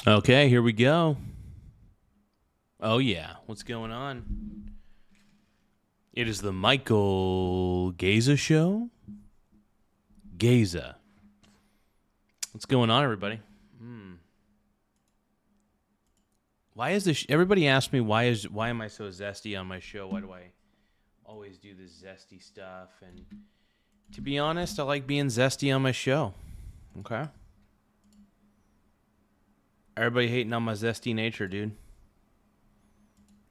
Okay, here we go. Oh, yeah. What's going on? It is the Michael Garza show. Garza. What's going on, everybody? Why is this? Everybody asks me why am I so zesty on my show? Why do I always do this zesty stuff? And to be honest, I like being zesty on my show. Okay. Everybody hating on my zesty nature, dude.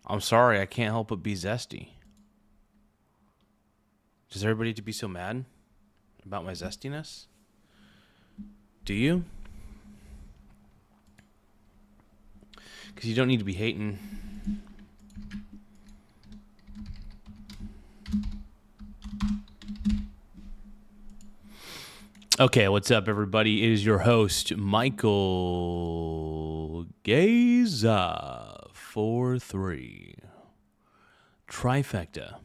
I'm sorry, I can't help but be zesty. Does everybody have to be so mad about my zestiness? Do you? Because you don't need to be hating. Okay, what's up, everybody? It is your host, Michael Garza, 4-3. Trifecta.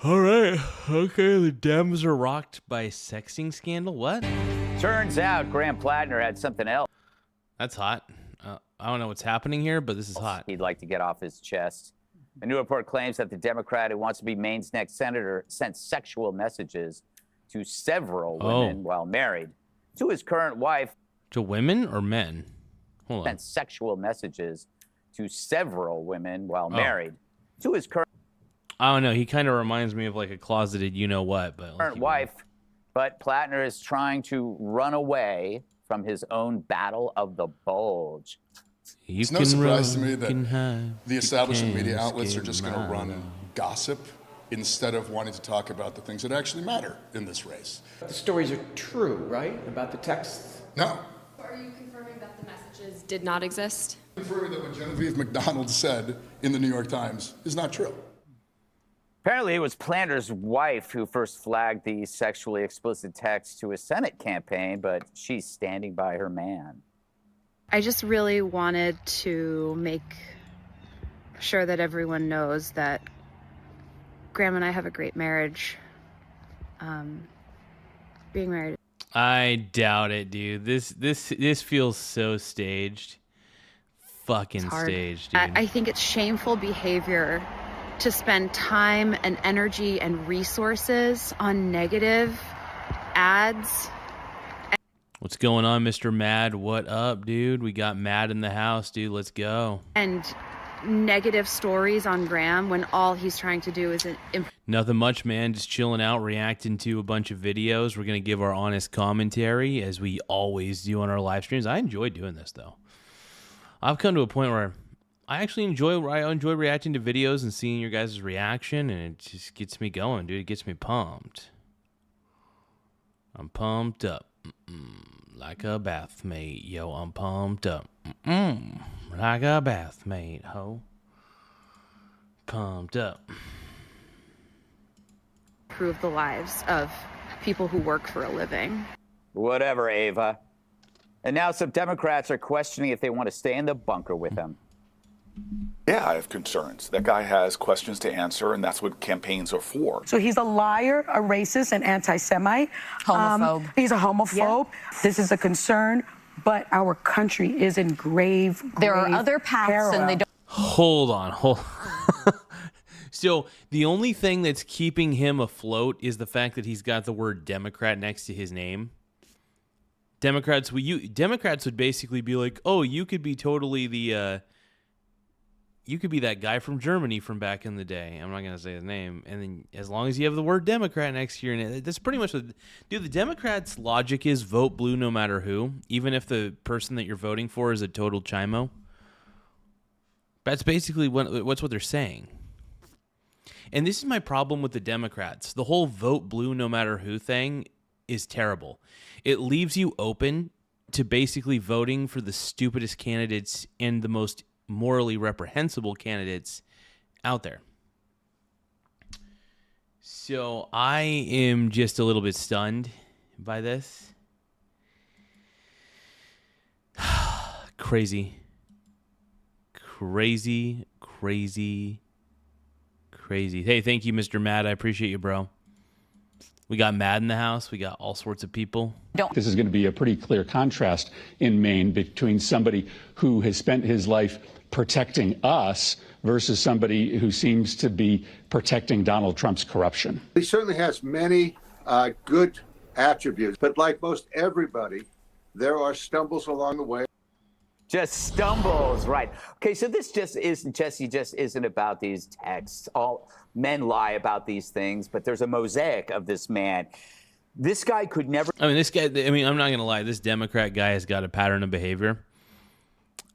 All right. Okay, the Dems are rocked by a sexting scandal. What? Turns out Graham Plattner had something else That's hot. I don't know what's happening here, but this is hot. he'd like to get off his chest. A new report claims that the Democrat who wants to be Maine's next senator sent sexual messages to several women while married. To his current wife. To women or men? Hold on. Sent sexual messages to several women while married. To his current. I don't know. He kind of reminds me of like a closeted you-know-what. But Current wife. But Plattner is trying to run away from his own battle of the bulge. It's no surprise to me that the establishment media outlets are just going to run gossip instead of wanting to talk about the things that actually matter in this race. The stories are true, right? About the texts? No. Are you confirming that the messages did not exist? Confirming that what Genevieve McDonald said in the New York Times is not true. Apparently, it was Planter's wife who first flagged the sexually explicit text to his Senate campaign, but she's standing by her man. I just really wanted to make sure that everyone knows that Graham and I have a great marriage. Being married. I doubt it, dude. This feels so staged. Fucking staged, dude. I think it's shameful behavior to spend time and energy and resources on negative ads. What's going on, Mr. Mad? What up, dude? We got Mad in the house, dude. Let's go. And negative stories on Graham when all he's trying to do is Nothing much, man. Just chilling out, reacting to a bunch of videos. We're going to give our honest commentary as we always do on our live streams. I enjoy doing this, though. I've come to a point where I actually enjoy reacting to videos and seeing your guys' reaction, and it just gets me going, dude. It gets me pumped. I'm pumped up. Like a bathmate, yo, I'm pumped up. Like a bathmate, ho. Pumped up. improve the lives of people who work for a living. Whatever, Ava. And now some Democrats are questioning if they want to stay in the bunker with him. Yeah, I have concerns. That guy has questions to answer, and that's what campaigns are for. So he's a liar, a racist, an anti-Semite. Homophobe. He's a homophobe. Yeah. This is a concern, but our country is in grave There are other paths, peril. and they don't. Hold on. So the only thing that's keeping him afloat is the fact that he's got the word Democrat next to his name. Democrats would basically be like, oh, you could be totally you could be that guy from Germany from back in the day. I'm not going to say his name. And then as long as you have the word Democrat next to your name, that's pretty much what... Dude, the Democrats' logic is vote blue no matter who, even if the person that you're voting for is a total chimo. That's basically what's what they're saying. And this is my problem with the Democrats. The whole vote blue no matter who thing is terrible. It leaves you open to basically voting for the stupidest candidates and the most morally reprehensible candidates out there. So I am just a little bit stunned by this. Crazy. Hey, thank you, Mr. Matt. I appreciate you, bro. We got Mad in the house. We got all sorts of people. This is going to be a pretty clear contrast in Maine between somebody who has spent his life protecting us versus somebody who seems to be protecting Donald Trump's corruption. He certainly has many good attributes, but like most everybody, there are stumbles along the way. Just stumbles, right? Okay, so this just isn't about these texts. All men lie about these things, but there's a mosaic of this man. This guy could never. I mean, I'm not gonna lie. This Democrat guy has got a pattern of behavior.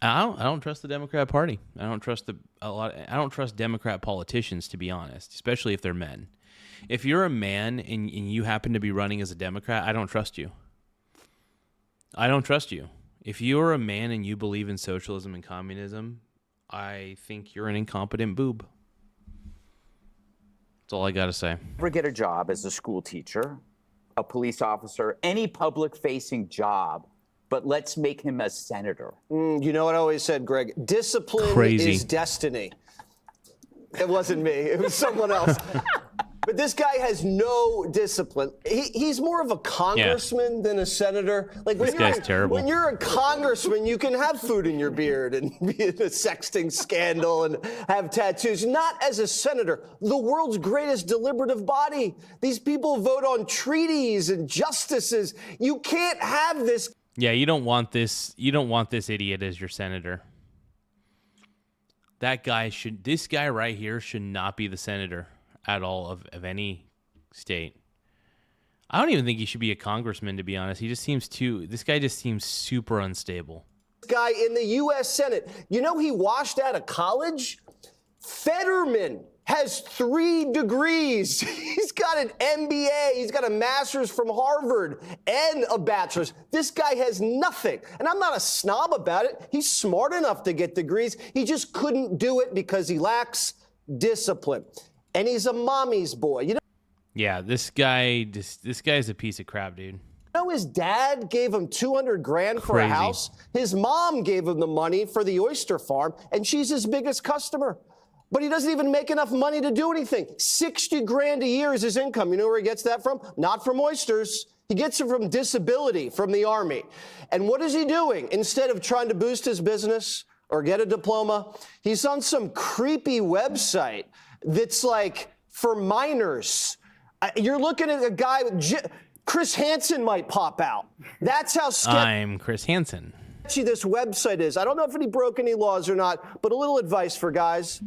I don't trust the Democrat Party. I don't trust I don't trust Democrat politicians, to be honest, especially if they're men. If you're a man and you happen to be running as a Democrat, I don't trust you. I don't trust you. If you're a man and you believe in socialism and communism, I think you're an incompetent boob. That's all I got to say. Never get a job as a school teacher, a police officer, any public-facing job, but let's make him a senator. You know what I always said, Greg? Discipline is destiny. It wasn't me. It was someone else. But this guy has no discipline. He's more of a congressman than a senator. Like this guy's terrible. When you're a congressman, you can have food in your beard and be in a sexting scandal and have tattoos. Not as a senator, the world's greatest deliberative body. These people vote on treaties and justices. You can't have this. Yeah, you don't want this. You don't want this idiot as your senator. This guy right here should not be the senator at all of any state. I don't even think he should be a congressman, to be honest. This guy just seems super unstable. Guy in the U.S. Senate. You know he washed out of college? Fetterman has 3 degrees. He's got an MBA. He's got a master's from Harvard and a bachelor's. This guy has nothing. And I'm not a snob about it. He's smart enough to get degrees. He just couldn't do it because he lacks discipline. And he's a mommy's boy. You know? Yeah, this guy's a piece of crap, dude. You know his dad gave him $200,000 for a house. His mom gave him the money for the oyster farm, and she's his biggest customer. But he doesn't even make enough money to do anything. $60,000 a year is his income. You know where he gets that from? Not from oysters. He gets it from disability from the Army. And what is he doing? Instead of trying to boost his business or get a diploma, he's on some creepy website that's like for minors. You're looking at a guy with Chris Hansen might pop out. That's how I'm Chris Hansen. This website is. I don't know if he broke any laws or not, but a little advice for guys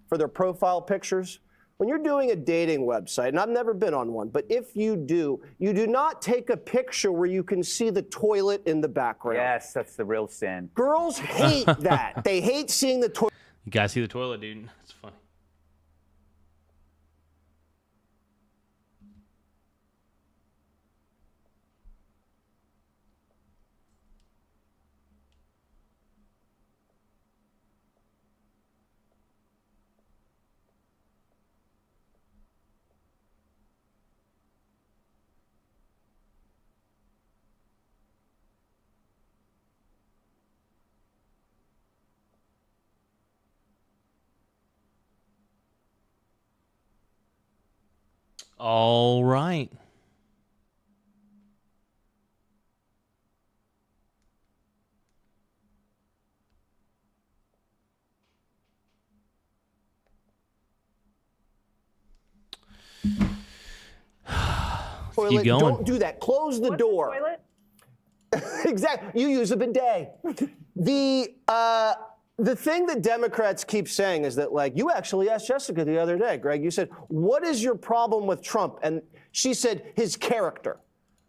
for their profile pictures. When you're doing a dating website, and I've never been on one, but if you do not take a picture where you can see the toilet in the background. Yes, that's the real sin. Girls hate that. They hate seeing the toilet. You gotta see the toilet, dude. It's funny. All right. Toilet. Keep going. Don't do that. Close the door. Toilet? Exactly. You use a bidet. The thing that Democrats keep saying is that, like, you actually asked Jessica the other day, Greg, you said, what is your problem with Trump? And she said, his character.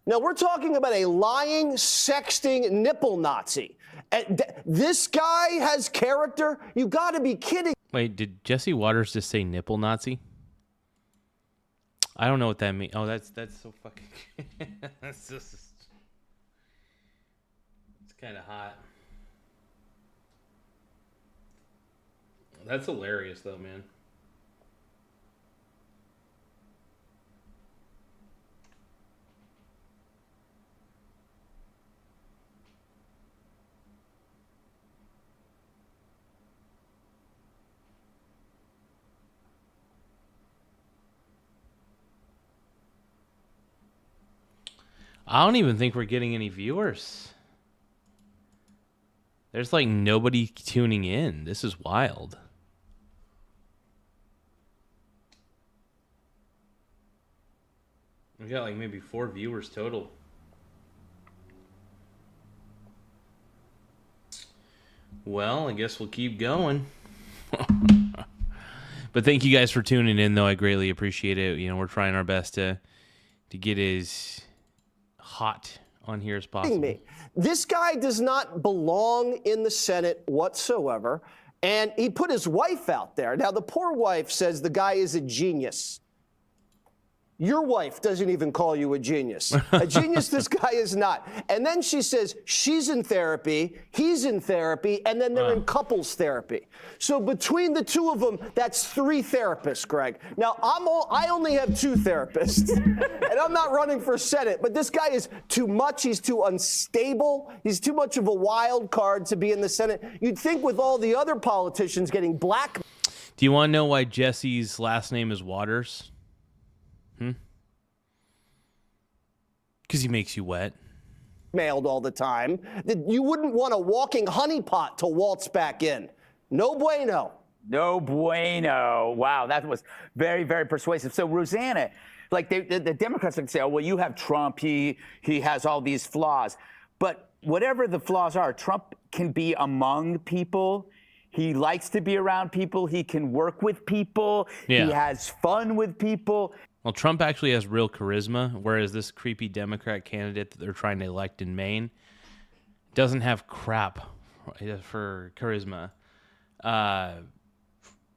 Now, we're talking about a lying, sexting nipple Nazi. And this guy has character? You got to be kidding. Wait, did Jesse Waters just say nipple Nazi? I don't know what that means. Oh, that's so fucking... It's kind of hot. That's hilarious, though, man. I don't even think we're getting any viewers. There's like nobody tuning in. This is wild. We got like maybe 4 viewers total. Well, I guess we'll keep going. But thank you guys for tuning in, though. I greatly appreciate it. You know, we're trying our best to get as hot on here as possible. This guy does not belong in the Senate whatsoever, and he put his wife out there. Now, the poor wife says the guy is a genius. Your wife doesn't even call you a genius. A genius this guy is not. And then she says she's in therapy, he's in therapy, and then they're in couples therapy. So between the two of them, that's 3 therapists, Greg. Now, I only have 2 therapists, and I'm not running for Senate, but this guy is too much. He's too unstable. He's too much of a wild card to be in the Senate. You'd think with all the other politicians getting black. Do you want to know why Jesse's last name is Waters? Because he makes you wet. Mailed all the time, that you wouldn't want a walking honeypot to waltz back in. No bueno. No bueno. Wow, that was very, very persuasive. So, Rosanna, like the Democrats can say, oh, well, you have Trump. He has all these flaws. But whatever the flaws are, Trump can be among people. He likes to be around people. He can work with people. Yeah. He has fun with people. Well, Trump actually has real charisma, whereas this creepy Democrat candidate that they're trying to elect in Maine doesn't have crap for charisma.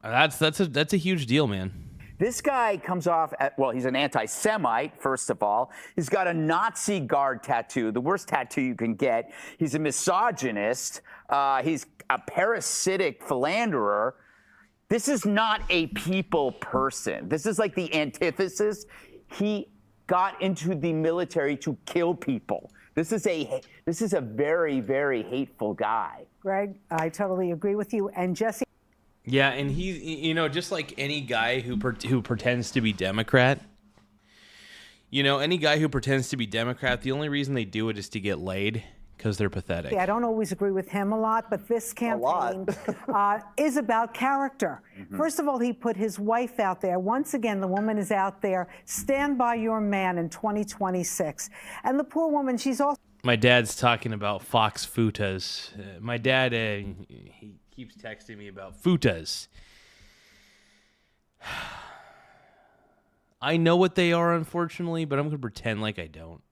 That's a huge deal, man. This guy comes off well, he's an anti-Semite, first of all. He's got a Nazi guard tattoo, the worst tattoo you can get. He's a misogynist. He's a parasitic philanderer. This is not a people person. This is like the antithesis. He got into the military to kill people. This is a very, very hateful guy. Greg, I totally agree with you. And Jesse. Yeah, and he's, you know, just like any guy who pretends to be Democrat. You know, any guy who pretends to be Democrat, the only reason they do it is to get laid. Because they're pathetic. Yeah, I don't always agree with him a lot, but this campaign is about character. Mm-hmm. First of all, he put his wife out there. Once again, the woman is out there. Stand by your man in 2026. And the poor woman, she's also... My dad's talking about Fox Futas. My dad, he keeps texting me about Futas. I know what they are, unfortunately, but I'm going to pretend like I don't.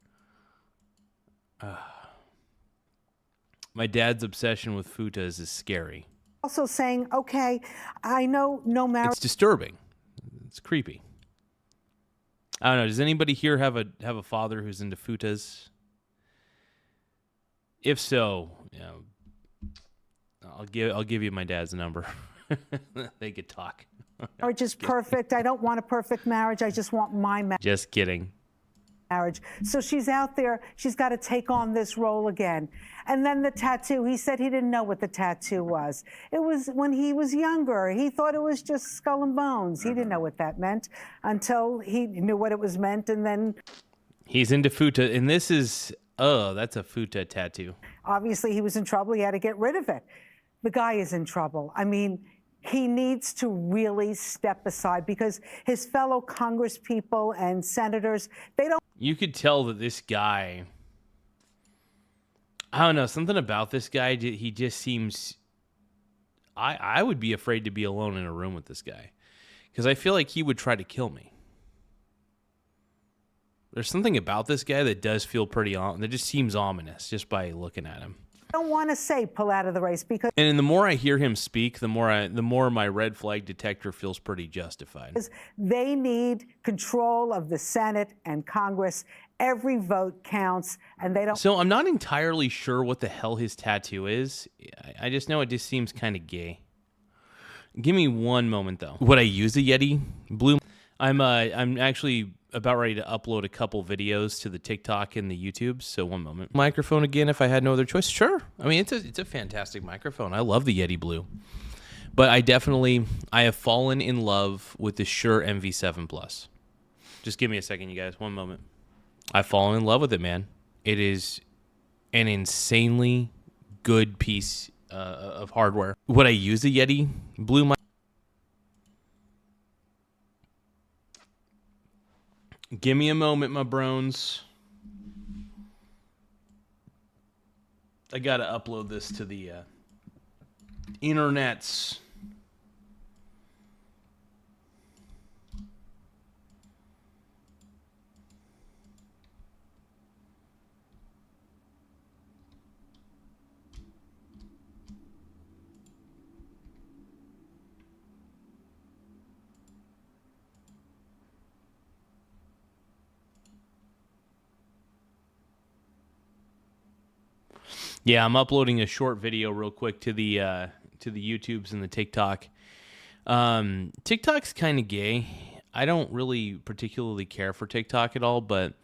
My dad's obsession with futas is scary. Also saying, okay, I know no marriage. It's disturbing. It's creepy. I don't know. Does anybody here have a father who's into futas? If so, you know, I'll give you my dad's number. They could talk. Marriage is perfect. I don't want a perfect marriage. I just want my marriage. Just kidding. Marriage. So she's out there. She's got to take on this role again. And then the tattoo. He said he didn't know what the tattoo was. It was when he was younger. He thought it was just skull and bones. He didn't know what that meant until he knew what it was meant. And then he's into futa. And this is, that's a futa tattoo. Obviously, he was in trouble. He had to get rid of it. The guy is in trouble. I mean, he needs to really step aside because his fellow Congress people and senators, they don't. You could tell that this guy, I don't know, something about this guy, he just seems, I would be afraid to be alone in a room with this guy because I feel like he would try to kill me. There's something about this guy that does feel pretty, that just seems ominous just by looking at him. I don't want to say pull out of the race because... And the more I hear him speak, the more my red flag detector feels pretty justified. They need control of the Senate and Congress. Every vote counts, and they don't... So I'm not entirely sure what the hell his tattoo is. I just know it just seems kind of gay. Give me one moment, though. Would I use a Yeti Blue? I'm actually about ready to upload a couple videos to the TikTok and the YouTube. So one moment. Microphone again if I had no other choice. Sure. I mean, it's a fantastic microphone. I love the Yeti Blue. But I have fallen in love with the Shure MV7 Plus. Just give me a second, you guys. One moment. I've fallen in love with it, man. It is an insanely good piece of hardware. Would I use a Yeti Blue mic? Give me a moment, my brones. I gotta upload this to the internets. Yeah, I'm uploading a short video real quick to the YouTubes and the TikTok. TikTok's kind of gay. I don't really particularly care for TikTok at all, but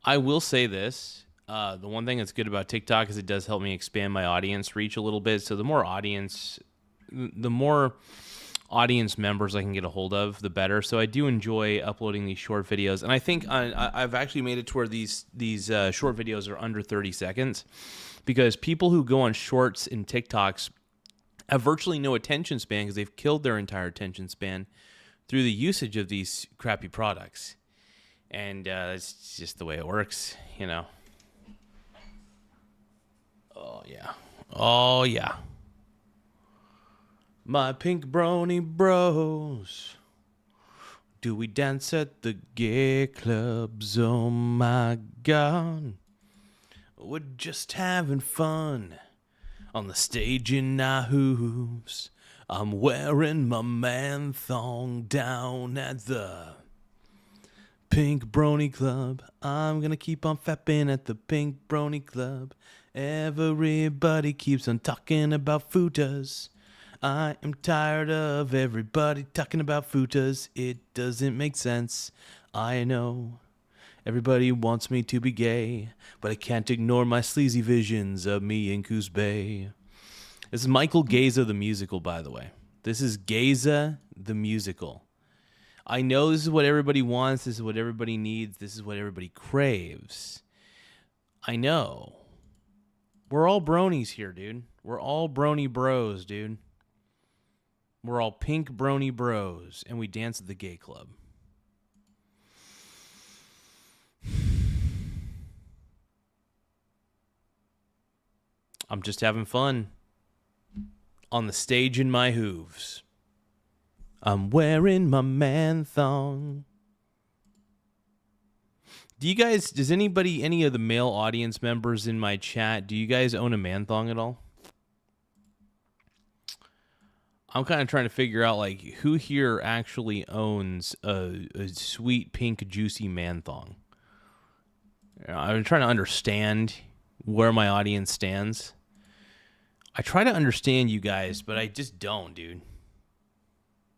I will say this. The one thing that's good about TikTok is it does help me expand my audience reach a little bit. So the more audience members I can get a hold of, the better. So I do enjoy uploading these short videos. And I think I've actually made it to where these short videos are under 30 seconds. Because people who go on shorts and TikToks have virtually no attention span because they've killed their entire attention span through the usage of these crappy products. And it's just the way it works, you know. Oh, yeah. Oh, yeah. My pink brony bros. Do we dance at the gay clubs? Oh, my God. We're just having fun on the stage in our hooves. I'm wearing my man thong down at the Pink Brony Club. I'm gonna keep on fapping at the Pink Brony Club. Everybody keeps on talking about futas. I am tired of everybody talking about futas. It doesn't make sense. I know. Everybody wants me to be gay, but I can't ignore my sleazy visions of me in Coos Bay. This is Michael Garza the musical, by the way. This is Garza the musical. I know this is what everybody wants. This is what everybody needs. This is what everybody craves. I know. We're all bronies here, dude. We're all brony bros, dude. We're all pink brony bros, and we dance at the gay club. I'm just having fun on the stage in my hooves. I'm wearing my man thong. Do you guys, does anybody, any of the male audience members in my chat, do you guys own a man thong at all? I'm kind of trying to figure out, like, who here actually owns a sweet, pink, juicy man thong? I'm trying to understand where my audience stands. I try to understand you guys, but I just don't, dude.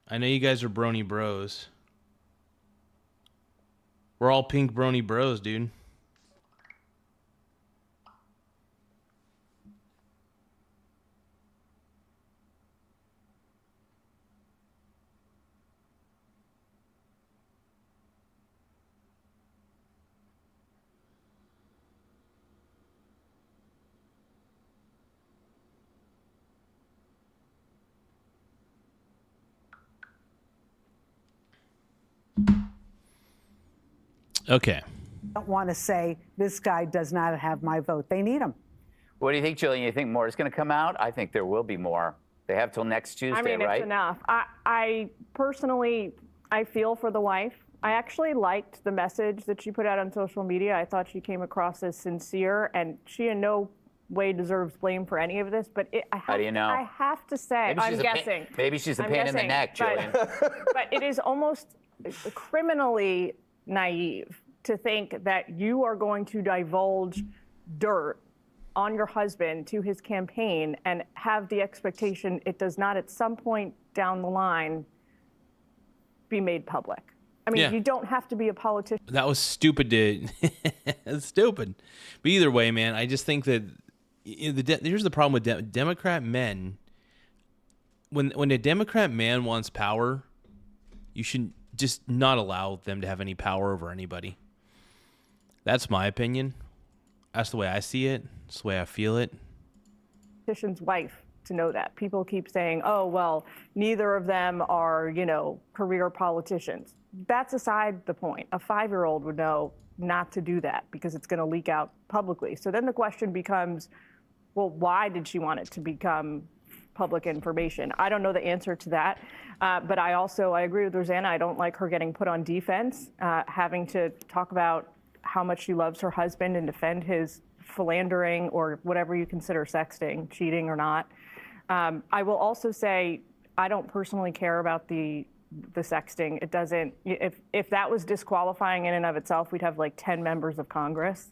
I know you guys are brony bros. We're all pink brony bros, dude. Okay. I don't want to say this guy does not have my vote. They need him. What do you think, Jillian? You think more is going to come out? I think there will be more. They have till next Tuesday, I mean, right? it's enough. I personally, I feel for the wife. I actually liked the message that she put out on social media. I thought she came across as sincere, and she in no way deserves blame for any of this. But how do you know? I have to say, I'm guessing. Maybe she's a pain in the neck, Jillian. But it is almost criminally naive to think that you are going to divulge dirt on your husband to his campaign and have the expectation it does not at some point down the line be made public. I mean, you don't have to be a politician. That was stupid. That's stupid. But either way, man, I just think that here's the problem with Democrat men. When a Democrat man wants power, you should just not allow them to have any power over anybody. That's my opinion. That's the way I see it. That's the way I feel it. Politician's wife to know that. People keep saying, oh, well, neither of them are, career politicians. That's aside the point. A 5-year-old would know not to do that because it's going to leak out publicly. So then the question becomes, well, why did she want it to become public information? I don't know the answer to that. But I agree with Rosanna. I don't like her getting put on defense, having to talk about how much she loves her husband and defend his philandering or whatever you consider sexting, cheating or not. I will also say I don't personally care about the sexting. It doesn't. If that was disqualifying in and of itself, we'd have like 10 members of Congress.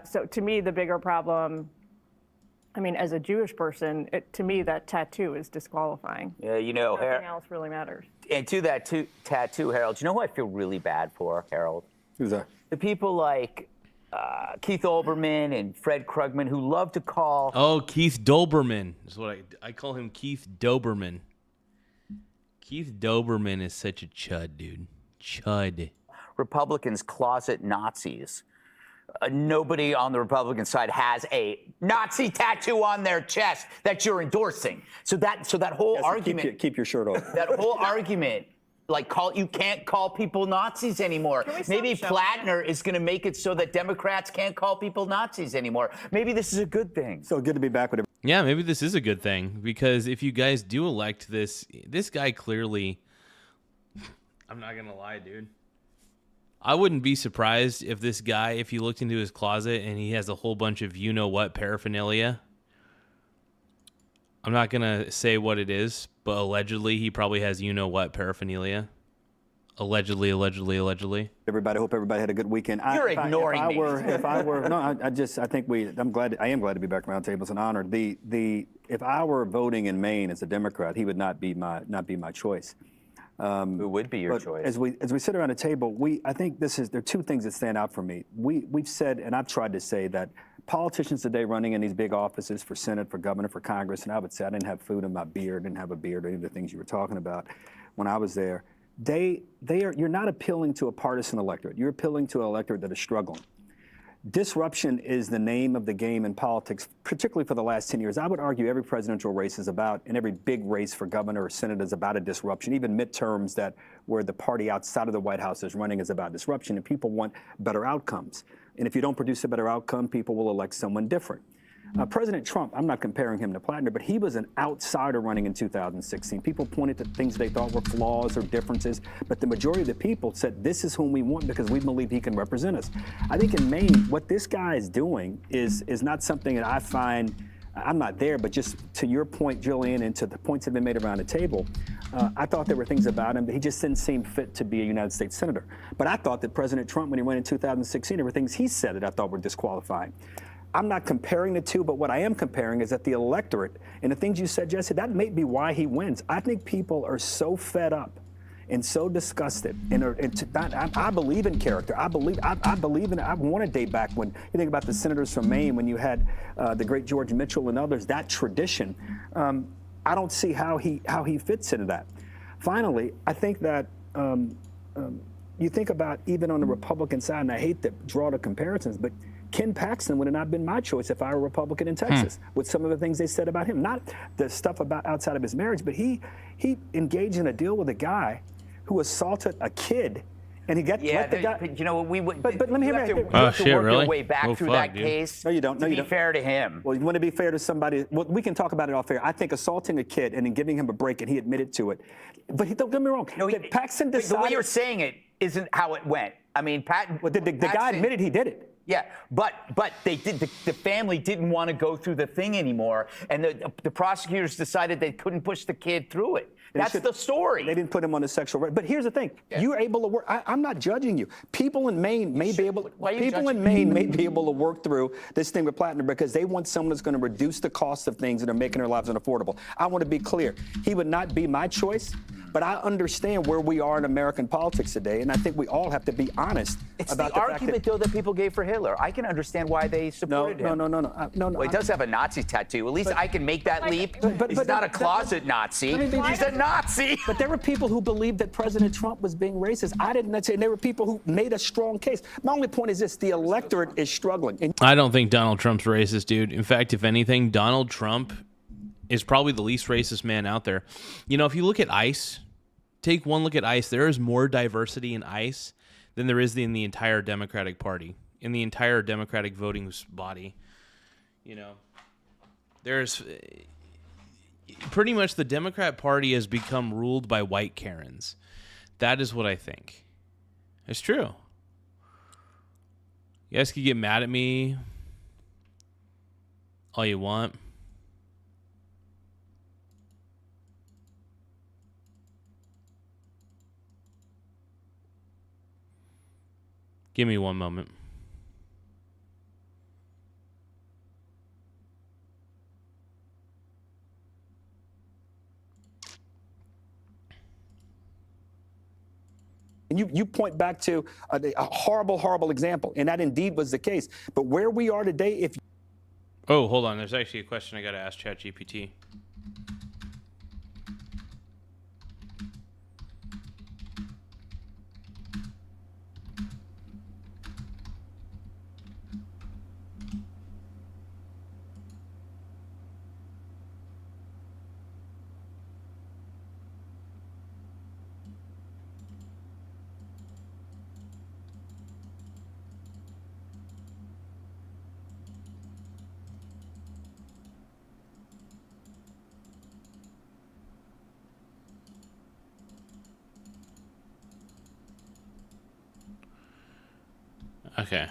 So to me, the bigger problem, as a Jewish person, to me that tattoo is disqualifying. Yeah, nothing else really matters. And to that tattoo, Harold, you know who I feel really bad for, Harold? Who's that? The people like Keith Olbermann and Fred Krugman who love to call... Oh, Keith Dolberman is what I call him. Keith Doberman. Keith Doberman is such a chud, dude. Chud. Republicans closet Nazis. Nobody on the Republican side has a Nazi tattoo on their chest that you're endorsing. So that whole argument... Keep your shirt off. That whole argument... you can't call people Nazis anymore. Maybe Plattner is going to make it so that Democrats can't call people Nazis anymore. Maybe this is a good thing. So good to be back with him. Yeah, maybe this is a good thing, because if you guys do elect this guy clearly, I'm not going to lie, dude. I wouldn't be surprised if this guy, if you looked into his closet and he has a whole bunch of you-know-what paraphernalia. I'm not going to say what it is, but allegedly he probably has you-know-what paraphernalia. Allegedly. Everybody, hope everybody had a good weekend. You're ignoring me. I'm glad. I am glad to be back around the table. It's an honor. If I were voting in Maine as a Democrat, he would not be my choice. Who would be your choice? As we sit around the table, I think there are two things that stand out for me. We've said, and I've tried to say, that politicians today running in these big offices for Senate, for governor, for Congress, and I would say I didn't have food in my beard, didn't have a beard, or any of the things you were talking about when I was there. You're not appealing to a partisan electorate. You're appealing to an electorate that is struggling. Disruption is the name of the game in politics, particularly for the last 10 years. I would argue every presidential race is about, and every big race for governor or Senate is about a disruption. Even midterms where the party outside of the White House is running is about disruption, and people want better outcomes. And if you don't produce a better outcome, people will elect someone different. President Trump, I'm not comparing him to Plattner, but he was an outsider running in 2016. People pointed to things they thought were flaws or differences, but the majority of the people said, this is whom we want because we believe he can represent us. I think in Maine, what this guy is doing is not something that I find, I'm not there, but just to your point, Jillian, and to the points that have been made around the table, I thought there were things about him that he just didn't seem fit to be a United States senator. But I thought that President Trump, when he went in 2016, there were things he said that I thought were disqualifying. I'm not comparing the two, but what I am comparing is that the electorate, and the things you said, Jesse, that may be why he wins. I think people are so fed up and so disgusted. I believe in character. I believe in it. I want to date back when you think about the senators from Maine, when you had the great George Mitchell and others, that tradition. I don't see how he fits into that. Finally, I think that you think about even on the Republican side, and I hate to draw the comparisons, but Ken Paxton would have not been my choice if I were a Republican in Texas, with some of the things they said about him. Not the stuff about outside of his marriage, but he engaged in a deal with a guy who assaulted a kid, and he got let the guy. But you know what, we would. But let me hear you have to work your way back through that dude. case. No, you don't. To be fair to him. Well, you want to be fair to somebody. Well, we can talk about it all fair. I think assaulting a kid and then giving him a break, and he admitted to it. But don't get me wrong. No, Paxton decided. The way you're saying it isn't how it went. I mean, the guy admitted he did it. Yeah, but they did. The family didn't want to go through the thing anymore, and the prosecutors decided they couldn't push the kid through it. That's the story. They didn't put him on a sexual right. But here's the thing: you're able to work. I'm not judging you. People in Maine may be able. People in Maine may be able to work through this thing with Plattner because they want someone that's going to reduce the cost of things that are making their lives unaffordable. I want to be clear: he would not be my choice. But I understand where we are in American politics today, and I think we all have to be honest It's about the the argument, though, that people gave for Hitler. I can understand why they supported him. No. Well, he does have a Nazi tattoo. At least I can make that leap. He's not a closet Nazi. He's a Nazi. But there were people who believed that President Trump was being racist. I didn't say, and there were people who made a strong case. My only point is this: the electorate is struggling. And I don't think Donald Trump's racist, dude. In fact, if anything, Donald Trump is probably the least racist man out there. You know, if you look at ICE, take one look at ICE, there is more diversity in ICE than there is in the entire Democratic Party, in the entire Democratic voting body. You know, there's pretty much the Democrat Party has become ruled by white Karens. That is what I think. It's true. You guys can get mad at me all you want. Give me one moment. And you point back to a horrible, horrible example, and that indeed was the case. But where we are today, if Oh, hold on. There's actually a question I got to ask ChatGPT. Okay.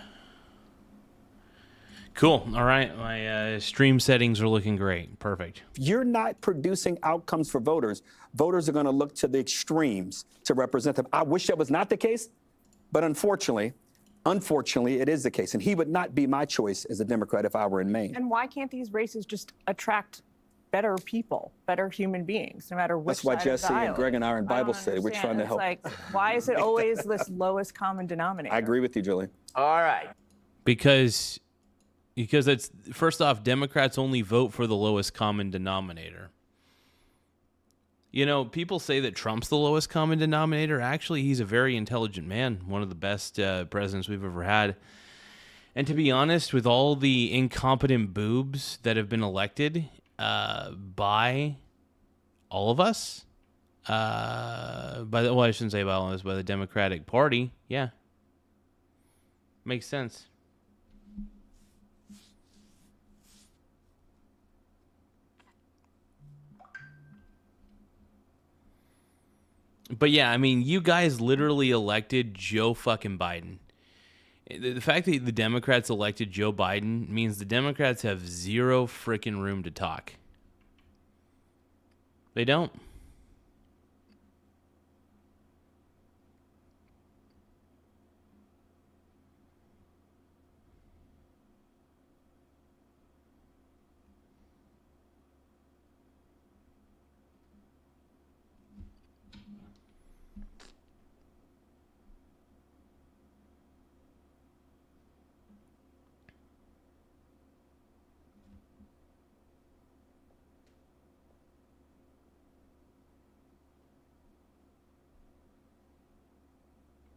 Cool. All right. My stream settings are looking great. Perfect. you're not producing outcomes for voters, voters are going to look to the extremes to represent them. I wish that was not the case, but unfortunately, it is the case. And he would not be my choice as a Democrat if I were in Maine. And why can't these races just attract better people, better human beings, no matter which That's why side of the Jesse and aisle? Greg and I are in I don't Bible study. We're trying to understand. help. It's like, why is it always this lowest common denominator? I agree with you, Julie. All right. Because it's, first off, Democrats only vote for the lowest common denominator. You know, people say that Trump's the lowest common denominator. Actually, he's a very intelligent man, one of the best presidents we've ever had. And to be honest, with all the incompetent boobs that have been elected by all of us, I shouldn't say by all of us, by the Democratic Party, yeah, makes sense. But yeah, I mean, you guys literally elected Joe fucking Biden. The fact that the Democrats elected Joe Biden means the Democrats have zero freaking room to talk. They don't.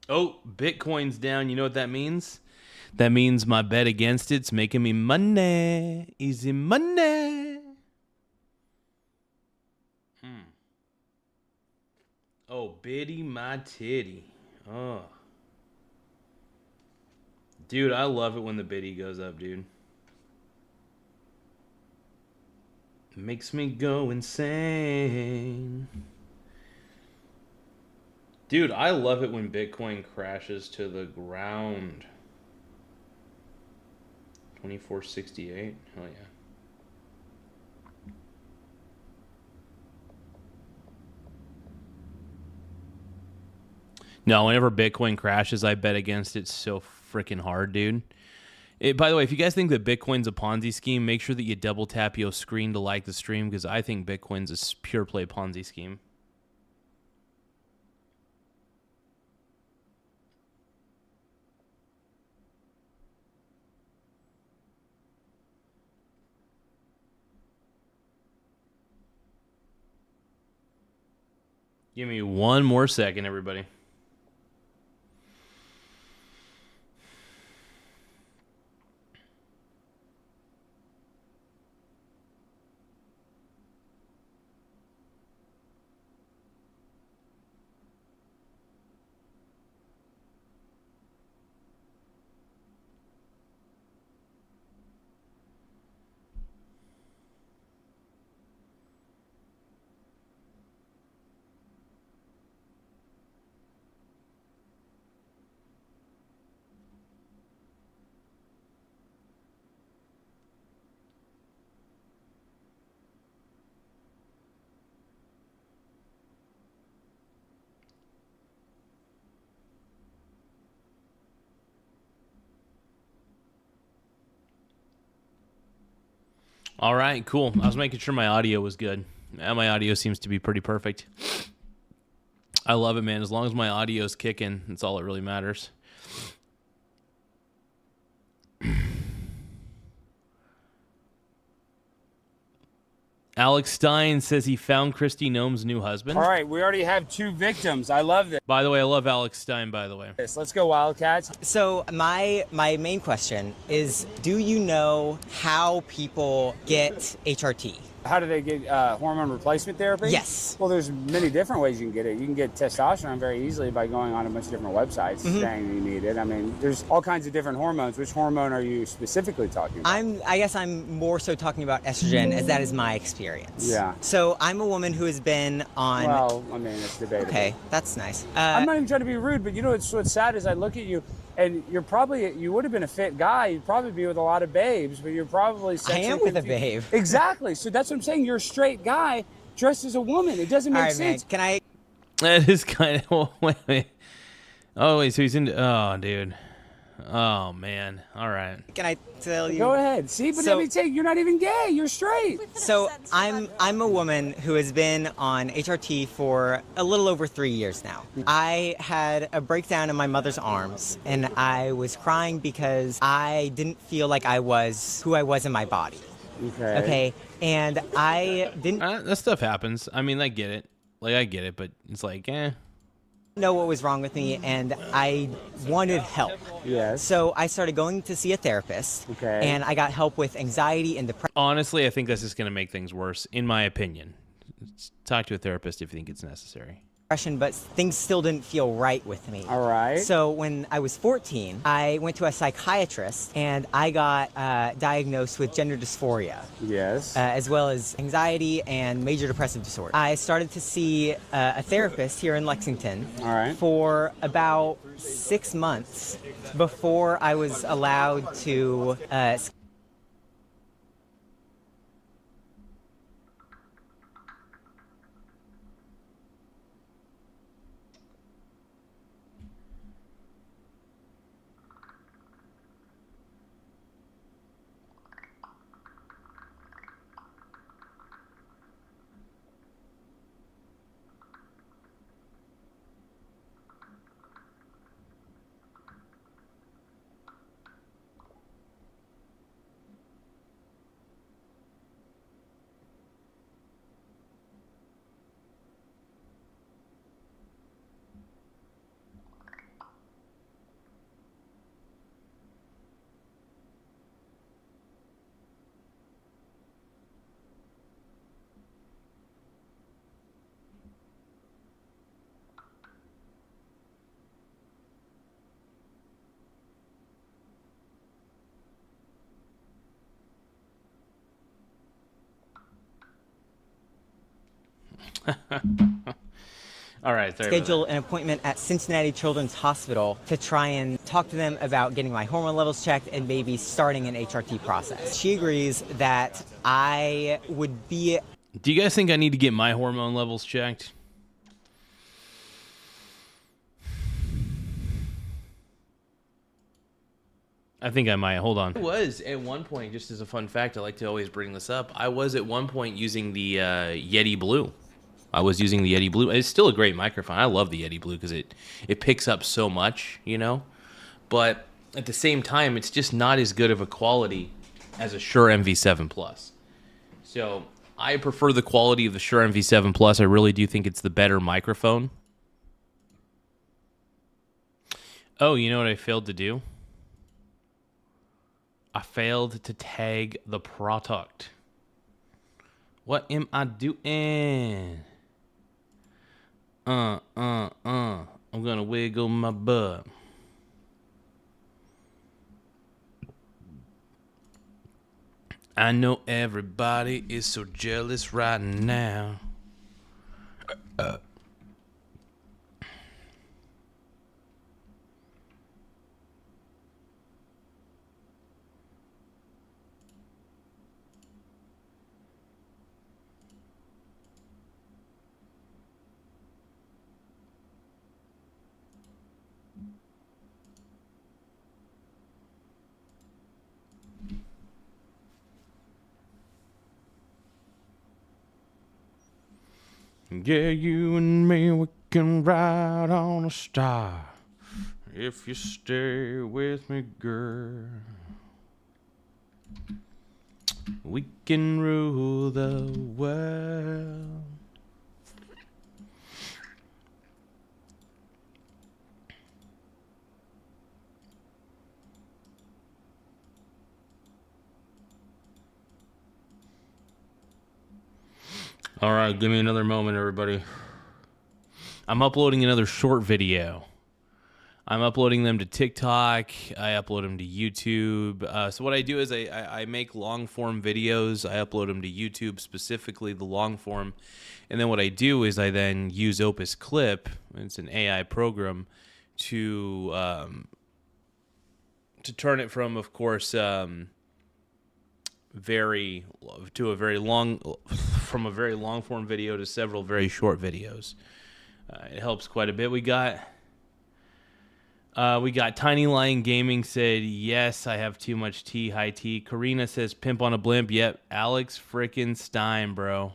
Oh, Bitcoin's down. You know what that means? That means my bet against it's making me money. Easy money. Oh, biddy my titty. Oh. Dude, I love it when the biddy goes up, dude. It makes me go insane. Dude, I love it when Bitcoin crashes to the ground. 2468? Hell yeah. No, whenever Bitcoin crashes, I bet against it so freaking hard, dude. By the way, if you guys think that Bitcoin's a Ponzi scheme, make sure that you double tap your screen to like the stream, because I think Bitcoin's a pure play Ponzi scheme. Give me one more second, everybody. All right, cool. I was making sure my audio was good. My audio seems to be pretty perfect. I love it, man. As long as my audio's kicking, that's all that really matters. Alex Stein says he found Kristi Noem's new husband. All right, we already have 2 victims. I love this. By the way, I love Alex Stein, by the way. Let's go, Wildcats. So my main question is, do you know how people get HRT? How do they get hormone replacement therapy? Yes. Well, there's many different ways you can get it. You can get testosterone very easily by going on a bunch of different websites saying you need it. I mean, there's all kinds of different hormones. Which hormone are you specifically talking about? I guess I'm more so talking about estrogen, as that is my experience. Yeah. So I'm a woman who has been on... Well, I mean, it's debatable. Okay, that's nice. I'm not even trying to be rude, but you know what's sad is I look at you, and you would have been a fit guy. You'd probably be with a lot of babes, but you're probably I am with a babe. Exactly. So that's what I'm saying. You're a straight guy dressed as a woman. It doesn't make All right, sense. man, can I... That is kind of... Wait. Oh, wait, so he's into... Oh, dude. Oh, man. All right. Can I tell you? Go ahead. See, but let me tell you, you're not even gay. You're straight. So I'm a woman who has been on HRT for a little over 3 years now. I had a breakdown in my mother's arms, and I was crying because I didn't feel like I was who I was in my body. Okay. And I didn't... that stuff happens. I mean, I get it. I get it, but it's like, know what was wrong with me, and I wanted help. Yes. So I started going to see a therapist. Okay. And I got help with anxiety and depression. Honestly, I think this is going to make things worse, in my opinion. Talk to a therapist if you think it's necessary. But things still didn't feel right with me. All right. So when I was 14, I went to a psychiatrist, and I got diagnosed with gender dysphoria. Yes. As well as anxiety and major depressive disorder. I started to see a therapist here in Lexington. All right. For about 6 months before I was allowed to All right. schedule an appointment at Cincinnati Children's Hospital to try and talk to them about getting my hormone levels checked and maybe starting an HRT process. She agrees that I would be... Do you guys think I need to get my hormone levels checked? I think I might. Hold on. I was at one point, just as a fun fact, I like to always bring this up. I was at one point using the Yeti Blue. I was using the Yeti Blue. It's still a great microphone. I love the Yeti Blue because it picks up so much, you know? But at the same time, it's just not as good of a quality as a Shure MV7 Plus. So I prefer the quality of the Shure MV7 Plus. I really do think it's the better microphone. Oh, you know what I failed to do? I failed to tag the product. What am I doing? I'm gonna wiggle my butt. I know everybody is so jealous right now. Yeah, you and me, we can ride on a star if you stay with me, girl. We can rule the world. All right, give me another moment, everybody. I'm uploading another short video. I'm uploading them to TikTok. I upload them to YouTube. So what I do is I make long-form videos. I upload them to YouTube, specifically the long-form. And then what I do is I then use Opus Clip. It's an AI program to turn it from, of course, from a very long form video to several very short videos. It helps quite a bit. We got Tiny Lion Gaming said, yes, I have too much tea, high tea. Karina says, pimp on a blimp. Yep, Alex frickin' Stein, bro.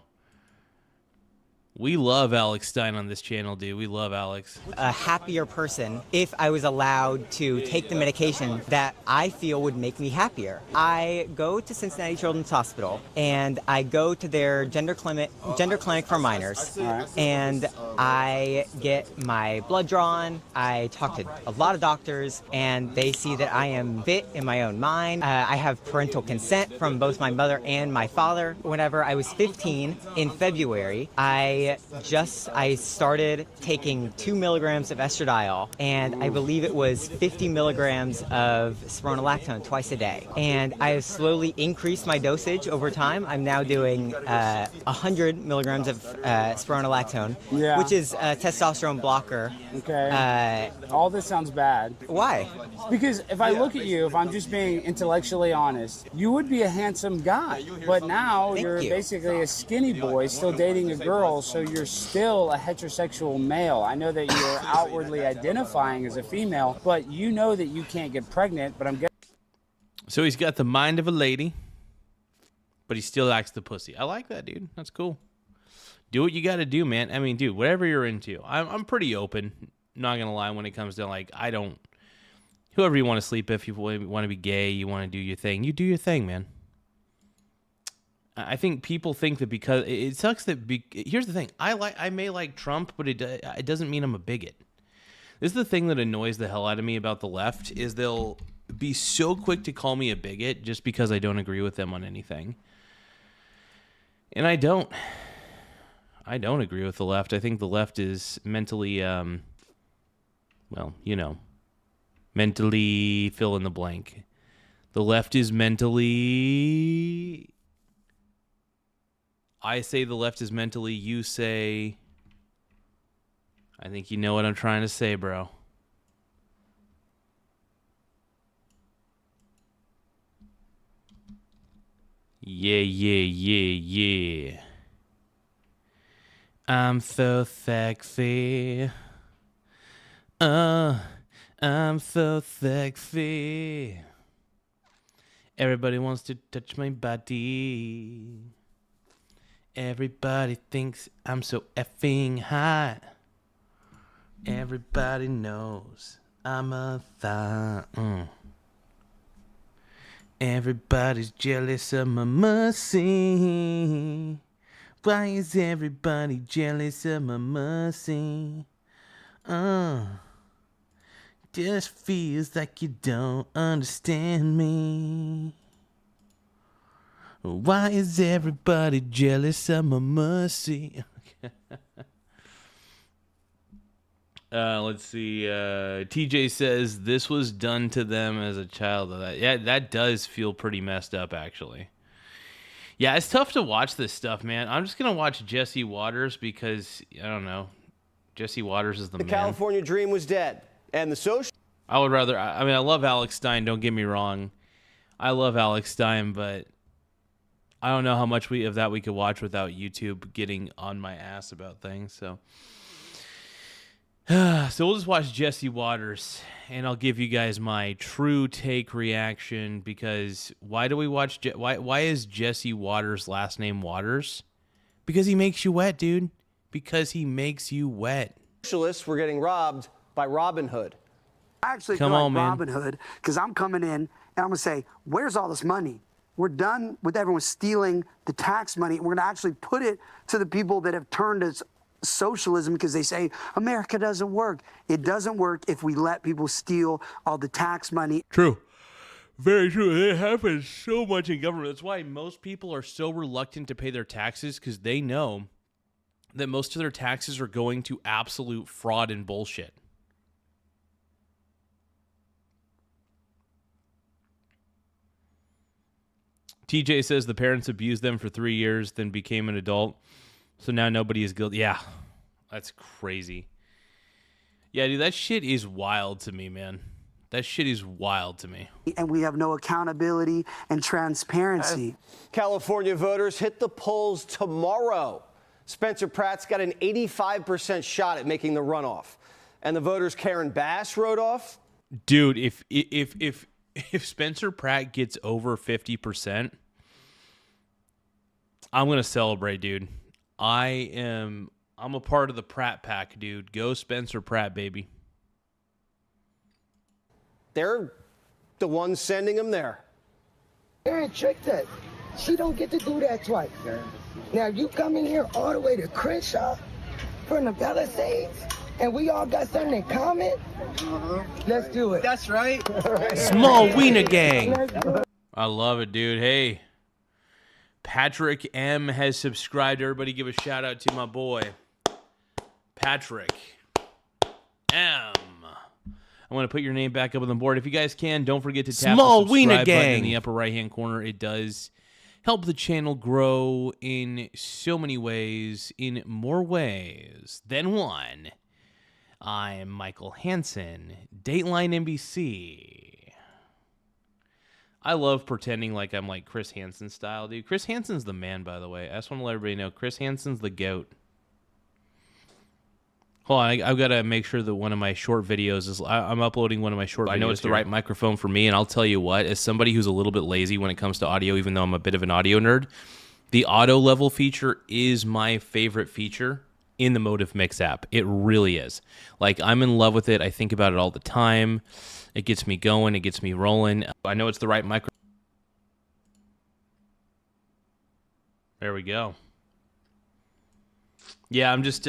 We love Alex Stein on this channel, dude. We love Alex. A happier person if I was allowed to take the medication that I feel would make me happier. I go to Cincinnati Children's Hospital and I go to their gender clinic for minors, and I get my blood drawn. I talk to a lot of doctors and they see that I am fit in my own mind. I have parental consent from both my mother and my father. Whenever I was 15 in February, I started taking 2 milligrams of estradiol, and I believe it was 50 milligrams of spironolactone twice a day. And I have slowly increased my dosage over time. I'm now doing 100 milligrams of spironolactone, which is a testosterone blocker. Okay. All this sounds bad. Why? Because if I look at you, if I'm just being intellectually honest, you would be a handsome guy. But now you're basically a skinny boy still dating a girl, so you're still a heterosexual male. I know that you're outwardly identifying as a female, but you know that you can't get pregnant, but I'm getting... So he's got the mind of a lady, but he still acts the pussy. I like that, dude. That's cool. Do what you got to do, man. I mean, dude, whatever you're into. I'm pretty open, not going to lie, when it comes to, like, whoever you want to sleep with, if you want to be gay, you want to do your thing, you do your thing, man. I think people think that because it sucks that here's the thing. I may like Trump, but it doesn't mean I'm a bigot. This is the thing that annoys the hell out of me about the left, is they'll be so quick to call me a bigot just because I don't agree with them on anything. And I don't agree with the left. I think the left is mentally mentally fill in the blank. The left is mentally... I say the left is mentally, you say... I think you know what I'm trying to say, bro. Yeah. I'm so sexy. I'm so sexy. Everybody wants to touch my body. Everybody thinks I'm so effing hot. Everybody knows I'm a thot. Everybody's jealous of my messy. Why is everybody jealous of my mercy? Just feels like you don't understand me. Why is everybody jealous of my mercy? Let's see. TJ says this was done to them as a child. Yeah, that does feel pretty messed up, actually. Yeah, it's tough to watch this stuff, man. I'm just gonna watch Jesse Waters because I don't know. Jesse Waters is the man. The California dream was dead, and the social. I would rather. I mean, I love Alex Stein. Don't get me wrong. I love Alex Stein, but I don't know how much of that we could watch without YouTube getting on my ass about things. So we'll just watch Jesse Waters, and I'll give you guys my true take reaction. Because why do we watch? Why is Jesse Waters' last name Waters? Because he makes you wet, dude. Because he makes you wet. Socialists were getting robbed by Robin Hood. I actually Come feel like on, man. Robin Hood because I'm coming in and I'm going to say, where's all this money? We're done with everyone stealing the tax money. We're going to actually put it to the people that have turned to socialism because they say America doesn't work. It doesn't work if we let people steal all the tax money. True. Very true. It happens so much in government. That's why most people are so reluctant to pay their taxes because they know that most of their taxes are going to absolute fraud and bullshit. TJ says the parents abused them for 3 years, then became an adult. So now nobody is guilty. Yeah, that's crazy. Yeah, dude, that shit is wild to me, man. That shit is wild to me. And we have no accountability and transparency. California voters hit the polls tomorrow. Spencer Pratt's got an 85% shot at making the runoff. And the voters Karen Bass wrote off. Dude, if Spencer Pratt gets over 50%, I'm going to celebrate, dude. I'm a part of the Pratt pack, dude. Go Spencer Pratt, baby. They're the ones sending him there. Aaron tricked us. She don't get to do that twice. Now you come in here all the way to Crenshaw from the Palisades, and we all got something in common. Let's do it. That's right. Small Wiener Gang. I love it, dude. Hey, Patrick M has subscribed. Everybody give a shout out to my boy, Patrick M. I want to put your name back up on the board. If you guys can, don't forget to tap Small the subscribe Wiener button Gang in the upper right-hand corner. It does help the channel grow in so many ways, in more ways than one. I'm Michael Hansen, Dateline NBC. I love pretending like I'm like Chris Hansen style, dude. Chris Hansen's the man, by the way. I just want to let everybody know Chris Hansen's the GOAT. Hold on, I've got to make sure that one of my short videos is... I'm uploading one of my short videos. I know it's the right microphone for me, and I'll tell you what, as somebody who's a little bit lazy when it comes to audio, even though I'm a bit of an audio nerd, the auto level feature is my favorite feature in the Motive Mix app. It really is. Like, I'm in love with it. I think about it all the time. It gets me going. It gets me rolling. I know it's the right microphone. There we go. Yeah, I'm just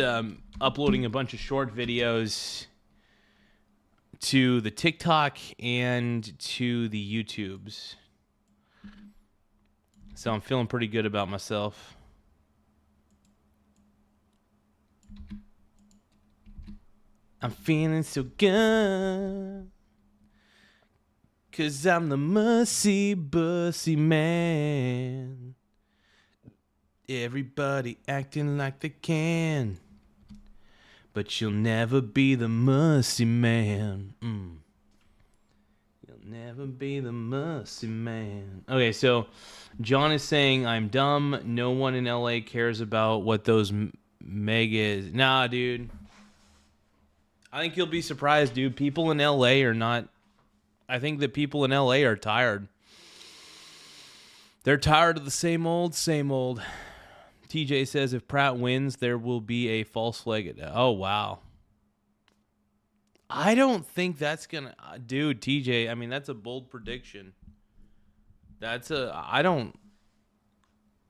uploading a bunch of short videos to the TikTok and to the YouTubes. So I'm feeling pretty good about myself. I'm feeling so good. 'Cause I'm the Mercy Bussy Man. Everybody acting like they can, but you'll never be the Mercy Man. You'll never be the Mercy Man. Okay, so John is saying I'm dumb. No one in LA cares about what those mega is. Nah, dude. I think you'll be surprised, dude. People in LA are not... I think that people in LA are tired. They're tired of the same old, same old. TJ says if Pratt wins, there will be a false flag. Oh, wow. I don't think that's going to... Dude, TJ, I mean, that's a bold prediction. I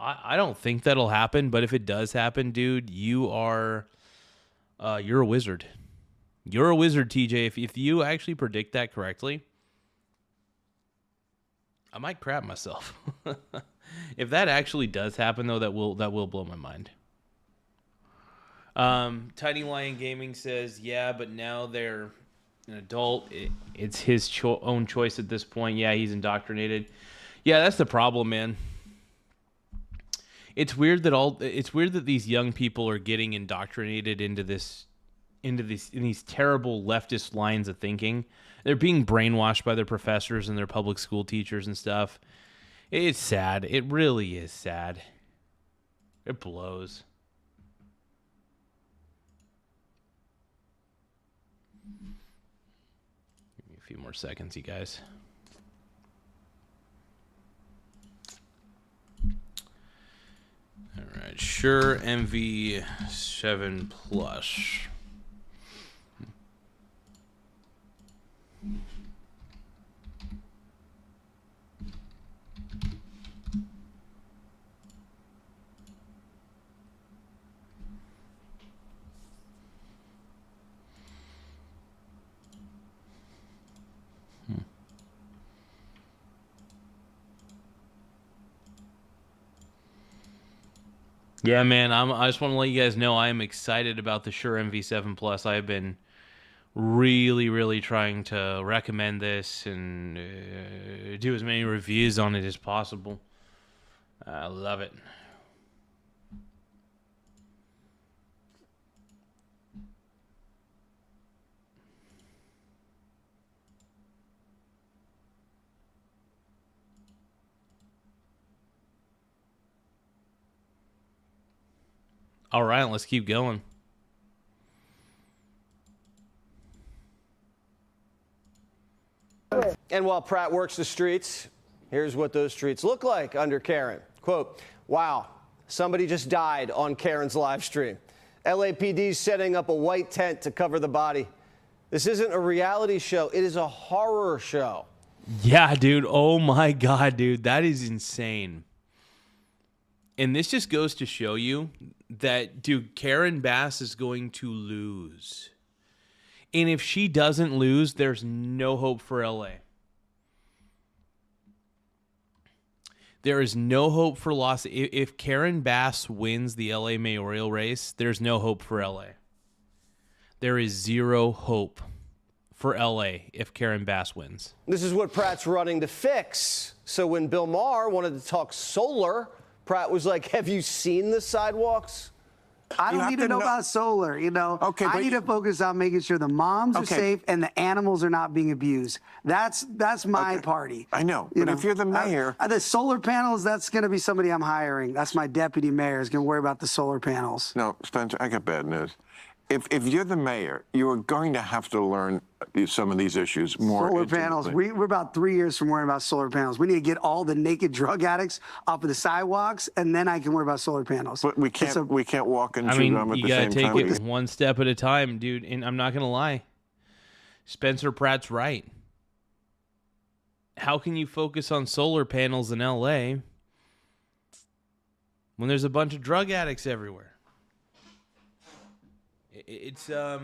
I don't think that'll happen, but if it does happen, dude, you're a wizard. You're a wizard, TJ. If you actually predict that correctly, I might crap myself. If that actually does happen, though, that will blow my mind. Tiny Lion Gaming says, yeah, but now they're an adult. It's his own choice at this point. Yeah, he's indoctrinated. Yeah, that's the problem, man. It's weird that these young people are getting indoctrinated into these terrible leftist lines of thinking. They're being brainwashed by their professors and their public school teachers and stuff. It's sad. It really is sad. It blows. Give me a few more seconds, you guys. All right, Shure MV7 Plus. Yeah, man, I just want to let you guys know I am excited about the Shure MV7 Plus. I have been really, really trying to recommend this and do as many reviews on it as possible. I love it. All right, let's keep going. And while Pratt works the streets, here's what those streets look like under Karen. Quote, wow, somebody just died on Karen's live stream. LAPD's setting up a white tent to cover the body. This isn't a reality show. It is a horror show. Yeah, dude. Oh, my God, dude. That is insane. And this just goes to show you that, dude, Karen Bass is going to lose. And if she doesn't lose, there's no hope for LA. There is no hope for Los. If Karen Bass wins the LA mayoral race, there's no hope for LA. There is zero hope for LA if Karen Bass wins. This is what Pratt's running to fix. So when Bill Maher wanted to talk solar, Pratt was like, have you seen the sidewalks? I don't need to know about solar, you know. Okay, I need to focus on making sure the moms are safe and the animals are not being abused. That's my party. I know, but if you're the mayor... the solar panels, that's going to be somebody I'm hiring. That's my deputy mayor is going to worry about the solar panels. No, Spencer, I got bad news. If you're the mayor, you are going to have to learn some of these issues more. Solar panels. We're about 3 years from worrying about solar panels. We need to get all the naked drug addicts off of the sidewalks, and then I can worry about solar panels. But we can't walk and I chew mean, gum at you the same gotta time. take it one step at a time, dude. And I'm not gonna lie, Spencer Pratt's right. How can you focus on solar panels in LA when there's a bunch of drug addicts everywhere? It's the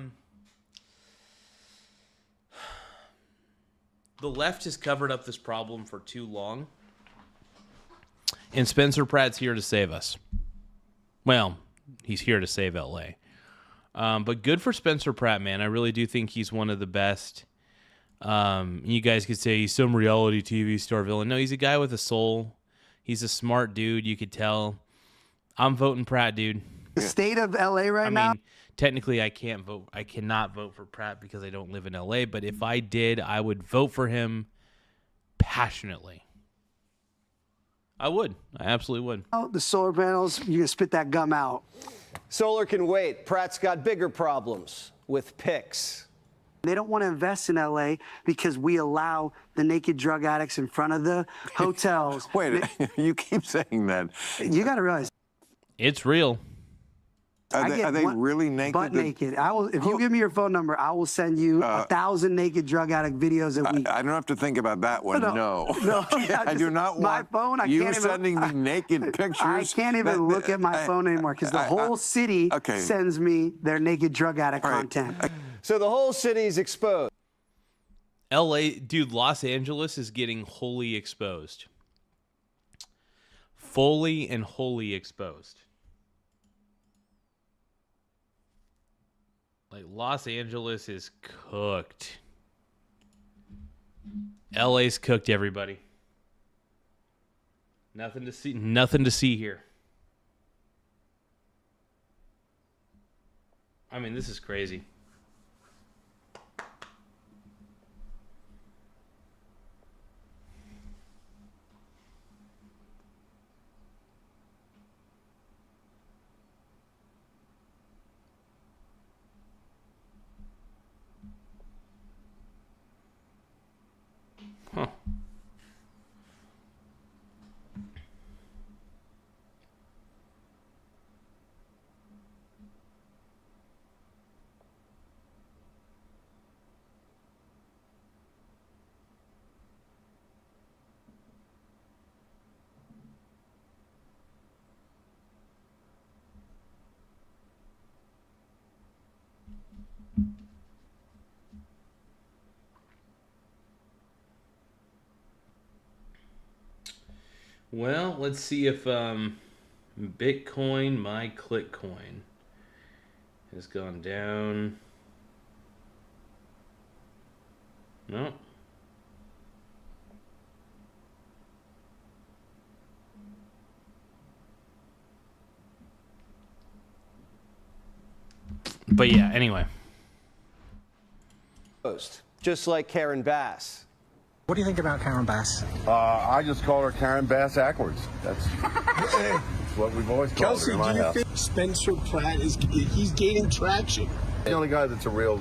left has covered up this problem for too long, and Spencer Pratt's here to save us. Well, he's here to save LA, but good for Spencer Pratt, man. I really do think he's one of the best. You guys could say he's some reality TV star villain. No, he's a guy with a soul. He's a smart dude. You could tell. I'm voting Pratt, dude. The state of LA right now. I mean, technically, I can't vote. I cannot vote for Pratt because I don't live in LA. But if I did, I would vote for him passionately. I would. I absolutely would. The solar panels, you're going to spit that gum out. Solar can wait. Pratt's got bigger problems with PICs. They don't want to invest in LA because we allow the naked drug addicts in front of the hotels. Wait, you keep saying that. You got to realize. It's real. Are they really naked? Butt naked. I will. If you give me your phone number, I will send you 1,000 naked drug addict videos a week. I don't have to think about that one. No. I do not my want phone. you sending me naked pictures. I can't even look at my phone anymore because the whole city sends me their naked drug addict content. So the whole city is exposed. LA, dude, Los Angeles is getting wholly exposed. Fully and wholly exposed. Like, Los Angeles is cooked. LA's cooked, everybody. Nothing to see here. I mean, this is crazy. Huh. Well, let's see if Bitcoin, my Clickcoin, has gone down. No. But yeah, anyway. Just like Karen Bass. What do you think about Karen Bass? I just call her Karen Bass backwards. That's what we've always called Kelsey, her in my do you house. think Spencer Pratt he's gaining traction? The only guy that's a real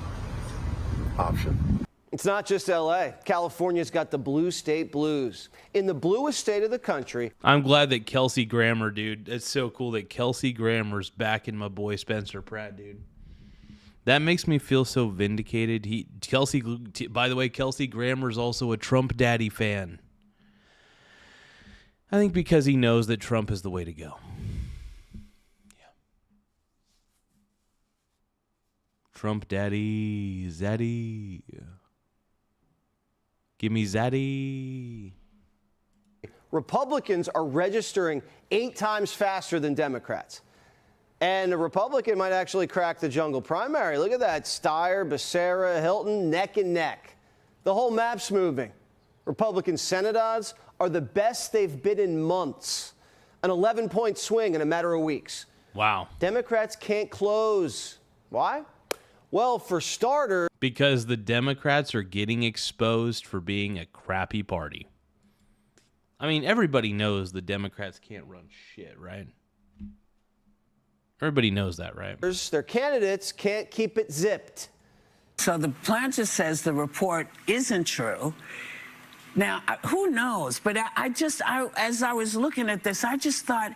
option. It's not just LA. California's got the blue state blues. In the bluest state of the country. I'm glad that Kelsey Grammer, dude. It's so cool that Kelsey Grammer's backing my boy Spencer Pratt, dude. That makes me feel so vindicated. By the way, Kelsey Grammer's also a Trump daddy fan. I think because he knows that Trump is the way to go. Yeah. Trump daddy, zaddy. Give me zaddy. Republicans are registering 8 times faster than Democrats. And a Republican might actually crack the jungle primary. Look at that. Steyer, Becerra, Hilton, neck and neck. The whole map's moving. Republican Senate odds are the best they've been in months. An 11-point swing in a matter of weeks. Wow. Democrats can't close. Why? Well, for starters. Because the Democrats are getting exposed for being a crappy party. I mean, everybody knows the Democrats can't run shit, right? Everybody knows that, right? Their candidates can't keep it zipped. So the planter says the report isn't true. Now, who knows? But as I was looking at this, I just thought,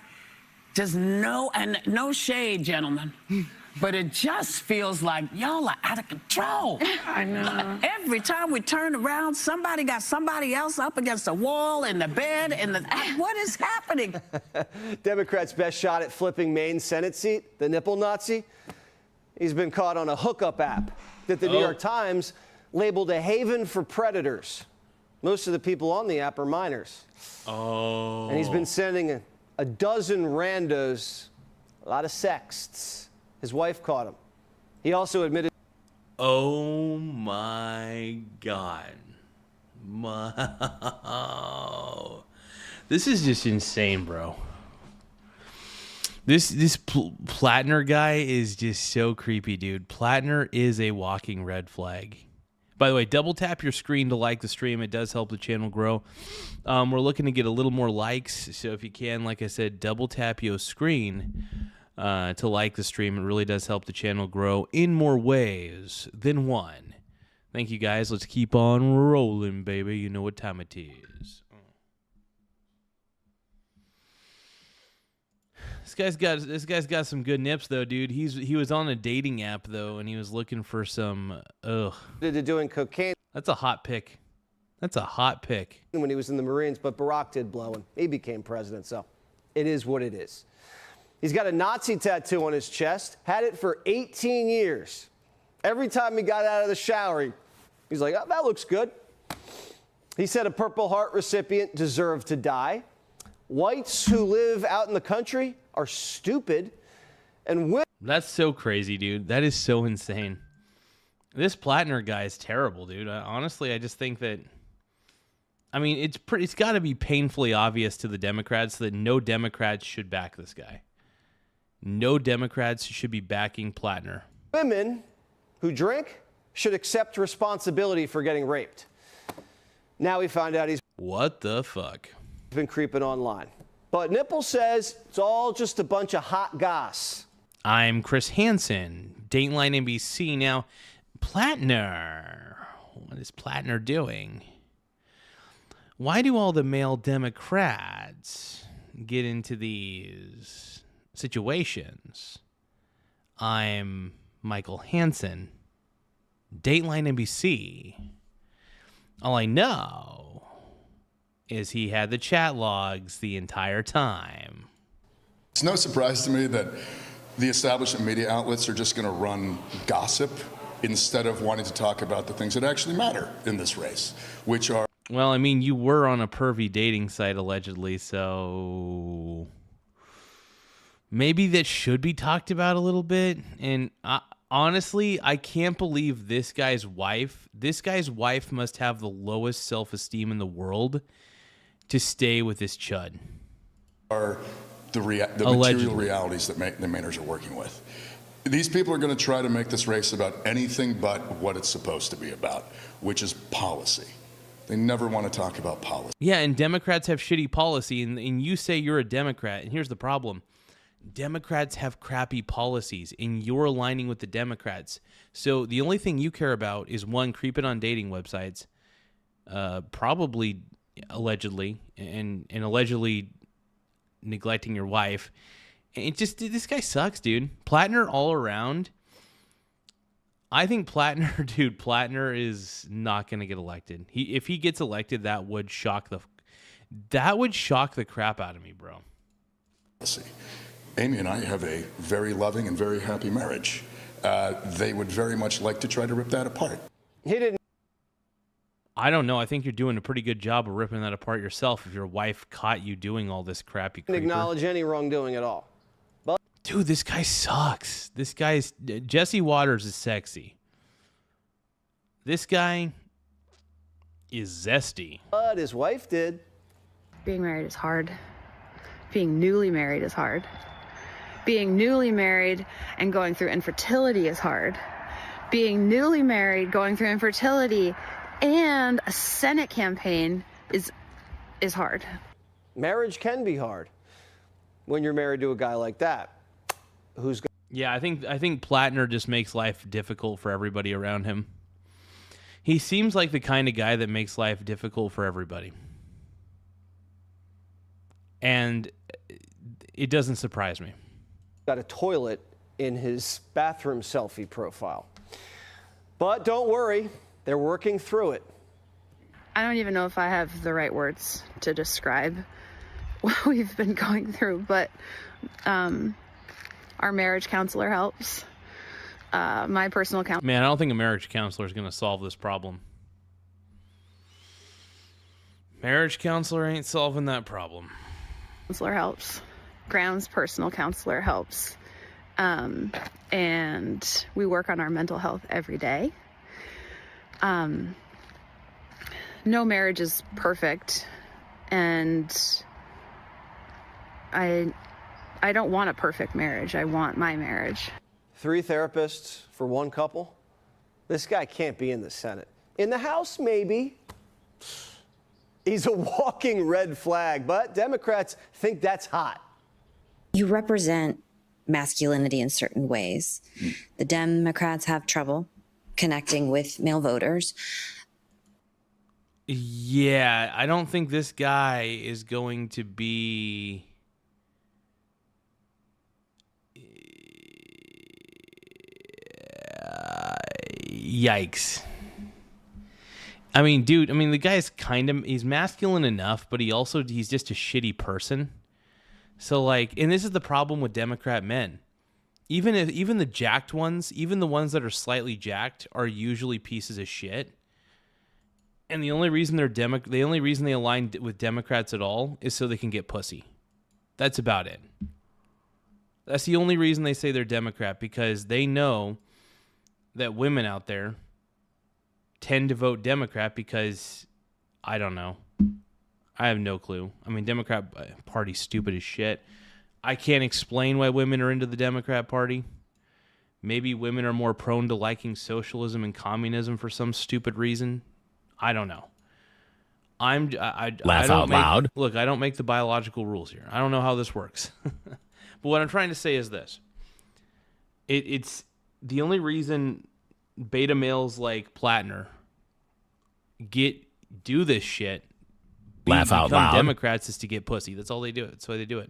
no shade, gentlemen, but it just feels like y'all are out of control. I know. Every time we turn around, somebody got somebody else up against the wall, in the bed, what is happening? Democrats' best shot at flipping Maine's Senate seat, the nipple Nazi. He's been caught on a hookup app that the New York Times labeled a haven for predators. Most of the people on the app are minors. Oh. And he's been sending a dozen randos, a lot of sexts. His wife caught him. He also admitted. Oh my God. This is just insane, bro. This Plattner guy is just so creepy, dude. Plattner is a walking red flag. By the way, double tap your screen to like the stream. It does help the channel grow. We're looking to get a little more likes. So if you can, like I said, double tap your screen to like the stream. It really does help the channel grow in more ways than one. Thank you, guys. Let's keep on rolling, baby. You know what time it is. This guy's got some good nips though, dude. He was on a dating app though, and he was looking for some. Doing cocaine. That's a hot pick. That's a hot pick. When he was in the Marines, but Barack did blow him. He became president, so it is what it is. He's got a Nazi tattoo on his chest. Had it for 18 years. Every time he got out of the shower, he's like, "Oh, that looks good." He said a Purple Heart recipient deserved to die. Whites who live out in the country are stupid, and women. That's so crazy, dude. That is so insane. This Plattner guy is terrible, dude. Honestly, I just think that. I mean, it's got to be painfully obvious to the Democrats that no Democrats should back this guy. No Democrats should be backing Plattner. Women who drink should accept responsibility for getting raped. Now we find out he's what the fuck been creeping online. But Nipple says it's all just a bunch of hot goss. I'm Chris Hansen, Dateline NBC. Now, Plattner, what is Plattner doing? Why do all the male Democrats get into these situations? I'm Michael Hansen, Dateline NBC. All I know is he had the chat logs the entire time. It's no surprise to me that the establishment media outlets are just going to run gossip instead of wanting to talk about the things that actually matter in this race, which are... Well, I mean, you were on a pervy dating site, allegedly, so maybe that should be talked about a little bit. And honestly, I can't believe this guy's wife must have the lowest self-esteem in the world to stay with this chud. Are the material realities that the Mainers are working with. These people are going to try to make this race about anything but what it's supposed to be about, which is policy. They never want to talk about policy. Yeah, and Democrats have shitty policy, and you say you're a Democrat, and here's the problem. Democrats have crappy policies, and you're aligning with the Democrats. So the only thing you care about is, one, creeping on dating websites, probably allegedly, and allegedly neglecting your wife. And this guy sucks, dude. Plattner all around. I think Plattner is not going to get elected. If he gets elected, that would shock the crap out of me, bro. Amy and I have a very loving and very happy marriage. They would very much like to try to rip that apart. He didn't. I don't know. I think you're doing a pretty good job of ripping that apart yourself if your wife caught you doing all this crap. You acknowledge any wrongdoing at all. But dude, this guy sucks. Jesse Waters is sexy. This guy is zesty. But his wife did. Being married is hard. Being newly married is hard. Being newly married and going through infertility is hard. Being newly married, going through infertility, and a Senate campaign is hard. Marriage can be hard when you're married to a guy like that. Yeah, I think Plattner just makes life difficult for everybody around him. He seems like the kind of guy that makes life difficult for everybody. And it doesn't surprise me. Got a toilet in his bathroom selfie profile. But don't worry, they're working through it. I don't even know if I have the right words to describe what we've been going through, but our marriage counselor helps. My personal counselor. Man, I don't think a marriage counselor is going to solve this problem. Marriage counselor ain't solving that problem. Counselor helps. Graham's personal counselor helps. And we work on our mental health every day. No marriage is perfect, and I don't want a perfect marriage. I want my marriage. 3 therapists for one couple? This guy can't be in the Senate. In the House, maybe. He's a walking red flag, but Democrats think that's hot. You represent masculinity in certain ways. The Democrats have trouble connecting with male voters. Yeah, I don't think this guy is going to be Yikes. I mean, dude, the guy's he's masculine enough, but he's just a shitty person. So like, and this is the problem with Democrat men. Even the jacked ones, even the ones that are slightly jacked, are usually pieces of shit. And the only reason they align with Democrats at all is so they can get pussy. That's about it. That's the only reason they say they're Democrat, because they know that women out there tend to vote Democrat because, I don't know. I have no clue. Democrat Party's stupid as shit. I can't explain why women are into the Democrat Party. Maybe women are more prone to liking socialism and communism for some stupid reason. I don't know. Laugh out loud. Look, I don't make the biological rules here. I don't know how this works. But what I'm trying to say is this. It's the only reason beta males like Plattner do this shit. Laugh out loud. Democrats is to get pussy. That's all they do. That's why they do it.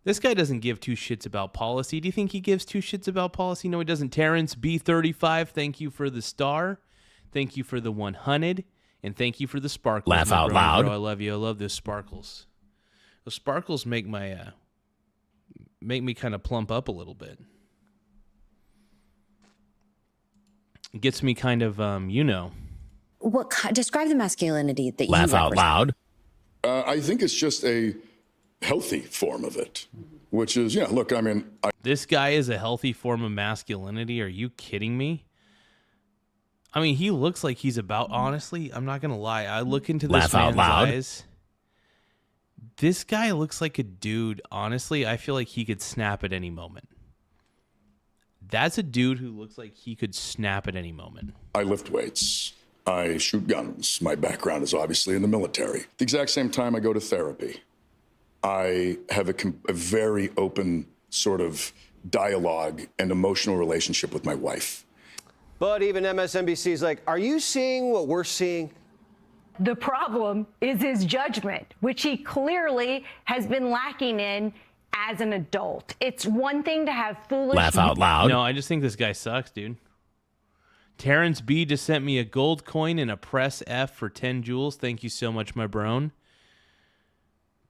This guy doesn't give two shits about policy. Do you think he gives two shits about policy? No, he doesn't. Terrence B35, thank you for the star. Thank you for the 100. And thank you for the sparkles. Laugh out loud. Bro, I love you. I love those sparkles. Those sparkles make me kind of plump up a little bit. It gets me kind of, Describe the masculinity that you laugh out represent. loud. I think it's just a healthy form of it, which is, look, this guy is a healthy form of masculinity. Are you kidding me? He looks like he's honestly, I'm not going to lie. I look into this man's eyes. This guy looks like a dude. Honestly, I feel like he could snap at any moment. That's a dude who looks like he could snap at any moment. I lift weights. I shoot guns. My background is obviously in the military. At the exact same time I go to therapy. I have a very open sort of dialogue and emotional relationship with my wife. But even MSNBC is like, are you seeing what we're seeing? The problem is his judgment, which he clearly has been lacking in as an adult. It's one thing to have foolish... Laugh out loud. No, I just think this guy sucks, dude. Terrence B just sent me a gold coin and a press F for 10 joules. Thank you so much, my bro.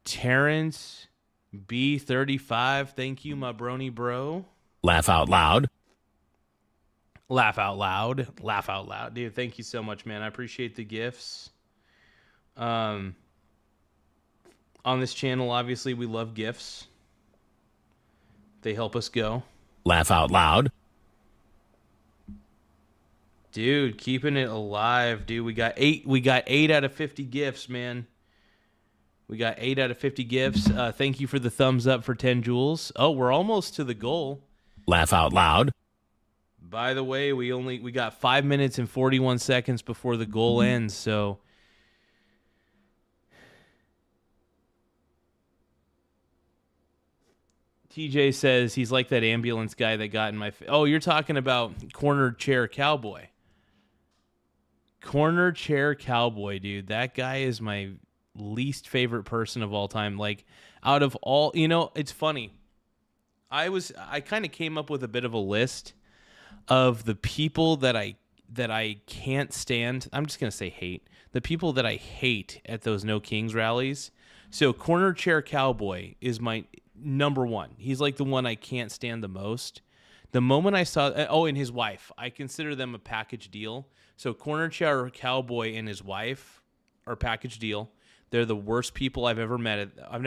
Terrence B35, thank you, my brony bro. Laugh out loud. Laugh out loud. Laugh out loud. Dude, thank you so much, man. I appreciate the gifts. On this channel, obviously, we love gifts. They help us go. Laugh out loud. Dude, keeping it alive, dude. We got 8 out of 50 gifts, man. We got 8 out of 50 gifts. Thank you for the thumbs up for 10 joules. Oh, we're almost to the goal. Laugh out loud. By the way, we got 5 minutes and 41 seconds before the goal ends, so TJ says he's like that ambulance guy that got in my Oh, you're talking about corner chair cowboy. Corner chair cowboy, dude. That guy is my least favorite person of all time. Like, out of all, it's funny. I kind of came up with a bit of a list of the people that I can't stand. I'm just gonna say hate. The people that I hate at those No Kings rallies. So corner chair cowboy is my number one. He's like the one I can't stand the most. The moment I saw, and his wife, I consider them a package deal. So corner chair cowboy and his wife are package deal. They're the worst people I've ever met. I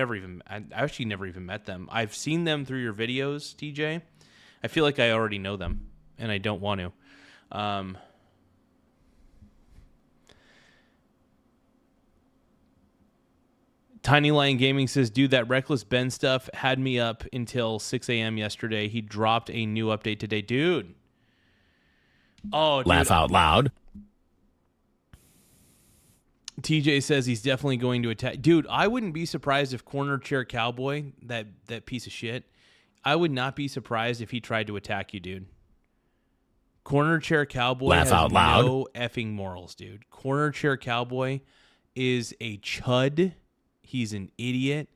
actually never even met them. I've seen them through your videos, TJ. I feel like I already know them, and I don't want to. Tiny Lion Gaming says, dude, that Reckless Ben stuff had me up until 6 a.m. yesterday. He dropped a new update today. Dude. Oh, dude. Laugh out loud. TJ says he's definitely going to attack. Dude, I wouldn't be surprised if Corner Chair Cowboy, that piece of shit, I would not be surprised if he tried to attack you, dude. Corner Chair Cowboy Laugh has out loud. no effing morals, dude. Corner Chair Cowboy is a chud. He's an idiot.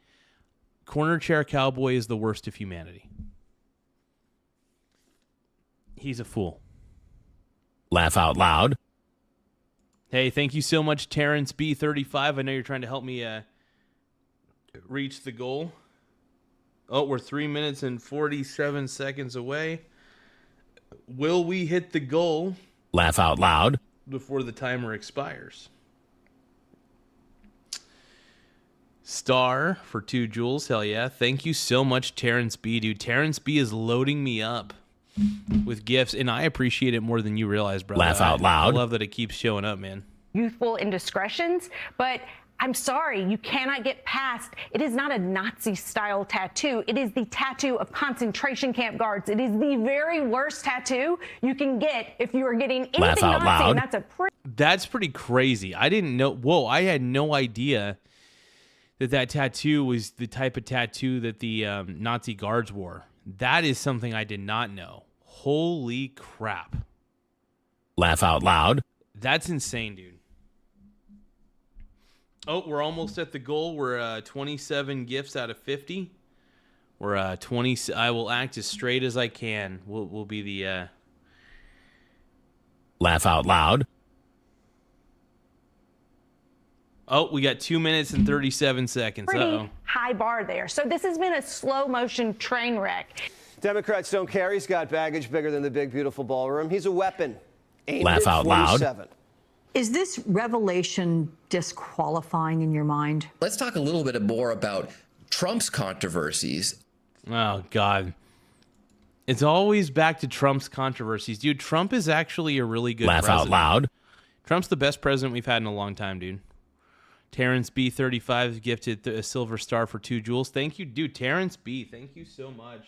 Corner Chair Cowboy is the worst of humanity. He's a fool. Laugh out loud. Hey, thank you so much, Terrence B35. I know you're trying to help me reach the goal. Oh, we're 3 minutes and 47 seconds away. Will we hit the goal? Laugh out loud. Before the timer expires. Star for 2 jewels. Hell yeah. Thank you so much, Terrence B. Dude, Terrence B is loading me up with gifts, and I appreciate it more than you realize, brother. Laugh out loud. I love that it keeps showing up, man. Youthful indiscretions, but I'm sorry, you cannot get past. It is not a Nazi-style tattoo. It is the tattoo of concentration camp guards. It is the very worst tattoo you can get if you are getting anything Laugh out Nazi. loud. And that's a That's pretty crazy. I didn't know. Whoa, I had no idea that tattoo was the type of tattoo that the Nazi guards wore. That is something I did not know. Holy crap. Laugh out loud. That's insane, dude. Oh, we're almost at the goal. We're 27 gifts out of 50. We're 20. I will act as straight as I can. We'll be the Laugh out loud. Oh, we got 2 minutes and 37 seconds. pretty high bar there. So this has been a slow motion train wreck. Democrats don't care. He's got baggage bigger than the big, beautiful ballroom. He's a weapon. Aimed Laugh at out loud. 47. Is this revelation disqualifying in your mind? Let's talk a little bit more about Trump's controversies. Oh, God. It's always back to Trump's controversies. Dude, Trump is actually a really good Laugh president. out loud. Trump's the best president we've had in a long time, dude. Terrence B35 gifted a silver star for 2 jewels. Thank you, dude. Terrence B, thank you so much.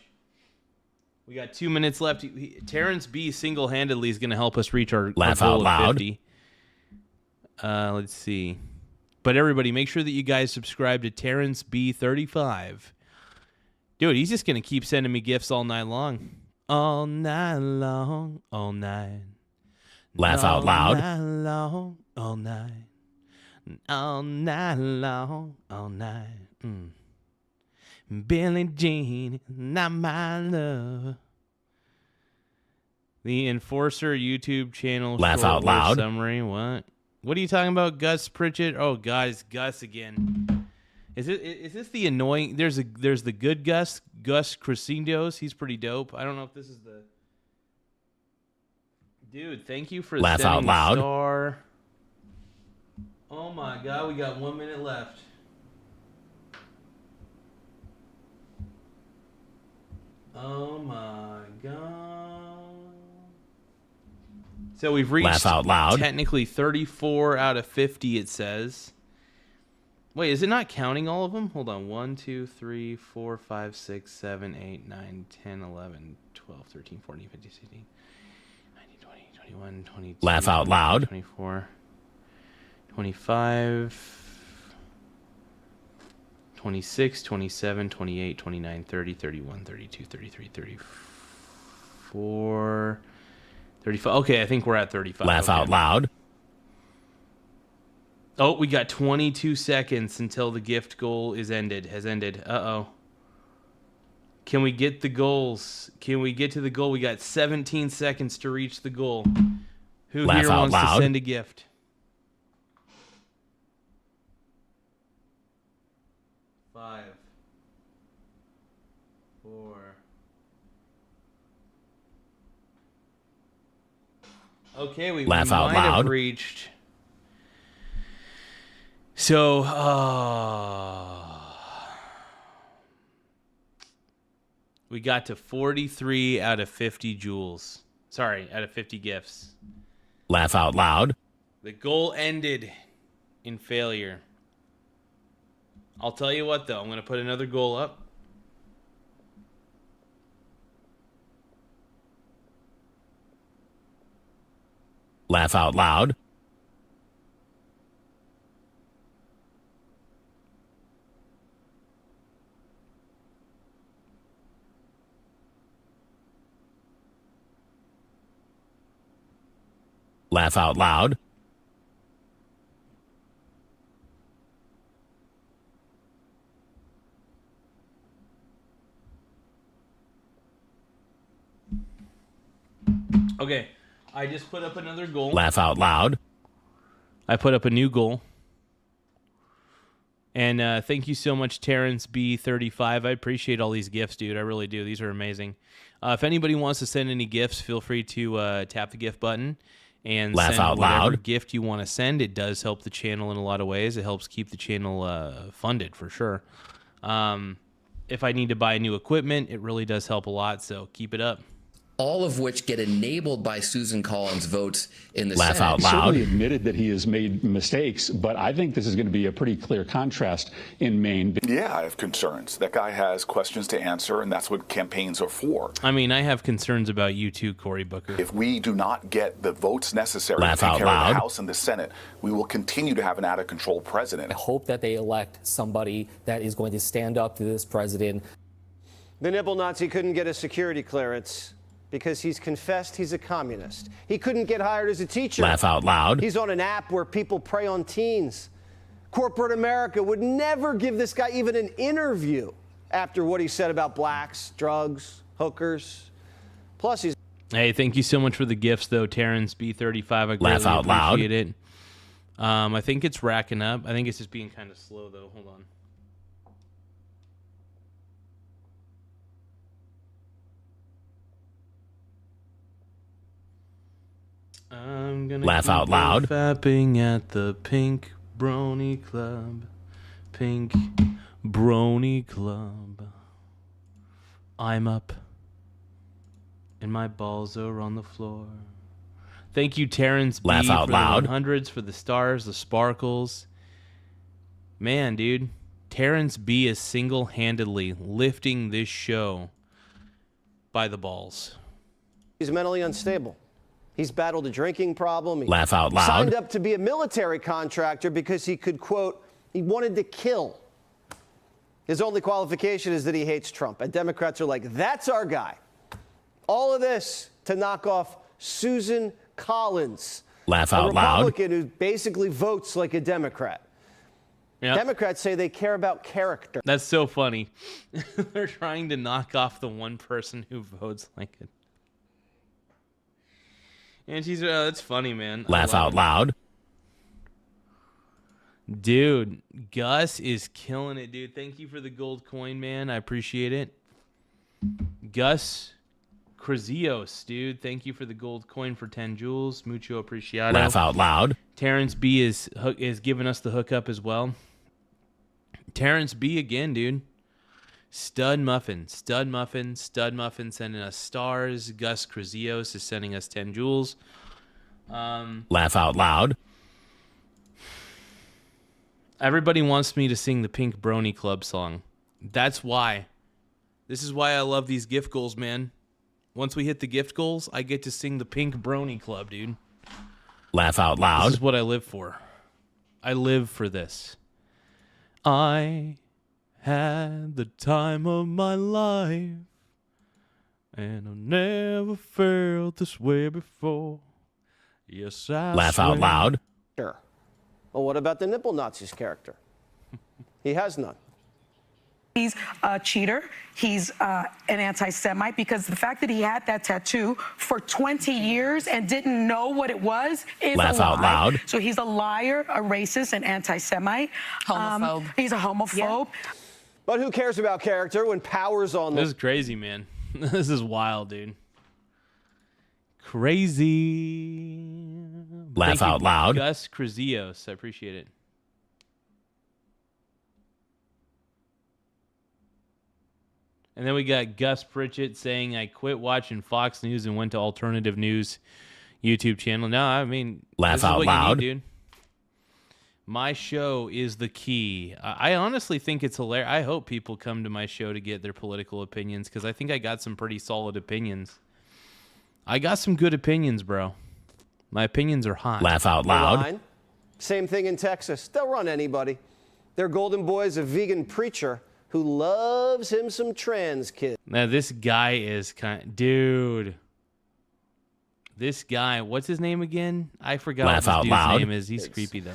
We got 2 minutes left. Terrence B single-handedly is going to help us reach our Laugh goal out loud. of 50. Let's see. But everybody, make sure that you guys subscribe to Terrence B35. Dude, he's just going to keep sending me gifts all night long. All night long, all night. Laugh out loud. All night long, all night. All night long, all night. Billie Jean, not my love. The Enforcer YouTube channel. Laugh short out loud. Summary. What? What are you talking about, Gus Pritchett? Oh, God, it's Gus again. Is this the annoying? There's the good Gus Crescendos. He's pretty dope. I don't know if this is the dude. Thank you for Laugh sending out loud. the star. Oh my God, we got 1 minute left. Oh my God. So we've reached Laugh out loud. technically 34 out of 50, it says. Wait, is it not counting all of them? Hold on. 1, 2, 3, 4, 5, 6, 7, 8, 9, 10, 11, 12, 13, 14, 15, 16, 19, 20, 21, 22. Laugh out loud. 24, 25, 26, 27, 28, 29, 30, 31, 32, 33, 34, 35. Okay, I think we're at 35. Laugh Okay. out loud. Oh, we got 22 seconds until the gift goal has ended. Uh-oh. Can we get the goals? Can we get to the goal? We got 17 seconds to reach the goal. Who Laugh here out wants loud. to send a gift? 5, 4. Okay, we Laugh might out have loud. reached. So, we got to 43 out of 50 jewels. Sorry, out of 50 gifts. Laugh out loud. The goal ended in failure. I'll tell you what, though. I'm going to put another goal up. Laugh out loud. Laugh out loud. Okay. I just put up another goal. Laugh out loud. I put up a new goal. And thank you so much, Terrence B35. I appreciate all these gifts, dude. I really do. These are amazing. If anybody wants to send any gifts, feel free to tap the gift button and Laugh send out whatever loud. gift you want to send. It does help the channel in a lot of ways. It helps keep the channel funded for sure. If I need to buy new equipment, it really does help a lot. So keep it up. All of which get enabled by Susan Collins' votes in the Laugh Senate. out loud. Certainly admitted that he has made mistakes, but I think this is going to be a pretty clear contrast in Maine. Yeah, I have concerns. That guy has questions to answer, and that's what campaigns are for. I mean, I have concerns about you too, Cory Booker. If we do not get the votes necessary Laugh to take out care of loud. the House and the Senate, we will continue to have an out-of-control president. I hope that they elect somebody that is going to stand up to this president. The nipple Nazi couldn't get a security clearance because he's confessed he's a communist. He couldn't get hired as a teacher. Laugh out loud. He's on an app where people prey on teens. Corporate America would never give this guy even an interview after what he said about blacks, drugs, hookers. Plus, he's... Hey, thank you so much for the gifts, though, Terrence B35. I greatly Laugh out loud. appreciate it. I think it's racking up. I think it's just being kind of slow, though. Hold on. I'm gonna Laugh out loud. Fapping at the Pink Brony Club. Pink Brony Club. I'm up. And my balls are on the floor. Thank you, Terrence B. Laugh out for loud. the 100s, for the stars, the sparkles. Man, dude. Terrence B. is single-handedly lifting this show by the balls. He's mentally unstable. He's battled a drinking problem. He Laugh out loud. signed up to be a military contractor because he could, quote, he wanted to kill. His only qualification is that he hates Trump. And Democrats are like, that's our guy. All of this to knock off Susan Collins. Laugh a out loud. Republican who basically votes like a Democrat. Yep. Democrats say they care about character. That's so funny. They're trying to knock off the one person who votes like it. And she's, that's funny, man. I Laugh love out it. loud. Dude, Gus is killing it, dude. Thank you for the gold coin, man. I appreciate it. Gus Krazios, dude. Thank you for the gold coin for 10 jewels. Mucho apreciado. Laugh out loud. Terrence B is giving us the hookup as well. Terrence B again, dude. Stud Muffin sending us stars. Gus Krazios is sending us 10 jewels. Laugh out loud. Everybody wants me to sing the Pink Brony Club song. That's why. This is why I love these gift goals, man. Once we hit the gift goals, I get to sing the Pink Brony Club, dude. Laugh out loud. This is what I live for. I live for this. I had the time of my life, and I've never felt this way before. Yes, I Laugh out swear. loud. Sure. Well, what about the nipple Nazi's character? He has none. He's a cheater. He's an anti-Semite because the fact that he had that tattoo for 20 years and didn't know what it was is Laugh a lie. out loud. So he's a liar, a racist, an anti-Semite. Homophobe. He's a homophobe. But who cares about character when power's on This the... is crazy, man. This is wild, dude. Crazy. Laugh Thank you, out loud. Gus Krazios. I appreciate it. And then we got Gus Pritchett saying, I quit watching Fox News and went to Alternative News YouTube channel. No, I mean, Laugh this is out what loud. you need, dude. My show is the key. I honestly think it's hilarious. I hope people come to my show to get their political opinions because I think I got some pretty solid opinions. I got some good opinions, bro. My opinions are hot. Laugh out loud. line. Same thing in Texas. They'll run anybody. Their golden boy is a vegan preacher who loves him some trans kids. Now, this guy is dude. This guy, what's his name again? I forgot Laugh what out this dude's loud. name is. He's creepy, though.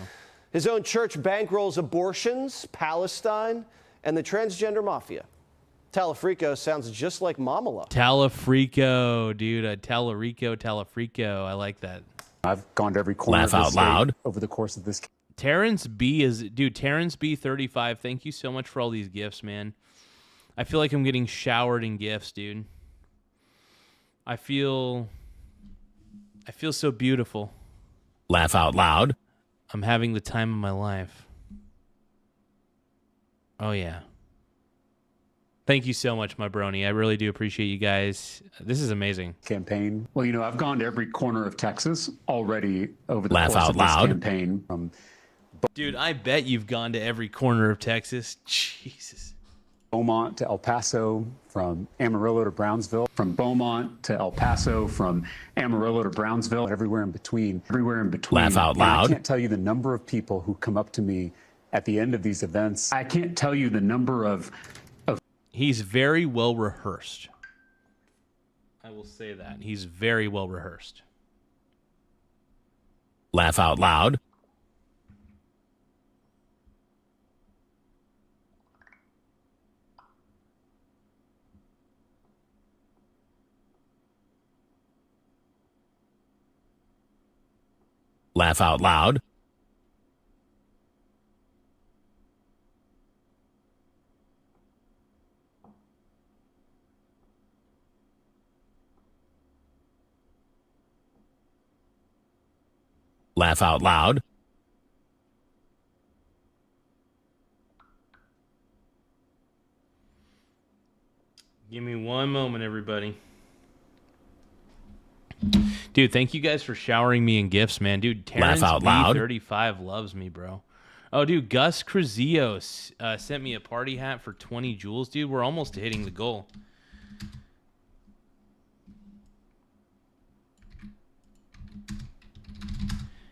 His own church bankrolls abortions, Palestine, and the transgender mafia. Talafrico sounds just like Mamala. Talafrico, dude. Talafrico. I like that. I've gone to every corner Laugh of the out state loud. over the course of this. Terrence B 35. Thank you so much for all these gifts, man. I feel like I'm getting showered in gifts, dude. I feel so beautiful. Laugh out loud. I'm having the time of my life. Oh yeah. Thank you so much, my brony. I really do appreciate you guys. This is amazing. Campaign. Well, you know, I've gone to every corner of Texas already over the Laugh course out of this loud. campaign. From Dude, I bet you've gone to every corner of Texas. Jesus. Beaumont to El Paso, from Amarillo to Brownsville, from Beaumont to El Paso, from Amarillo to Brownsville, everywhere in between. Laugh out And I loud. can't tell you the number of people who come up to me at the end of these events. I can't tell you the number of He's very well rehearsed. I will say that. He's very well rehearsed. Laugh out loud. Laugh out loud. Laugh out loud. Give me one moment, everybody. Dude, thank you guys for showering me in gifts, man. Dude, Terrence Laugh out loud. B35 loves me, bro. Oh, dude, Gus Crazios sent me a party hat for 20 jewels. Dude, we're almost to hitting the goal.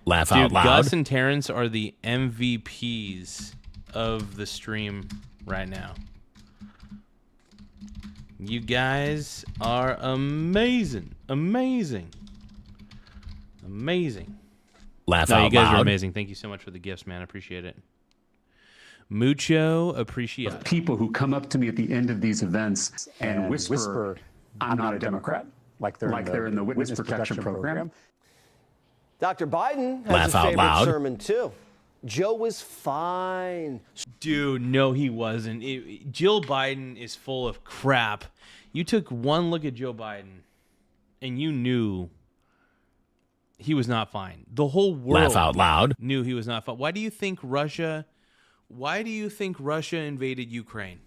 Laugh Dude, out loud. Gus and Terrence are the MVPs of the stream right now. You guys are amazing. Amazing. Amazing. Laugh No, out you guys loud. are amazing. Thank you so much for the gifts, man. I appreciate it. Mucho appreciate. people who come up to me at the end of these events and whisper, I'm not a Democrat, like they're in the witness protection program. Dr. Biden has Laugh a out favorite loud. sermon, too. Joe was fine. Dude, no, he wasn't. Jill Biden is full of crap. You took one look at Joe Biden, and you knew he was not fine. The whole world Laugh out loud. knew he was not fine. Why do you think Russia invaded Ukraine?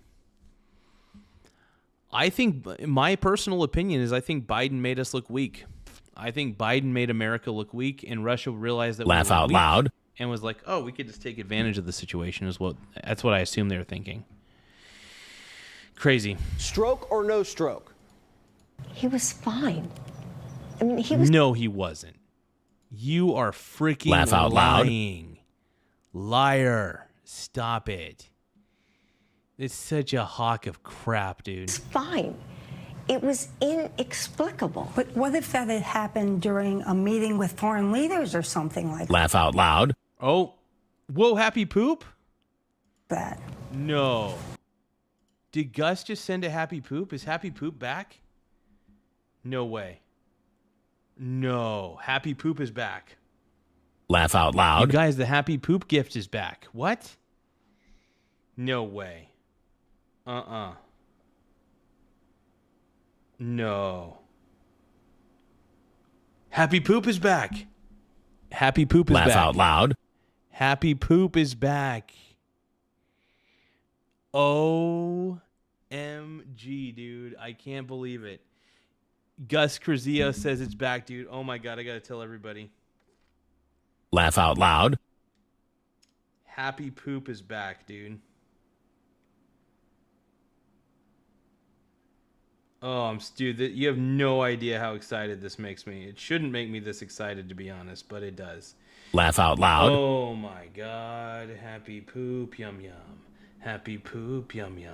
I think, my personal opinion is, I think Biden made us look weak. I think Biden made America look weak, and Russia realized that Laugh we were out weak loud. and was like, "Oh, we could just take advantage of the situation." That's what I assume they were thinking. Crazy. Stroke or no stroke? He was fine. I mean, he was. No, he wasn't. You are freaking Laugh out loud. lying. Liar. Stop it. It's such a hawk of crap, dude. Fine. It was inexplicable. But what if that had happened during a meeting with foreign leaders or something like Laugh out loud. Oh, whoa, Happy Poop? that? No. Did Gus just send a Happy Poop? Is Happy Poop back? No way. No. Happy Poop is back. Laugh out You loud. guys, the Happy Poop gift is back. What? No way. No. Happy Poop is back. Happy Poop is Laugh back. out loud. Happy Poop is back. OMG, dude. I can't believe it. Gus Crazillo says it's back, dude. Oh my God, I gotta tell everybody. Laugh out loud. Happy Poop is back, dude. Oh, dude, you have no idea how excited this makes me. It shouldn't make me this excited, to be honest, but it does. Laugh out loud. Oh my God. Happy Poop, yum yum. Happy Poop, yum yum.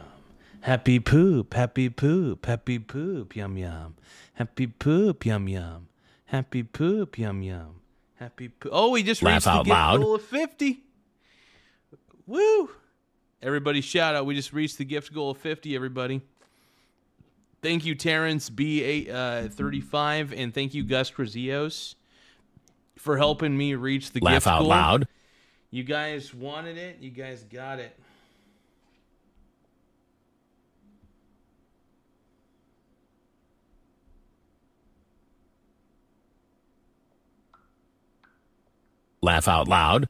Happy Poop, happy Poop, happy Poop, yum yum. Happy Poop, yum yum. Happy Poop, yum yum. Happy Poop. Oh, we just Laugh reached the out gift loud. goal of 50. Woo! Everybody shout out. We just reached the gift goal of 50, everybody. Thank you, Terrence B35, and thank you, Gus Krazios, for helping me reach the Laugh gift out goal. loud. You guys wanted it. You guys got it. Laugh out loud.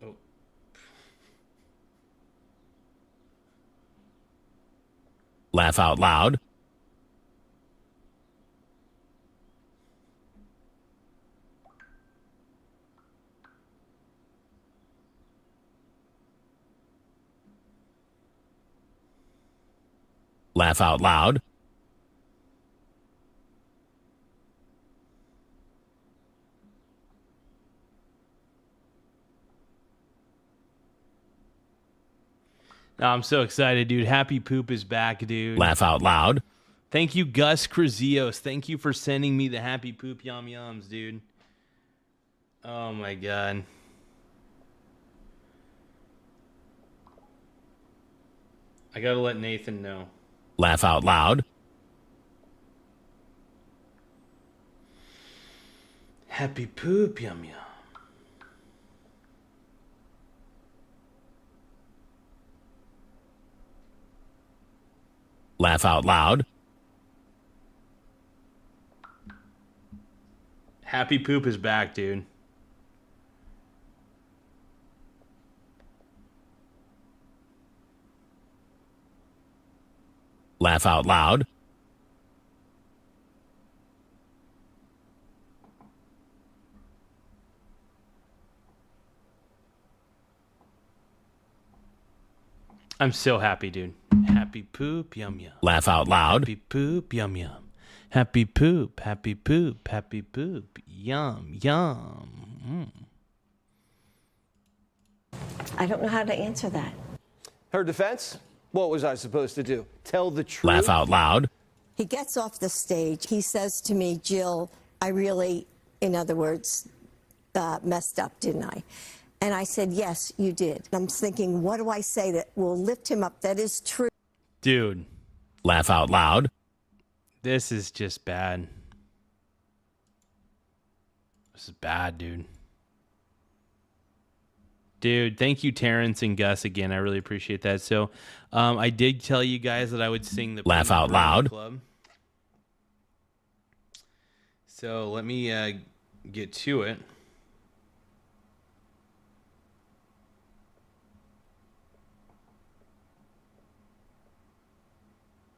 Oh. Laugh out loud. Laugh out loud. Oh, I'm so excited, dude. Happy Poop is back, dude. Laugh out loud. Thank you, Gus Krazios. Thank you for sending me the Happy Poop Yum Yums, dude. Oh, my God. I got to let Nathan know. Laugh out loud. Happy Poop Yum Yum. Laugh out loud. Happy Poop is back, dude. Laugh out loud. I'm so happy, dude. Happy Poop Yum Yum. Laugh out loud. Happy Poop Yum Yum. Happy Poop, Happy Poop, Happy Poop. Yum, yum. I don't know how to answer that. Her defense? What was I supposed to do? Tell the truth? Laugh out loud. He gets off the stage. He says to me, Jill, I really, in other words, messed up, didn't I? And I said, yes, you did. I'm thinking, what do I say that will lift him up? That is true. Dude. Laugh out loud. This is just bad. This is bad, dude. Dude, thank you, Terrence and Gus, again. I really appreciate that. So, I did tell you guys that I would sing the Laugh Pink out Brownie loud. Club. So let me get to it.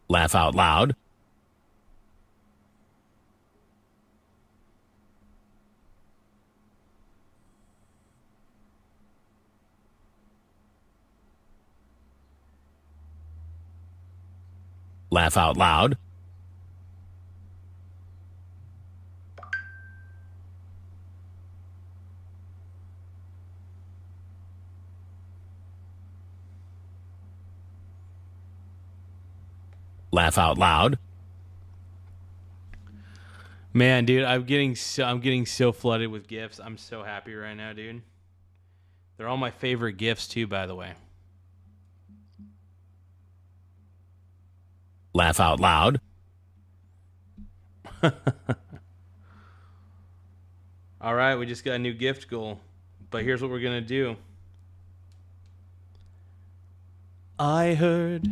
Laugh out loud. Laugh out loud. Laugh out loud. Man, dude, I'm getting so flooded with gifts. I'm so happy right now, dude. They're all my favorite gifts too, by the way. Laugh out loud. All right, we just got a new gift goal. But here's what we're going to do. I heard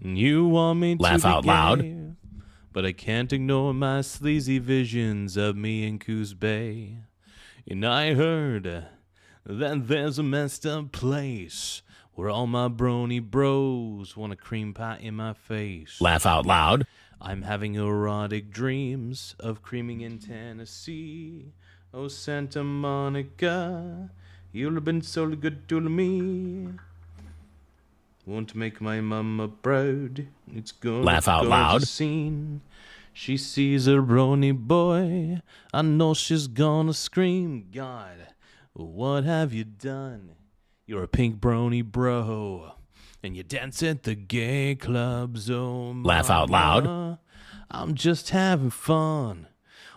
you want me to Laugh be out loud. gay, but I can't ignore my sleazy visions of me in Coos Bay. And I heard that there's a messed up place where all my brony bros want a cream pie in my face. Laugh out loud. I'm having erotic dreams of creaming in Tennessee. Oh, Santa Monica, you've been so good to me. Want to make my mama proud. It's gonna Laugh out be a loud. gorgeous scene. She sees a brony boy. I know she's gonna scream. God, what have you done? You're a pink brony bro, and you dance at the gay clubs. Oh, Laugh out loud. I'm just having fun.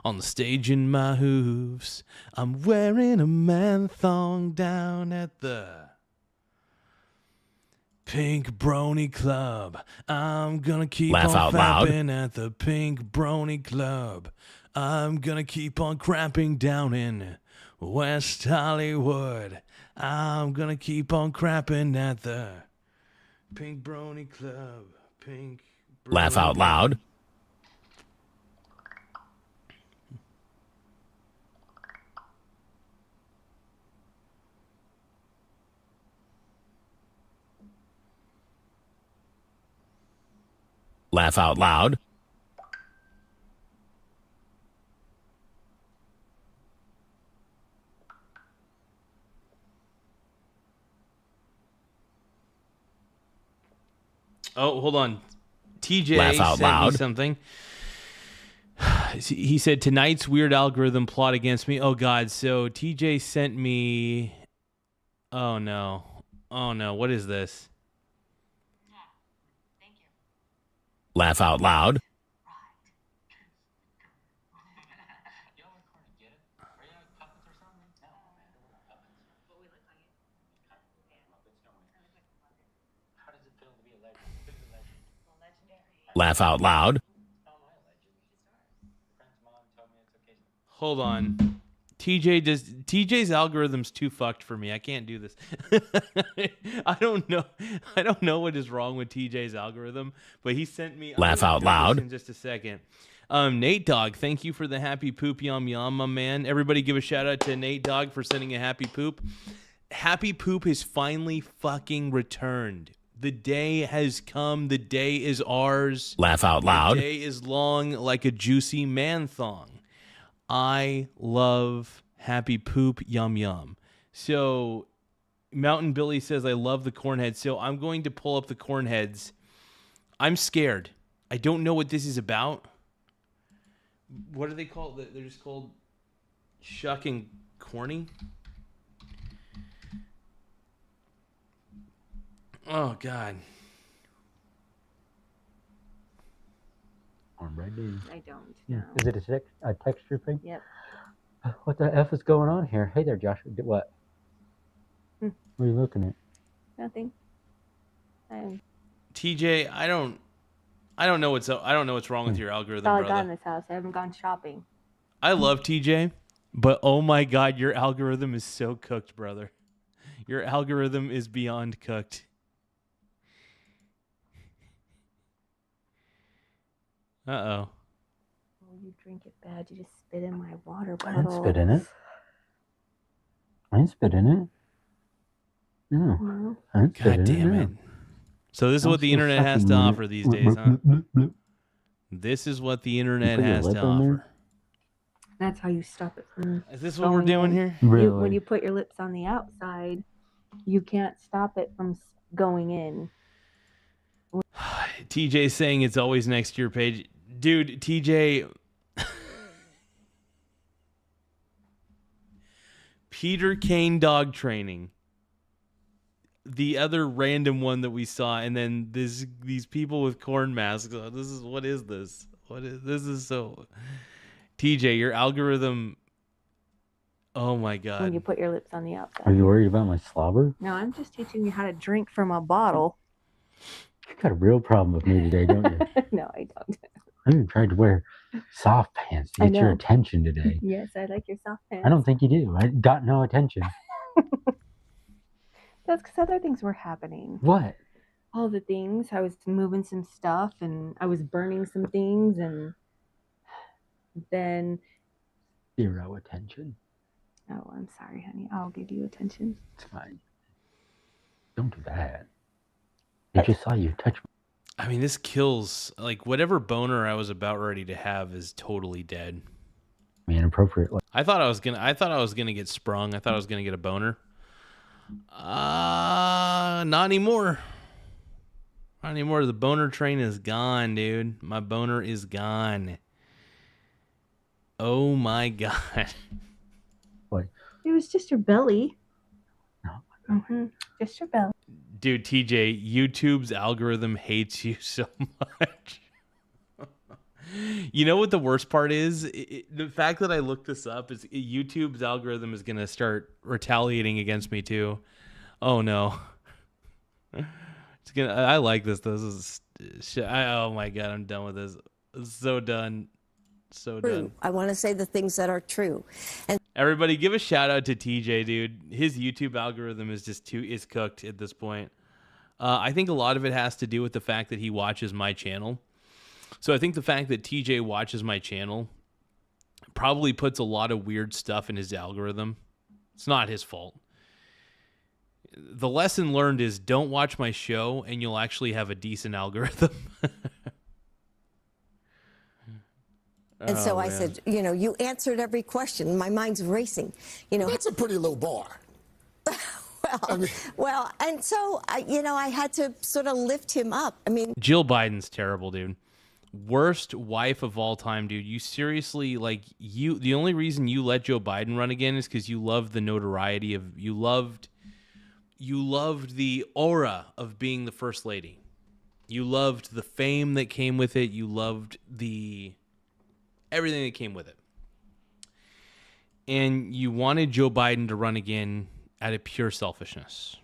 On the stage in my hooves, I'm wearing a man thong down at the Pink Brony Club. I'm gonna keep Laugh on out loud. fapping at the Pink Brony Club. I'm gonna keep on crapping down in West Hollywood. I'm gonna keep on crapping at the Pink Brony Club. Pink Brony. Laugh out loud. Laugh out loud. Oh, hold on. TJ Laugh out sent loud. me something. He said, tonight's weird algorithm plot against me. Oh, God. So TJ sent me... Oh, no. Oh, no. What is this? Laugh out loud. Laugh out loud. Hold on. TJ's algorithm's too fucked for me. I can't do this. I don't know what is wrong with TJ's algorithm, but he sent me. Laugh out loud. In just a second. Nate Dogg, thank you for the happy poop yum yum, my man. Everybody give a shout out to Nate Dogg for sending a happy poop. Happy poop has finally fucking returned. The day has come. The day is ours. Laugh out loud. The day is long like a juicy man thong. I love happy poop yum yum. So Mountain Billy says, I love the cornheads. So I'm going to pull up the cornheads. I'm scared. I don't know what this is about. What are they called? They're just called Shuck and Corny. Oh, God. Right, dude. I don't. Yeah. No. Is it a texture thing? Yep. What the F is going on here? Hey there, Josh. What? What are you looking at? Nothing. TJ, I don't know what's wrong with your algorithm, That's all I got brother. in this house. I haven't gone shopping. I love TJ, but oh my God, your algorithm is so cooked, brother. Your algorithm is beyond cooked. Uh-oh. Oh, you drink it bad. You just spit in my water I bottle. didn't spit in it. I didn't spit in it. No. No. I didn't spit God in damn it. it. So this is I'm what the still internet has to sucking on offer it. these days, huh? This is what the internet put your has lip to on there? offer. That's how you stop it from. Is this what we're going doing in. here? Really? When you put your lips on the outside, you can't stop it from going in. TJ saying it's always next to your page. Dude, TJ. Peter Kane dog training. The other random one that we saw, and then these people with corn masks. Oh, what is this? This is so TJ, your algorithm. Oh my God. When you put your lips on the outside. Are you worried about my slobber? No, I'm just teaching you how to drink from a bottle. You got a real problem with me today, don't you? No, I don't. I even tried to wear soft pants to I get your know. attention today. Yes, I like your soft pants. I don't think you do. I got no attention. That's because other things were happening. What? All the things. I was moving some stuff and I was burning some things, and then. Zero attention. Oh, I'm sorry, honey. I'll give you attention. It's fine. Don't do that. I just saw you touch me. I mean, this kills, like, whatever boner I was about ready to have is totally dead. Inappropriate. I thought I was gonna get sprung. I thought I was gonna get a boner. Not anymore. Not anymore. The boner train is gone, dude. My boner is gone. Oh my God. What? It was just your belly. No. Just your belly. Dude, TJ, YouTube's algorithm hates you so much. You know what the worst part is? The fact that I looked this up is YouTube's algorithm is going to start retaliating against me too. Oh no. I like this. This is oh my God, I'm done with this. It's so done. So done. I want to say the things that are true. And everybody give a shout out to TJ, dude. His YouTube algorithm is just is cooked at this point. I think a lot of it has to do with the fact that he watches my channel. So I think the fact that TJ watches my channel probably puts a lot of weird stuff in his algorithm. It's not his fault. The lesson learned is don't watch my show and you'll actually have a decent algorithm. And so I said, you know, you answered every question. My mind's racing. You know, that's a pretty low bar. Well, and so, you know, I had to sort of lift him up. I mean, Jill Biden's terrible, dude. Worst wife of all time, dude. You seriously, like, the only reason you let Joe Biden run again is because you loved the notoriety of, you loved the aura of being the first lady. You loved the fame that came with it. You loved everything that came with it. And you wanted Joe Biden to run again out of pure selfishness.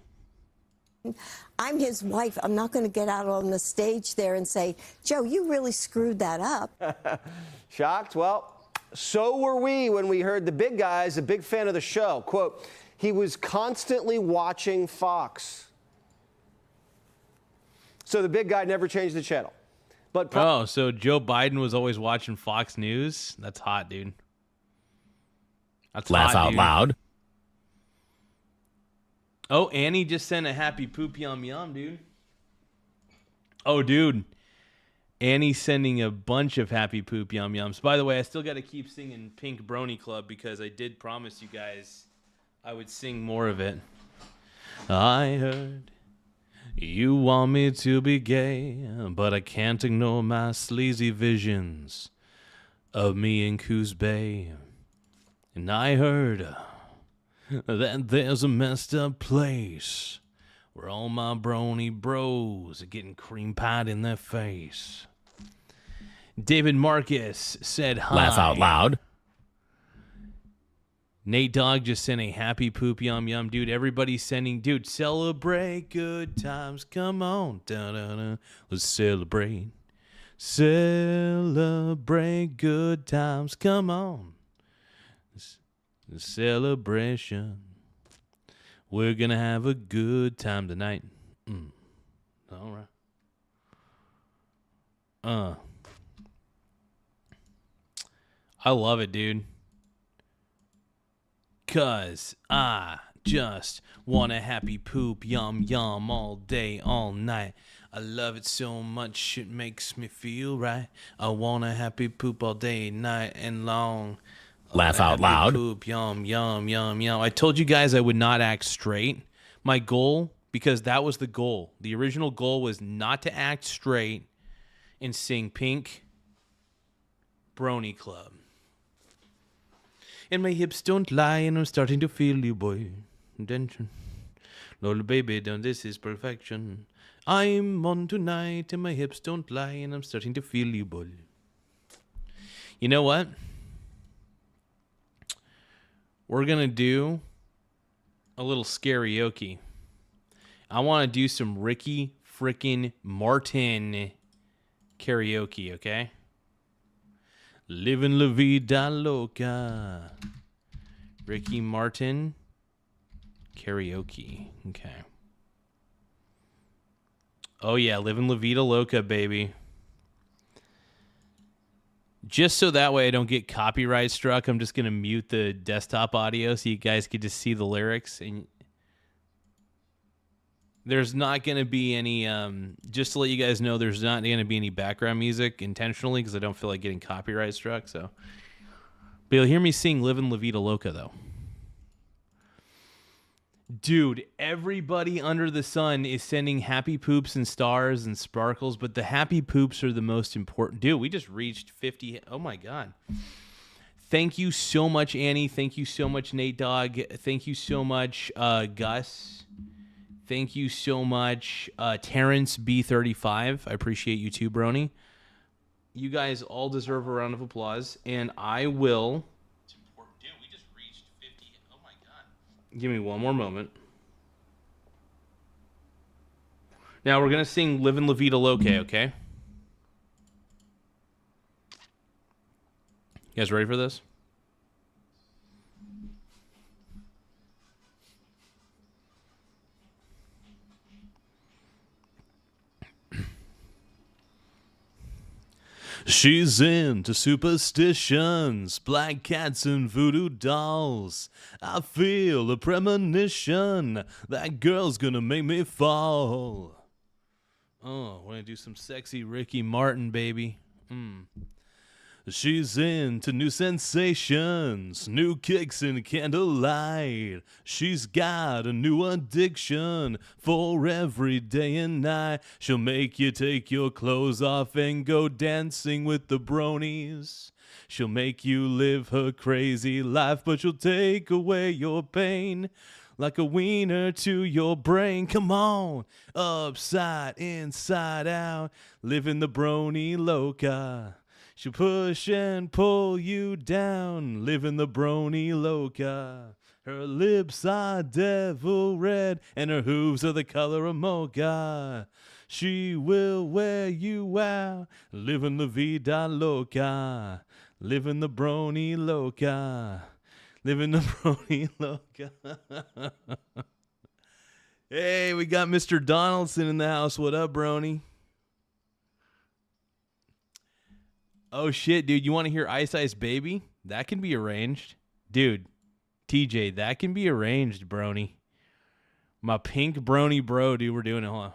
I'm his wife. I'm not going to get out on the stage there and say, Joe, you really screwed that up. Shocked? Well, so were we when we heard the big guy's a big fan of the show. Quote, he was constantly watching Fox. So the big guy never changed the channel. But so Joe Biden was always watching Fox News? That's hot, dude. That's Laugh hot, out dude. loud. Oh, Annie just sent a happy poop yum yum, dude. Oh, dude. Annie's sending a bunch of happy poop yum yums. By the way, I still got to keep singing Pink Brony Club because I did promise you guys I would sing more of it. I heard you want me to be gay, but I can't ignore my sleazy visions of me in Coos Bay. And I heard that there's a messed up place where all my brony bros are getting cream pied in their face. David Marcus said hi. Laugh out loud. Nate Dogg just sent a happy poop yum yum. Dude, everybody's sending, dude, celebrate good times. Come on. Da-da-da. Let's celebrate. Celebrate good times. Come on. The celebration. We're going to have a good time tonight. All right. I love it, dude. 'Cause I just want a happy poop yum yum all day, all night. I love it so much, it makes me feel right. I want a happy poop all day, night and long. Laugh out loud. Poop, yum, yum, yum, yum. I told you guys I would not act straight. My goal, because that was the goal. The original goal was not to act straight and sing Pink Brony Club. And my hips don't lie, and I'm starting to feel you, boy. Attention. Lord, baby, don't, this is perfection. I'm on tonight, and my hips don't lie, and I'm starting to feel you, boy. You know what? We're going to do a little karaoke. I want to do some Ricky frickin' Martin karaoke, okay? Living La Vida Loca. Ricky Martin karaoke. Okay. Oh, yeah. Living La Vida Loca, baby. Just so that way I don't get copyright struck, I'm just going to mute the desktop audio so you guys can just see the lyrics. And there's not going to be any, just to let you guys know, there's not going to be any background music intentionally because I don't feel like getting copyright struck. So, but you'll hear me sing Livin' La Vida Loca, though. Dude, everybody under the sun is sending happy poops and stars and sparkles, but the happy poops are the most important. Dude, we just reached 50. Oh, my God. Thank you so much, Annie. Thank you so much, Nate Dogg. Thank you so much, Gus. Thank you so much, Terrence B35. I appreciate you too, Brony. You guys all deserve a round of applause, and I will. It's important, dude. We just reached 50. Oh my god! Give me one more moment. Now we're gonna sing "Livin' La Vida Loca," okay? You guys ready for this? She's into superstitions, black cats and voodoo dolls. I feel a premonition, that girl's gonna make me fall. Oh, we're gonna do some sexy Ricky Martin, baby. She's into new sensations, new kicks in candlelight. She's got a new addiction for every day and night. She'll make you take your clothes off and go dancing with the bronies. She'll make you live her crazy life, but she'll take away your pain. Like a wiener to your brain. Come on, upside, inside out, living the brony loca. She'll push and pull you down, living the brony loca. Her lips are devil red, and her hooves are the color of mocha. She will wear you out, living la vida loca. Living the brony loca. Living the brony loca. Hey, we got Mr. Donaldson in the house. What up, brony? Oh, shit, dude. You want to hear Ice Ice Baby? That can be arranged. Dude, TJ, that can be arranged, brony. My pink brony bro, dude. We're doing it. Hold on.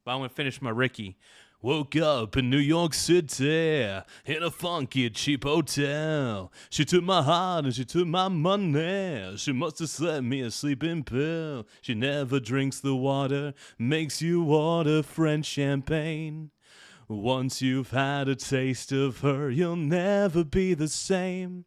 But I'm going to finish my Ricky. Woke up in New York City in a funky cheap hotel. She took my heart and she took my money. She must have slept me a sleeping pill. She never drinks the water, makes you order French champagne. Once you've had a taste of her, you'll never be the same.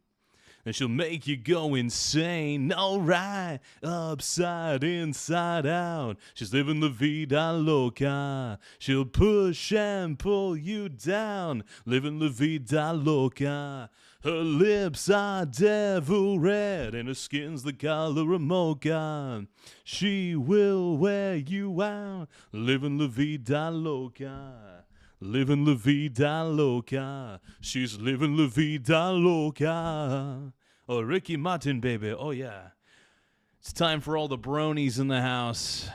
And she'll make you go insane. Alright, upside, inside out. She's living la vida loca. She'll push and pull you down, living la vida loca. Her lips are devil red, and her skin's the color of mocha. She will wear you out, living la vida loca. Living la vida loca. She's living la vida loca. Oh, Ricky Martin, baby. Oh, yeah. It's time for all the bronies in the house.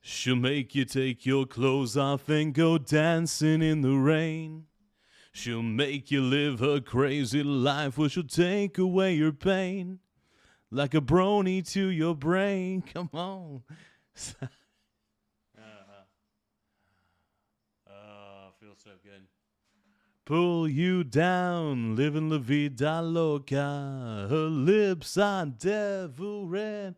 She'll make you take your clothes off and go dancing in the rain. She'll make you live her crazy life, where she'll take away your pain. Like a brony to your brain. Come on. Feels so good. Pull you down, living la vida loca. Her lips are devil red,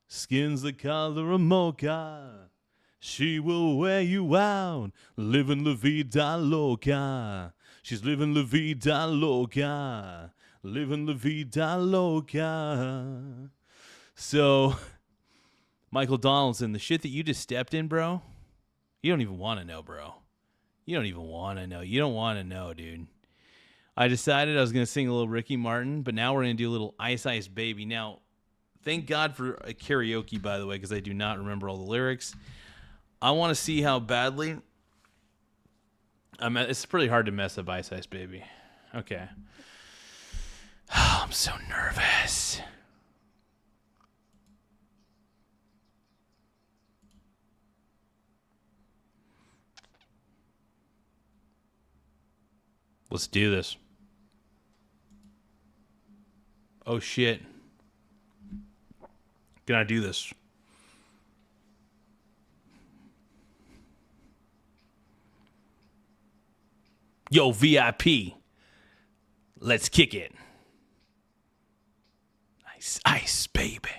skin's the color of mocha. She will wear you out, living la vida loca. She's living la vida loca, living la vida loca. So, Michael Donaldson, the shit that you just stepped in, bro, you don't even want to know, bro. You don't even want to know. You don't want to know, dude. I decided I was going to sing a little Ricky Martin, but now we're going to do a little Ice Ice Baby. Now, thank God for a karaoke, by the way, because I do not remember all the lyrics. I want to see how badly... it's pretty hard to mess up Ice Ice Baby. Okay. I'm so nervous. Let's do this. Oh, shit. Can I do this? Yo, VIP. Let's kick it. Ice, ice, baby.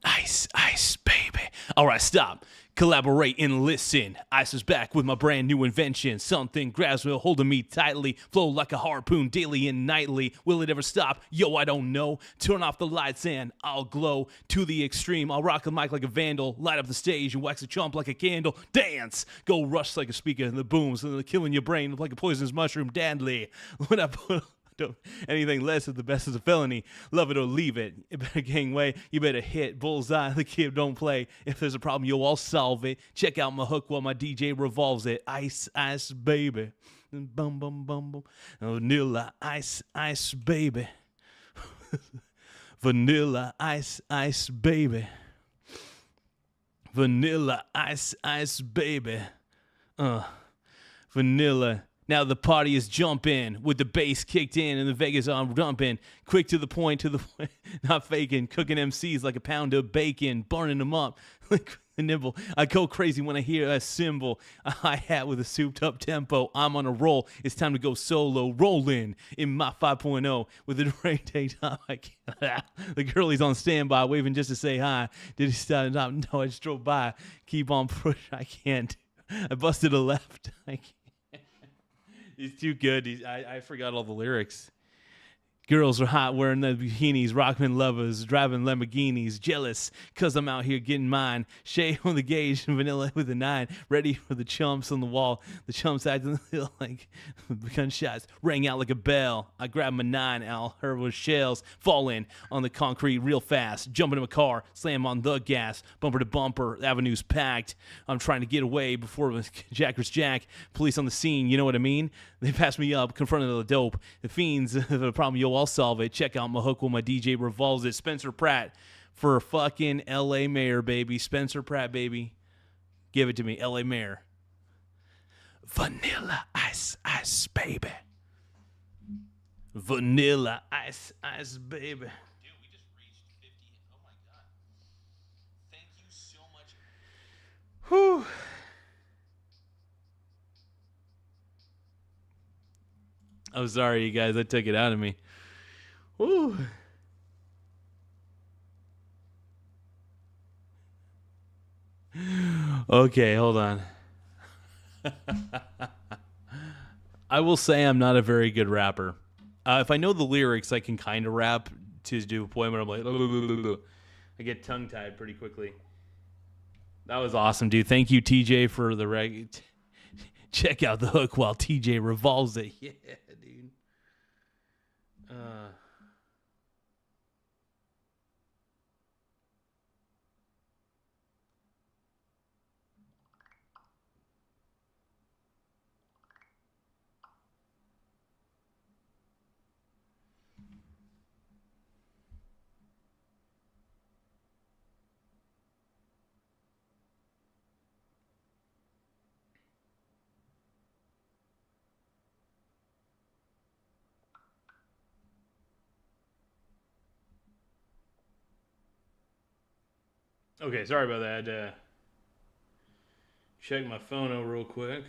Ice, ice, baby. All right, stop. Collaborate and listen. Ice is back with my brand new invention. Something grabs me, holding me tightly. Flow like a harpoon daily and nightly. Will it ever stop? Yo, I don't know. Turn off the lights and I'll glow to the extreme. I'll rock the mic like a vandal. Light up the stage and wax a chump like a candle. Dance. Go rush like a speaker in the booms. And killing your brain like a poisonous mushroom deadly. When I put anything less of the best is a felony. Love it or leave it. You better gangway. You better hit bullseye. The kid don't play. If there's a problem, yo, I'll solve it. Check out my hook while my DJ revolves it. Ice, ice, baby. Bum, bum, bum, bum. Vanilla, ice, ice, baby. Vanilla, ice, ice, baby. Vanilla, ice, ice, baby. Vanilla. Now the party is jumping with the bass kicked in and the Vegas on dumping. Quick to the point, not faking. Cooking MCs like a pound of bacon, burning them up like a nibble. I go crazy when I hear a cymbal, a hi-hat with a souped up tempo. I'm on a roll. It's time to go solo. Rolling in my 5.0 with a great daytime. I can't. The girlie's on standby, waving just to say hi. Did he stop? No, I just drove by. Keep on pushing. I can't. I busted a left. I can't. He's too good. I forgot all the lyrics. Girls are hot wearing the bikinis, rockman lovers, driving Lamborghinis, jealous because I'm out here getting mine. Shade on the gauge, vanilla with a 9, ready for the chumps on the wall. The chumps acting like gunshots rang out like a bell. I grabbed my 9, Al, her with shells, falling on the concrete real fast. Jump into my car, slam on the gas, bumper to bumper, avenues packed. I'm trying to get away before Jackers Jack. Police on the scene, you know what I mean? They passed me up, confronted the dope. The fiends, the problem, yo, I'll solve it. Check out my hook while my DJ revolves it. Spencer Pratt for fucking L.A. Mayor, baby. Spencer Pratt, baby. Give it to me, L.A. Mayor. Vanilla ice, ice, baby. Vanilla ice, ice, baby. Dude, we just reached 50. Oh, my God. Thank you so much. Whew. I'm sorry, you guys. I took it out of me. Woo. Okay, hold on. I will say I'm not a very good rapper. If I know the lyrics, I can kind of rap to do a point where I'm like, I get tongue-tied pretty quickly. That was awesome, dude. Thank you, TJ, for the check out the hook while TJ revolves it. Yeah, dude. Okay, sorry about that. I had to check my phone out real quick.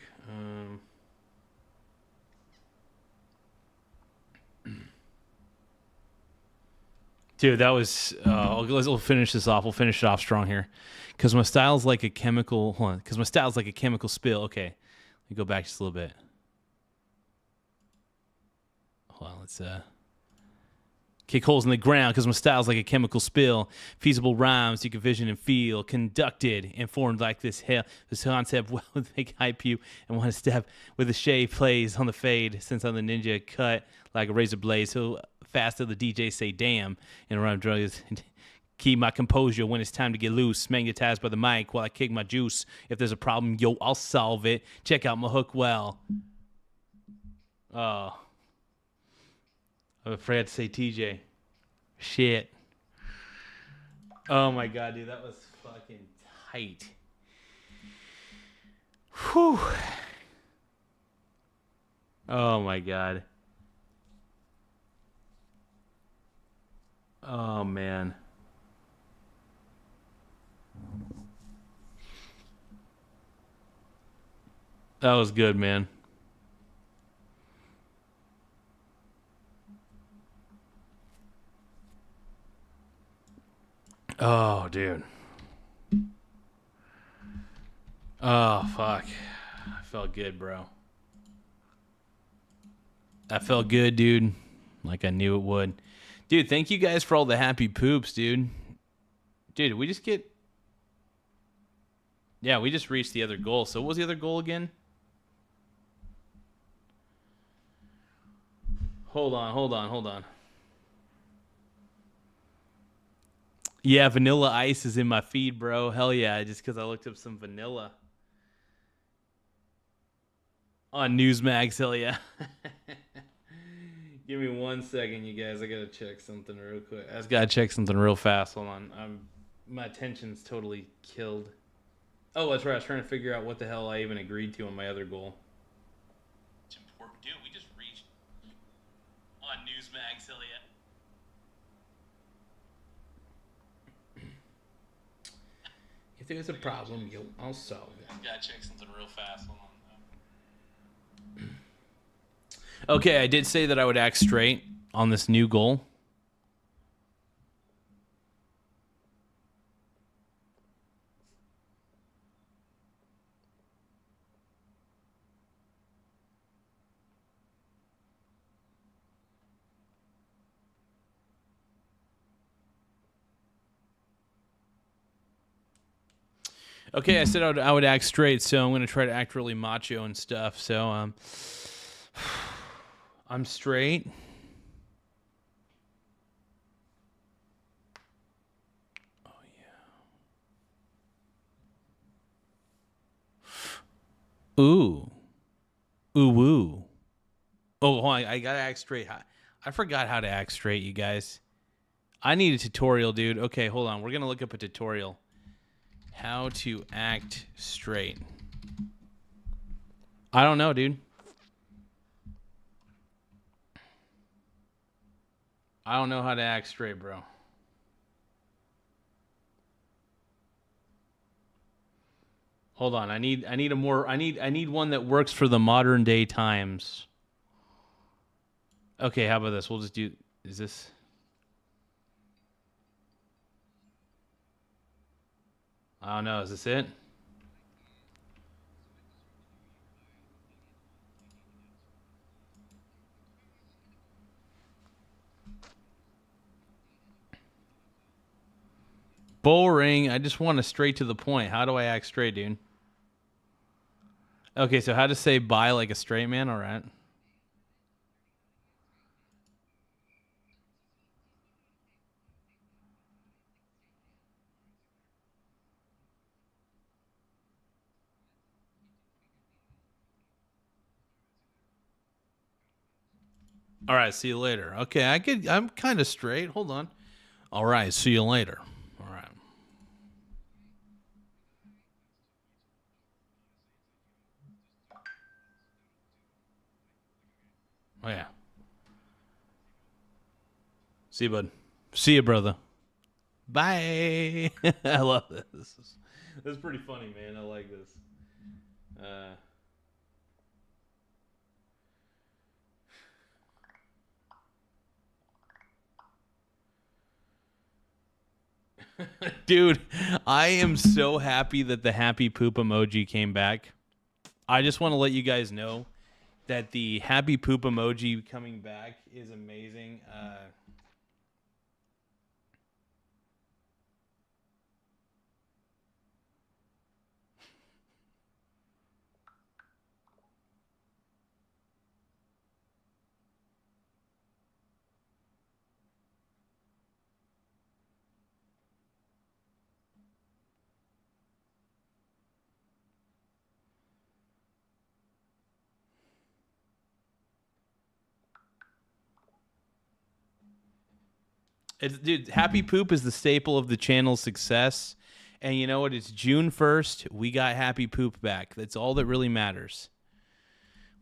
Dude, that was... we'll finish this off. We'll finish it off strong here. Because my style's like a chemical... Hold on. Because my style's like a chemical spill. Okay. Let me go back just a little bit. Hold on. Let's... Kick holes in the ground because my style's like a chemical spill. Feasible rhymes you can vision and feel. Conducted and formed like this concept will make hype you and want to step with a shave plays on the fade. Since I'm the ninja cut like a razor blade. So fast till the DJ say damn. And around drugs. Keep my composure when it's time to get loose. Magnetized by the mic while I kick my juice. If there's a problem, yo, I'll solve it. Check out my hook well. Oh. I'm afraid to say TJ. Shit. Oh my God, dude, that was fucking tight. Whew. Oh my God. Oh man. That was good, man. Oh, dude. Oh, fuck. I felt good, bro. That felt good, dude. Like I knew it would. Dude, thank you guys for all the happy poops, dude. Dude, we just get... Yeah, we just reached the other goal. So what was the other goal again? Hold on. Yeah, Vanilla Ice is in my feed, bro. Hell yeah, just because I looked up some vanilla. On Newsmax, hell yeah. Give me 1 second, you guys. I gotta check something real quick. I just gotta check something real fast. Hold on. My attention's totally killed. Oh, that's right. I was trying to figure out what the hell I even agreed to on my other goal. It's important. Dude, we just reached on Newsmax, hell yeah. If there's a problem, I'll solve it. I gotta check something real fast. Hold on. Okay, I did say that I would act straight on this new goal. Okay, I said I would act straight, so I'm going to try to act really macho and stuff. So, I'm straight. Oh, yeah. Ooh. Ooh, woo. Oh, hold on, I got to act straight. I forgot how to act straight, you guys. I need a tutorial, dude. Okay, hold on. We're going to look up a tutorial. How to act straight. I don't know, dude. I don't know how to act straight, bro. Hold on. I need one that works for the modern day times. Okay, how about this? We'll just do... Is this... I don't know. Is this it? Boring. I just want to straight to the point. How do I act straight, dude? Okay, so how to say bye like a straight man? All right. All right, see you later. Okay, I'm kind of straight. Hold on. All right, see you later. All right. Oh yeah. See you, bud. See you, brother. Bye. I love this. This is pretty funny, man. I like this. Dude, I am so happy that the happy poop emoji came back. I just want to let you guys know that the happy poop emoji coming back is amazing. Dude, happy poop is the staple of the channel's success. And you know what? It's June 1st. We got happy poop back. That's all that really matters.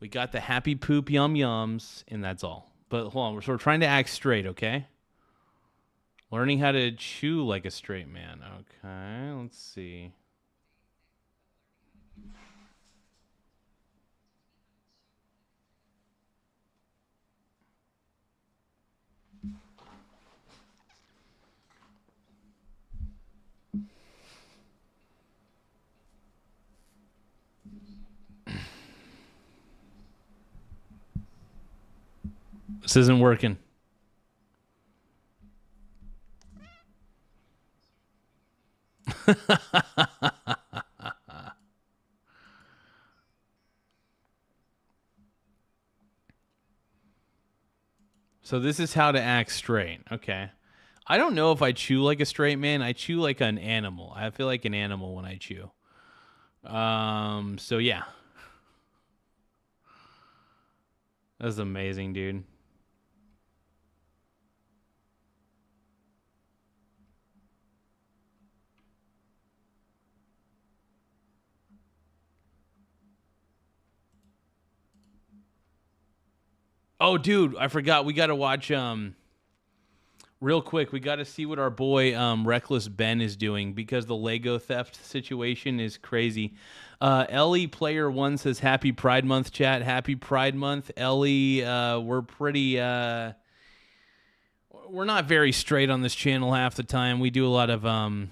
We got the happy poop yum yums, and that's all. But hold on. We're trying to act straight, okay? Learning how to chew like a straight man. Okay, let's see. This isn't working. So this is how to act straight. Okay. I don't know if I chew like a straight man. I chew like an animal. I feel like an animal when I chew. So yeah. That's amazing, dude. Oh, dude, I forgot. We got to watch, real quick, we got to see what our boy Reckless Ben is doing because the Lego theft situation is crazy. Ellie Player 1 says, Happy Pride Month, chat. Happy Pride Month. Ellie, we're pretty... we're not very straight on this channel half the time. We do a lot of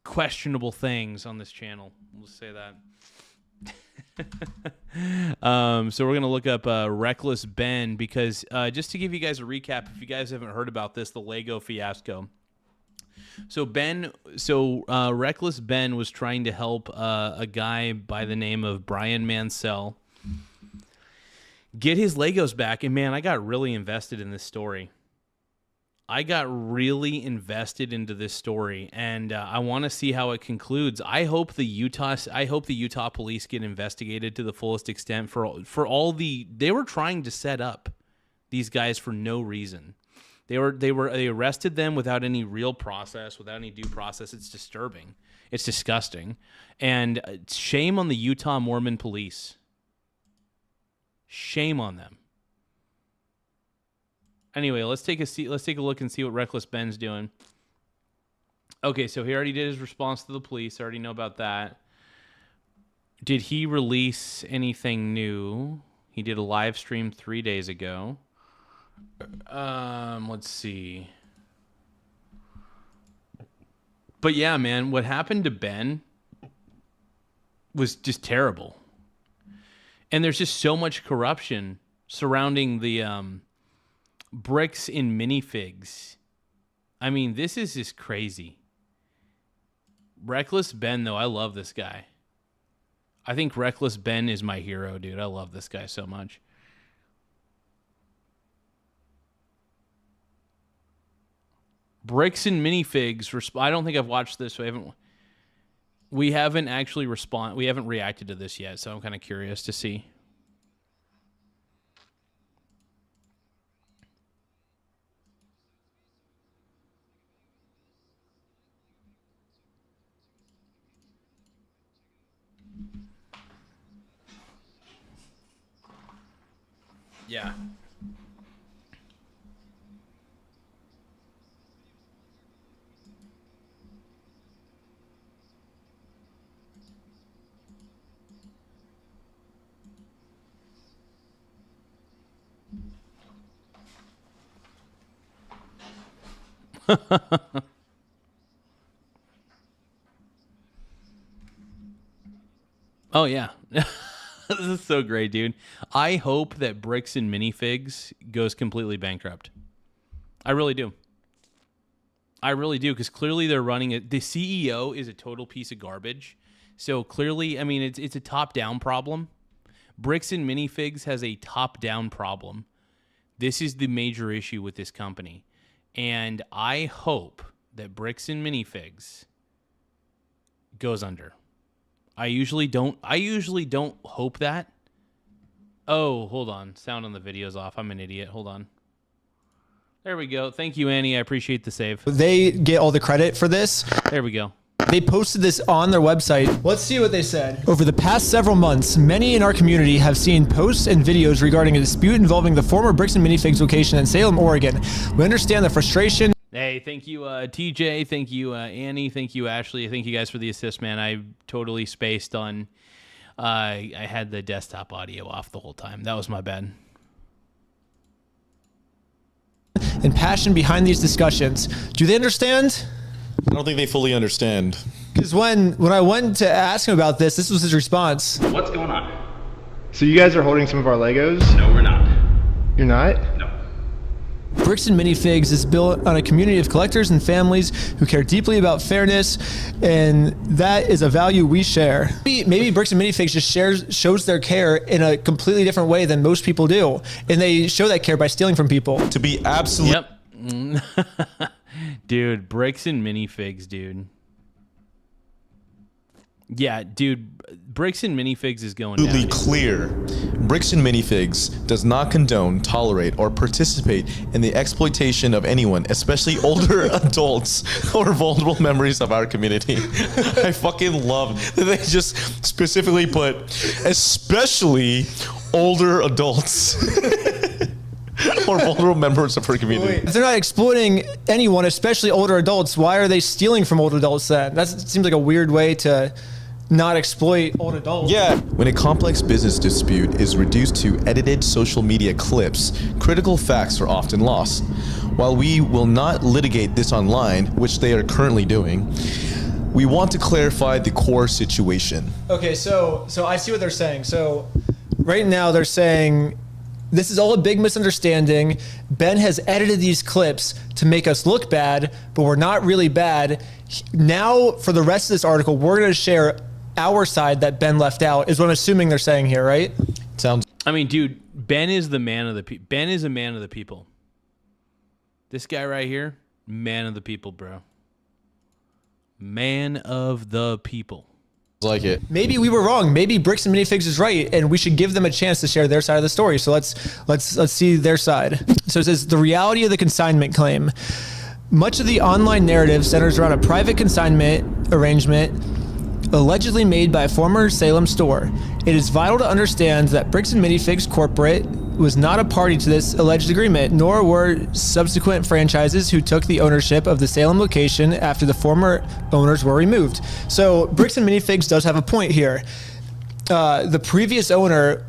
questionable things on this channel. We'll say that. So we're gonna look up Reckless Ben because just to give you guys a recap, if you guys haven't heard about this, the Lego fiasco. So Reckless Ben was trying to help a guy by the name of Brian Mansell get his Legos back, and man, I got really invested in this story. I want to see how it concludes. I hope the Utah police get investigated to the fullest extent for all they were trying to set up these guys for no reason. They arrested them without any real process, without any due process. It's disturbing. It's disgusting. And shame on the Utah Mormon police. Shame on them. Anyway, let's take a look and see what Reckless Ben's doing. Okay, so he already did his response to the police. I already know about that. Did he release anything new? He did a live stream 3 days ago. Let's see. But yeah, man, what happened to Ben was just terrible. And there's just so much corruption surrounding the bricks in minifigs. I mean, this is just crazy. Reckless Ben, though, I love this guy. I think Reckless Ben is my hero, dude. I love this guy so much. Bricks and minifigs. I don't think I've watched this. So we haven't actually we haven't reacted to this yet, so I'm kind of curious to see. Yeah. Oh, yeah. This is so great, dude. I hope that Bricks and Minifigs goes completely bankrupt. I really do. I really do, because clearly they're running it. The CEO is a total piece of garbage. So clearly, I mean, it's a top-down problem. Bricks and Minifigs has a top-down problem. This is the major issue with this company. And I hope that Bricks and Minifigs goes under. I usually don't hope that. Oh, hold on. Sound on the video's off. I'm an idiot. Hold on. There we go. Thank you, Annie. I appreciate the save. They get all the credit for this. There we go. They posted this on their website. Let's see what they said. Over the past several months, many in our community have seen posts and videos regarding a dispute involving the former Bricks and Minifigs location in Salem, Oregon. We understand the frustration. Hey, thank you, TJ. Thank you, Annie. Thank you, Ashley. Thank you guys for the assist, man. I totally spaced on... I had the desktop audio off the whole time. That was my bad. And passion behind these discussions. Do they understand? I don't think they fully understand. Because when I went to ask him about this was his response. What's going on? So you guys are holding some of our Legos? No, we're not. You're not? No. Bricks and Minifigs is built on a community of collectors and families who care deeply about fairness, and that is a value we share. Maybe Bricks and Minifigs just shows their care in a completely different way than most people do, and they show that care by stealing from people. To be absolute. Yep. Dude, Bricks and Minifigs, dude. Yeah, dude, Bricks and Minifigs is going down. Absolutely clear. Bricks and Minifigs does not condone, tolerate, or participate in the exploitation of anyone, especially older adults or vulnerable members of our community. I fucking love that they just specifically put, especially older adults. Or vulnerable members of her community. If they're not exploiting anyone, especially older adults, why are they stealing from older adults then? That seems like a weird way to not exploit old adults. Yeah. When a complex business dispute is reduced to edited social media clips, critical facts are often lost. While we will not litigate this online, which they are currently doing, we want to clarify the core situation. Okay, so I see what they're saying. So right now they're saying this is all a big misunderstanding. Ben has edited these clips to make us look bad, but we're not really bad. Now, for the rest of this article, we're going to share our side that Ben left out, is what I'm assuming they're saying here, right? Sounds. I mean, dude, Ben is the man of the people. Ben is a man of the people. This guy right here, man of the people, bro. Man of the people. Like it. Maybe we were wrong. Maybe Bricks and Minifigs is right, and we should give them a chance to share their side of the story. So let's see their side. So it says the reality of the consignment claim. Much of the online narrative centers around a private consignment arrangement allegedly made by a former Salem store. It is vital to understand that Bricks and Minifigs Corporate was not a party to this alleged agreement, nor were subsequent franchises who took the ownership of the Salem location after the former owners were removed. So Bricks and Minifigs does have a point here. The previous owner,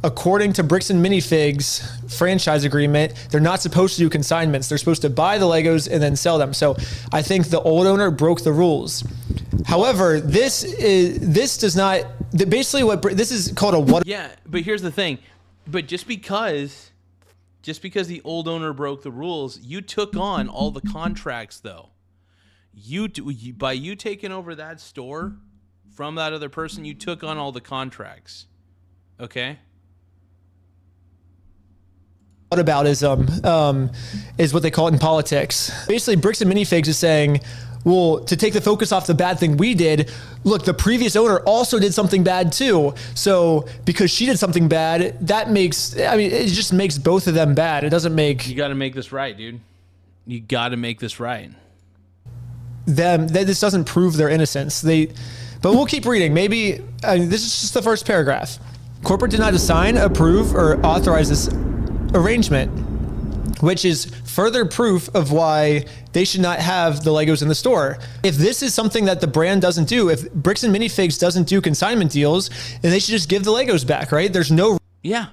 according to Bricks and Minifigs franchise agreement, they're not supposed to do consignments. They're supposed to buy the Legos and then sell them. So I think the old owner broke the rules. However, this does not, basically what this is called a what. Yeah, but here's the thing. But just because the old owner broke the rules, you took on all the contracts, though. By you taking over that store from that other person, you took on all the contracts. Okay? Whataboutism is what they call it in politics. Basically, Bricks and Minifigs is saying, well, to take the focus off the bad thing we did, look, the previous owner also did something bad too. So because she did something bad, it just makes both of them bad. It doesn't make... You got to make this right, dude. You got to make this right. This doesn't prove their innocence. But we'll keep reading. Maybe, this is just the first paragraph. Corporate did not assign, approve, or authorize this arrangement, which is further proof of why they should not have the Legos in the store. If this is something that the brand doesn't do, if Bricks and Minifigs doesn't do consignment deals, then they should just give the Legos back, right? There's no... Yeah,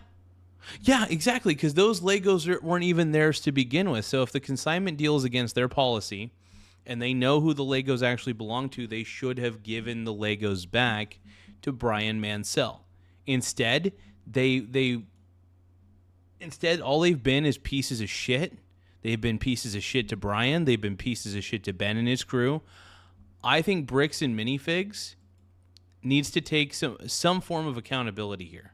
exactly, because those Legos weren't even theirs to begin with. So if the consignment deal is against their policy and they know who the Legos actually belong to, they should have given the Legos back to Brian Mansell. Instead, all they've been is pieces of shit. They've been pieces of shit to Brian. They've been pieces of shit to Ben and his crew. I think Bricks and Minifigs needs to take some form of accountability here.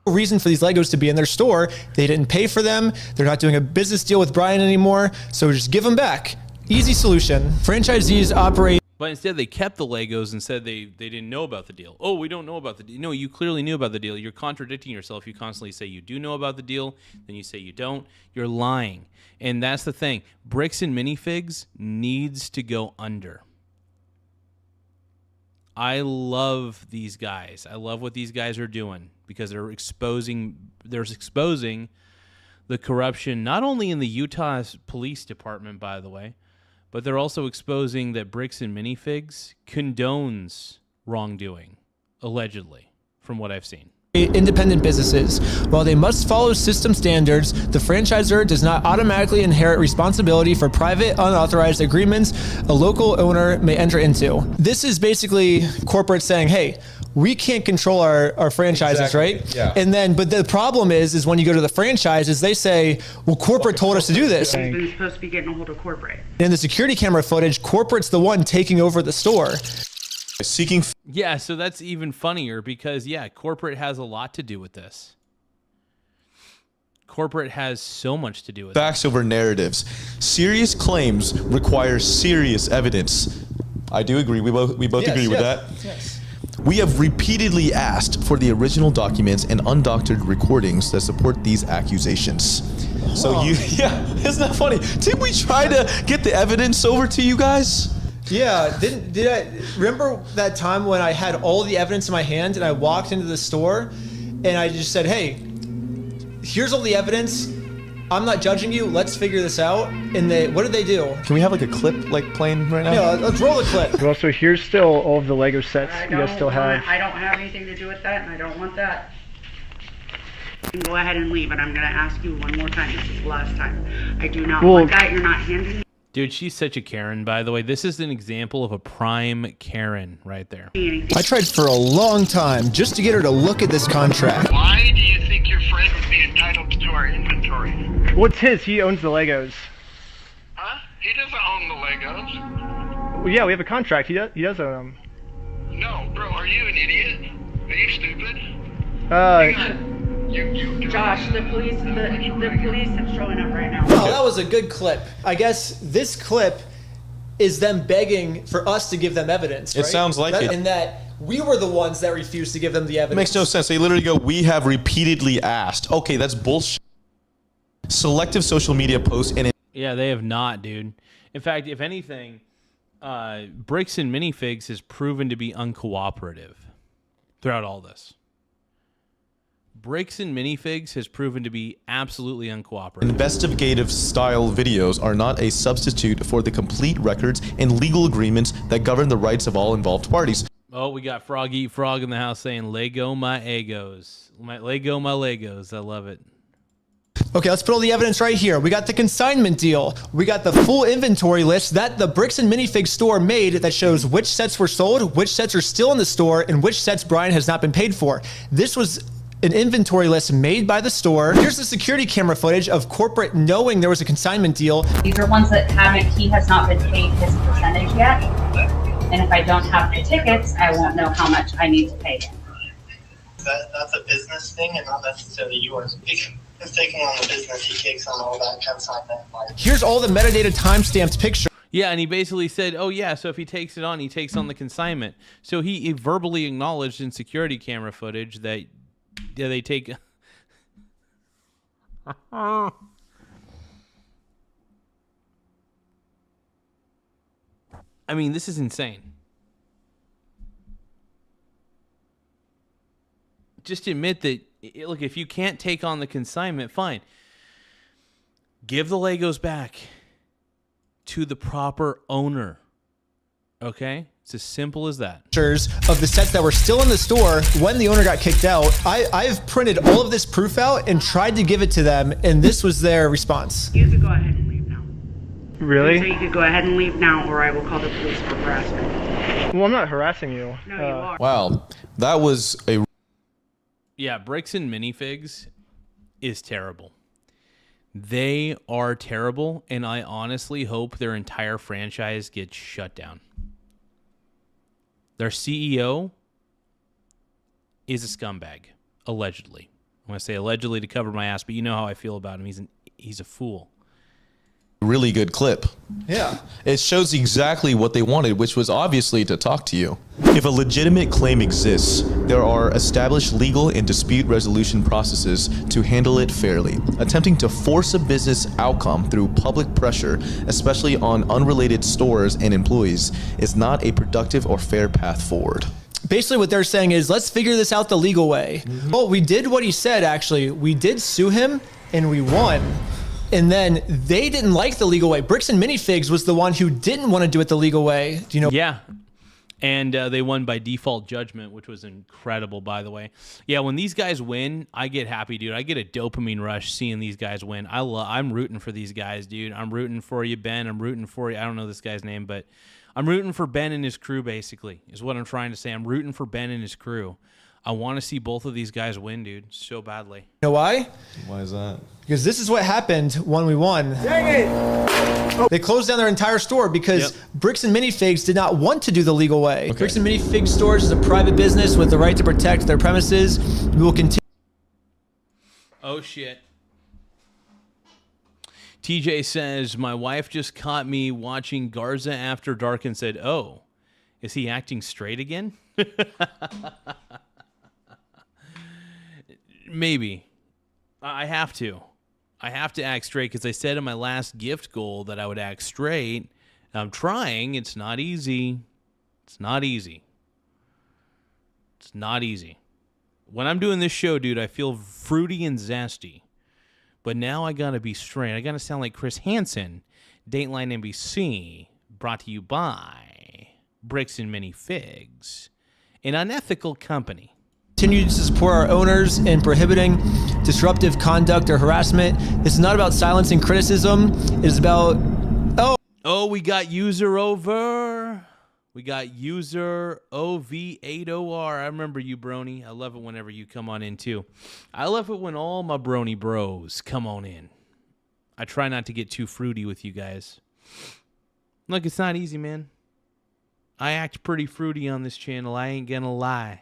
Reason for these Legos to be in their store. They didn't pay for them. They're not doing a business deal with Brian anymore. So just give them back. Easy solution. Franchisees operate... But instead, they kept the Legos and said they didn't know about the deal. Oh, we don't know about the deal. No, you clearly knew about the deal. You're contradicting yourself. You constantly say you do know about the deal, then you say you don't. You're lying. And that's the thing. Bricks and Minifigs needs to go under. I love these guys. I love what these guys are doing because they're exposing the corruption, not only in the Utah Police Department, by the way, but they're also exposing that Bricks and Minifigs condones wrongdoing, allegedly, from what I've seen. Independent businesses. While they must follow system standards, the franchisor does not automatically inherit responsibility for private, unauthorized agreements a local owner may enter into. This is basically corporate saying, hey, we can't control our franchises, Exactly. right? Yeah. And then, but the problem is when you go to the franchises, they say, well, corporate told us to do this. You're supposed to be getting a hold of corporate. In the security camera footage, corporate's the one taking over the store. Seeking. Yeah, so that's even funnier because, yeah, corporate has a lot to do with this. Corporate has so much to do with Facts over narratives. Serious claims require serious evidence. I do agree. We both agree with that. Yes. We have repeatedly asked for the original documents and undoctored recordings that support these accusations. So isn't that funny? Did we try to get the evidence over to you guys? Yeah, did I remember that time when I had all the evidence in my hand and I walked into the store and I just said, hey, here's all the evidence. I'm not judging you. Let's figure this out. And what did they do? Can we have like a clip playing right now? Yeah, let's roll the clip. Well, so here's still all of the Lego sets you guys still have. I don't have anything to do with that, and I don't want that. You can go ahead and leave, and I'm going to ask you one more time. This is the last time. I do not want that. You're not handing me. Dude, she's such a Karen, by the way. This is an example of a prime Karen right there. I tried for a long time just to get her to look at this contract. Why do you think your friend would be entitled to our inventory? What's his? He owns the Legos. Huh? He doesn't own the Legos. Well, yeah, we have a contract. He does own them. No, bro, are you an idiot? Are you stupid? Josh, the police are showing up right now. Oh, that was a good clip. I guess this clip is them begging for us to give them evidence. It right? sounds like it. And that we were the ones that refused to give them the evidence. It makes no sense. They literally go, we have repeatedly asked. Okay, that's bullshit. Selective social media posts and Yeah, they have not, dude. In fact, if anything, Bricks and Minifigs has proven to be uncooperative throughout all this. Bricks and Minifigs has proven to be absolutely uncooperative. investigative style videos are not a substitute for the complete records and legal agreements that govern the rights of all involved parties. Oh, we got Frog Eat Frog in the house saying, Lego my Egos. Lego my Legos. I love it. Okay, let's put all the evidence right here. We got the consignment deal. We got the full inventory list that the Bricks and Minifigs store made that shows which sets were sold, which sets are still in the store, and which sets Brian has not been paid for. This was an inventory list made by the store. Here's the security camera footage of corporate knowing there was a consignment deal. These are ones that he has not been paid his percentage yet. And if I don't have the tickets, I won't know how much I need to pay him. That's a business thing and not necessarily yours. He's taking on the business, he takes on all that consignment. Here's all the metadata timestamped picture. Yeah, and he basically said, oh, yeah, so if he takes it on, he takes on the consignment. So he verbally acknowledged in security camera footage that they take... I mean, this is insane. Just admit that, look, if you can't take on the consignment, fine. Give the Legos back to the proper owner. Okay? It's as simple as that. Of the sets that were still in the store when the owner got kicked out. I've printed all of this proof out and tried to give it to them, and this was their response. You could go ahead and leave now. Really? So you could go ahead and leave now, or I will call the police for harassment. Well, I'm not harassing you. No, you are. Wow, that was a... Yeah, Bricks and Minifigs is terrible. They are terrible, and I honestly hope their entire franchise gets shut down. Their CEO is a scumbag, allegedly. I'm going to say allegedly to cover my ass, but you know how I feel about him. He's a fool. really good clip. Yeah. It shows exactly what they wanted, which was obviously to talk to you. If a legitimate claim exists, there are established legal and dispute resolution processes to handle it fairly. Attempting to force a business outcome through public pressure, especially on unrelated stores and employees, is not a productive or fair path forward. Basically what they're saying is, let's figure this out the legal way. Well, we did what he said, actually. We did sue him, and we won. And then they didn't like the legal way. Bricks and Minifigs was the one who didn't want to do it the legal way. Do you know? Yeah. And they won by default judgment, which was incredible, by the way. Yeah, when these guys win, I get happy, dude. I get a dopamine rush seeing these guys win. I'm rooting for these guys, dude. I'm rooting for you, Ben. I'm rooting for you. I don't know this guy's name, but I'm rooting for Ben and his crew, basically, is what I'm trying to say. I'm rooting for Ben and his crew. I want to see both of these guys win, dude, so badly. You know why? Why is that? Because this is what happened when we won. Dang it! They closed down their entire store because Bricks and Minifigs did not want to do the legal way. Okay. Bricks and Minifigs stores is a private business with the right to protect their premises. We will continue. Oh, shit. TJ says, my wife just caught me watching Garza After Dark and said, oh, is he acting straight again? Maybe. I have to. I have to act straight because I said in my last gift goal that I would act straight. I'm trying. It's not easy. It's not easy. It's not easy. When I'm doing this show, dude, I feel fruity and zesty. But now I got to be straight. I got to sound like Chris Hansen. Dateline NBC. Brought to you by Bricks and Minifigs. An unethical company. Continue to support our owners in prohibiting disruptive conduct or harassment. This is not about silencing criticism. It is about... Oh, we got user over. We got user OV80R. I remember you, Brony. I love it whenever you come on in, too. I love it when all my Brony bros come on in. I try not to get too fruity with you guys. Look, it's not easy, man. I act pretty fruity on this channel. I ain't gonna lie.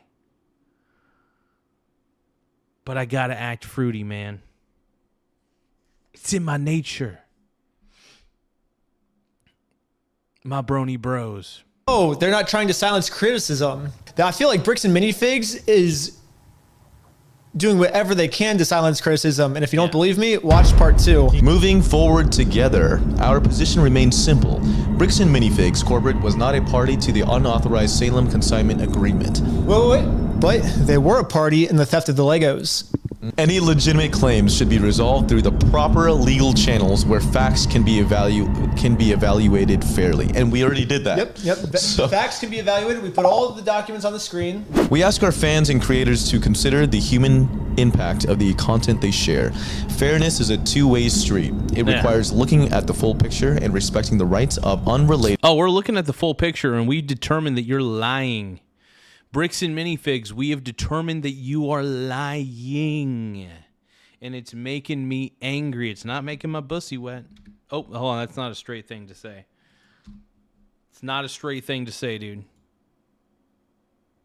But I gotta act fruity, man. It's in my nature. My Brony bros. Oh, they're not trying to silence criticism. I feel like Bricks and Minifigs is doing whatever they can to silence criticism. And if you don't believe me, watch part 2. Moving forward together, our position remains simple. Bricks and Minifigs Corporate was not a party to the unauthorized Salem consignment agreement. Wait. But they were a party in the theft of the Legos. Any legitimate claims should be resolved through the proper legal channels where facts can be evaluated fairly. And we already did that. Yep. So, facts can be evaluated. We put all of the documents on the screen. we ask our fans and creators to consider the human impact of the content they share. Fairness is a two-way street. It requires looking at the full picture and respecting the rights of unrelated... Oh, we're looking at the full picture and we determined that you're lying. Bricks and Minifigs, we have determined that you are lying. And it's making me angry. It's not making my pussy wet. Oh, hold on. That's not a straight thing to say. It's not a straight thing to say, dude.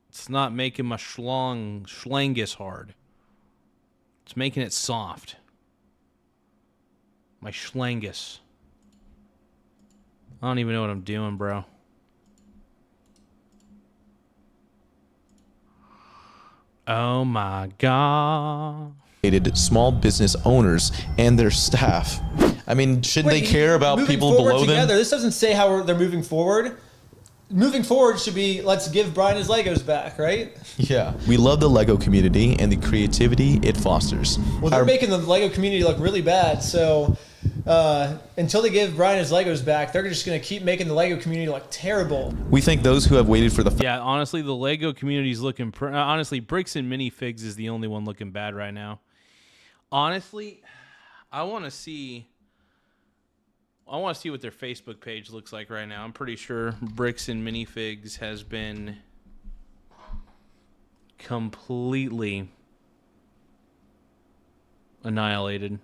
It's not making my schlangus hard. It's making it soft. My schlangus. I don't even know what I'm doing, bro. Oh my God. Small business owners and their staff. I mean, shouldn't they care about people below them? This doesn't say how they're moving forward. Moving forward should be, let's give Brian his Legos back, right? Yeah. We love the Lego community and the creativity it fosters. Well, they're making the Lego community look really bad, so until they give Brian his Legos back, they're just going to keep making the Lego community look terrible. We thank those who have waited for the... Yeah, honestly, the Lego community's looking... honestly, Bricks and Minifigs is the only one looking bad right now. Honestly, I want to see what their Facebook page looks like right now. I'm pretty sure Bricks and Minifigs has been completely annihilated.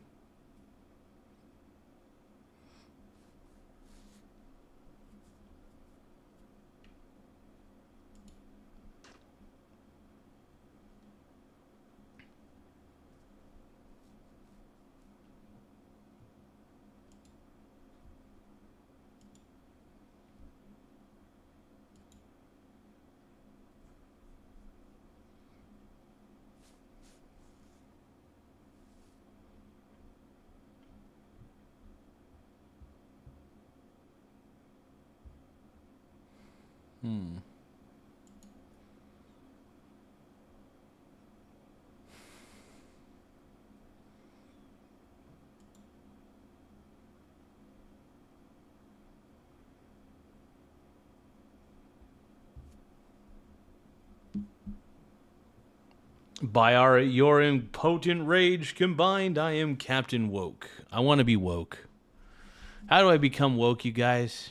By your impotent rage combined, I am Captain Woke. I want to be woke. How do I become woke, you guys?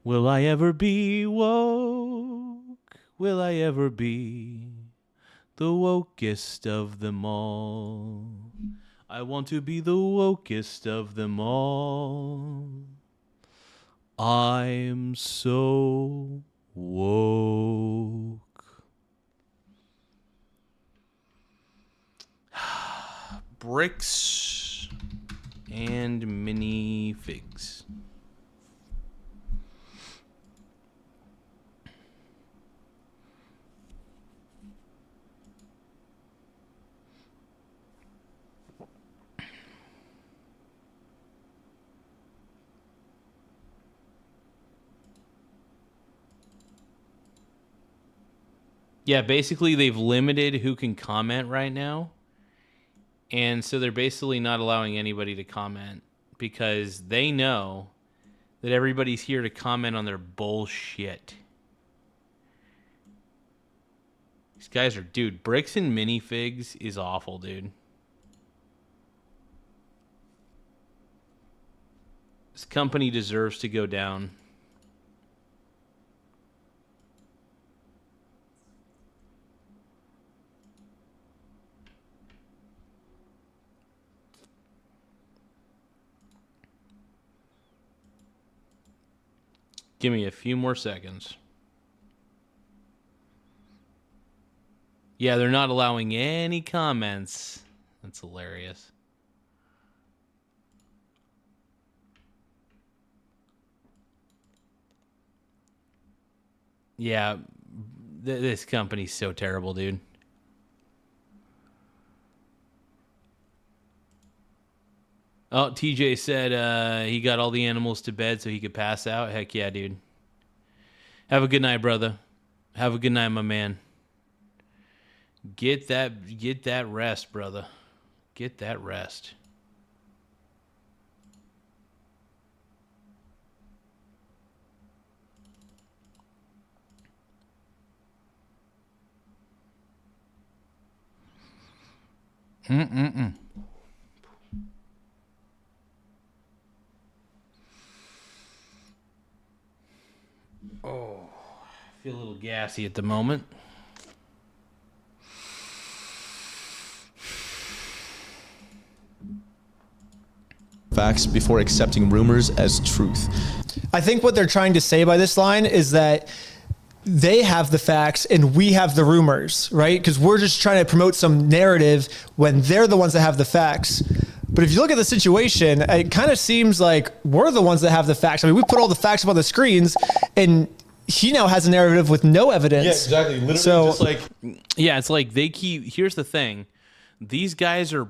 Will I ever be woke? Will I ever be the wokest of them all? I want to be the wokest of them all. I'm so woke. Bricks and mini figs. Yeah, basically they've limited who can comment right now. And so they're basically not allowing anybody to comment because they know that everybody's here to comment on their bullshit. These guys are, dude, bricks and minifigs is awful, dude. This company deserves to go down. Give me a few more seconds. Yeah, they're not allowing any comments. That's hilarious. Yeah, this company's so terrible, dude. Oh, TJ said he got all the animals to bed so he could pass out. Heck yeah, dude. Have a good night, brother. Have a good night, my man. Get that rest, brother. Get that rest. Oh, I feel a little gassy at the moment. Facts before accepting rumors as truth. I think what they're trying to say by this line is that they have the facts and we have the rumors, right? Because we're just trying to promote some narrative when they're the ones that have the facts. But if you look at the situation, it kind of seems like we're the ones that have the facts. I mean, we put all the facts up on the screens and he now has a narrative with no evidence. Yeah, exactly. Literally just like... Yeah, it's like they keep... Here's the thing. These guys are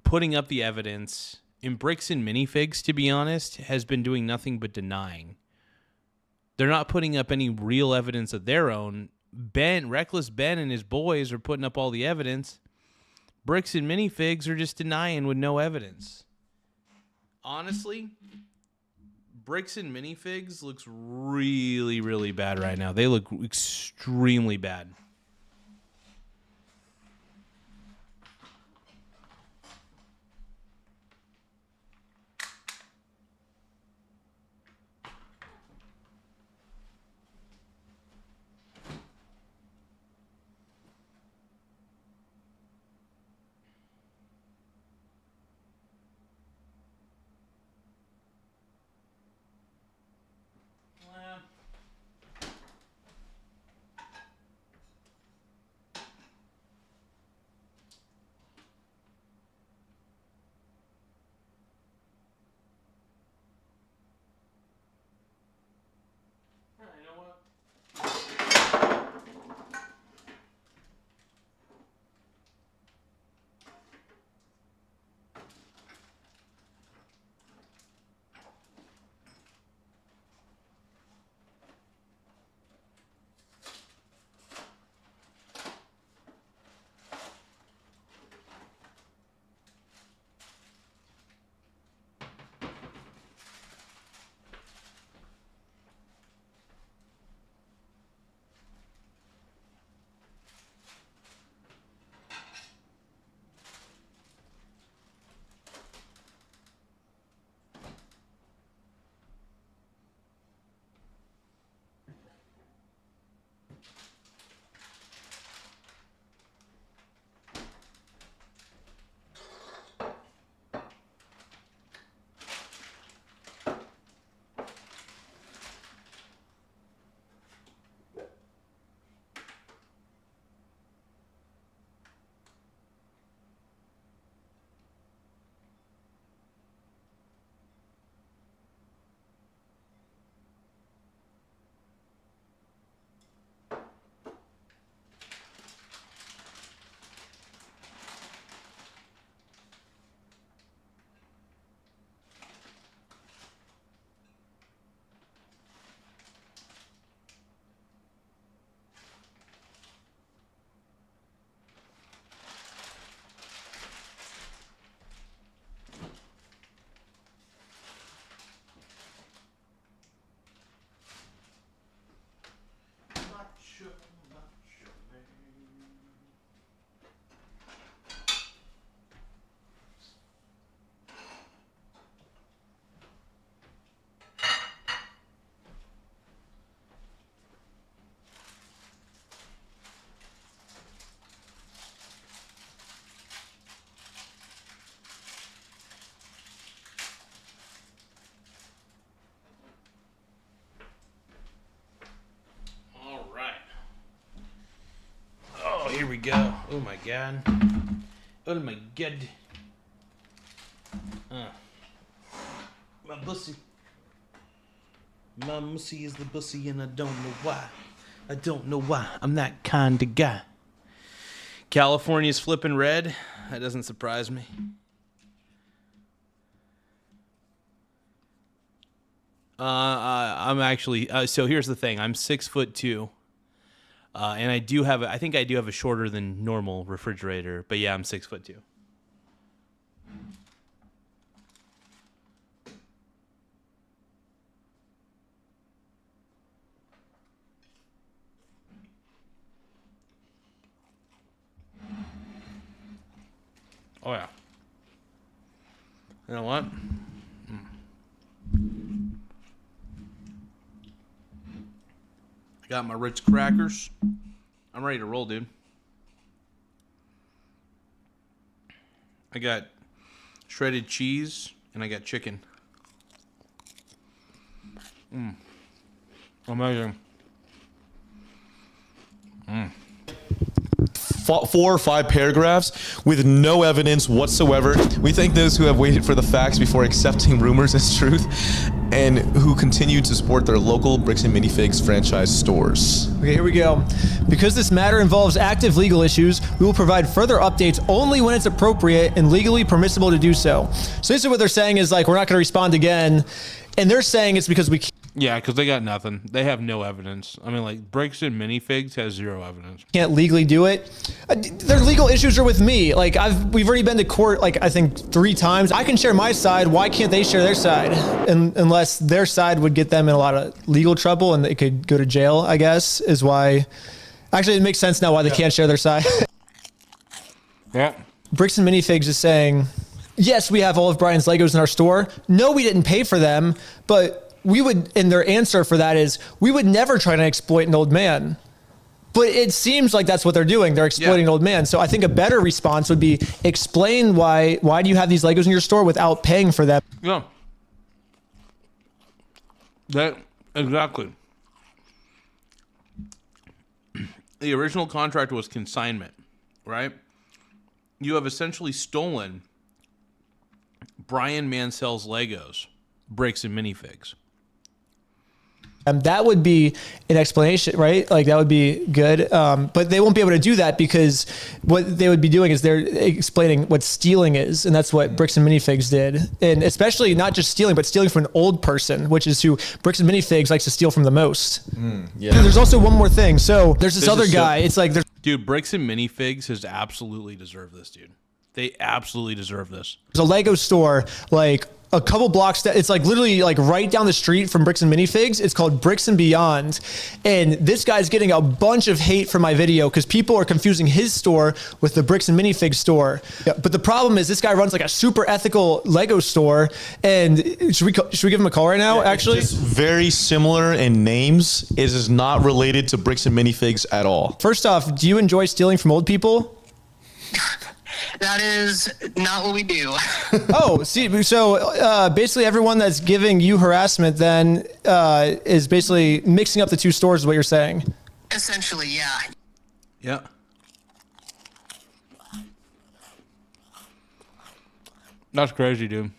putting up the evidence... And Bricks and Minifigs, to be honest, has been doing nothing but denying. They're not putting up any real evidence of their own. Reckless Ben and his boys are putting up all the evidence. Bricks and Minifigs are just denying with no evidence. Honestly, Bricks and Minifigs looks really, really bad right now. They look extremely bad. here we go. Oh my god. Oh my god. My bussy. My mussy is the bussy, and I don't know why. I don't know why. I'm that kind of guy. California's flipping red. That doesn't surprise me. I'm actually. So here's the thing. I'm 6'2", and I do have. I think I do have a shorter than normal refrigerator. But yeah, I'm 6'2". Oh yeah. You know what? I got my Ritz crackers. I'm ready to roll, dude. I got shredded cheese and I got chicken. Amazing. 4 or 5 paragraphs with no evidence whatsoever. We thank those who have waited for the facts before accepting rumors as truth and who continue to support their local Bricks and Minifigs franchise stores. Okay, here we go. Because this matter involves active legal issues, we will provide further updates only when it's appropriate and legally permissible to do so. So basically what they're saying is like, we're not going to respond again. And they're saying it's because we can't. Yeah, because they got nothing. They have no evidence. I mean, like, Bricks and Minifigs has zero evidence. Can't legally do it. Their legal issues are with me. Like we've already been to court, like I think 3 times. I can share my side. Why can't they share their side? And unless their side would get them in a lot of legal trouble and they could go to jail, I guess, is why. Actually, it makes sense now why they can't share their side. Yeah. Bricks and Minifigs is saying, yes, we have all of Brian's Legos in our store. No, we didn't pay for them, but we would, and their answer for that is, we would never try to exploit an old man. But it seems like that's what they're doing. They're exploiting an old man. So I think a better response would be, explain why do you have these Legos in your store without paying for them? Yeah. That, exactly. The original contract was consignment, right? You have essentially stolen Brian Mansell's Legos, Bricks and Minifigs. That would be an explanation, right? Like that would be good. But they won't be able to do that because what they would be doing is they're explaining what stealing is. And that's what Bricks and Minifigs did. And especially not just stealing, but stealing from an old person, which is who Bricks and Minifigs likes to steal from the most. Yeah. And there's also one more thing. So there's this other guy. It's like, dude, Bricks and Minifigs has absolutely deserved this, dude. They absolutely deserve this. There's a Lego store, like a couple blocks it's like literally like right down the street from Bricks and Minifigs. It's called Bricks and Beyond. And this guy's getting a bunch of hate for my video because people are confusing his store with the Bricks and Minifigs store. Yeah, but the problem is this guy runs like a super ethical Lego store. And should we give him a call right now, actually? It's very similar in names. It is not related to Bricks and Minifigs at all. First off, do you enjoy stealing from old people? That is not what we do. Oh, see, so basically everyone that's giving you harassment then is basically mixing up the two stores is what you're saying. Essentially, yeah. Yeah. That's crazy, dude.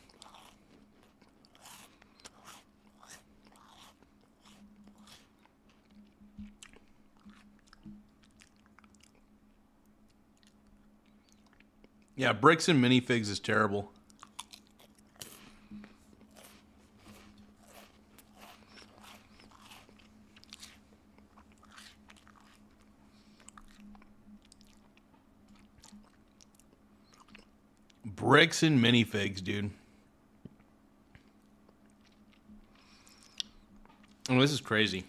Yeah, Bricks and Minifigs is terrible. Bricks and Minifigs, dude. Oh, this is crazy.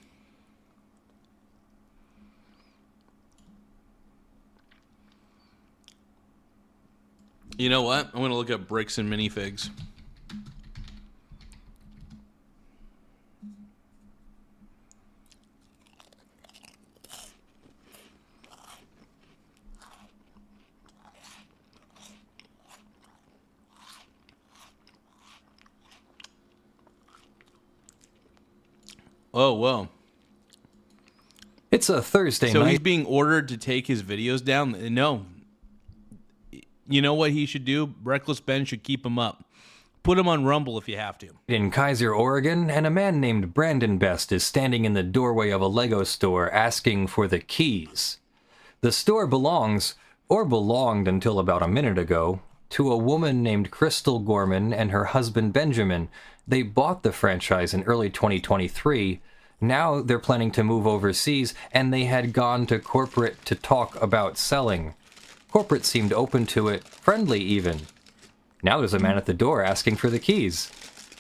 You know what? I'm going to look up Bricks and Minifigs. Oh, whoa. It's a Thursday So night. he's being ordered to take his videos down? No. You know what he should do? Reckless Ben should keep him up. Put him on Rumble if you have to. In Kaiser, Oregon, and a man named Brandon Best is standing in the doorway of a Lego store asking for the keys. The store belongs, or belonged until about a minute ago, to a woman named Crystal Gorman and her husband Benjamin. They bought the franchise in early 2023. Now they're planning to move overseas, and they had gone to corporate to talk about selling. Corporate seemed open to it, friendly even. Now there's a man at the door asking for the keys.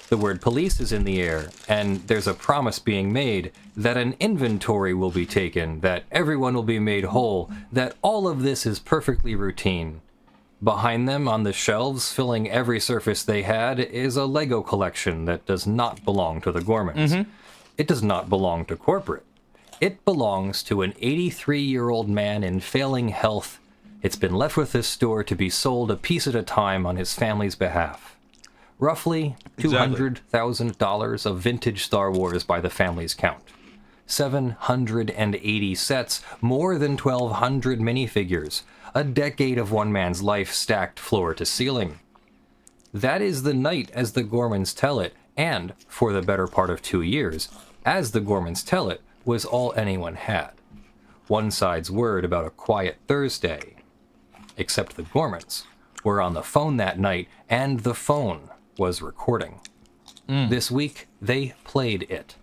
The word police is in the air, and there's a promise being made that an inventory will be taken, that everyone will be made whole, that all of this is perfectly routine. Behind them, on the shelves, filling every surface they had, is a Lego collection that does not belong to the Gormans. It does not belong to corporate. It belongs to an 83-year-old man in failing health. It's been left with this store to be sold a piece at a time on his family's behalf. Roughly $200,000 of vintage Star Wars by the family's count. 780 sets, more than 1,200 minifigures, a decade of one man's life stacked floor to ceiling. That is the night as the Gormans tell it, and, for the better part of 2 years, as the Gormans tell it, was all anyone had. One side's word about a quiet Thursday. Except the Gormans were on the phone that night, and the phone was recording. This week, they played it.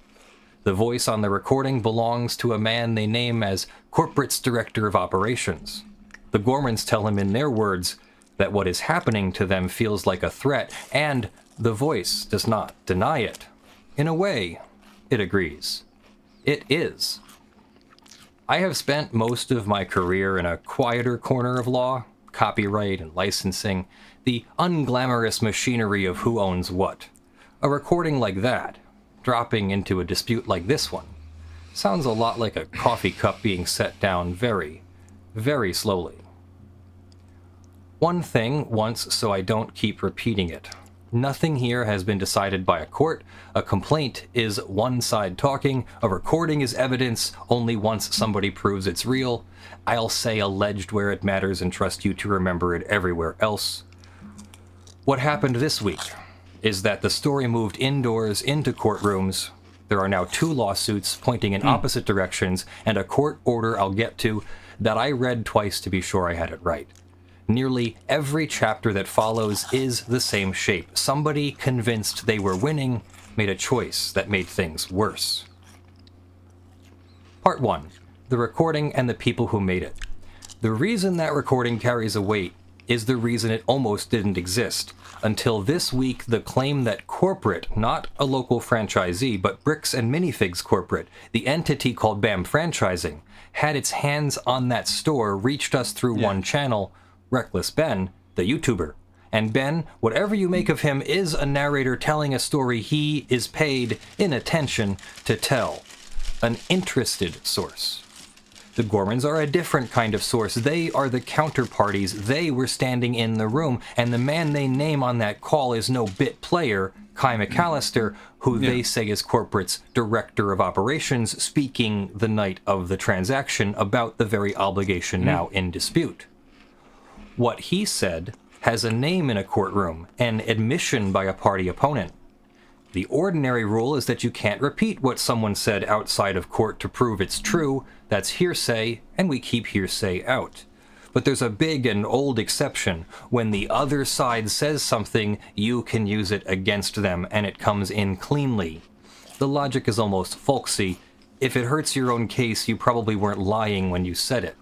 The voice on the recording belongs to a man they name as Corporate's Director of Operations. The Gormans tell him in their words that what is happening to them feels like a threat, and the voice does not deny it. In a way, it agrees. It is. I have spent most of my career in a quieter corner of law, copyright and licensing, the unglamorous machinery of who owns what. A recording like that, dropping into a dispute like this one, sounds a lot like a coffee cup being set down very, very slowly. One thing once so I don't keep repeating it. Nothing here has been decided by a court. A complaint is one side talking. A recording is evidence only once somebody proves it's real. I'll say alleged where it matters and trust you to remember it everywhere else. What happened this week is that the story moved indoors into courtrooms. There are now 2 lawsuits pointing in opposite directions and a court order I'll get to that I read twice to be sure I had it right. Nearly every chapter that follows is the same shape. Somebody convinced they were winning made a choice that made things worse. Part 1. The recording and the people who made it. The reason that recording carries a weight is the reason it almost didn't exist. Until this week, the claim that corporate, not a local franchisee, but Bricks and Minifigs Corporate, the entity called BAM Franchising, had its hands on that store reached us through one channel, Reckless Ben, the YouTuber. And Ben, whatever you make of him, is a narrator telling a story he is paid in attention to tell. An interested source. The Gormans are a different kind of source. They are the counterparties. They were standing in the room, and the man they name on that call is no bit player, Kai McAllister, who they say is corporate's director of operations, speaking the night of the transaction about the very obligation now in dispute. What he said has a name in a courtroom, an admission by a party opponent. The ordinary rule is that you can't repeat what someone said outside of court to prove it's true. That's hearsay, and we keep hearsay out. But there's a big and old exception. When the other side says something, you can use it against them, and it comes in cleanly. The logic is almost folksy. If it hurts your own case, you probably weren't lying when you said it.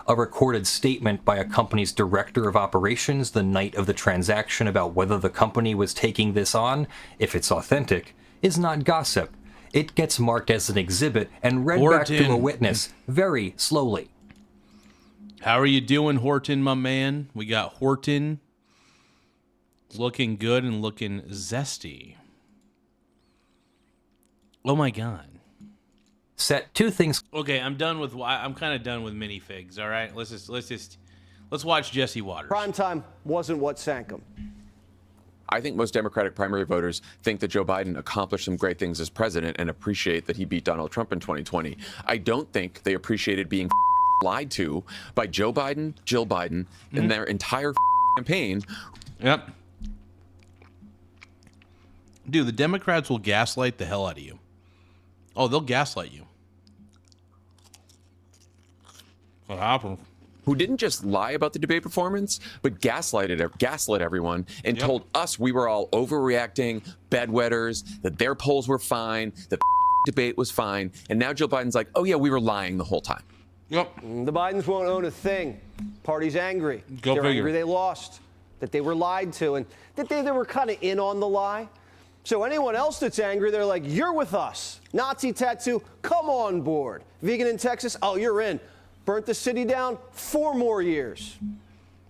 A recorded statement by a company's director of operations the night of the transaction about whether the company was taking this on, if it's authentic, is not gossip. It gets marked as an exhibit and read back to a witness very slowly. How are you doing, Horton, my man? We got Horton looking good and looking zesty. Oh my God. Set 2 things. Okay, I'm kind of done with minifigs. All right, let's watch Jesse Waters. Primetime wasn't what sank him. I think most Democratic primary voters think that Joe Biden accomplished some great things as president and appreciate that he beat Donald Trump in 2020. I don't think they appreciated being lied to by Joe Biden, Jill Biden, and their entire campaign. Yep. Dude, the Democrats will gaslight the hell out of you. Oh, they'll gaslight you. What happened? Who didn't just lie about the debate performance, but gaslit everyone and told us we were all overreacting, bedwetters, that their polls were fine, that the debate was fine, and now Joe Biden's like, oh yeah, we were lying the whole time. Yep. The Bidens won't own a thing. Party's angry. They're figure. angry they lost, that they were lied to, and that they were kind of in on the lie. So anyone else that's angry, they're like, you're with us. Nazi tattoo, come on board. Vegan in Texas, oh, you're in. Burnt the city down 4 more years.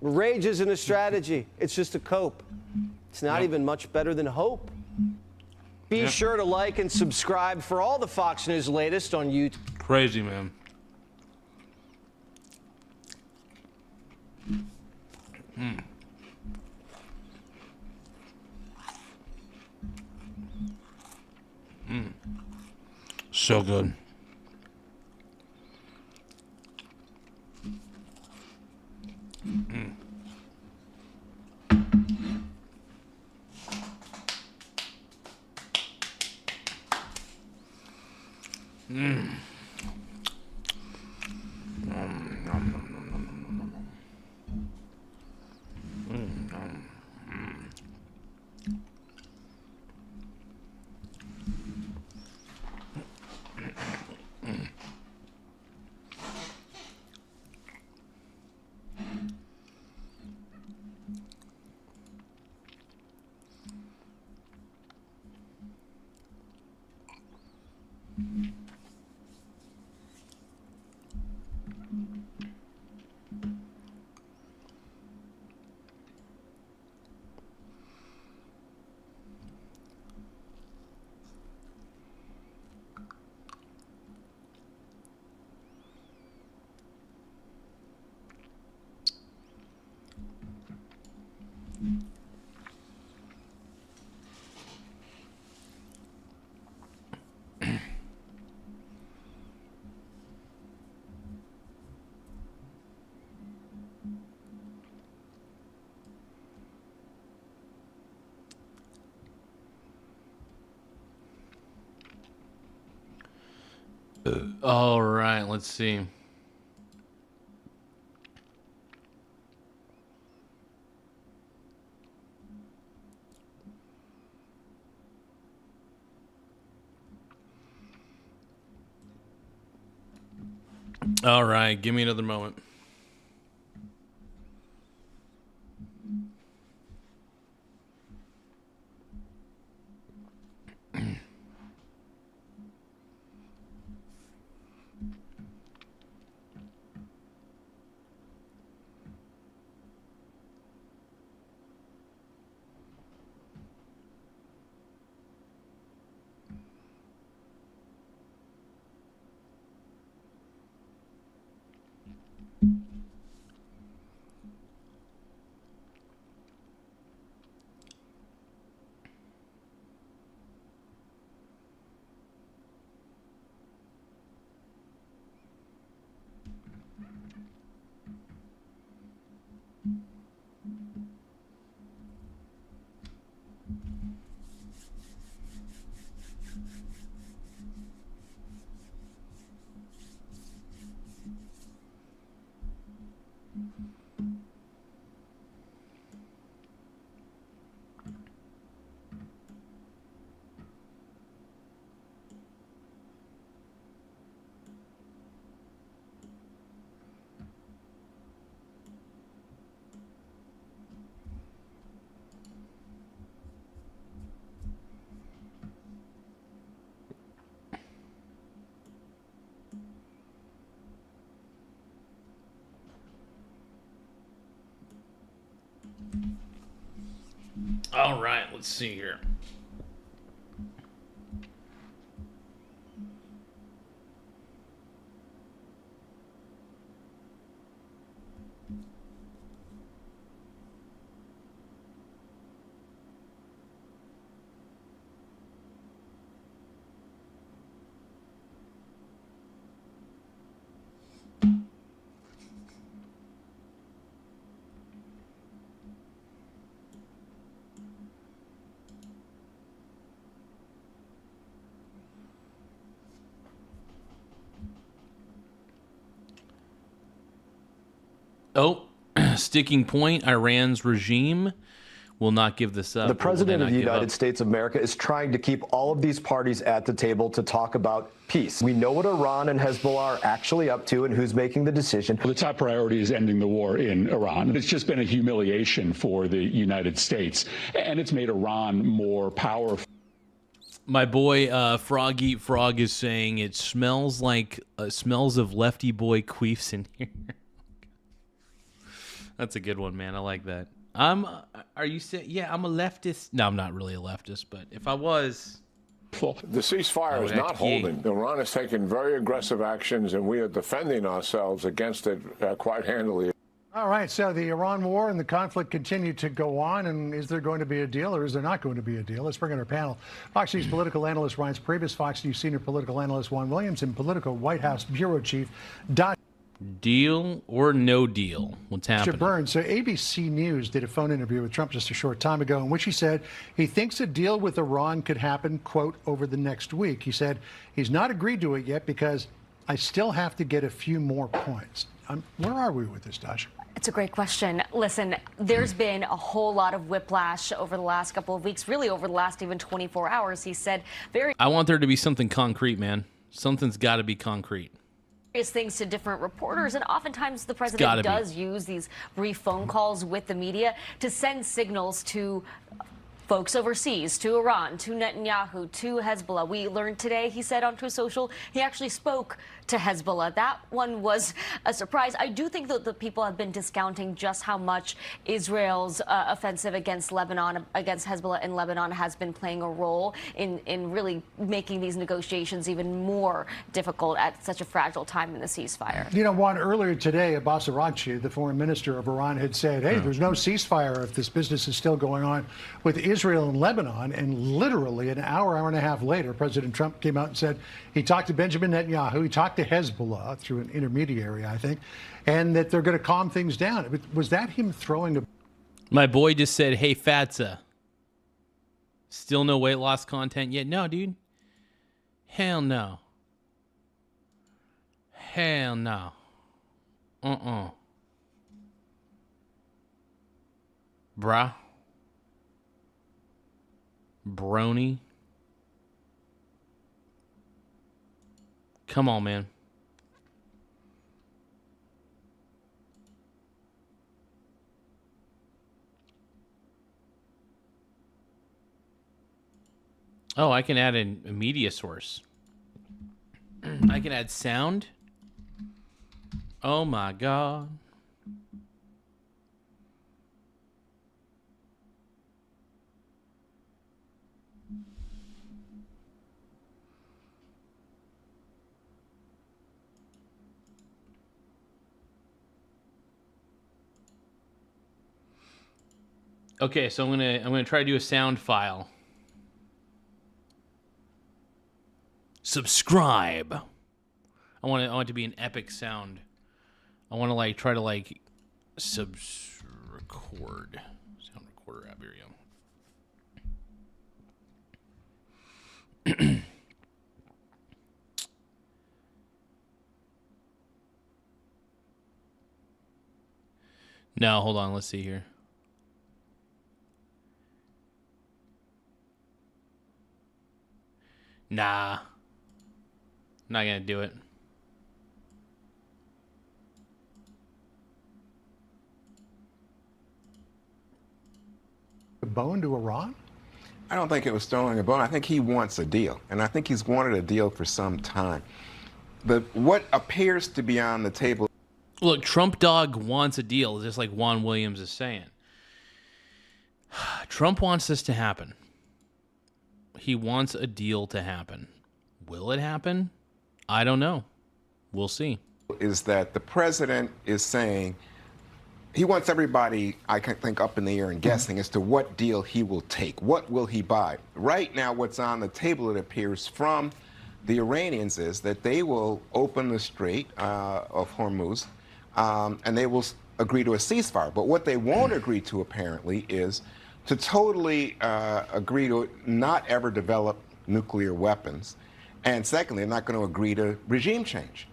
Rage isn't a strategy. It's just a cope. It's not even much better than hope. Be sure to like and subscribe for all the Fox News latest on YouTube. Crazy, man. So good. All right, let's see. All right, give me another moment. All right, let's see here. Oh, sticking point. Iran's regime will not give this up. The president of the United States of America is trying to keep all of these parties at the table to talk about peace. We know what Iran and Hezbollah are actually up to and who's making the decision. The top priority is ending the war in Iran. It's just been a humiliation for the United States, and it's made Iran more powerful. My boy Frog Eat Frog is saying it smells like smells of lefty boy queefs in here. That's a good one, man. I like that. Are you saying? Yeah, I'm a leftist. No, I'm not really a leftist, but if I was, the ceasefire is not holding. Iran has taken very aggressive actions, and we are defending ourselves against it quite handily. All right, so the Iran war and the conflict continue to go on, and is there going to be a deal or is there not going to be a deal? Let's bring in our panel. Fox News political analyst Ryan Priebus, Fox News senior political analyst Juan Williams, and Politico White House bureau chief Don. Deal or no deal? What's happening? Burns. So ABC News did a phone interview with Trump just a short time ago in which he said he thinks a deal with Iran could happen, quote, over the next week. He said he's not agreed to it yet because I still have to get a few more points. Where are we with this, Tasha? It's a great question. Listen, there's been a whole lot of whiplash over the last couple of weeks, really over the last even 24 hours. He said I want there to be something concrete, man. Something's got to be concrete. Things to different reporters, and oftentimes the president does use these brief phone calls with the media to send signals to folks overseas, to Iran, to Netanyahu, to Hezbollah. We learned today, he said on Truth Social, he actually spoke to Hezbollah. That one was a surprise. I do think that the people have been discounting just how much Israel's offensive against Lebanon, against Hezbollah in Lebanon, has been playing a role in really making these negotiations even more difficult at such a fragile time in the ceasefire. You know, Juan, earlier today, Abbas Araghchi, the foreign minister of Iran, had said, hey, there's no ceasefire if this business is still going on with Israel and Lebanon. And literally an hour and a half later, President Trump came out and said he talked to Benjamin Netanyahu, he talked to Hezbollah through an intermediary, I think, and that they're going to calm things down. Was that him throwing a... My boy just said, hey, Fatsa. Still no weight loss content yet? No, dude. Hell no. Hell no. Bruh. Brony. Come on, man. Oh, I can add a media source. I can add sound. Oh my God. Okay, so I'm gonna try to do a sound file. Subscribe. I want it to be an epic sound. I want to try to record. Sound recorder app. Here we go. No, hold on. Let's see here. Nah. Not gonna do it. A bone to Iran? I don't think it was throwing a bone. I think he wants a deal, and I think he's wanted a deal for some time. But what appears to be on the table... Look, Trump dog wants a deal, just like Juan Williams is saying. Trump wants this to happen. He wants a deal to happen. Will it happen? I don't know. We'll see. Is that the president is saying he wants everybody, I think, up in the air and guessing as to what deal he will take. What will he buy? Right now, what's on the table, it appears, from the Iranians is that they will open the Strait of Hormuz and they will agree to a ceasefire. But what they won't agree to, apparently, is to totally agree to not ever develop nuclear weapons. And secondly, they're not going to agree to regime change.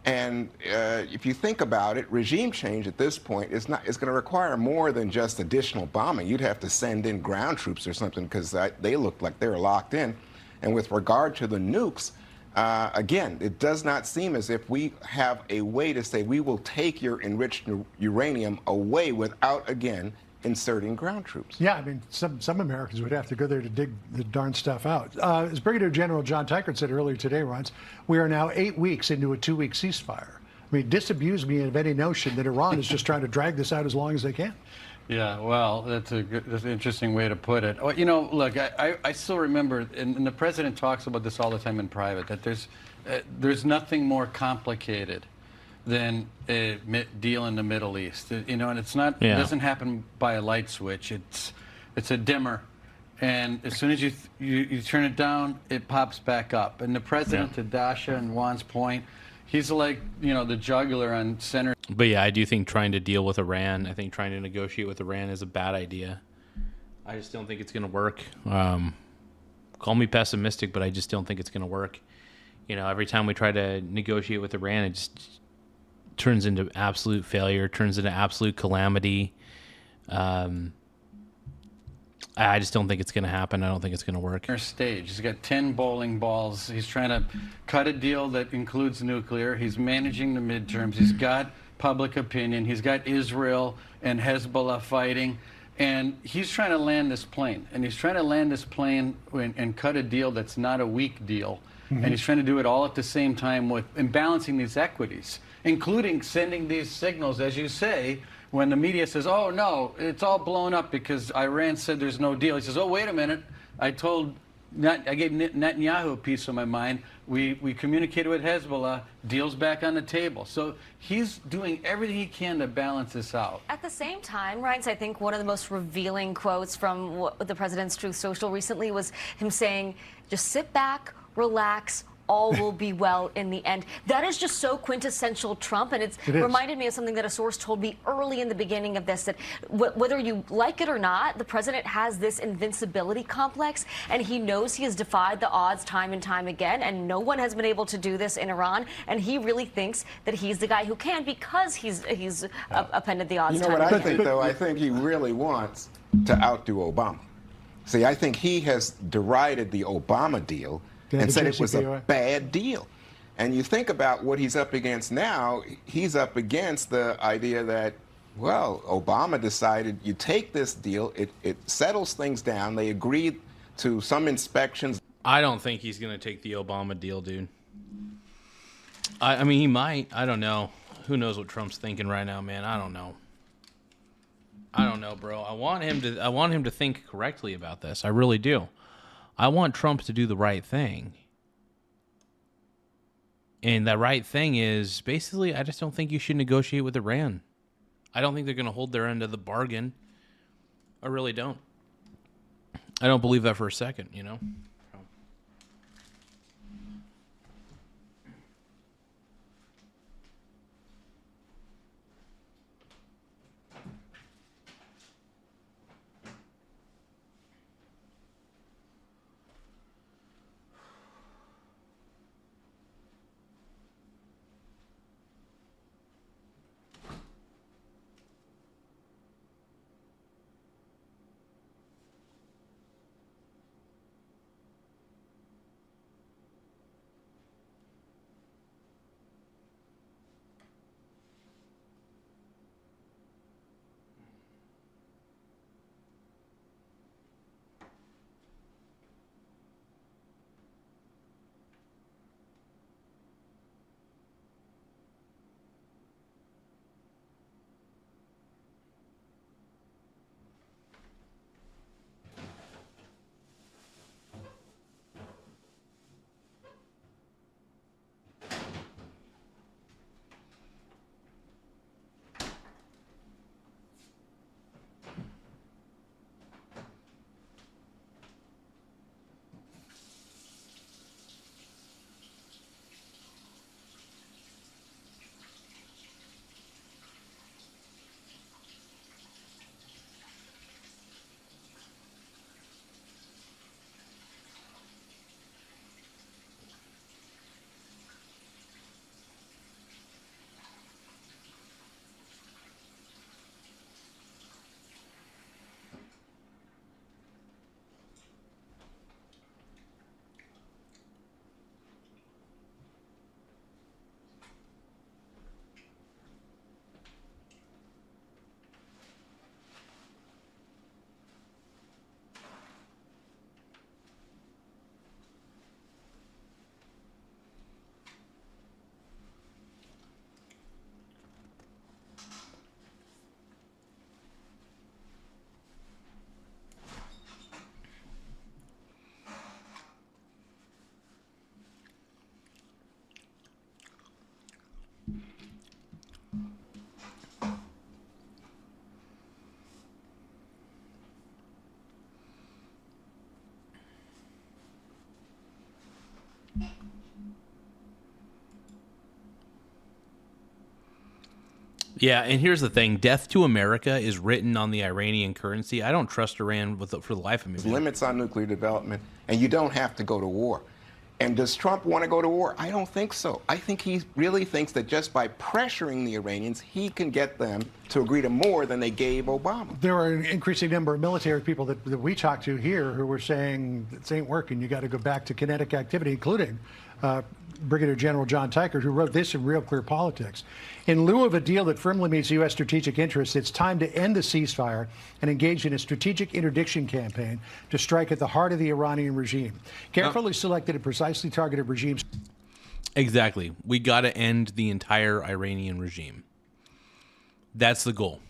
And if you think about it, regime change at this point is going to require more than just additional bombing. You'd have to send in ground troops or something because they look like they're locked in. And with regard to the nukes, again, it does not seem as if we have a way to say we will take your enriched uranium away without, again, inserting ground troops. Yeah, I mean, some Americans would have to go there to dig the darn stuff out. As Brigadier General John Teichert said earlier today, Rons, we are now 8 weeks into a 2-week ceasefire. I mean, disabuse me of any notion that Iran is just trying to drag this out as long as they can. Yeah, well, that's an interesting way to put it. You know, look, I still remember, and the president talks about this all the time in private, that there's nothing more complicated than a deal in the Middle East. You know, and it's not, it doesn't happen by a light switch. It's a dimmer, and as soon as you turn it down, it pops back up. And the president, to Dasha and Juan's point, he's like, you know, the juggler on center. But yeah, I do think trying to deal with Iran, I think trying to negotiate with Iran is a bad idea. I just don't think it's going to work. Call me pessimistic, but I just don't think it's going to work. You know, every time we try to negotiate with Iran, it just turns into absolute failure, turns into absolute calamity. I just don't think it's going to happen. I don't think it's going to work. Stage. He's got 10 bowling balls. He's trying to cut a deal that includes nuclear. He's managing the midterms. He's got public opinion. He's got Israel and Hezbollah fighting. And he's trying to land this plane. And he's trying to land this plane and cut a deal that's not a weak deal. And he's trying to do it all at the same time and balancing these equities, including sending these signals, as you say, when the media says, oh, no, it's all blown up because Iran said there's no deal. He says, oh, wait a minute. I gave Netanyahu a piece of my mind. We communicated with Hezbollah. Deal's back on the table. So he's doing everything he can to balance this out. At the same time, Ryan, I think one of the most revealing quotes from the president's Truth Social recently was him saying, just sit back, relax, all will be well in the end. That is just so quintessential Trump, and it reminded me of something that a source told me early in the beginning of this, that whether you like it or not, the president has this invincibility complex, and he knows he has defied the odds time and time again, and no one has been able to do this in Iran, and he really thinks that he's the guy who can because he's upended the odds. You know what I think, though? I think he really wants to outdo Obama. See, I think he has derided the Obama deal and said it was a bad deal. And you think about what he's up against now, he's up against the idea that, well, Obama decided you take this deal, it settles things down, they agreed to some inspections. I don't think he's going to take the Obama deal, dude. I mean, he might. I don't know. Who knows what Trump's thinking right now, man? I don't know. I don't know, bro. I want him to think correctly about this. I really do. I want Trump to do the right thing. And that right thing is, basically, I just don't think you should negotiate with Iran. I don't think they're going to hold their end of the bargain. I really don't. I don't believe that for a second, you know? Yeah, and here's the thing. Death to America is written on the Iranian currency. I don't trust Iran for the life of me. There's limits on nuclear development, and you don't have to go to war. And does Trump want to go to war? I don't think so. I think he really thinks that just by pressuring the Iranians, he can get them to agree to more than they gave Obama. There are an increasing number of military people that we talked to here who were saying this ain't working. You got to go back to kinetic activity, including Brigadier General John Tykert, who wrote this in Real Clear Politics. In lieu of a deal that firmly meets U.S. strategic interests, it's time to end the ceasefire and engage in a strategic interdiction campaign to strike at the heart of the Iranian regime. Carefully selected and precisely targeted regimes. Exactly. We got to end the entire Iranian regime. That's the goal.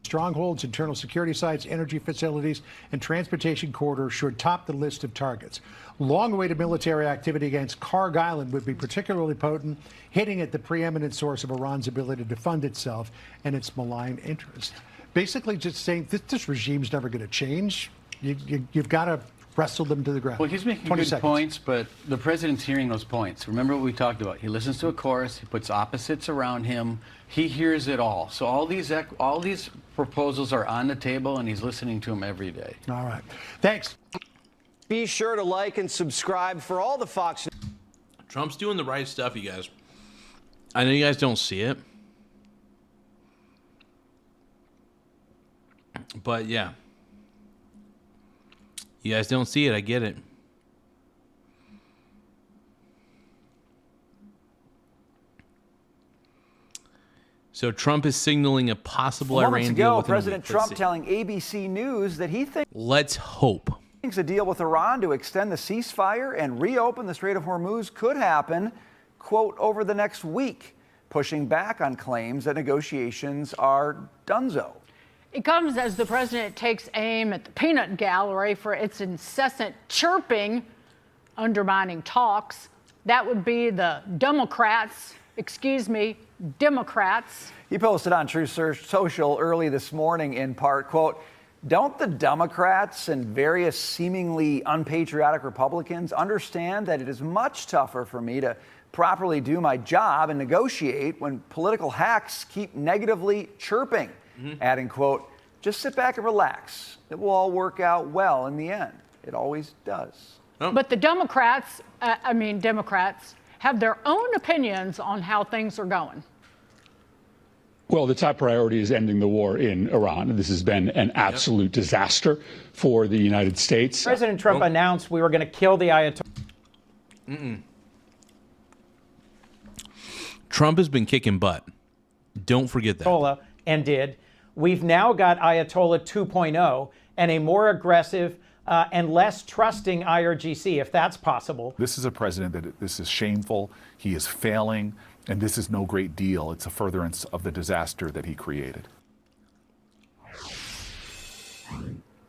Strongholds, internal security sites, energy facilities, and transportation corridors should top the list of targets. Long-awaited military activity against Karg Island would be particularly potent, hitting at the preeminent source of Iran's ability to fund itself and its malign interests. Basically just saying this regime's never going to change. You've got to wrestle them to the ground. Well, he's making good points, but the president's hearing those points. Remember what we talked about. He listens to a chorus. He puts opposites around him. He hears it all. So all these proposals are on the table, and he's listening to them every day. All right. Thanks. Be sure to like and subscribe for all the Fox. Trump's doing the right stuff, you guys. I know you guys don't see it. But yeah. You guys don't see it. I get it. So Trump is signaling a possible Iran deal with President Trump telling ABC News that he thinks. Let's hope. A deal with Iran to extend the ceasefire and reopen the Strait of Hormuz could happen, quote, over the next week, pushing back on claims that negotiations are donezo. It comes as the president takes aim at the peanut gallery for its incessant chirping, undermining talks. That would be the Democrats. He posted on Truth Social early this morning in part, quote, don't the Democrats and various seemingly unpatriotic Republicans understand that it is much tougher for me to properly do my job and negotiate when political hacks keep negatively chirping? Adding, quote, just sit back and relax. It will all work out well in the end. It always does. But the Democrats have their own opinions on how things are going. Well, the top priority is ending the war in Iran. This has been an absolute disaster for the United States. President Trump announced we were going to kill the Ayatollah. Trump has been kicking butt. Don't forget that. And did. We've now got Ayatollah 2.0 and a more aggressive and less trusting IRGC, if that's possible. This is a president that this is shameful. He is failing. And this is no great deal. It's a furtherance of the disaster that he created.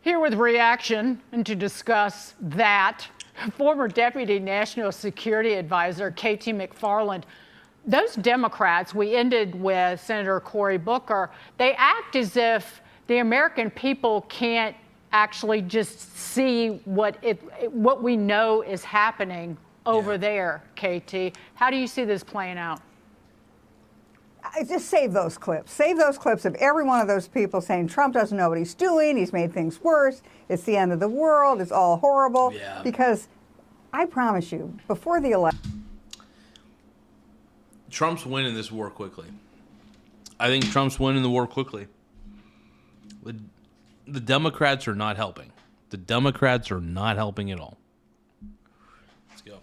Here with reaction and to discuss that, former Deputy National Security Advisor K.T. McFarland. Those Democrats, we ended with Senator Cory Booker, they act as if the American people can't actually just see what we know is happening over there, KT. How do you see this playing out? Just save those clips. Save those clips of every one of those people saying Trump doesn't know what he's doing. He's made things worse. It's the end of the world. It's all horrible. Yeah. Because I promise you, before the election, Trump's winning this war quickly. I think Trump's winning the war quickly. The Democrats are not helping. The Democrats are not helping at all. Let's go.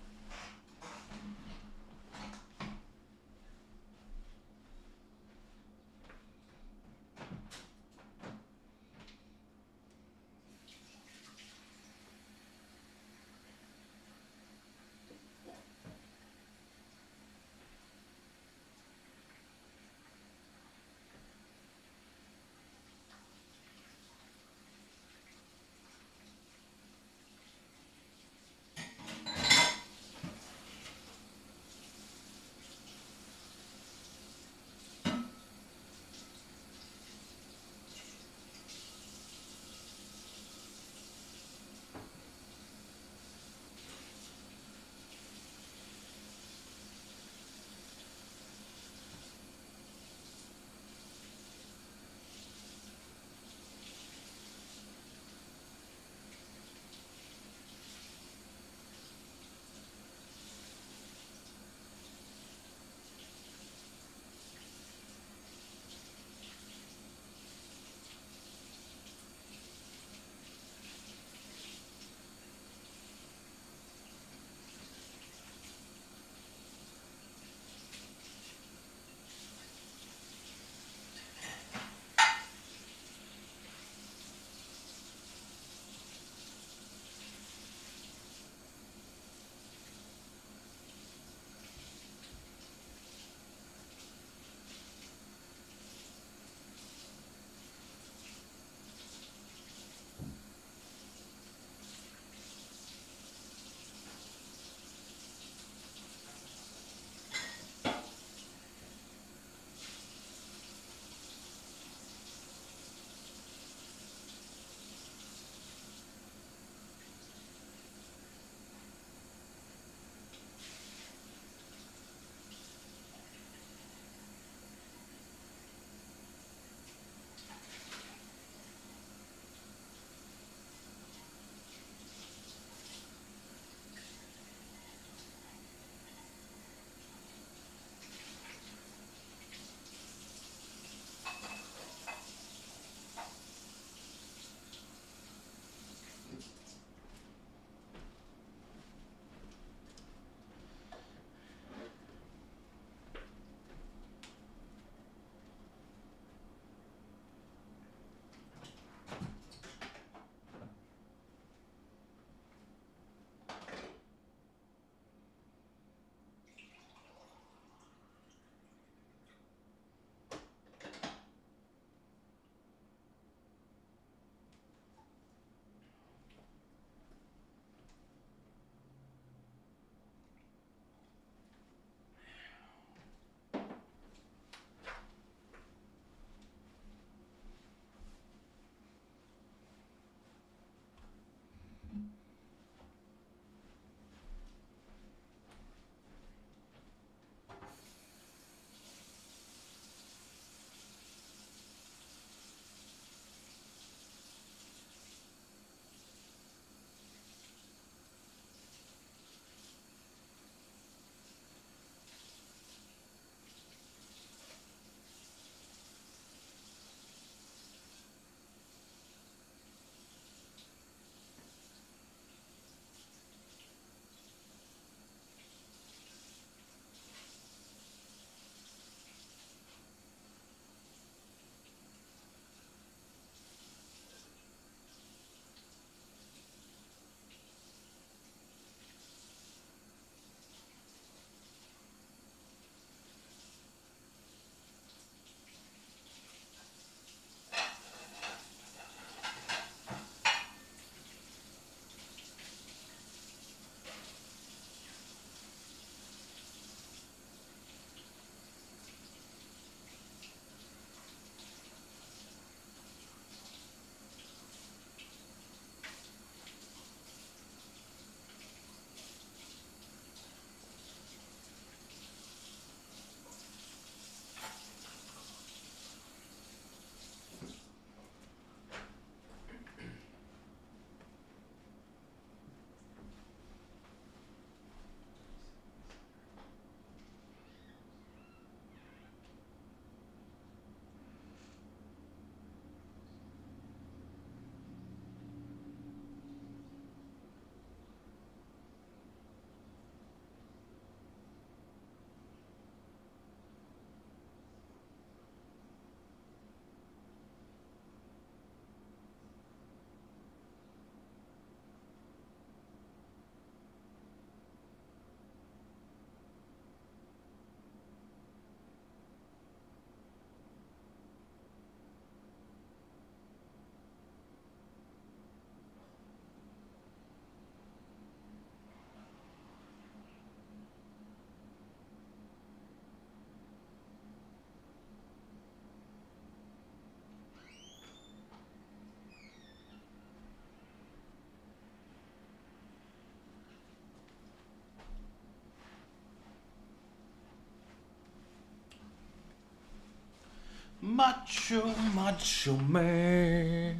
Macho, macho man.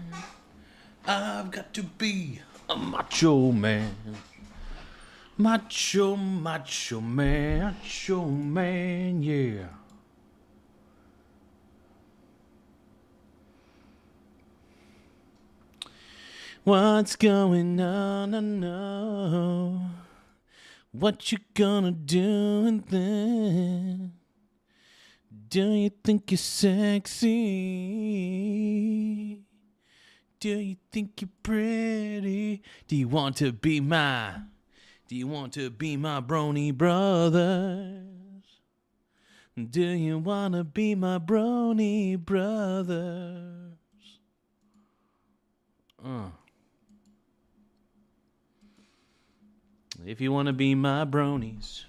I've got to be a macho man. Macho, macho man, yeah. What's going on? I know. What you gonna do and then? Do you think you're sexy? Do you think you're pretty? Do you want to be my brony brothers? Do you want to be my brony brothers? If you want to be my bronies.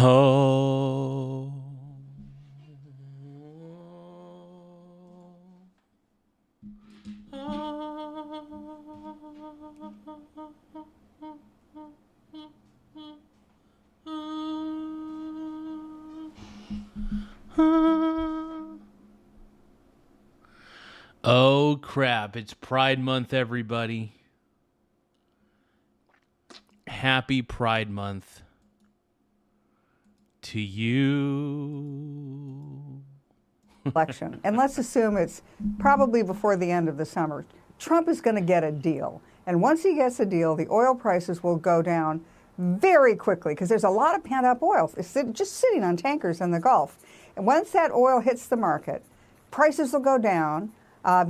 Oh. Oh crap, it's Pride Month, everybody. Happy Pride Month to you. Election. And let's assume it's probably before the end of the summer. Trump is going to get a deal. And once he gets a deal, the oil prices will go down very quickly because there's a lot of pent-up oil. It's just sitting on tankers in the Gulf. And once that oil hits the market, prices will go down.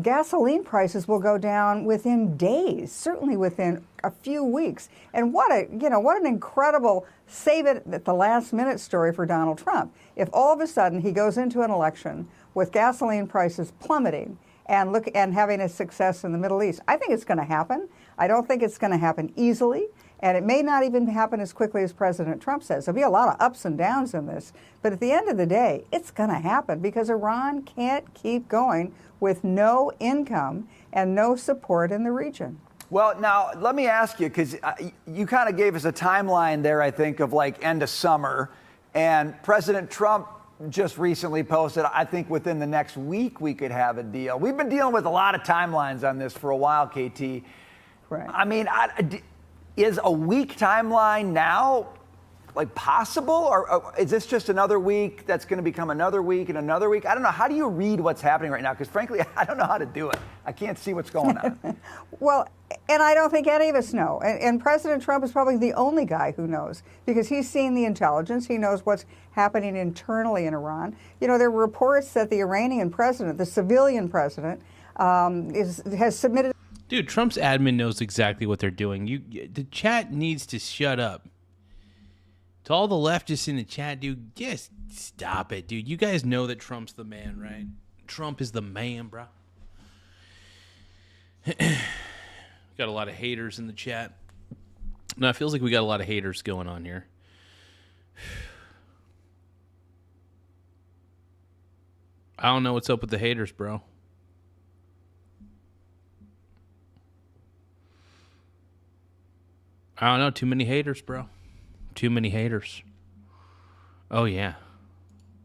Gasoline prices will go down within days, certainly within a few weeks. And what an incredible save it at the last minute story for Donald Trump. If all of a sudden he goes into an election with gasoline prices plummeting and having a success in the Middle East, I think it's going to happen. I don't think it's going to happen easily. And it may not even happen as quickly as President Trump says. There'll be a lot of ups and downs in this. But at the end of the day, it's going to happen because Iran can't keep going with no income and no support in the region. Well, now, let me ask you, because you kind of gave us a timeline there, I think, of like end of summer. And President Trump just recently posted, I think within the next week we could have a deal. We've been dealing with a lot of timelines on this for a while, KT. Right. I mean, is a week timeline now like possible, or is this just another week that's going to become another week and another week? I don't know. How do you read what's happening right now? Because frankly, I don't know how to do it. I can't see what's going on. Well, and I don't think any of us know. And President Trump is probably the only guy who knows, because he's seen the intelligence. He knows what's happening internally in Iran. You know, there were reports that the Iranian president, the civilian president, has submitted. Dude, Trump's admin knows exactly what they're doing. The chat needs to shut up. To all the leftists in the chat, dude, just stop it, dude. You guys know that Trump's the man, right? Trump is the man, bro. Got a lot of haters in the chat. No, it feels like we got a lot of haters going on here. I don't know what's up with the haters, bro. I don't know. Too many haters, bro. Too many haters. Oh, yeah.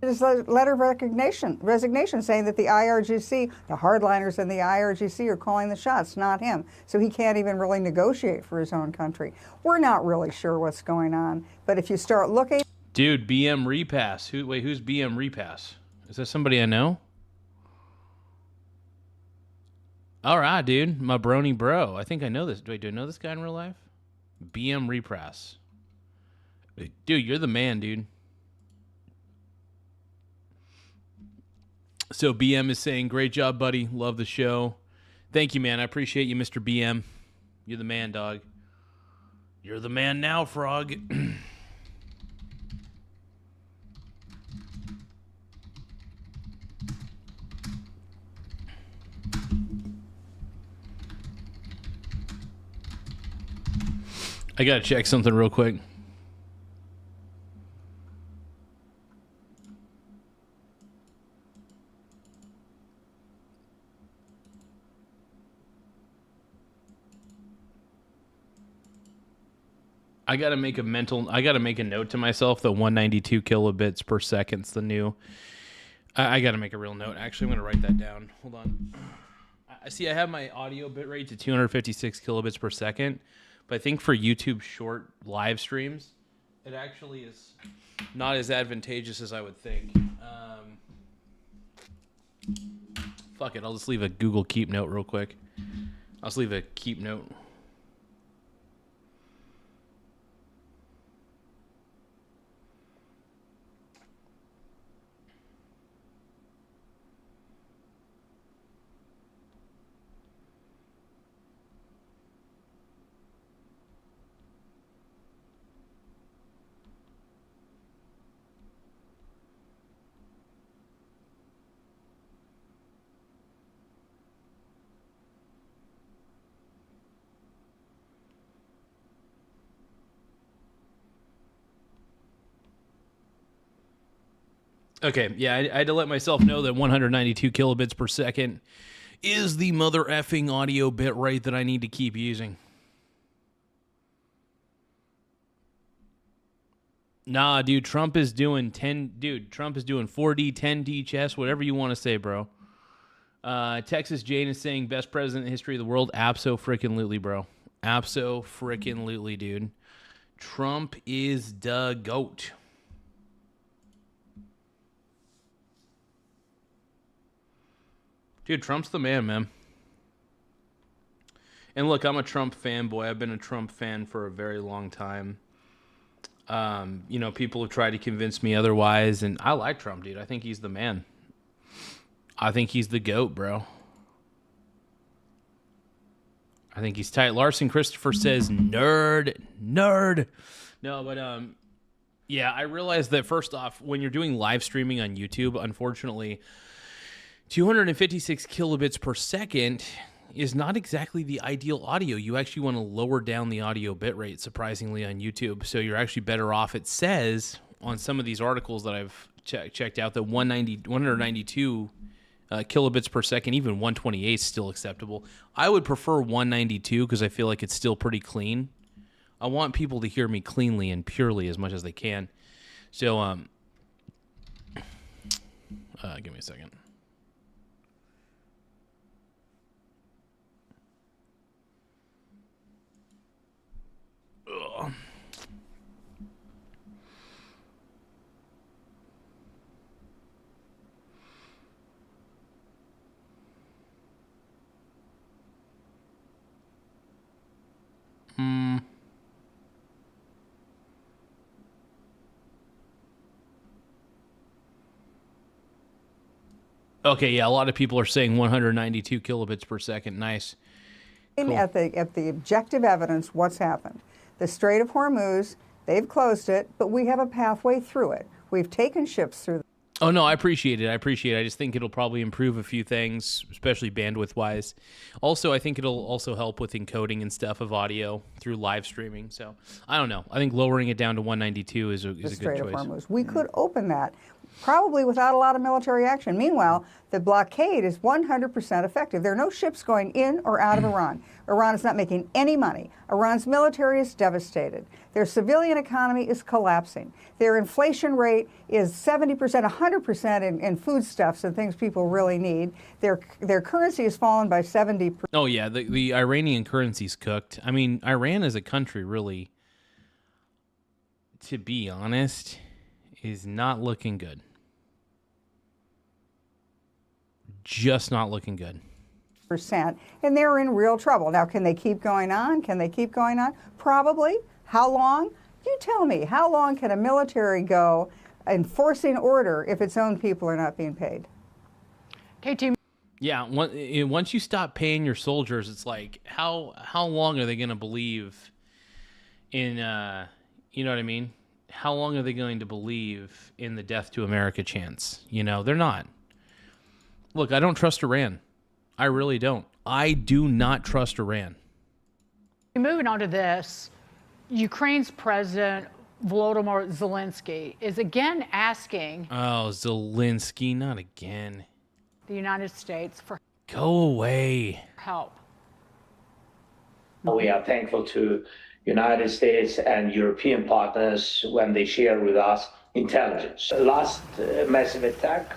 His letter of resignation saying that the IRGC, the hardliners in the IRGC are calling the shots, not him. So he can't even really negotiate for his own country. We're not really sure what's going on. But if you start looking... Dude, BM Repass. Who's BM Repass? Is that somebody I know? All right, dude. My brony bro. I think I know this. Do I know this guy in real life? BM Repass. Dude, you're the man, dude. So BM is saying, great job, buddy. Love the show. Thank you, man. I appreciate you, Mr. BM. You're the man, dog. You're the man now, frog. I gotta check something real quick. I gotta make a note to myself that 192 kilobits per second's the new. I gotta make a real note. Actually, I'm gonna write that down. Hold on. I see. I have my audio bitrate to 256 kilobits per second, but I think for YouTube short live streams, it actually is not as advantageous as I would think. Fuck it. I'll just leave a Google Keep note real quick. I'll just leave a Keep note. Okay, yeah, I had to let myself know that 192 kilobits per second is the mother effing audio bit rate that I need to keep using. Nah, dude, Trump is doing 4D, 10D chess, whatever you want to say, bro. Texas Jane is saying best president in the history of the world. Abso-freaking-lutely, bro. Abso-freaking-lutely, dude. Trump is the GOAT. Dude, Trump's the man. And look, I'm a Trump fanboy. I've been a Trump fan for a very long time. People have tried to convince me otherwise, and I like Trump, dude. I think he's the man. I think he's the GOAT, bro. I think he's tight. Larson Christopher says, nerd. No, but, yeah, I realize that first off, when you're doing live streaming on YouTube, unfortunately, 256 kilobits per second is not exactly the ideal audio. You actually want to lower down the audio bitrate, surprisingly, on YouTube. So you're actually better off. It says on some of these articles that I've checked out that 192 kilobits per second, even 128 is still acceptable. I would prefer 192 because I feel like it's still pretty clean. I want people to hear me cleanly and purely as much as they can. So, give me a second. Okay, yeah, a lot of people are saying 192 kilobits per second. Nice. Cool. At the objective evidence, what's happened? The Strait of Hormuz, they've closed it, but we have a pathway through it. We've taken ships through. Oh, no, I appreciate it. I just think it'll probably improve a few things, especially bandwidth-wise. Also, I think it'll also help with encoding and stuff of audio through live streaming. So, I don't know. I think lowering it down to 192 is a good choice. Strait of Hormuz. We could open that, probably without a lot of military action. Meanwhile, the blockade is 100% effective. There are no ships going in or out of Iran. Iran is not making any money. Iran's military is devastated. Their civilian economy is collapsing. Their inflation rate is 70%, 100% in foodstuffs and things people really need. Their currency has fallen by 70%. Oh, yeah, the Iranian currency's cooked. I mean, Iran as a country, really, to be honest, is not looking good. Just not looking good. And they're in real trouble. Now, can they keep going on? Can they keep going on? Probably. How long? You tell me. How long can a military go enforcing order if its own people are not being paid? KT. Yeah, once you stop paying your soldiers, it's like, how long are they going to believe in, you know what I mean? How long are they going to believe in the death to America chance? You know, they're not. Look, I don't trust Iran. I really don't. I do not trust Iran. Moving on to this, Ukraine's President Volodymyr Zelensky is again asking Zelensky, not again. The United States for go away help. We are thankful to United States and European partners when they share with us intelligence. Last massive attack,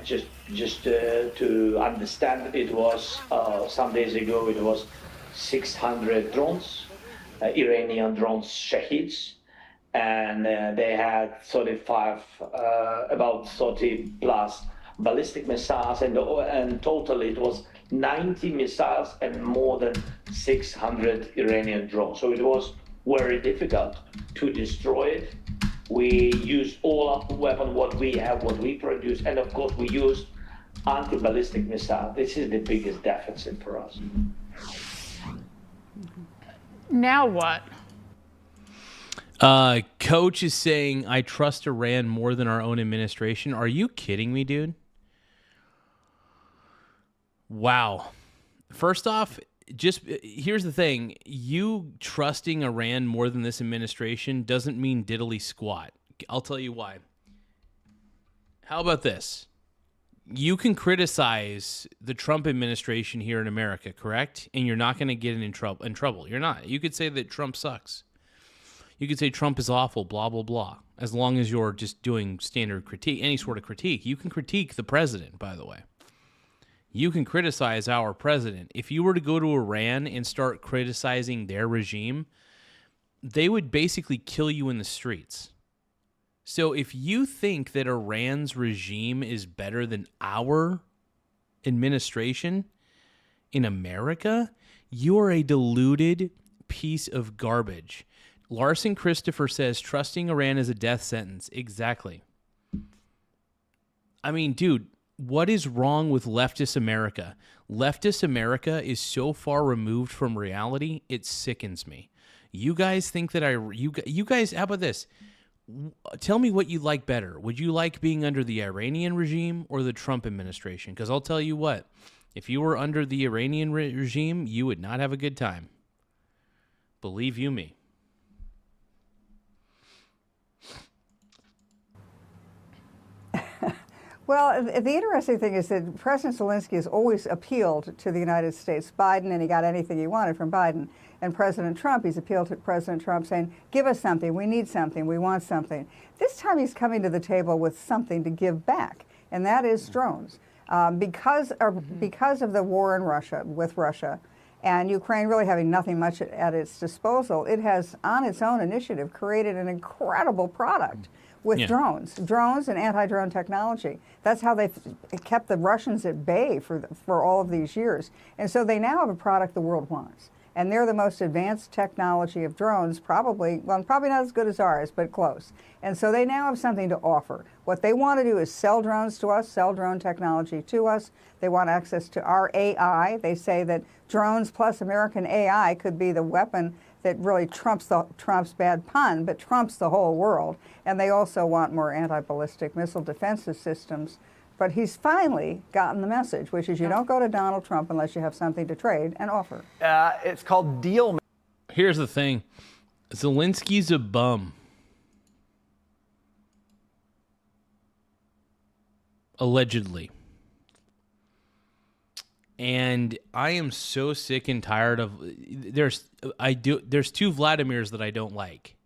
just to understand, it was some days ago. It was 600 drones, Iranian drones, Shaheeds, and they had about 30 plus ballistic missiles, and totally it was 90 missiles and more than 600 Iranian drones. So it was very difficult to destroy it. We used all of the weapon, what we have, what we produce, and of course we used anti-ballistic missile. This is the biggest deficit for us. Now what? Coach is saying, I trust Iran more than our own administration. Are you kidding me, dude? Wow. First off, here's the thing. You trusting Iran more than this administration doesn't mean diddly squat. I'll tell you why. How about this? You can criticize the Trump administration here in America, correct? And you're not going to get in trouble. You're not. You could say that Trump sucks. You could say Trump is awful, blah, blah, blah. As long as you're just doing standard critique, any sort of critique. You can critique the president, by the way. You can criticize our president. If you were to go to Iran and start criticizing their regime, they would basically kill you in the streets. So if you think that Iran's regime is better than our administration in America, you're a deluded piece of garbage. Larson Christopher says, trusting Iran is a death sentence. Exactly. I mean, dude, what is wrong with leftist America? Leftist America is so far removed from reality, it sickens me. You guys think that you guys, how about this? Tell me what you like better. Would you like being under the Iranian regime or the Trump administration? Because I'll tell you what, if you were under the Iranian regime, you would not have a good time. Believe you me. Well, the interesting thing is that President Zelensky has always appealed to the United States. Biden, and he got anything he wanted from Biden. And President Trump, he's appealed to President Trump saying, give us something, we need something, we want something. This time he's coming to the table with something to give back, and that is drones. Because of the war in Russia, with Russia, and Ukraine really having nothing much at its disposal, it has, on its own initiative, created an incredible product with drones and anti-drone technology. That's how they've kept the Russians at bay for all of these years. And so they now have a product the world wants. And they're the most advanced technology of drones, probably not as good as ours, but close. And so they now have something to offer. What they want to do is sell drones to us, sell drone technology to us. They want access to our AI. They say that drones plus American AI could be the weapon that really trumps bad pun, but trumps the whole world. And they also want more anti-ballistic missile defensive systems. But he's finally gotten the message, which is you don't go to Donald Trump unless you have something to trade and offer. It's called deal. Here's the thing. Zelensky's a bum. Allegedly. And I am so sick and tired of there's two Vladimirs that I don't like.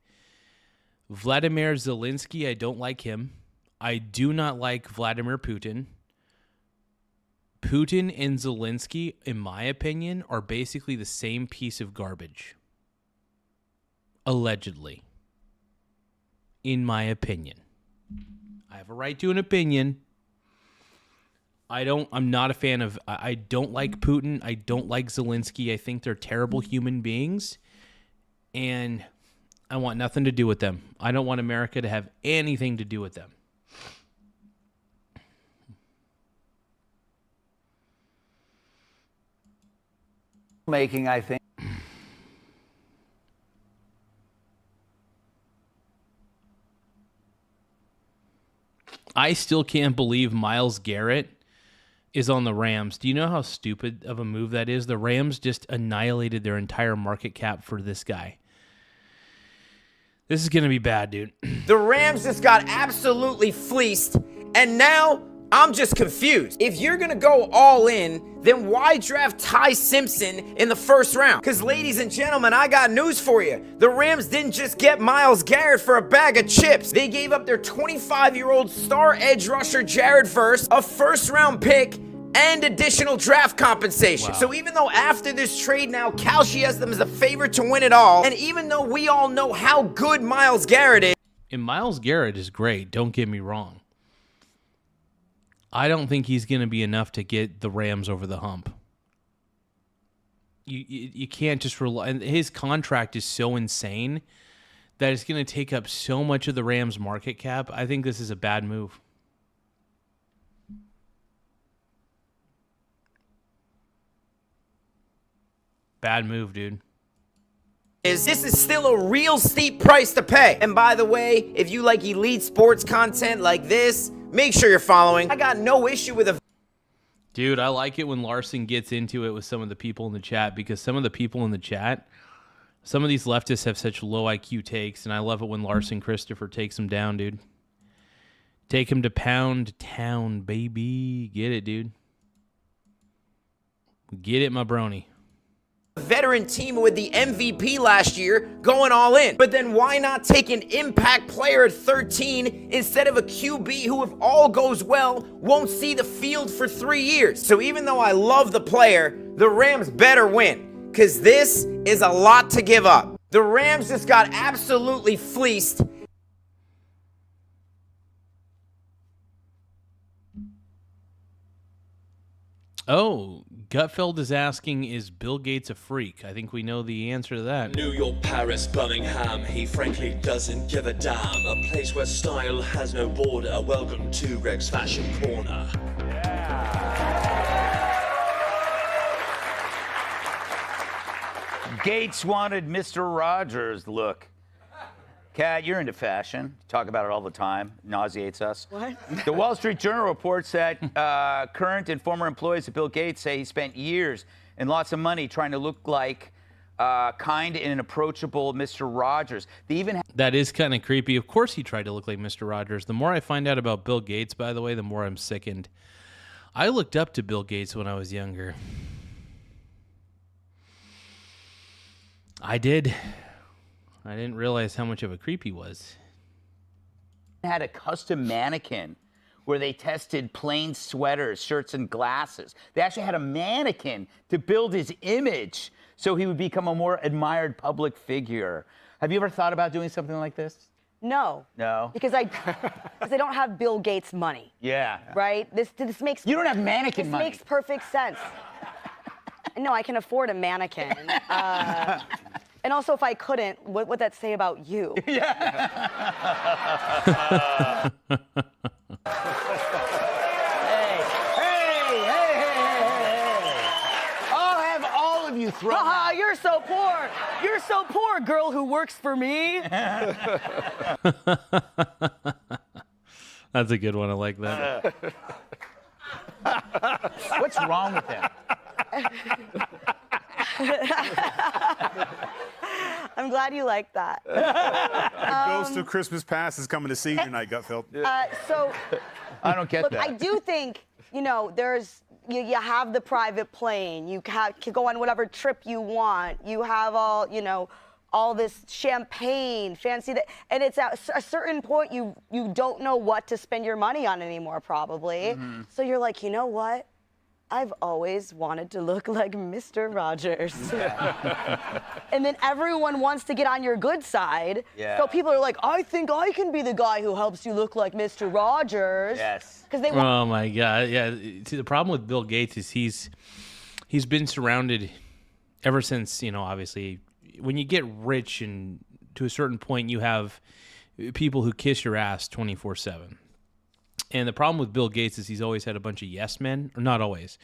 Vladimir Zelensky, I don't like him. I do not like Vladimir Putin. Putin and Zelensky, in my opinion, are basically the same piece of garbage. Allegedly. In my opinion. I have a right to an opinion. I'm not a fan of, I don't like Putin. I don't like Zelensky. I think they're terrible human beings. And I want nothing to do with them. I don't want America to have anything to do with them. Making, I think. I still can't believe Myles Garrett is on the Rams. Do you know how stupid of a move that is? The Rams just annihilated their entire market cap for this guy. This is going to be bad, dude. The Rams just got absolutely fleeced, and now I'm just confused. If you're going to go all in, then why draft Ty Simpson in the first round? Because, ladies and gentlemen, I got news for you. The Rams didn't just get Myles Garrett for a bag of chips. They gave up their 25-year-old star edge rusher Jared Verse, a first-round pick, and additional draft compensation. Wow. So even though after this trade now, Kalshi has them as a favorite to win it all, and even though we all know how good Myles Garrett is. And Myles Garrett is great, don't get me wrong. I don't think he's going to be enough to get the Rams over the hump. You can't just rely. And his contract is so insane that it's going to take up so much of the Rams' market cap. I think this is a bad move. Bad move, dude. This is still a real steep price to pay. And by the way, if you like elite sports content like this, make sure you're following. I got no issue with a... Dude, I like it when Larson gets into it with some of the people in the chat, because some of the people in the chat, some of these leftists have such low IQ takes, and I love it when Larson Christopher takes them down, dude. Take him to Pound Town, baby. Get it, dude. Get it, my brony. Veteran team with the MVP last year going all in. But then why not take an impact player at 13 instead of a QB who, if all goes well, won't see the field for 3 years? So even though I love the player, the Rams better win, because this is a lot to give up. The Rams just got absolutely fleeced. Oh, Gutfeld is asking, is Bill Gates a freak? I think we know the answer to that. New York, Paris, Birmingham, he frankly doesn't give a damn. A place where style has no border. Welcome to Greg's Fashion Corner. Gates wanted Mr. Rogers look. Kat, you're into fashion. You talk about it all the time. Nauseates us. What? The Wall Street Journal reports that current and former employees of Bill Gates say he spent years and lots of money trying to look like kind and approachable Mr. Rogers. They even That is kind of creepy. Of course he tried to look like Mr. Rogers. The more I find out about Bill Gates, by the way, the more I'm sickened. I looked up to Bill Gates when I was younger. I did. I didn't realize how much of a creep he was. had a custom mannequin where they tested plain sweaters, shirts, and glasses. They actually had a mannequin to build his image so he would become a more admired public figure. Have you ever thought about doing something like this? No. No? Because I don't have Bill Gates money. Yeah. Right? This makes... You don't have mannequin money. This makes perfect sense. No, I can afford a mannequin. And also, if I couldn't, what would that say about you? I'll have all of you thrown Haha, out. you're so poor. You're so poor, girl who works for me. That's a good one. I like that. What's wrong with him? I'm glad you like that. Ghost of Christmas Past is coming to see you tonight, Gutfeld. So, I don't get look, that. I do think, you know, there's, you have the private plane. You can go on whatever trip you want. You have all, you know, all this champagne, fancy that, and it's at a certain point you don't know what to spend your money on anymore, probably. Mm-hmm. So you're like, you know what? I've always wanted to look like Mr. Rogers. And then everyone wants to get on your good side. Yeah. So people are like, I think I can be the guy who helps you look like Mr. Rogers. Yes. Because they want. Oh my God! Yeah. See, the problem with Bill Gates is he's been surrounded ever since, you know, obviously when you get rich and to a certain point you have people who kiss your ass 24/7. And the problem with Bill Gates is he's always had a bunch of yes men, or not always,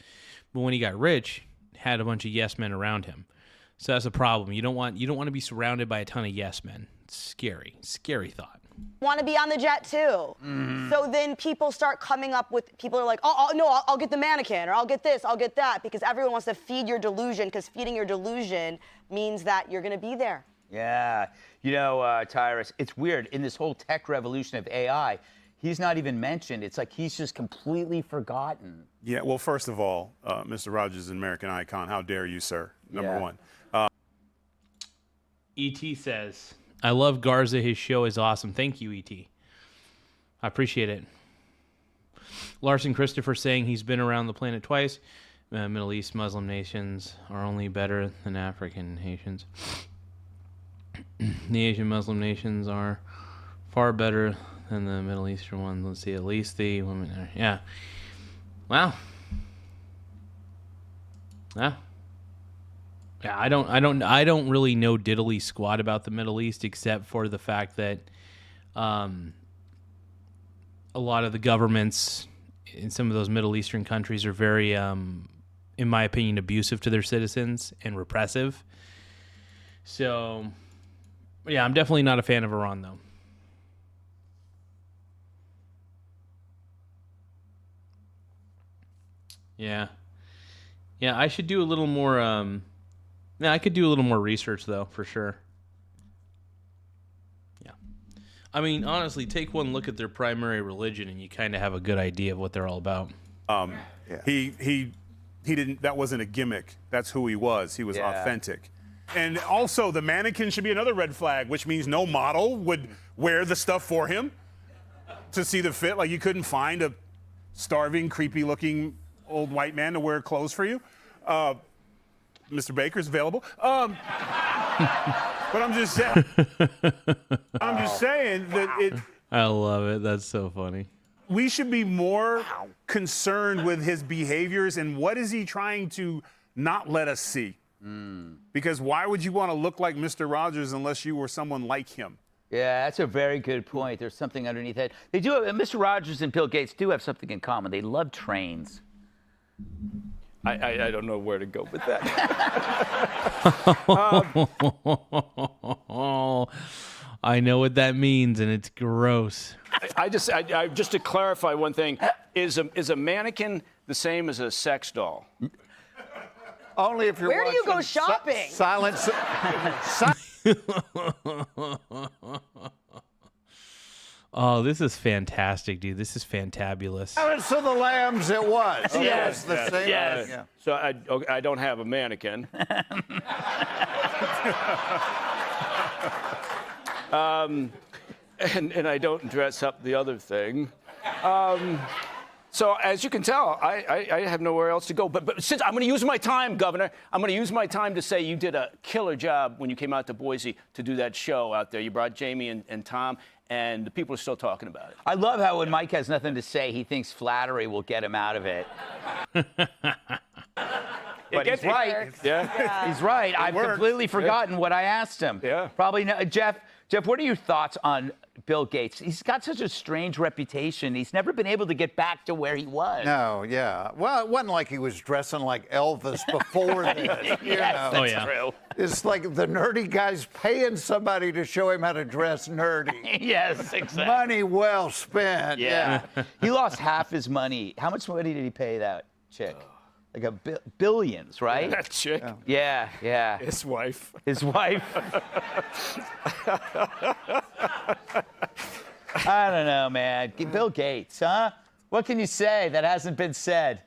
but when he got rich, had a bunch of yes men around him. So that's a problem. You don't want to be surrounded by a ton of yes men. It's scary thought. Want to be on the jet too. So then people start coming up with, people are like, I'll get the mannequin, or I'll get this, I'll get that, because everyone wants to feed your delusion, because feeding your delusion means that you're going to be there. Yeah. You know, Tyrus, it's weird. In this whole tech revolution of AI, he's not even mentioned. It's like he's just completely forgotten. Yeah, well, first of all, Mr. Rogers is an American icon. How dare you, sir? Number one. E.T. says, I love Garza. His show is awesome. Thank you, E.T. I appreciate it. Larson Christopher saying he's been around the planet twice. Middle East Muslim nations are only better than African nations. The Asian Muslim nations are far better than the Middle Eastern ones. Let's see, at least the women are. Yeah. Wow. Yeah. Yeah, I don't really know diddly squat about the Middle East, except for the fact that a lot of the governments in some of those Middle Eastern countries are very, in my opinion, abusive to their citizens and repressive. So, yeah, I'm definitely not a fan of Iran, though. Yeah. Yeah, I should do a little more, I could do a little more research, though, for sure. Yeah. I mean, honestly, take one look at their primary religion and you kind of have a good idea of what they're all about. He didn't, that wasn't a gimmick. That's who he was. He was authentic. And also, the mannequin should be another red flag, which means no model would wear the stuff for him to see the fit. Like, you couldn't find a starving, creepy-looking old white man to wear clothes for you. Mr. Baker's available. But I'm just saying. That it. I love it. That's so funny. We should be more concerned with his behaviors and what is he trying to not let us see. Because why would you want to look like Mr. Rogers unless you were someone like him? Yeah, that's a very good point. There's something underneath that. They do. Mr. Rogers and Bill Gates do have something in common. They love trains. I don't know where to go with that. I know what that means, and it's gross. I just to clarify one thing: is a mannequin the same as a sex doll? Only if you're. Where do you go shopping? Silence. Oh, this is fantastic, dude. This is fantabulous. Silence of the Lambs, it was. Yes, the same. yes. Yeah. So I don't have a mannequin. And I don't dress up the other thing. So as you can tell, I have nowhere else to go. But since I'm going to use my time, Governor, I'm going to use my time to say you did a killer job when you came out to Boise to do that show out there. You brought Jamie and Tom, and the people are still talking about it. I love how when Mike has nothing to say, he thinks flattery will get him out of it. But he's right. Yeah. He's right. I've worked. completely forgotten what I asked him. Yeah. Probably not. Jeff, what are your thoughts on Bill Gates? He's got such a strange reputation. He's never been able to get back to where he was. No, yeah. Well, it wasn't like he was dressing like Elvis before this. Yes, that's true. It's like the nerdy guy's paying somebody to show him how to dress nerdy. Yes, exactly. Money well spent. Yeah. He lost half his money. How much money did he pay that chick? Like billions, right? That chick. Yeah, yeah. His wife. His wife. I don't know, man. Bill Gates, huh? What can you say that hasn't been said?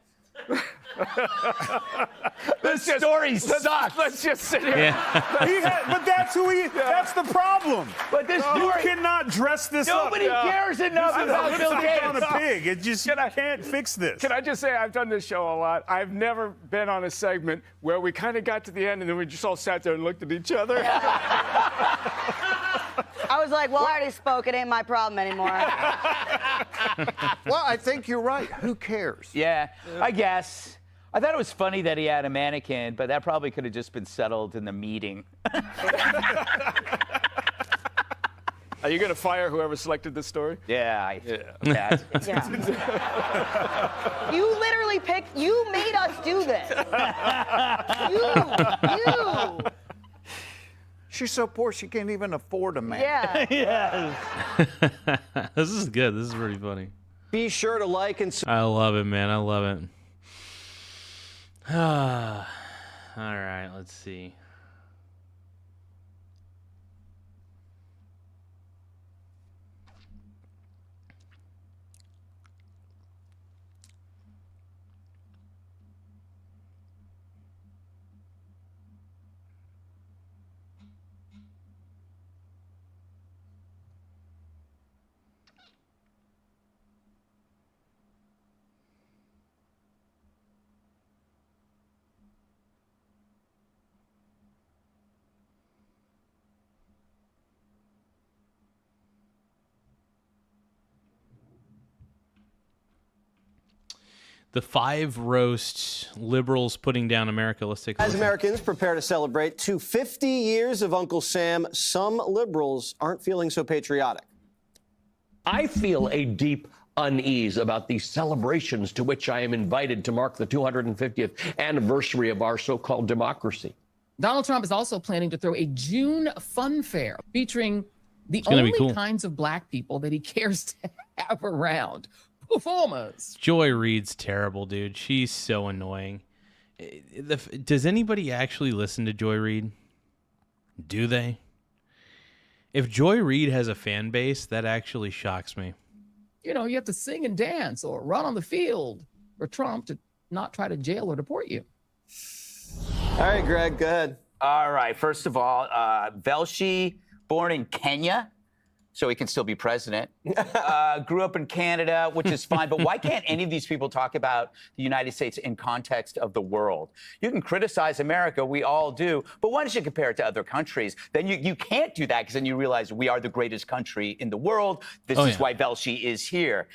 This story sucks. Let's just sit here. Yeah. But that's who he. That's the problem. But this You story. cannot dress this Nobody up. cares enough about Bill Lipstick on a Gates. pig. It just can't fix this. Can I just say I've done this show a lot. I've never been on a segment where we kind of got to the end and then we just all sat there and looked at each other. I was like, well, I already spoke. It ain't my problem anymore. Well, I think you're right. Who cares? Yeah, I guess. I thought it was funny that he had a mannequin, but that probably could have just been settled in the meeting. Are you going to fire whoever selected this story? Yeah. Yeah. You literally you made us do this. You. She's so poor she can't even afford a man. Yeah. Yes. This is good. This is pretty funny. Be sure to like and I love it, man. I love it. All right, let's see. The 5 roasts liberals putting down America. Let's take a As listen. Americans prepare to celebrate 50 years of Uncle Sam, some liberals aren't feeling so patriotic. I feel a deep unease about the celebrations to which I am invited to mark the 250th anniversary of our so-called democracy. Donald Trump is also planning to throw a June fun fair featuring the gonna be only cool. kinds of black people that he cares to have around. Performers. Joy Reid's terrible, dude. She's so annoying. Does anybody actually listen to Joy Reid? Do they? If Joy Reid has a fan base, that actually shocks me. You know, you have to sing and dance or run on the field for Trump to not try to jail or deport you. All right, Greg, go ahead. All right. First of all, Velshi, born in Kenya, so he can still be president. Grew up in Canada, which is fine. But why can't any of these people talk about the United States in context of the world? You can criticize America. We all do. But why don't you compare it to other countries? Then you can't do that because then you realize we are the greatest country in the world. This is why Velshi is here.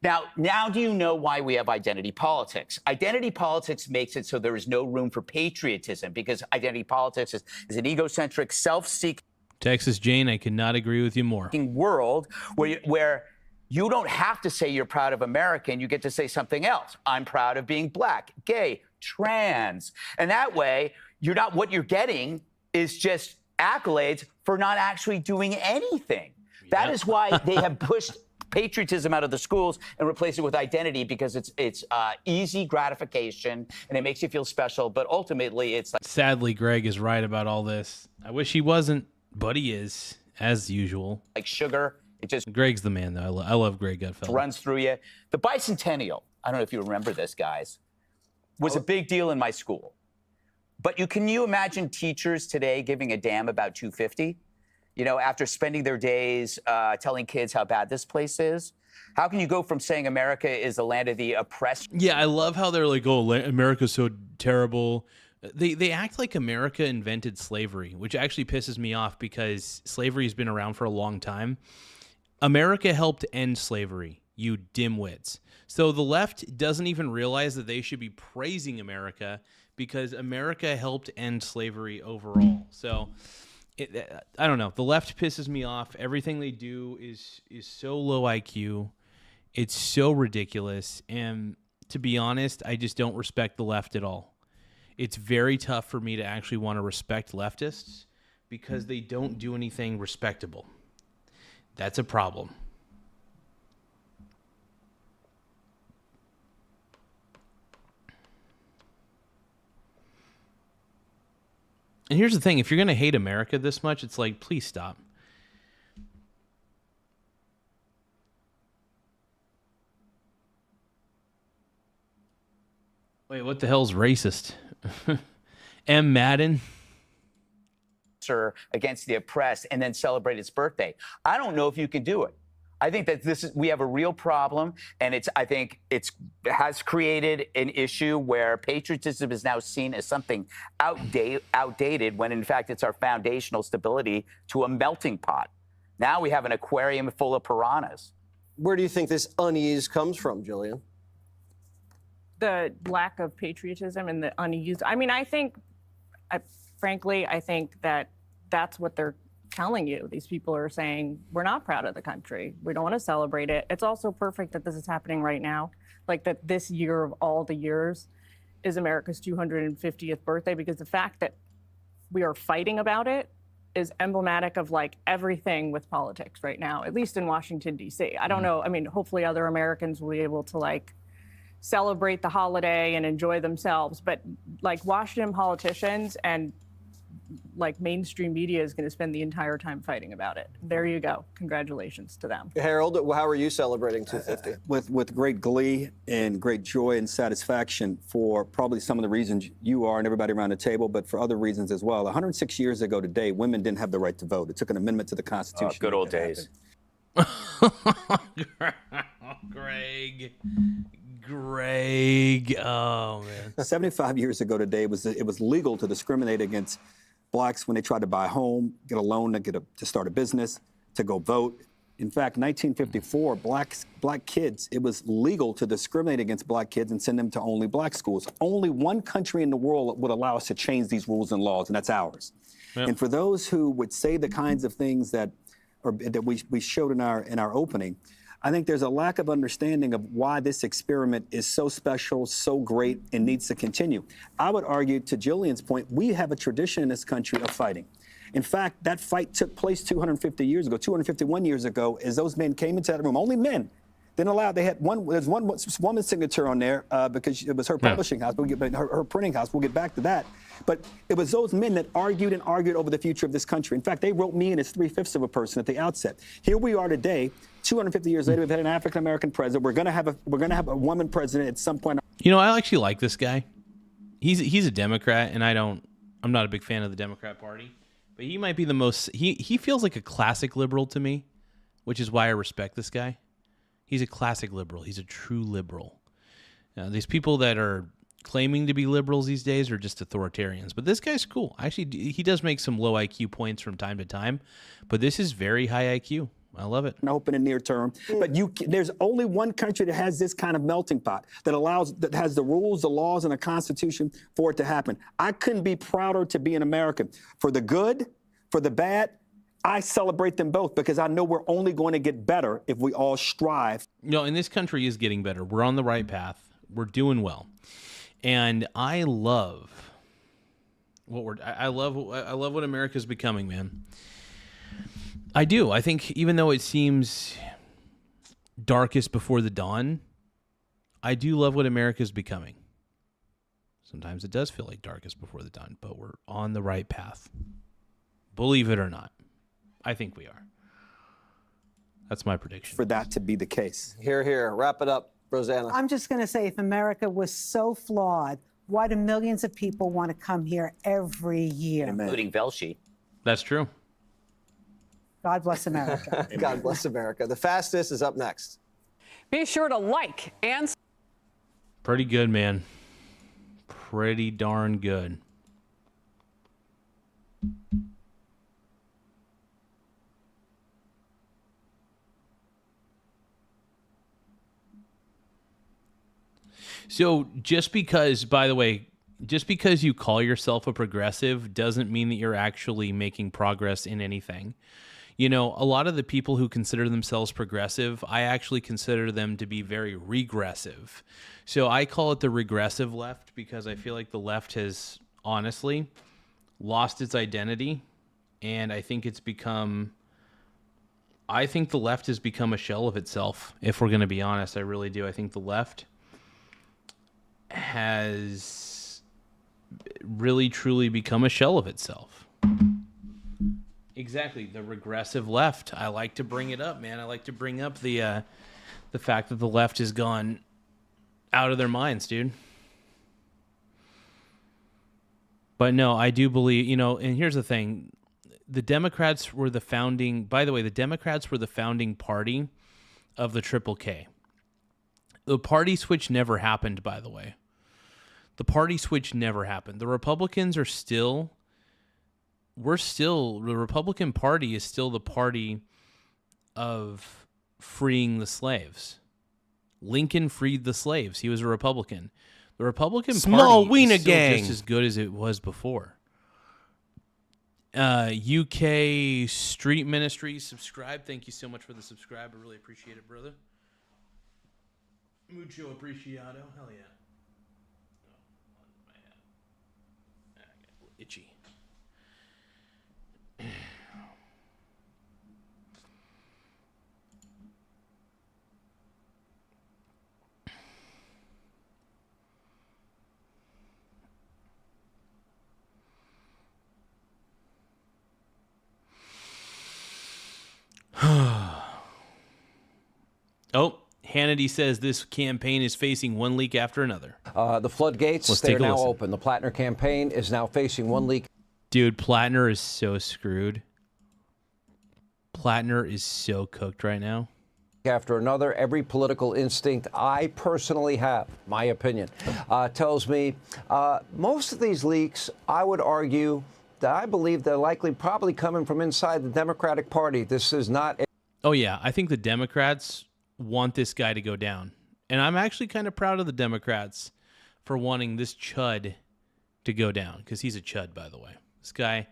Now do you know why we have identity politics? Identity politics makes it so there is no room for patriotism because identity politics is an egocentric, self-seeking Texas Jane, I could not agree with you more. world where you don't have to say you're proud of America and you get to say something else. I'm proud of being black, gay, trans. And that way, what you're getting is just accolades for not actually doing anything. That is why they have pushed patriotism out of the schools and replaced it with identity because it's easy gratification and it makes you feel special. But ultimately, it's like. Sadly, Greg is right about all this. I wish he wasn't, but he is, as usual. Like sugar. It just Greg's the man, though. I love Greg Gutfeld. runs through you. The bicentennial, I don't know if you remember this, guys, was a big deal in my school. But can you imagine teachers today giving a damn about 250? You know, after spending their days telling kids how bad this place is? How can you go from saying America is the land of the oppressed? Yeah, I love how they're like, oh, America's so terrible. They act like America invented slavery, which actually pisses me off because slavery has been around for a long time. America helped end slavery, you dimwits. So the left doesn't even realize that they should be praising America because America helped end slavery overall. So I don't know. The left pisses me off. Everything they do is so low IQ. It's so ridiculous. And to be honest, I just don't respect the left at all. It's very tough for me to actually want to respect leftists because they don't do anything respectable. That's a problem. And here's the thing, if you're going to hate America this much, it's like, please stop. Wait, what the hell's racist? M. Madden? Against the oppressed and then celebrate its birthday. I don't know if you can do it. I think that we have a real problem, and I think it has created an issue where patriotism is now seen as something outdated when in fact it's our foundational stability to a melting pot. Now we have an aquarium full of piranhas. Where do you think this unease comes from, Jillian? The lack of patriotism and the unease. I mean, frankly, I think that that's what they're telling you. These people are saying, we're not proud of the country. We don't want to celebrate it. It's also perfect that this is happening right now. Like that this year of all the years is America's 250th birthday, because the fact that we are fighting about it is emblematic of like everything with politics right now, at least in Washington, D.C. I don't know. I mean, hopefully other Americans will be able to like celebrate the holiday and enjoy themselves. But like Washington politicians and like mainstream media is going to spend the entire time fighting about it. There you go. Congratulations to them. Harold, how are you celebrating 250? With great glee and great joy and satisfaction for probably some of the reasons you are and everybody around the table, but for other reasons as well. 106 years ago today, women didn't have the right to vote. It took an amendment to the Constitution. Good old days. Greg. Oh, man. 75 years ago today, it was legal to discriminate against blacks when they tried to buy a home, get a loan to start a business, to go vote. In fact, 1954, black kids, it was legal to discriminate against black kids and send them to only black schools. Only one country in the world would allow us to change these rules and laws, and that's ours. Yep. And for those who would say the kinds of things that we showed in our opening, I think there's a lack of understanding of why this experiment is so special, so great, and needs to continue. I would argue, to Jillian's point, we have a tradition in this country of fighting. In fact, that fight took place 250 years ago, 251 years ago, as those men came into that room. Only men. Didn't allow. There's one woman's signature on there because it was her publishing house, her printing house. We'll get back to that. But it was those men that argued and argued over the future of this country. In fact, they wrote me in as 3/5 of a person at the outset. Here we are today, 250 years later. We've had an African American president. We're gonna have a woman president at some point. You know, I actually like this guy. He's a Democrat, and I'm not a big fan of the Democrat Party, but he might be the most. He feels like a classic liberal to me, which is why I respect this guy. He's a classic liberal. He's a true liberal. These people that are claiming to be liberals these days are just authoritarians. But this guy's cool. Actually, he does make some low IQ points from time to time, but this is very high IQ. I love it. Open in near term, but there's only one country that has this kind of melting pot that has the rules, the laws, and a constitution for it to happen. I couldn't be prouder to be an American. For the good, for the bad, I celebrate them both because I know we're only going to get better if we all strive. And this country is getting better. We're on the right path. We're doing well. And I love what America's becoming, man. I do. I think even though it seems darkest before the dawn, I do love what America's becoming. Sometimes it does feel like darkest before the dawn, but we're on the right path. Believe it or not. I think we are. That's my prediction. For that to be the case. Hear, hear. Wrap it up, Rosanna. I'm just going to say, if America was so flawed, why do millions of people want to come here every year? Including Velshi. That's true. God bless America. God bless America. The fastest is up next. Be sure to like and... Pretty good, man. Pretty darn good. So just because, by the way, just because you call yourself a progressive doesn't mean that you're actually making progress in anything. You know, a lot of the people who consider themselves progressive, I actually consider them to be very regressive. So I call it the regressive left because I feel like the left has honestly lost its identity, and I think the left has become a shell of itself, if we're going to be honest. I really do. I think the left has really truly become a shell of itself. Exactly, the regressive left. I like to bring it up, man. I like to bring up the fact that the left has gone out of their minds, dude. But no, I do believe, you know, and here's the thing. The Democrats were the founding party of the Triple K. The party switch never happened, by the way. The party switch never happened. The Republicans are still... the Republican Party is still the party of freeing the slaves. Lincoln freed the slaves. He was a Republican. The Republican Small Party Wiener is still gang. just as good as it was before. UK Street Ministries, subscribe. Thank you so much for the subscribe. I really appreciate it, brother. Mucho apreciado. Hell yeah. I got a little itchy. Oh, Hannity says this campaign is facing one leak after another. The floodgates, they're now open. The Plattner campaign is now facing one leak. Dude, Plattner is so screwed. Plattner is so cooked right now. After another, every political instinct I personally have, my opinion, tells me most of these leaks, I would argue that I believe they're likely probably coming from inside the Democratic Party. This is not... Oh, yeah. I think the Democrats want this guy to go down. And I'm actually kind of proud of the Democrats for wanting this chud to go down. Because he's a chud, by the way. This guy,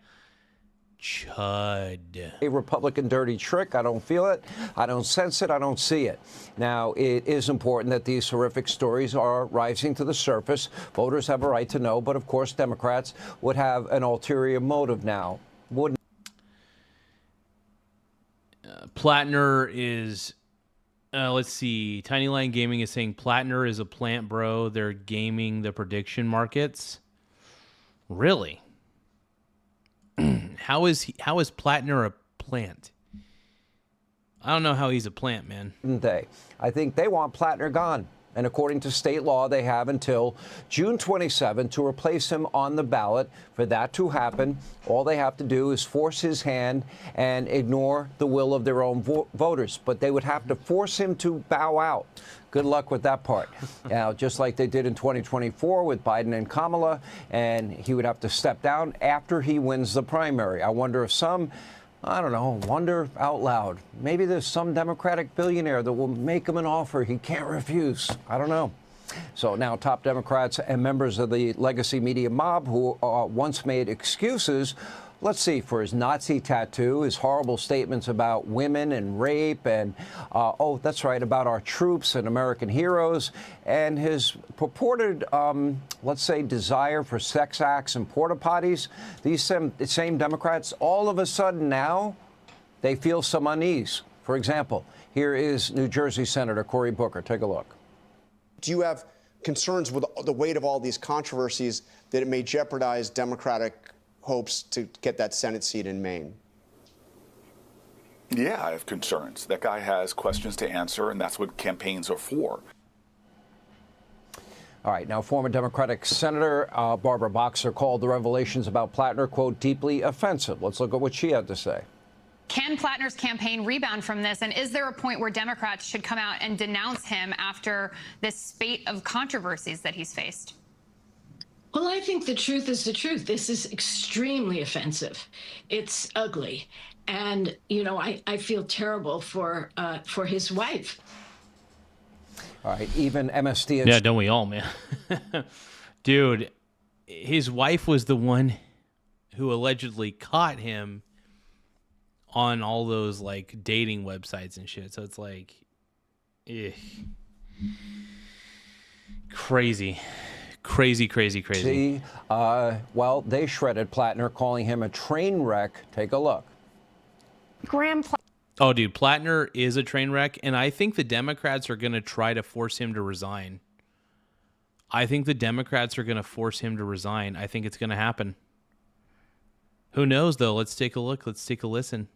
chud. A Republican dirty trick. I don't feel it. I don't sense it. I don't see it. Now, it is important that these horrific stories are rising to the surface. Voters have a right to know. But, of course, Democrats would have an ulterior motive now. Wouldn't. Plattner is... let's see. Tiny Line Gaming is saying Plattner is a plant, bro. They're gaming the prediction markets. Really? How is Plattner a plant? I don't know how he's a plant, man. I think they want Plattner gone. And according to state law, they have until June 27 to replace him on the ballot. For that to happen, all they have to do is force his hand and ignore the will of their own voters. But they would have to force him to bow out. Good luck with that part. Now, just like they did in 2024 with Biden and Kamala, and he would have to step down after he wins the primary. I wonder if some... I don't know, wonder out loud. Maybe there's some Democratic billionaire that will make him an offer he can't refuse. I don't know. So now top Democrats and members of the legacy media mob who once made excuses, let's see, for his Nazi tattoo, his horrible statements about women and rape, and, oh, that's right, about our troops and American heroes, and his purported, let's say, desire for sex acts and porta potties. These same Democrats, all of a sudden now, they feel some unease. For example, here is New Jersey Senator Cory Booker. Take a look. Do you have concerns with the weight of all these controversies that it may jeopardize Democratic hopes to get that Senate seat in Maine? Yeah, I have concerns. That guy has questions to answer, and that's what campaigns are for. All right, now former Democratic Senator Barbara Boxer called the revelations about Plattner, quote, deeply offensive. Let's look at what she had to say. Can Plattner's campaign rebound from this? And is there a point where Democrats should come out and denounce him after this spate of controversies that he's faced? Well, I think the truth is the truth. This is extremely offensive. It's ugly. And, you know, I feel terrible for his wife. All right, even MSD... Yeah, don't we all, man? Dude, his wife was the one who allegedly caught him on all those like dating websites and shit. So it's like, crazy. See, well, they shredded Plattner, calling him a train wreck. Take a look. Oh, dude, Plattner is a train wreck, and I think the Democrats are going to try to force him to resign. I think it's going to happen. Who knows, though? Let's take a look. Let's take a listen.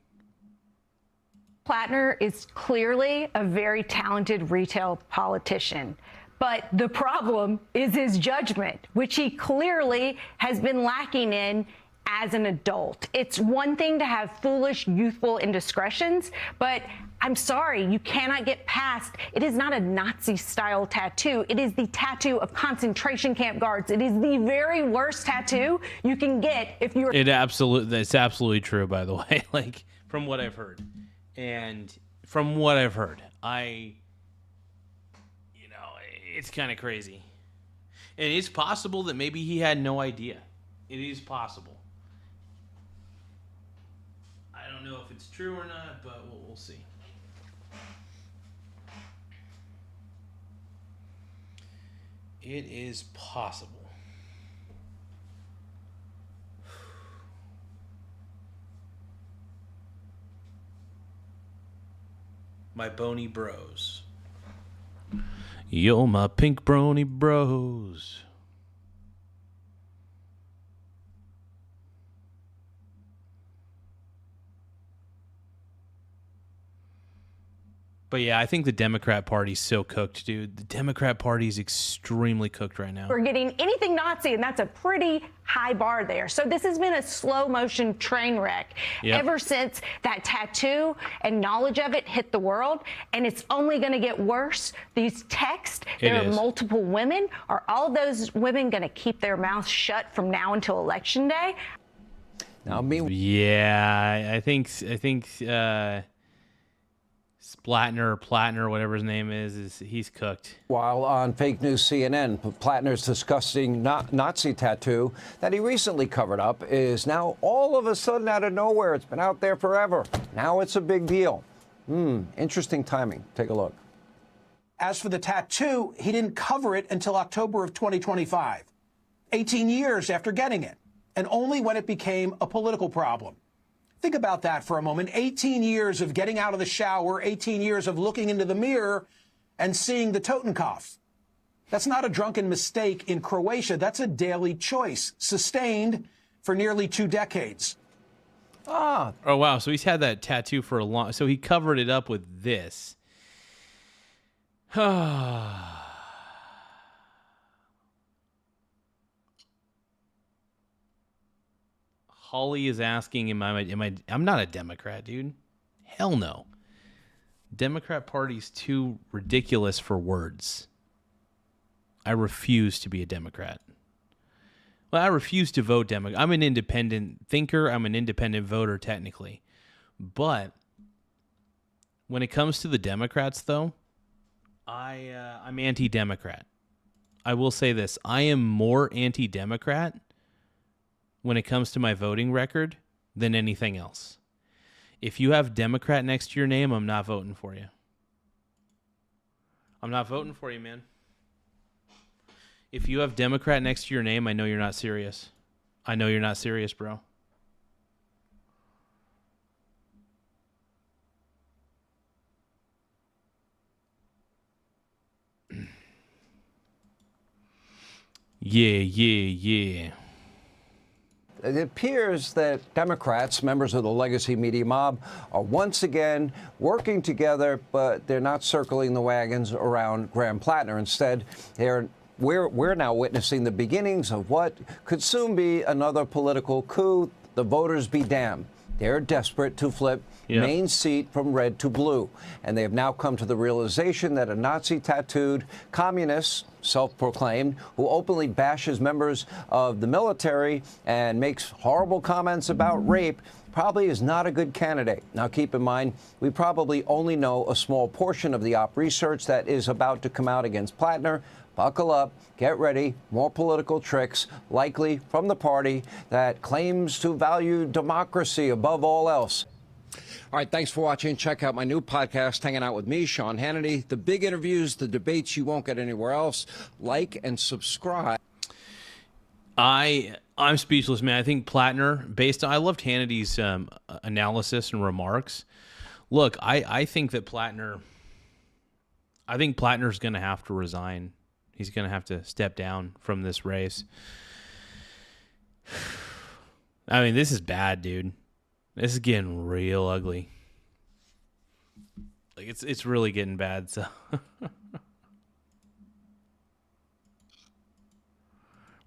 Plattner is clearly a very talented retail politician. But the problem is his judgment, which he clearly has been lacking in as an adult. It's one thing to have foolish, youthful indiscretions, but I'm sorry, you cannot get past. It is not a Nazi-style tattoo. It is the tattoo of concentration camp guards. It is the very worst tattoo you can get if you're... It's absolutely true, by the way, like, from what I've heard. And from what I've heard, it's kind of crazy. And it's possible that maybe he had no idea. It is possible. I don't know if it's true or not, but we'll see. It is possible. My bony bros. Yo, my pink brony bros. But yeah, I think the Democrat Party's so cooked, dude. The Democrat Party is extremely cooked right now. We're getting anything Nazi, and that's a pretty high bar there. So this has been a slow motion train wreck ever since that tattoo and knowledge of it hit the world, and it's only going to get worse. These texts, there are multiple women. Are all those women going to keep their mouths shut from now until Election Day? Yeah, I think Plattner, whatever his name is he's cooked. While on fake news CNN, Plattner's disgusting Nazi tattoo that he recently covered up is now all of a sudden out of nowhere. It's been out there forever. Now it's a big deal. Interesting timing. Take a look. As for the tattoo, he didn't cover it until October of 2025, 18 years after getting it, and only when it became a political problem. Think about that for a moment. 18 years of getting out of the shower, 18 years of looking into the mirror and seeing the Totenkopf. That's not a drunken mistake in Croatia. That's a daily choice, sustained for nearly 2 decades. Oh, wow. So he's had that tattoo for a long... So he covered it up with this. Holly is asking, am I? I'm not a Democrat, dude. Hell no. Democrat Party's too ridiculous for words. I refuse to be a Democrat. Well, I refuse to vote Democrat. I'm an independent thinker. I'm an independent voter, technically. But when it comes to the Democrats, though, I'm anti-Democrat. I will say this. I am more anti-Democrat when it comes to my voting record than anything else. If you have Democrat next to your name, I'm not voting for you. I'm not voting for you, man. If you have Democrat next to your name, I know you're not serious. I know you're not serious, bro. Yeah. It appears that Democrats, members of the legacy media mob, are once again working together, but they're not circling the wagons around Graham Plattner. Instead, we're now witnessing the beginnings of what could soon be another political coup. The voters be damned. They're desperate to flip Maine's seat from red to blue. And they have now come to the realization that a Nazi-tattooed communist, self-proclaimed, who openly bashes members of the military and makes horrible comments about rape, probably is not a good candidate. Now, keep in mind, we probably only know a small portion of the op research that is about to come out against Plattner. Buckle up, get ready, more political tricks, likely from the party that claims to value democracy above all else. All right, thanks for watching. Check out my new podcast, Hanging Out with me, Sean Hannity. The big interviews, the debates you won't get anywhere else. Like and subscribe. I'm speechless, man. I think Plattner, I loved Hannity's analysis and remarks. Look, I think that Plattner's going to have to resign. He's going to have to step down from this race. I mean, this is bad, dude. This is getting real ugly. Like it's really getting bad. So,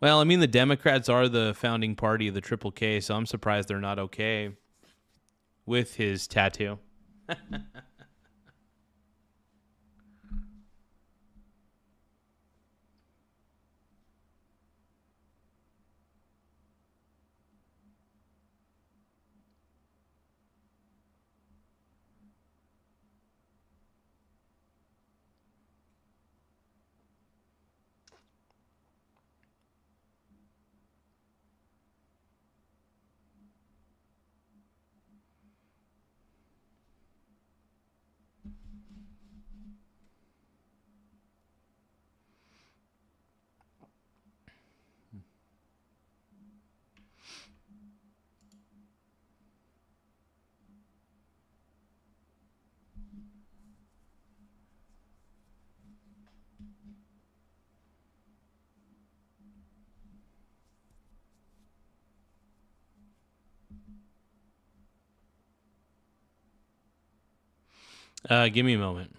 well, I mean, the Democrats are the founding party of the Triple K, so I'm surprised they're not okay with his tattoo. Give me a moment.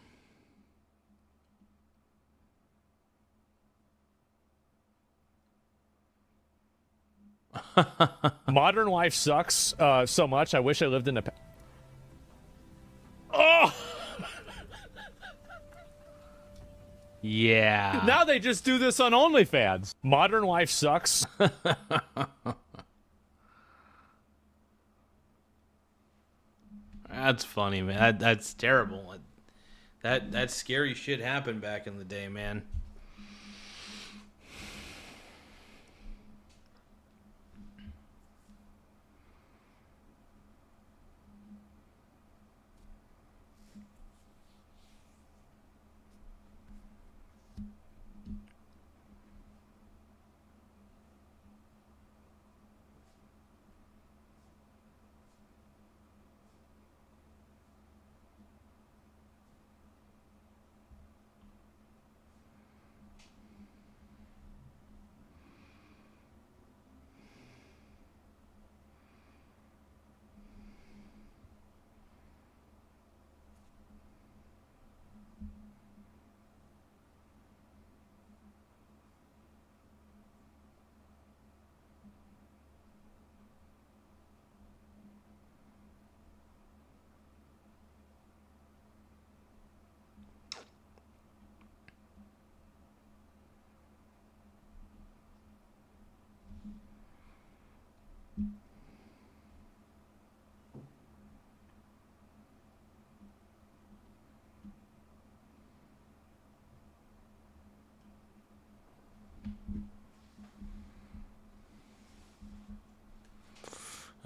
Modern life sucks so much. I wish I lived in the. Oh! Yeah. Now they just do this on OnlyFans. Modern life sucks. That's funny, man. That's terrible. That scary shit happened back in the day, man.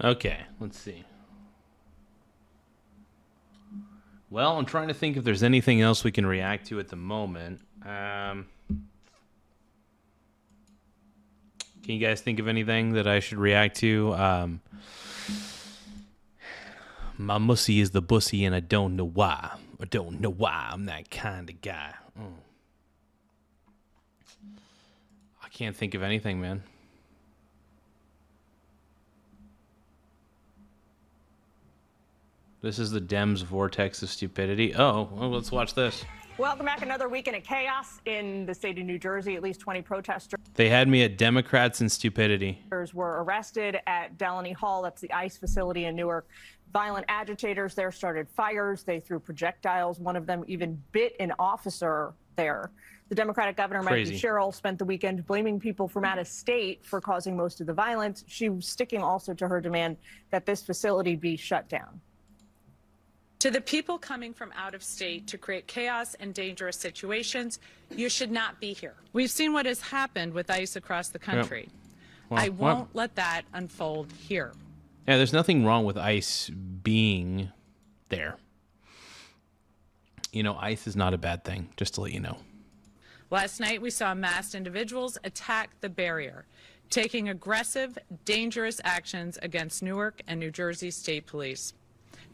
Okay, let's see. Well, I'm trying to think if there's anything else we can react to at the moment. Can you guys think of anything that I should react to? My mussy is the bussy, and I don't know why. I don't know why I'm that kind of guy. I can't think of anything, man. This is the Dems' vortex of stupidity. Oh, well, let's watch this. Welcome back. Another weekend of chaos in the state of New Jersey. At least 20 protesters They had me at Democrats and stupidity. were arrested at Delaney Hall. That's the ICE facility in Newark. Violent agitators there started fires. They threw projectiles. One of them even bit an officer there. The Democratic governor, Crazy. Maggie Sherrill, spent the weekend blaming people from out of state for causing most of the violence. She was sticking also to her demand that this facility be shut down. To the people coming from out of state to create chaos and dangerous situations, you should not be here. We've seen what has happened with ICE across the country. Well, I won't let that unfold here. Yeah, there's nothing wrong with ICE being there. You know, ICE is not a bad thing, just to let you know. Last night, we saw masked individuals attack the barrier, taking aggressive, dangerous actions against Newark and New Jersey State Police.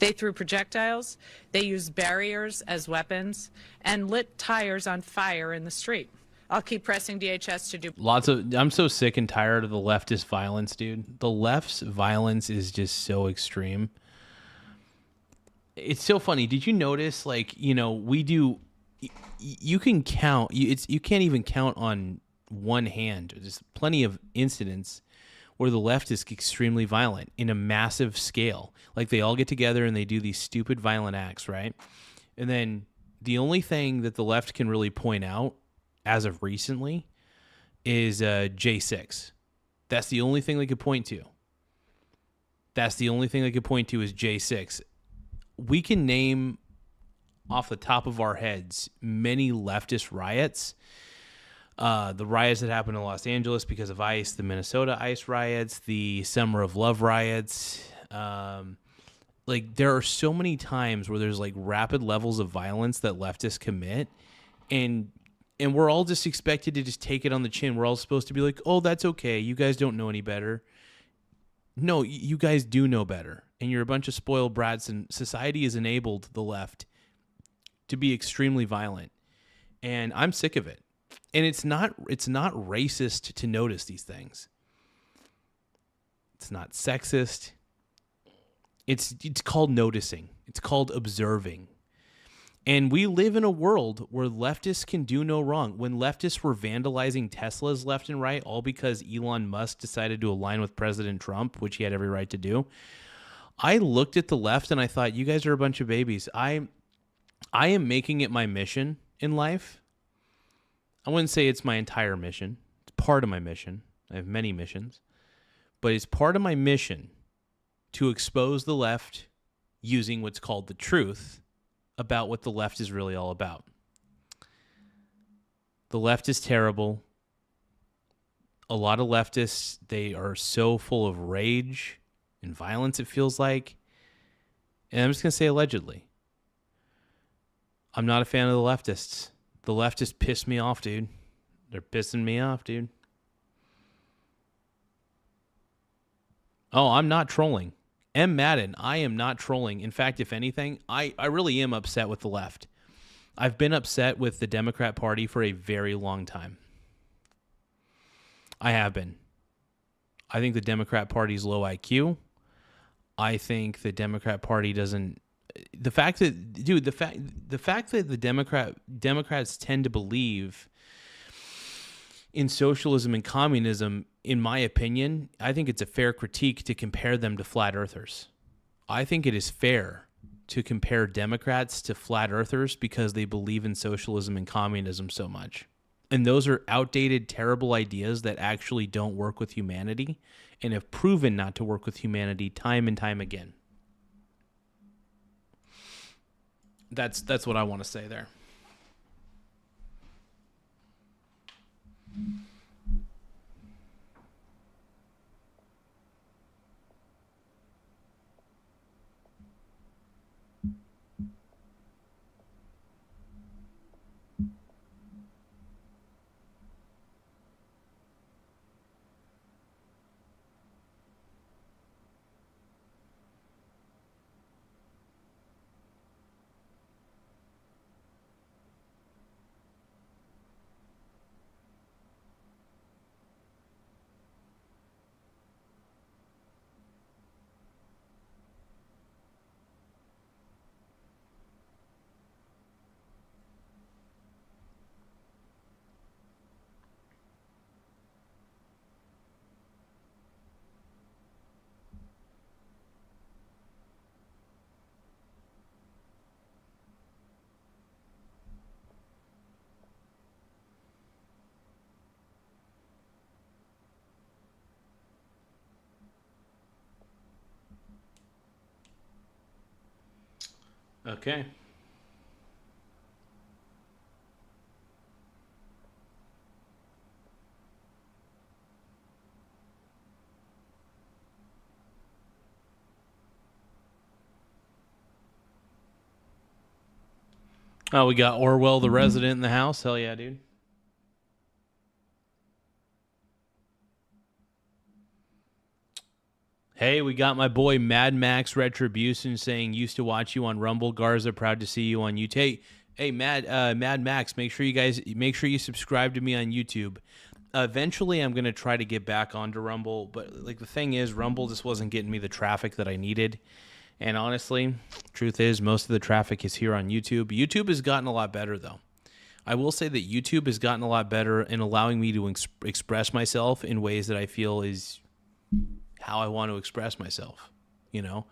They threw projectiles, they used barriers as weapons, and lit tires on fire in the street. I'll keep pressing DHS to do. I'm so sick and tired of the leftist violence, dude. The left's violence is just so extreme. It's so funny. Did you notice, like, you know, we do, you can count, you can't even count on one hand. There's plenty of incidents where the left is extremely violent in a massive scale. Like, they all get together and they do these stupid violent acts, right? And then the only thing that the left can really point out as of recently is J6. That's the only thing they could point to. That's the only thing they could point to is J6. We can name off the top of our heads many leftist riots. The riots that happened in Los Angeles because of ICE, the Minnesota ICE riots, the Summer of Love riots. Like, there are so many times where there's like rapid levels of violence that leftists commit, and we're all just expected to just take it on the chin. We're all supposed to be like, oh, that's okay. You guys don't know any better. No, you guys do know better. And you're a bunch of spoiled brats, and society has enabled the left to be extremely violent. And I'm sick of it. And it's not racist to notice these things. It's not sexist. It's called noticing. It's called observing. And we live in a world where leftists can do no wrong. When leftists were vandalizing Teslas left and right, all because Elon Musk decided to align with President Trump, which he had every right to do, I looked at the left and I thought, you guys are a bunch of babies. I am making it my mission in life. I wouldn't say it's my entire mission. It's part of my mission. I have many missions. But it's part of my mission to expose the left using what's called the truth about what the left is really all about. The left is terrible. A lot of leftists, they are so full of rage and violence, it feels like. And I'm just going to say allegedly. I'm not a fan of the leftists. The leftists piss me off, dude. They're pissing me off, dude. Oh, I'm not trolling. M. Madden, I am not trolling. In fact, if anything, I really am upset with the left. I've been upset with the Democrat Party for a very long time. I have been. I think the Democrat Party's low IQ. I think the Democrat Party doesn't. The fact that, dude, the fact that the Democrats tend to believe in socialism and communism, in my opinion, I think it's a fair critique to compare them to flat earthers. I think it is fair to compare Democrats to flat earthers because they believe in socialism and communism so much. And those are outdated, terrible ideas that actually don't work with humanity and have proven not to work with humanity time and time again. That's what I want to say there. Okay. Oh, we got Orwell, the resident, in the house. Hell yeah, dude. Hey, we got my boy Mad Max Retribution saying used to watch you on Rumble. Garza, proud to see you on YouTube. Hey, Mad Max, make sure you subscribe to me on YouTube. Eventually, I'm gonna try to get back onto Rumble, but like the thing is, Rumble just wasn't getting me the traffic that I needed. And honestly, truth is, most of the traffic is here on YouTube. YouTube has gotten a lot better, though. I will say that YouTube has gotten a lot better in allowing me to express myself in ways that I feel is how I want to express myself. You know,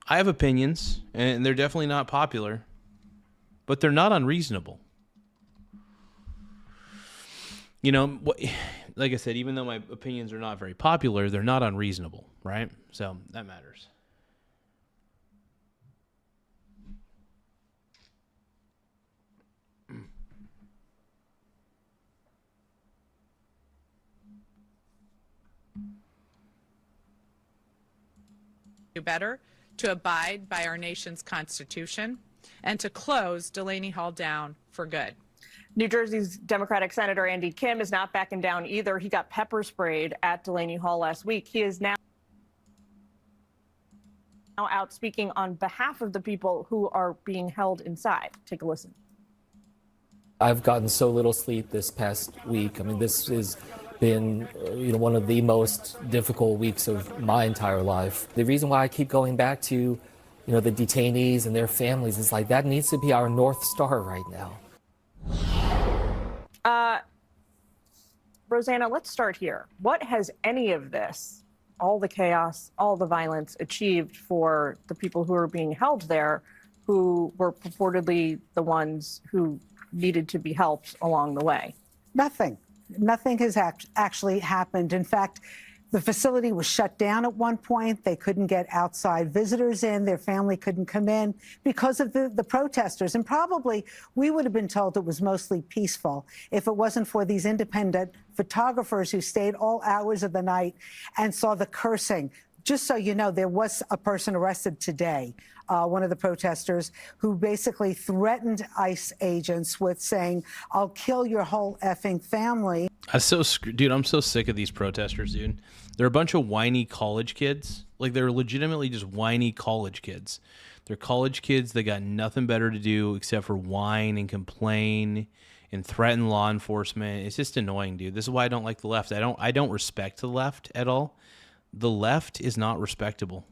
I have opinions, and they're definitely not popular, but they're not unreasonable. You know, like I said, even though my opinions are not very popular, they're not unreasonable, right? So that matters. Do better to abide by our nation's Constitution and to close Delaney Hall down for good. New Jersey's Democratic Senator Andy Kim is not backing down either. He got pepper sprayed at Delaney Hall last week. He is now out speaking on behalf of the people who are being held inside. Take a listen. I've gotten so little sleep this past week. I mean, this has been, one of the most difficult weeks of my entire life. The reason why I keep going back to, the detainees and their families is like that needs to be our North Star right now. Rosanna, let's start here. What has any of this, all the chaos, all the violence, achieved for the people who are being held there, who were purportedly the ones who needed to be helped along the way? Nothing. Nothing has actually happened. In fact, the facility was shut down at one point. They couldn't get outside visitors in. Their family couldn't come in because of the protesters. And probably we would have been told it was mostly peaceful if it wasn't for these independent photographers who stayed all hours of the night and saw the cursing. Just so you know, there was a person arrested today, one of the protesters, who basically threatened ICE agents with saying, "I'll kill your whole effing family." I'm so sick of these protesters, dude. They're a bunch of whiny college kids. Like, they're legitimately just whiny college kids. They're college kids that got nothing better to do except for whine and complain and threaten law enforcement. It's just annoying, dude. This is why I don't like the left. I don't respect the left at all. The left is not respectable.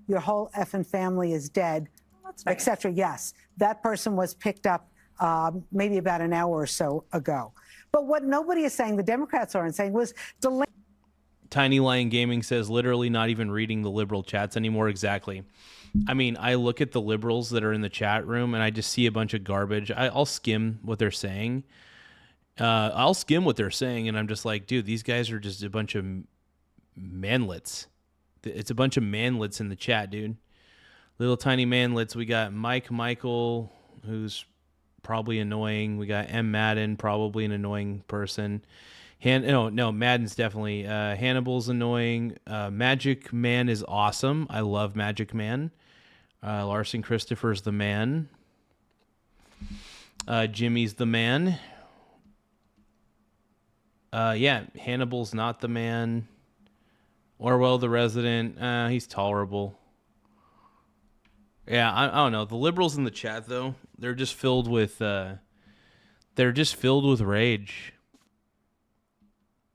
Your whole effing family is dead, etc. Yes, that person was picked up maybe about an hour or so ago. But what nobody is saying, the Democrats aren't saying, was delay. Tiny Lion Gaming says literally not even reading the liberal chats anymore. Exactly. I mean, I look at the liberals that are in the chat room and I just see a bunch of garbage. I'll skim what they're saying. And I'm just like, dude, these guys are just a bunch of manlets. It's a bunch of manlets in the chat, dude. Little tiny manlets. We got Michael, who's probably annoying. We got M. Madden, probably an annoying person. Madden's definitely. Hannibal's annoying. Magic Man is awesome. I love Magic Man. Larson Christopher's the man. Jimmy's the man. Hannibal's not the man. Orwell, the resident, he's tolerable. Yeah, I don't know. The liberals in the chat, though, they're just filled with rage.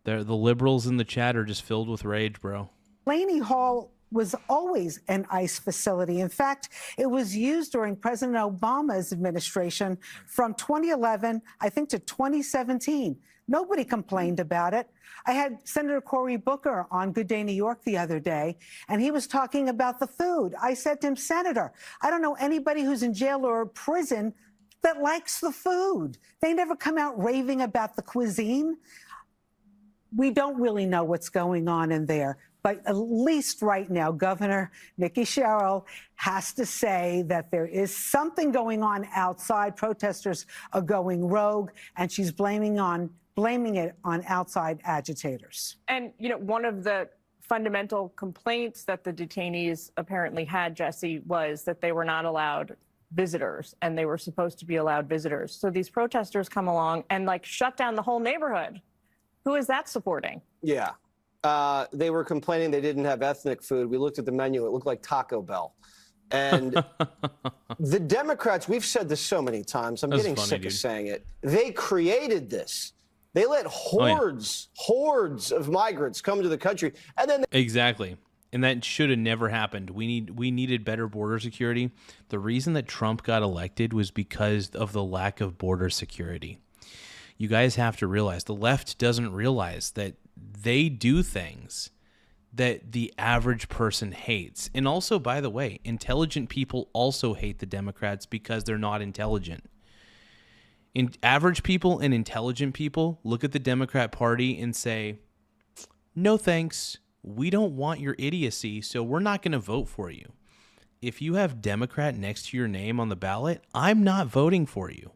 The liberals in the chat are just filled with rage, bro. Delaney Hall was always an ICE facility. In fact, it was used during President Obama's administration from 2011, I think, to 2017. Nobody complained about it. I had Senator Cory Booker on Good Day New York the other day, and he was talking about the food. I said to him, Senator, I don't know anybody who's in jail or prison that likes the food. They never come out raving about the cuisine. we don't really know what's going on in there. But at least right now, Governor Nikki Sherrill has to say that there is something going on outside. Protesters are going rogue, and she's blaming it on outside agitators. And, you know, one of the fundamental complaints that the detainees apparently had, Jesse, was that they were not allowed visitors, and they were supposed to be allowed visitors. So these protesters come along and, like, shut down the whole neighborhood. Who is that supporting? Yeah. They were complaining they didn't have ethnic food. We looked at the menu. It looked like Taco Bell. And the Democrats, we've said this so many times. I'm getting sick of saying it. They created this. They let hordes of migrants come to the country. And then Exactly. And that should have never happened. We needed better border security. The reason that Trump got elected was because of the lack of border security. You guys have to realize, the left doesn't realize that they do things that the average person hates. And also, by the way, intelligent people also hate the Democrats because they're not intelligent. Average people and intelligent people look at the Democrat Party and say, no thanks, we don't want your idiocy, so we're not going to vote for you. If you have Democrat next to your name on the ballot, I'm not voting for you.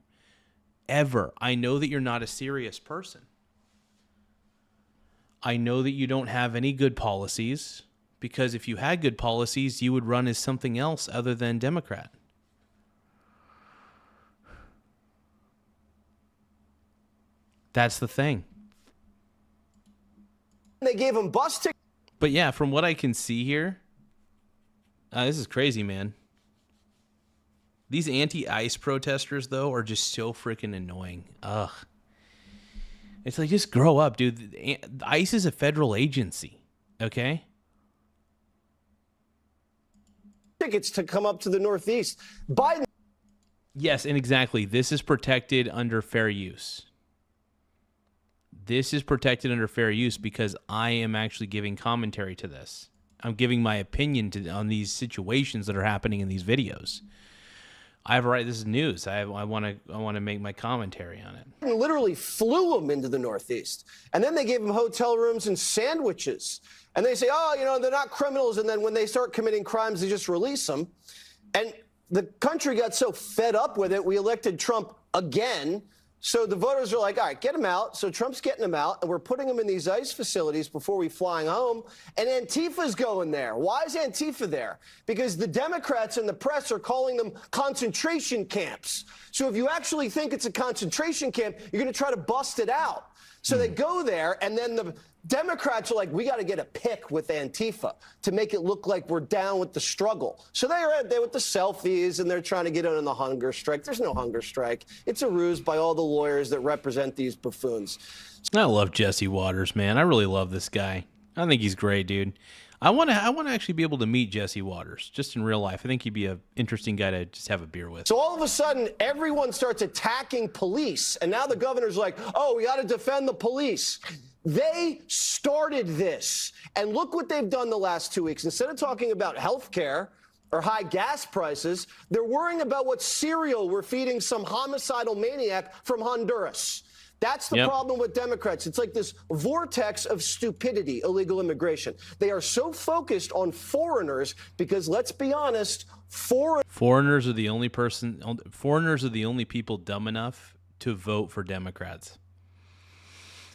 Ever. I know that you're not a serious person. I know that you don't have any good policies, because if you had good policies, you would run as something else other than Democrat. That's the thing. they gave him bus tickets. But yeah, from what I can see here, this is crazy, man. These anti-ICE protesters, though, are just so freaking annoying. Ugh. It's like, just grow up, dude. ICE is a federal agency, okay? Tickets to come up to the Northeast. Biden. Yes, and exactly. This is protected under fair use. This is protected under fair use because I am actually giving commentary to this. I'm giving my opinion on these situations that are happening in these videos. I have a right. This is news. I want to make my commentary on it. Literally flew them into the Northeast, and then they gave them hotel rooms and sandwiches. And they say, oh, you know, they're not criminals. And then when they start committing crimes, they just release them. And the country got so fed up with it, we elected Trump again. So the voters are like, all right, get him out. So Trump's getting him out, and we're putting him in these ICE facilities before we fly home. And Antifa's going there. Why is Antifa there? Because the Democrats and the press are calling them concentration camps. So if you actually think it's a concentration camp, you're going to try to bust it out. So they go there, and then the Democrats are like, we got to get a pic with Antifa to make it look like we're down with the struggle. So they're out there with the selfies, and they're trying to get in on the hunger strike. There's no hunger strike. It's a ruse by all the lawyers that represent these buffoons. I love Jesse Waters, man. I really love this guy. I think he's great, dude. I want to actually be able to meet Jesse Waters just in real life. I think he'd be an interesting guy to just have a beer with. So all of a sudden, everyone starts attacking police. And now the governor's like, oh, we got to defend the police. They started this. And look what they've done the last 2 weeks. Instead of talking about health care or high gas prices, they're worrying about what cereal we're feeding some homicidal maniac from Honduras. That's the problem with Democrats. It's like this vortex of stupidity, illegal immigration. They are so focused on foreigners because, let's be honest, foreigners are the only people dumb enough to vote for Democrats.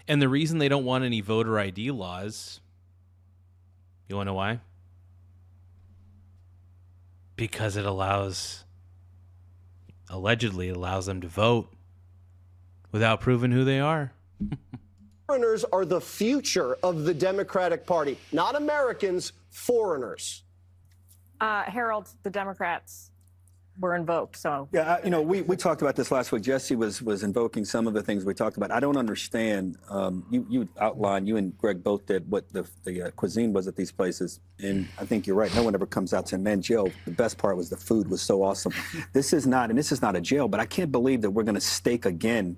And the reason they don't want any voter ID laws, you want to know why? Because it allegedly allows them to vote without proving who they are. Foreigners are the future of the Democratic Party, not Americans, foreigners. Harold, the Democrats were invoked, so. Yeah, you know, we talked about this last week. Jesse was invoking some of the things we talked about. I don't understand. You outlined, you and Greg both did what the cuisine was at these places. And I think you're right. No one ever comes out to man, Joe, the best part was the food was so awesome. This is not a jail, but I can't believe that we're going to stake again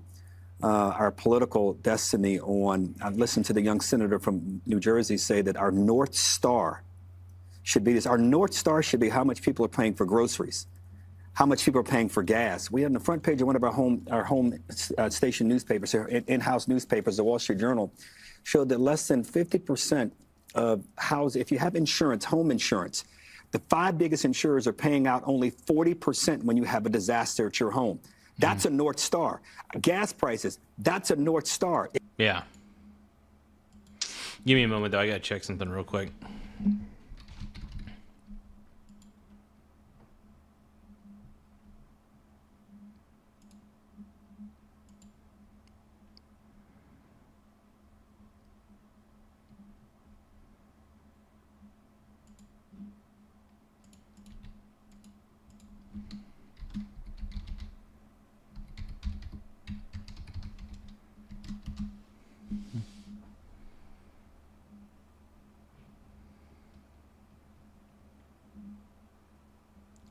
our political destiny on. I've listened to the young senator from New Jersey say that our North Star should be this. Our North Star should be how much people are paying for groceries. how much people are paying for gas. We had on the front page of one of our home station newspapers, in-house newspapers, the Wall Street Journal, showed that less than 50% of if you have insurance, home insurance, the 5 biggest insurers are paying out only 40% when you have a disaster at your home. That's a North Star. Gas prices, that's a North Star. Yeah. Give me a moment, though. I got to check something real quick.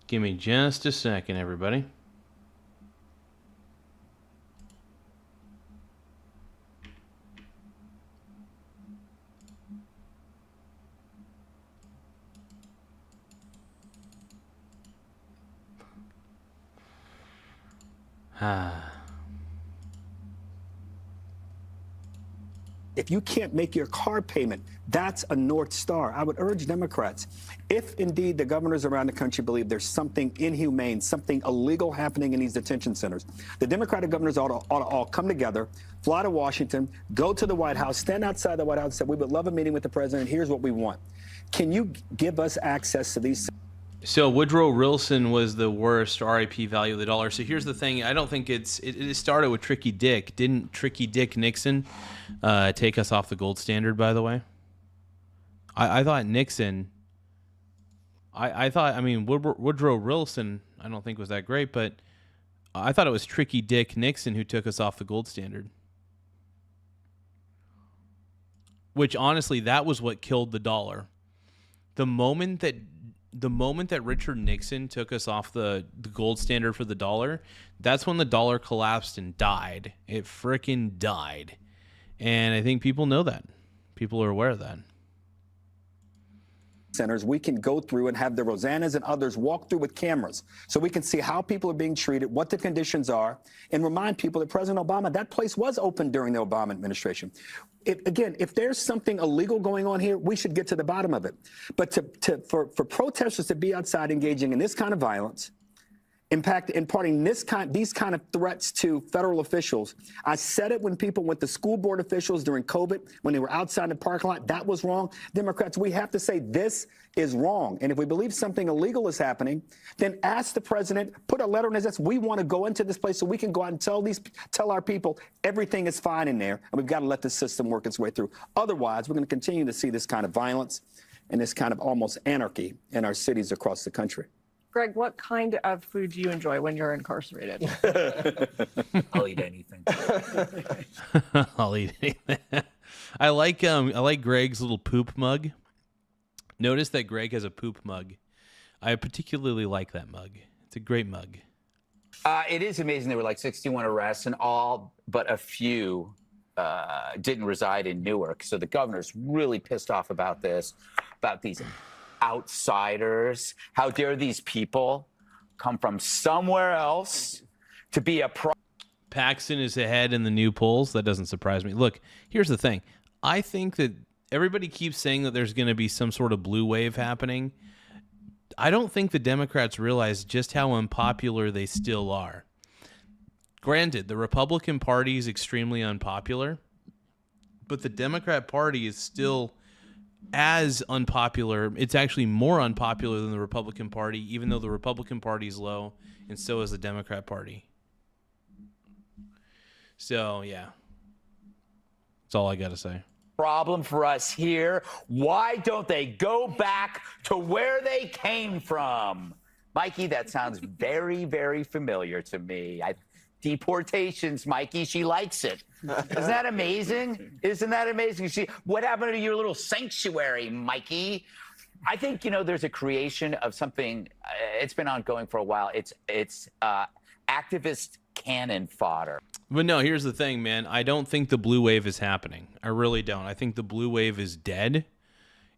Give me just a second, everybody. If you can't make your car payment, that's a North Star. I would urge Democrats, if indeed the governors around the country believe there's something inhumane, something illegal happening in these detention centers, the Democratic governors ought to all come together, fly to Washington, go to the White House, stand outside the White House and say, we would love a meeting with the president. Here's what we want. Can you give us access to these? So Woodrow Wilson was the worst RIP value of the dollar. So here's the thing. I don't think it started with Tricky Dick. Didn't Tricky Dick Nixon take us off the gold standard, by the way? I thought Nixon, I mean, Woodrow Wilson, I don't think was that great, but I thought it was Tricky Dick Nixon who took us off the gold standard. Which, honestly, that was what killed the dollar. The moment that Richard Nixon took us off the gold standard for the dollar, that's when the dollar collapsed and died. It frickin' died. And I think people know that. People are aware of that. Centers, we can go through and have the Rosannas and others walk through with cameras so we can see how people are being treated, what the conditions are, and remind people that President Obama, that place was open during the Obama administration. If there's something illegal going on here, we should get to the bottom of it. But for protesters to be outside engaging in this kind of violence, imparting these kind of threats to federal officials. I said it when people went to school board officials during COVID, when they were outside the parking lot. That was wrong. Democrats, we have to say this is wrong. And if we believe something illegal is happening, then ask the president, put a letter in his desk. We want to go into this place so we can go out and tell our people everything is fine in there, and we've got to let the system work its way through. Otherwise, we're going to continue to see this kind of violence and this kind of almost anarchy in our cities across the country. Greg, what kind of food do you enjoy when you're incarcerated? I'll eat anything. I'll eat anything. I like Greg's little poop mug. Notice that Greg has a poop mug. I particularly like that mug. It's a great mug. It is amazing. There were like 61 arrests, and all but a few didn't reside in Newark. So the governor's really pissed off about this, about these outsiders. How dare these people come from somewhere else to be a Paxton is ahead in the new polls. That doesn't surprise me. Look, here's the thing. I think that everybody keeps saying that there's going to be some sort of blue wave happening. I don't think the Democrats realize just how unpopular they still are. Granted, the Republican Party is extremely unpopular, but the Democrat Party is still as unpopular. It's actually more unpopular than the Republican Party, even though the Republican Party is low, and so is the Democrat Party. So, yeah. That's all I got to say. problem for us here. Why don't they go back to where they came from? Mikey, that sounds very, very familiar to me. Deportations, Mikey, she likes it. Isn't that amazing? Isn't that amazing? What happened to your little sanctuary, Mikey? I think, there's a creation of something. It's been ongoing for a while. It's activist cannon fodder. But no, here's the thing, man. I don't think the blue wave is happening. I really don't. I think the blue wave is dead.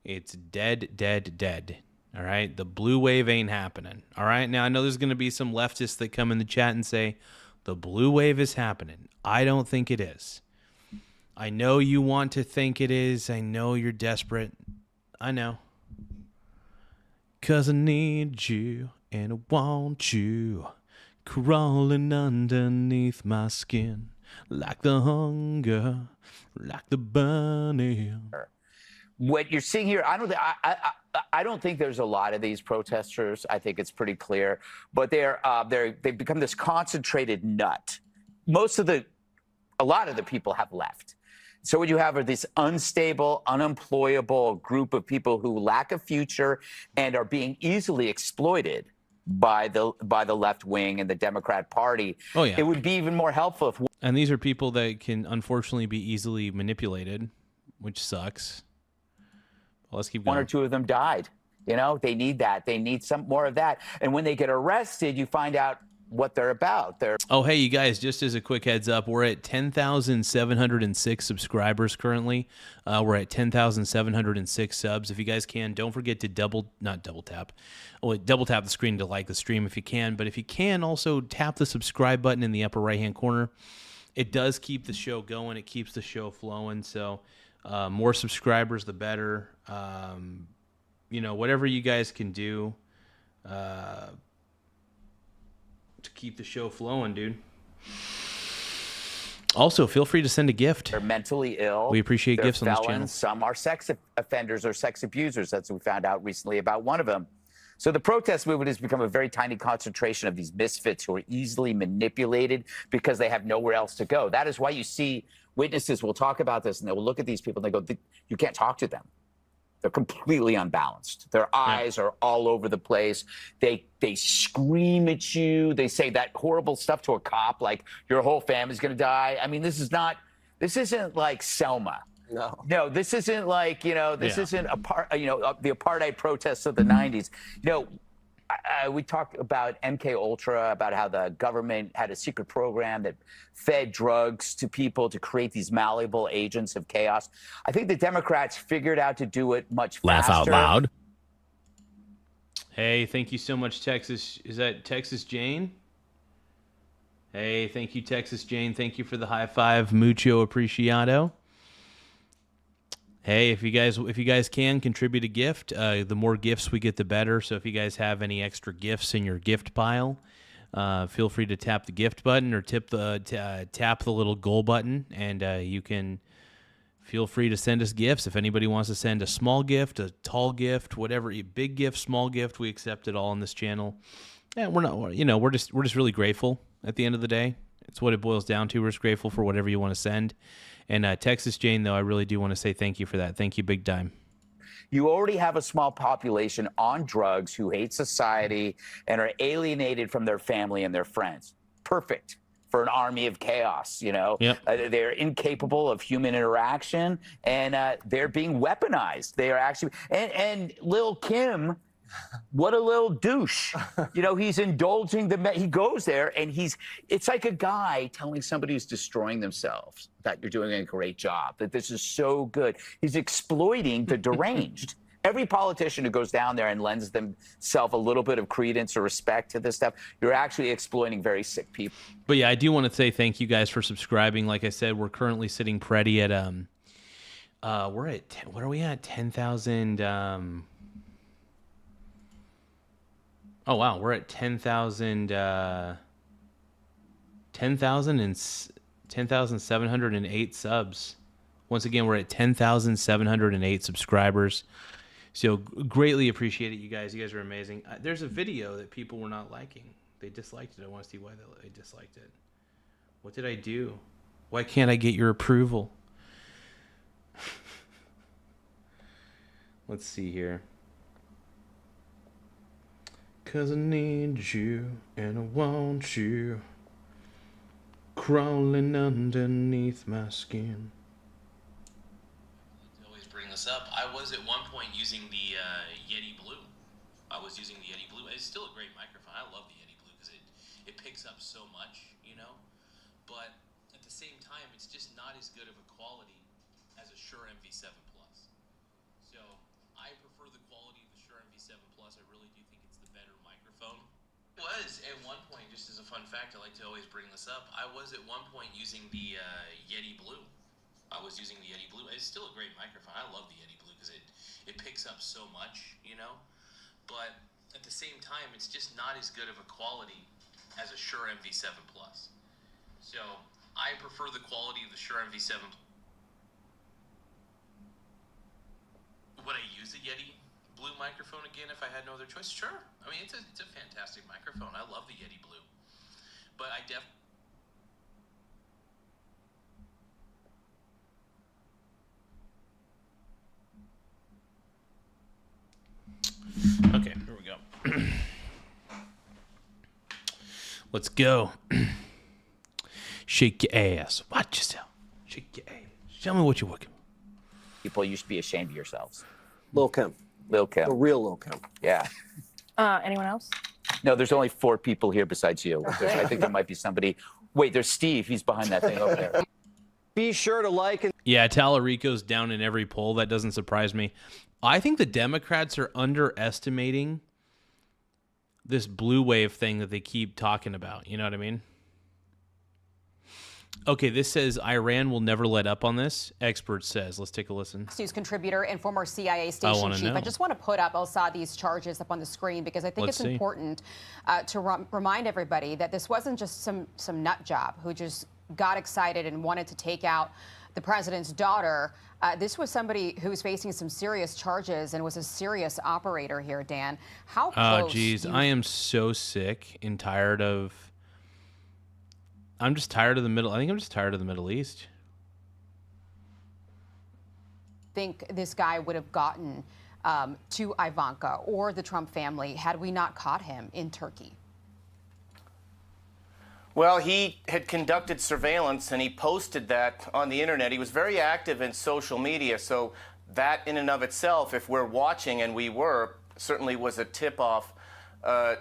It's dead, dead, dead. All right, the blue wave ain't happening. All right, now I know there's going to be some leftists that come in the chat and say the blue wave is happening. I don't think it is. I know you want to think it is. I know you're desperate. I know. 'Cause I need you and I want you crawling underneath my skin like the hunger, like the burning. What you're seeing here, I don't think there's a lot of these protesters. I think it's pretty clear, but they've become this concentrated nut. A lot of the people have left. So what you have are this unstable, unemployable group of people who lack a future and are being easily exploited by the left wing and the Democrat Party. Oh yeah, it would be even more helpful if. And these are people that can unfortunately be easily manipulated, which sucks. Well, let's keep going. One or two of them died. You know, they need that. They need some more of that. And when they get arrested, you find out what they're about. Oh, hey, you guys, just as a quick heads up, we're at 10,706 subscribers currently. We're at 10,706 subs. If you guys can, don't forget to double tap the screen to like the stream if you can. But if you can, also tap the subscribe button in the upper right-hand corner. It does keep the show going. It keeps the show flowing. So more subscribers, the better. Whatever you guys can do to keep the show flowing, dude. Also, feel free to send a gift. They're mentally ill. We appreciate They're gifts on this felons. channel. Some are sex offenders or sex abusers. That's what we found out recently about one of them. So the protest movement has become a very tiny concentration of these misfits who are easily manipulated because they have nowhere else to go. That is why you see witnesses will talk about this and they will look at these people and they go, you can't talk to them. They're completely unbalanced. Their eyes are all over the place. They scream at you. They say that horrible stuff to a cop, like your whole family's going to die. I mean, this isn't like Selma. No, this isn't like, this isn't the apartheid protests of the 90s. We talked about MK Ultra, about how the government had a secret program that fed drugs to people to create these malleable agents of chaos. I think the Democrats figured out to do it much faster. Laugh out loud. Hey, thank you so much, Texas. Is that Texas Jane? Hey, thank you, Texas Jane. Thank you for the high five. Mucho apreciado. Hey, if you guys can contribute a gift, the more gifts we get, the better. So if you guys have any extra gifts in your gift pile, feel free to tap the gift button or tap the little goal button, and you can feel free to send us gifts. If anybody wants to send a small gift, a tall gift, whatever, big gift, small gift, we accept it all on this channel. Yeah, we're just really grateful at the end of the day. It's what it boils down to. We're just grateful for whatever you want to send. And Texas Jane, though, I really do want to say thank you for that. Thank you big time. You already have a small population on drugs who hate society and are alienated from their family and their friends. Perfect for an army of chaos, Yep. They're incapable of human interaction, and they're being weaponized. They are actually... And Lil' Kim... What a little douche. He's indulging he goes there and it's like a guy telling somebody who's destroying themselves that you're doing a great job, that this is so good. He's exploiting the deranged. Every politician who goes down there and lends themselves a little bit of credence or respect to this stuff, you're actually exploiting very sick people. But yeah, I do want to say thank you guys for subscribing. Like I said, we're currently sitting pretty at, we're at, what are we at? 10,000, oh, wow. We're at 10,708 subs. Once again, we're at 10,708 subscribers. So greatly appreciate it, you guys. You guys are amazing. There's a video that people were not liking. They disliked it. I want to see why they disliked it. What did I do? Why can't I get your approval? Let's see here. 'Cause I need you and I want you crawling underneath my skin. I always bring this up. I was at one point using the Yeti Blue. It's still a great microphone. I love the Yeti Blue because it picks up so much, But at the same time, it's just not as good of a quality as a Shure MV7 Plus. So I prefer the quality of the Shure MV7 MV7 Plus. I really do think it's the better microphone. I was at one point, just as a fun fact, I like to always bring this up. I was at one point using the Yeti Blue. I was using the Yeti Blue. It's still a great microphone. I love the Yeti Blue because it picks up so much, you know. But at the same time, it's just not as good of a quality as a Shure MV7 Plus. So I prefer the quality of the Shure MV7. Would I use a Yeti Blue microphone again if I had no other choice? Sure. I mean, it's a fantastic microphone. I love the Yeti Blue. But I Okay, here we go. Let's go. Shake your ass. Watch yourself. Shake your ass. Tell me what you're working. People, you should be ashamed of yourselves. Lil Kim. Lil Kim. The real Lil Kim. Yeah. Anyone else? No, there's only 4 people here besides you. I think there might be somebody. Wait, there's Steve. He's behind that thing over there. Be sure to like and Yeah, Tallarico's down in every poll. That doesn't surprise me. I think the Democrats are underestimating this blue wave thing that they keep talking about. You know what I mean? Okay, this says Iran will never let up on this. Expert says. Let's take a listen. News contributor and former CIA station chief. I just want to put up al-Saadi's charges up on the screen because I think it's important to remind everybody that this wasn't just some nut job who just got excited and wanted to take out the president's daughter. This was somebody who was facing some serious charges and was a serious operator here, Dan. How close? Oh, geez. I am so sick and tired of... I'm just tired of the Middle... I think I'm just tired of the Middle East. Think this guy would have gotten to Ivanka or the Trump family had we not caught him in Turkey? Well, he had conducted surveillance and he posted that on the internet. He was very active in social media, so that in and of itself, if we're watching, and we were, certainly was a tip-off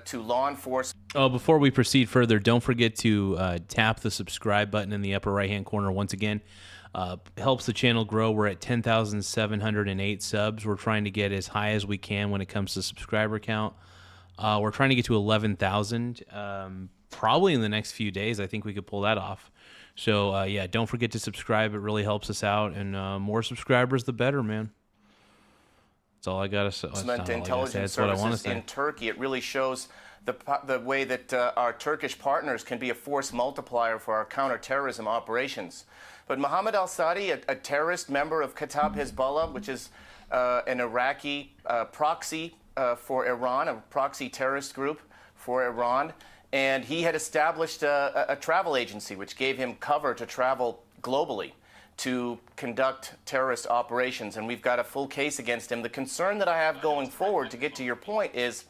to law enforcement. Oh, before we proceed further, don't forget to tap the subscribe button in the upper right-hand corner once again. Helps the channel grow. We're at 10,708 subs. We're trying to get as high as we can when it comes to subscriber count. We're trying to get to 11,000. Probably in the next few days, I think we could pull that off. So, yeah, don't forget to subscribe. It really helps us out. And more subscribers, the better, man. That's all I got to say. Intelligence services in Turkey. It really shows the way that our Turkish partners can be a force multiplier for our counterterrorism operations. But Mohammed al-Saadi, a terrorist member of Kata'ib Hezbollah, which is an Iraqi proxy for Iran, a proxy terrorist group for Iran, and he had established a travel agency which gave him cover to travel globally to conduct terrorist operations, and we've got a full case against him. The concern that I have going forward, to get to your point, is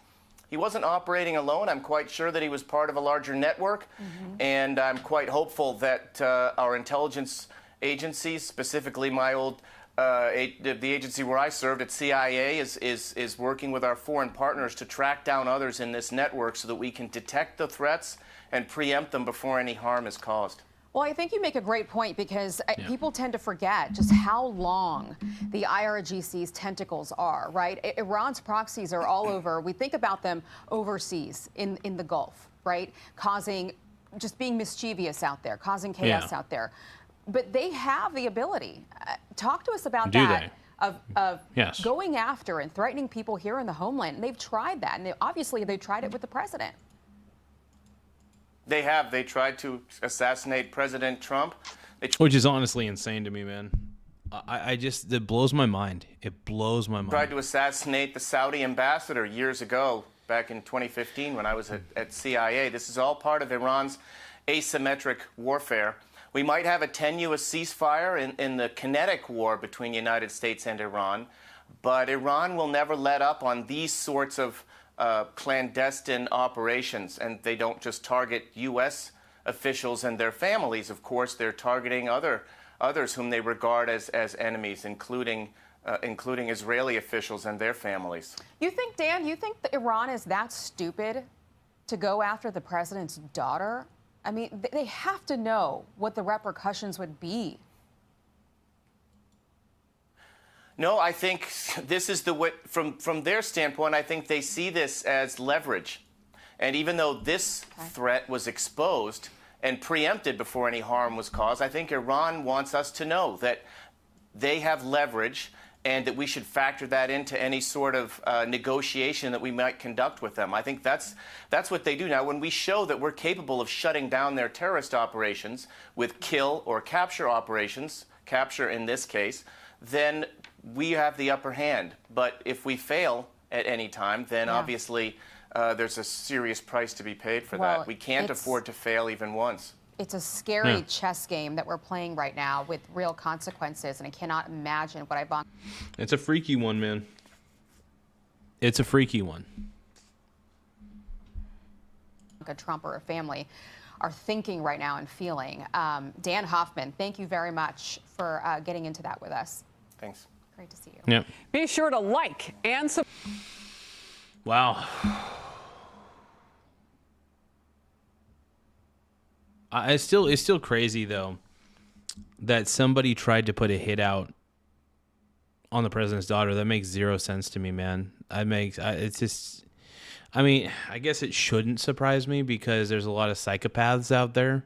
he wasn't operating alone. I'm quite sure that he was part of a larger network, and I'm quite hopeful that our intelligence agencies, specifically my old the agency where I served at CIA, is working with our foreign partners to track down others in this network so that we can detect the threats and preempt them before any harm is caused. Well, I think you make a great point because people tend to forget just how long the IRGC's tentacles are, right? Iran's proxies are all over. We think about them overseas in the Gulf, right? Just being mischievous out there, causing chaos out there. But they have the ability. Talk to us about that. Of going after and threatening people here in the homeland. And they've tried that. And obviously they've tried it with the president. They have. They tried to assassinate President Trump. Which is honestly insane to me, man. It blows my mind. It blows my mind. Tried to assassinate the Saudi ambassador years ago, back in 2015 when I was at CIA. This is all part of Iran's asymmetric warfare. We might have a tenuous ceasefire in the kinetic war between the United States and Iran, but Iran will never let up on these sorts of clandestine operations, and they don't just target U.S. officials and their families. Of course, they're targeting others whom they regard as enemies, including Israeli officials and their families. Dan, you think that Iran is that stupid to go after the president's daughter? I mean, they have to know what the repercussions would be. No, I think this is the way, from their standpoint, I think they see this as leverage. And even though this threat was exposed and preempted before any harm was caused, I think Iran wants us to know that they have leverage and that we should factor that into any sort of negotiation that we might conduct with them. I think that's what they do. Now, when we show that we're capable of shutting down their terrorist operations with kill or capture operations, capture in this case, then we have the upper hand. But if we fail at any time, then obviously there's a serious price to be paid for that. We can't afford to fail even once. It's a scary chess game that we're playing right now with real consequences, and I cannot imagine what Ivanka. It's a freaky one, man. It's a freaky one. Trump or a family are thinking right now and feeling. Dan Hoffman, thank you very much for getting into that with us. Thanks. Great to see you. Yeah. Be sure to like and subscribe. Wow. It's still crazy though that somebody tried to put a hit out on the president's daughter. That makes zero sense to me, man. It's just, I mean, I guess it shouldn't surprise me because there's a lot of psychopaths out there.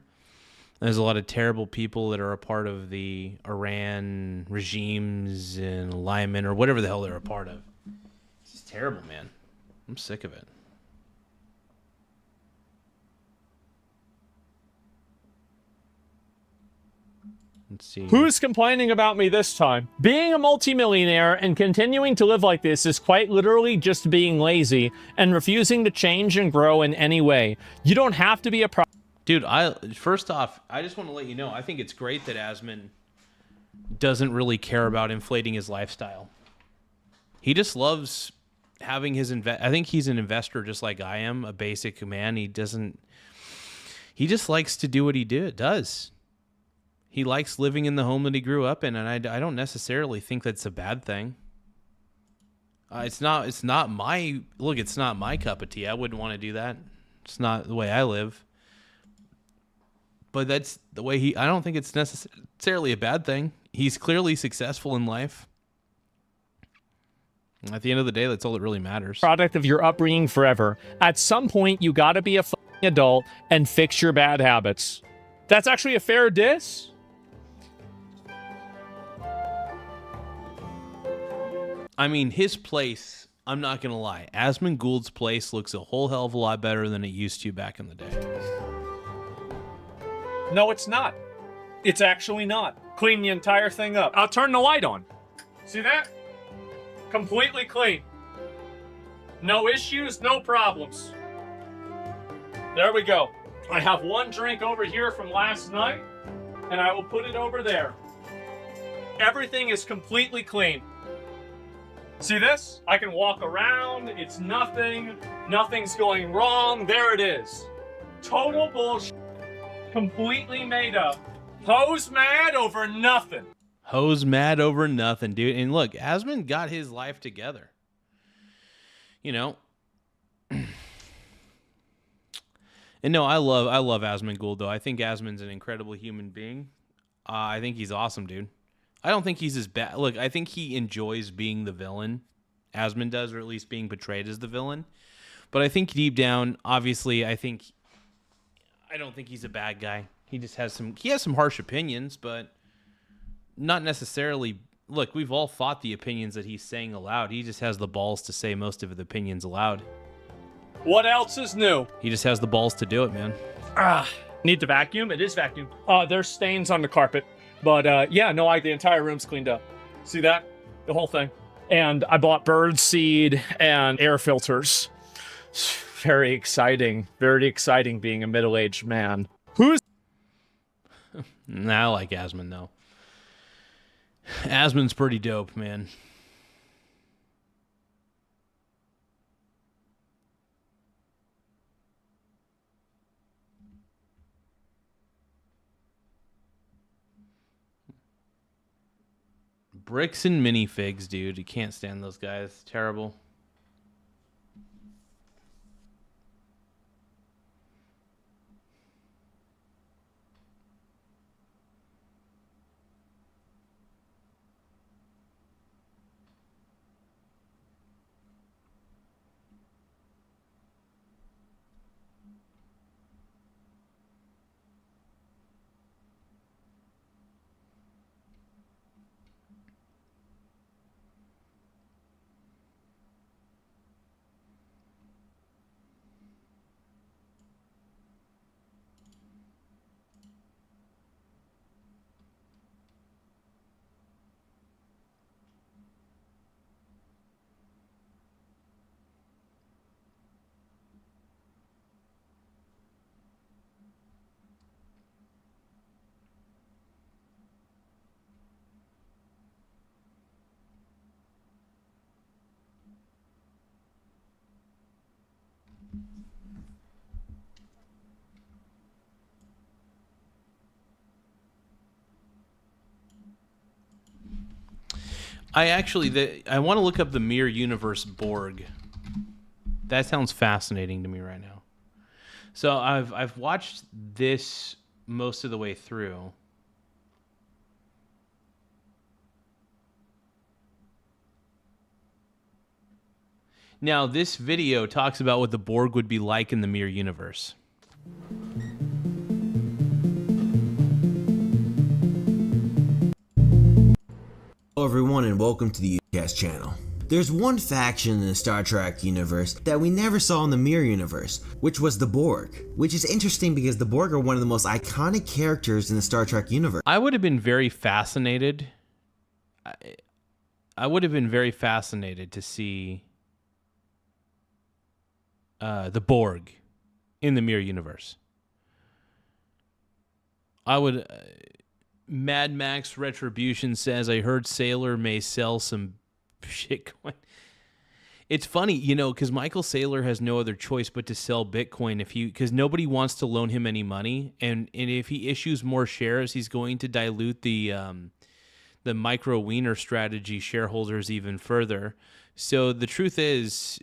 There's a lot of terrible people that are a part of the Iran regimes and alignment or whatever the hell they're a part of. It's just terrible, man. I'm sick of it. Let's see. Who's complaining about me this time? Being a multimillionaire and continuing to live like this is quite literally just being lazy and refusing to change and grow in any way. You don't have to be a Dude, first off, I just want to let you know, I think it's great that Asman doesn't really care about inflating his lifestyle. He just loves having his I think he's an investor just like I am, a basic man. He just likes to do what he does. He likes living in the home that he grew up in, and I don't necessarily think that's a bad thing. It's not my cup of tea. I wouldn't want to do that. It's not the way I live. But that's the way I don't think it's necessarily a bad thing. He's clearly successful in life. At the end of the day, that's all that really matters. Product of your upbringing forever. At some point, you gotta be a fucking adult and fix your bad habits. That's actually a fair diss. I mean, his place, I'm not going to lie. Asman Gould's place looks a whole hell of a lot better than it used to back in the day. No, it's not. It's actually not. Clean the entire thing up. I'll turn the light on. See that? Completely clean. No issues, no problems. There we go. I have one drink over here from last night, and I will put it over there. Everything is completely clean. See this? I can walk around. It's nothing. Nothing's going wrong. There it is. Total bullshit. Completely made up. Hose mad over nothing. Hose mad over nothing, dude. And look, Asman got his life together. You know. And no, I love Asman Gould, though. I think Asman's an incredible human being. I think he's awesome, dude. I don't think he's as bad. Look, I think he enjoys being the villain. Asman does, or at least being portrayed as the villain. But I think deep down, obviously, I don't think he's a bad guy. He just has some harsh opinions, but not necessarily. Look, we've all fought the opinions that he's saying aloud. He just has the balls to say most of the opinions aloud. What else is new? He just has the balls to do it, man. Need to vacuum? It is vacuum. There's stains on the carpet. But yeah, no, the entire room's cleaned up. See that? The whole thing. And I bought bird seed and air filters. Very exciting. Very exciting being a middle-aged man. Who's... Nah, I like Asman, though. Asman's pretty dope, man. Bricks and minifigs, dude. You can't stand those guys. Terrible. I want to look up the Mirror Universe Borg. That sounds fascinating to me right now. So I've watched this most of the way through. Now, this video talks about what the Borg would be like in the Mirror Universe. Hello everyone and welcome to the UCast channel. There's one faction in the Star Trek universe that we never saw in the Mirror Universe, which was the Borg. Which is interesting because the Borg are one of the most iconic characters in the Star Trek universe. I would have been very fascinated. I would have been very fascinated to see the Borg in the Mirror Universe. I would... Mad Max Retribution says, I heard Sailor may sell some shitcoin. It's funny, you know, because Michael Saylor has no other choice but to sell Bitcoin because nobody wants to loan him any money, and if he issues more shares, he's going to dilute the micro wiener strategy shareholders even further. So the truth is,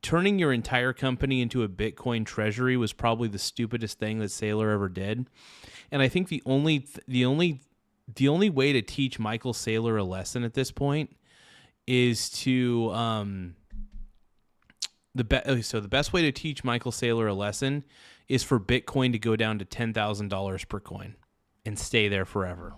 turning your entire company into a Bitcoin treasury was probably the stupidest thing that Saylor ever did. And I think the only way to teach Michael Saylor a lesson at this point is to the best way to teach Michael Saylor a lesson is for Bitcoin to go down to $10,000 per coin and stay there forever.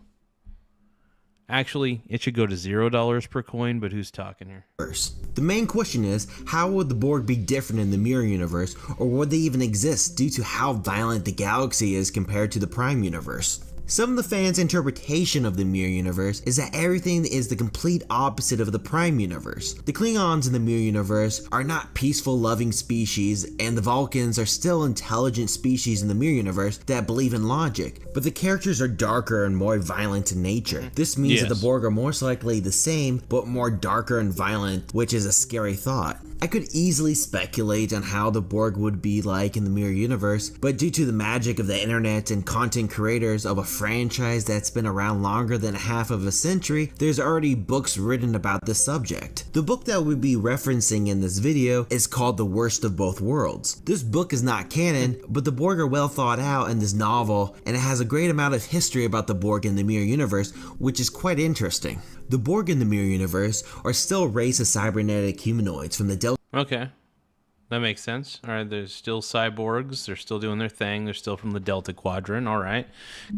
Actually, it should go to $0 per coin, but who's talking here? The main question is, how would the Borg be different in the Mirror Universe, or would they even exist due to how violent the galaxy is compared to the Prime Universe? Some of the fans' interpretation of the Mirror Universe is that everything is the complete opposite of the Prime Universe. The Klingons in the Mirror Universe are not peaceful, loving species, and the Vulcans are still intelligent species in the Mirror Universe that believe in logic, but the characters are darker and more violent in nature. This means that the Borg are most likely the same, but more darker and violent, which is a scary thought. I could easily speculate on how the Borg would be like in the Mirror Universe, but due to the magic of the internet and content creators of a franchise that's been around longer than half of a century, there's already books written about this subject. The book that we'll be referencing in this video is called The Worst of Both Worlds. This book is not canon, but the Borg are well thought out in this novel, and it has a great amount of history about the Borg in the Mirror Universe, which is quite interesting. The Borg in the Mirror Universe are still a race of cybernetic humanoids from the Delta. Okay, that makes sense. All right, there's still cyborgs. They're still doing their thing. They're still from the Delta Quadrant. All right,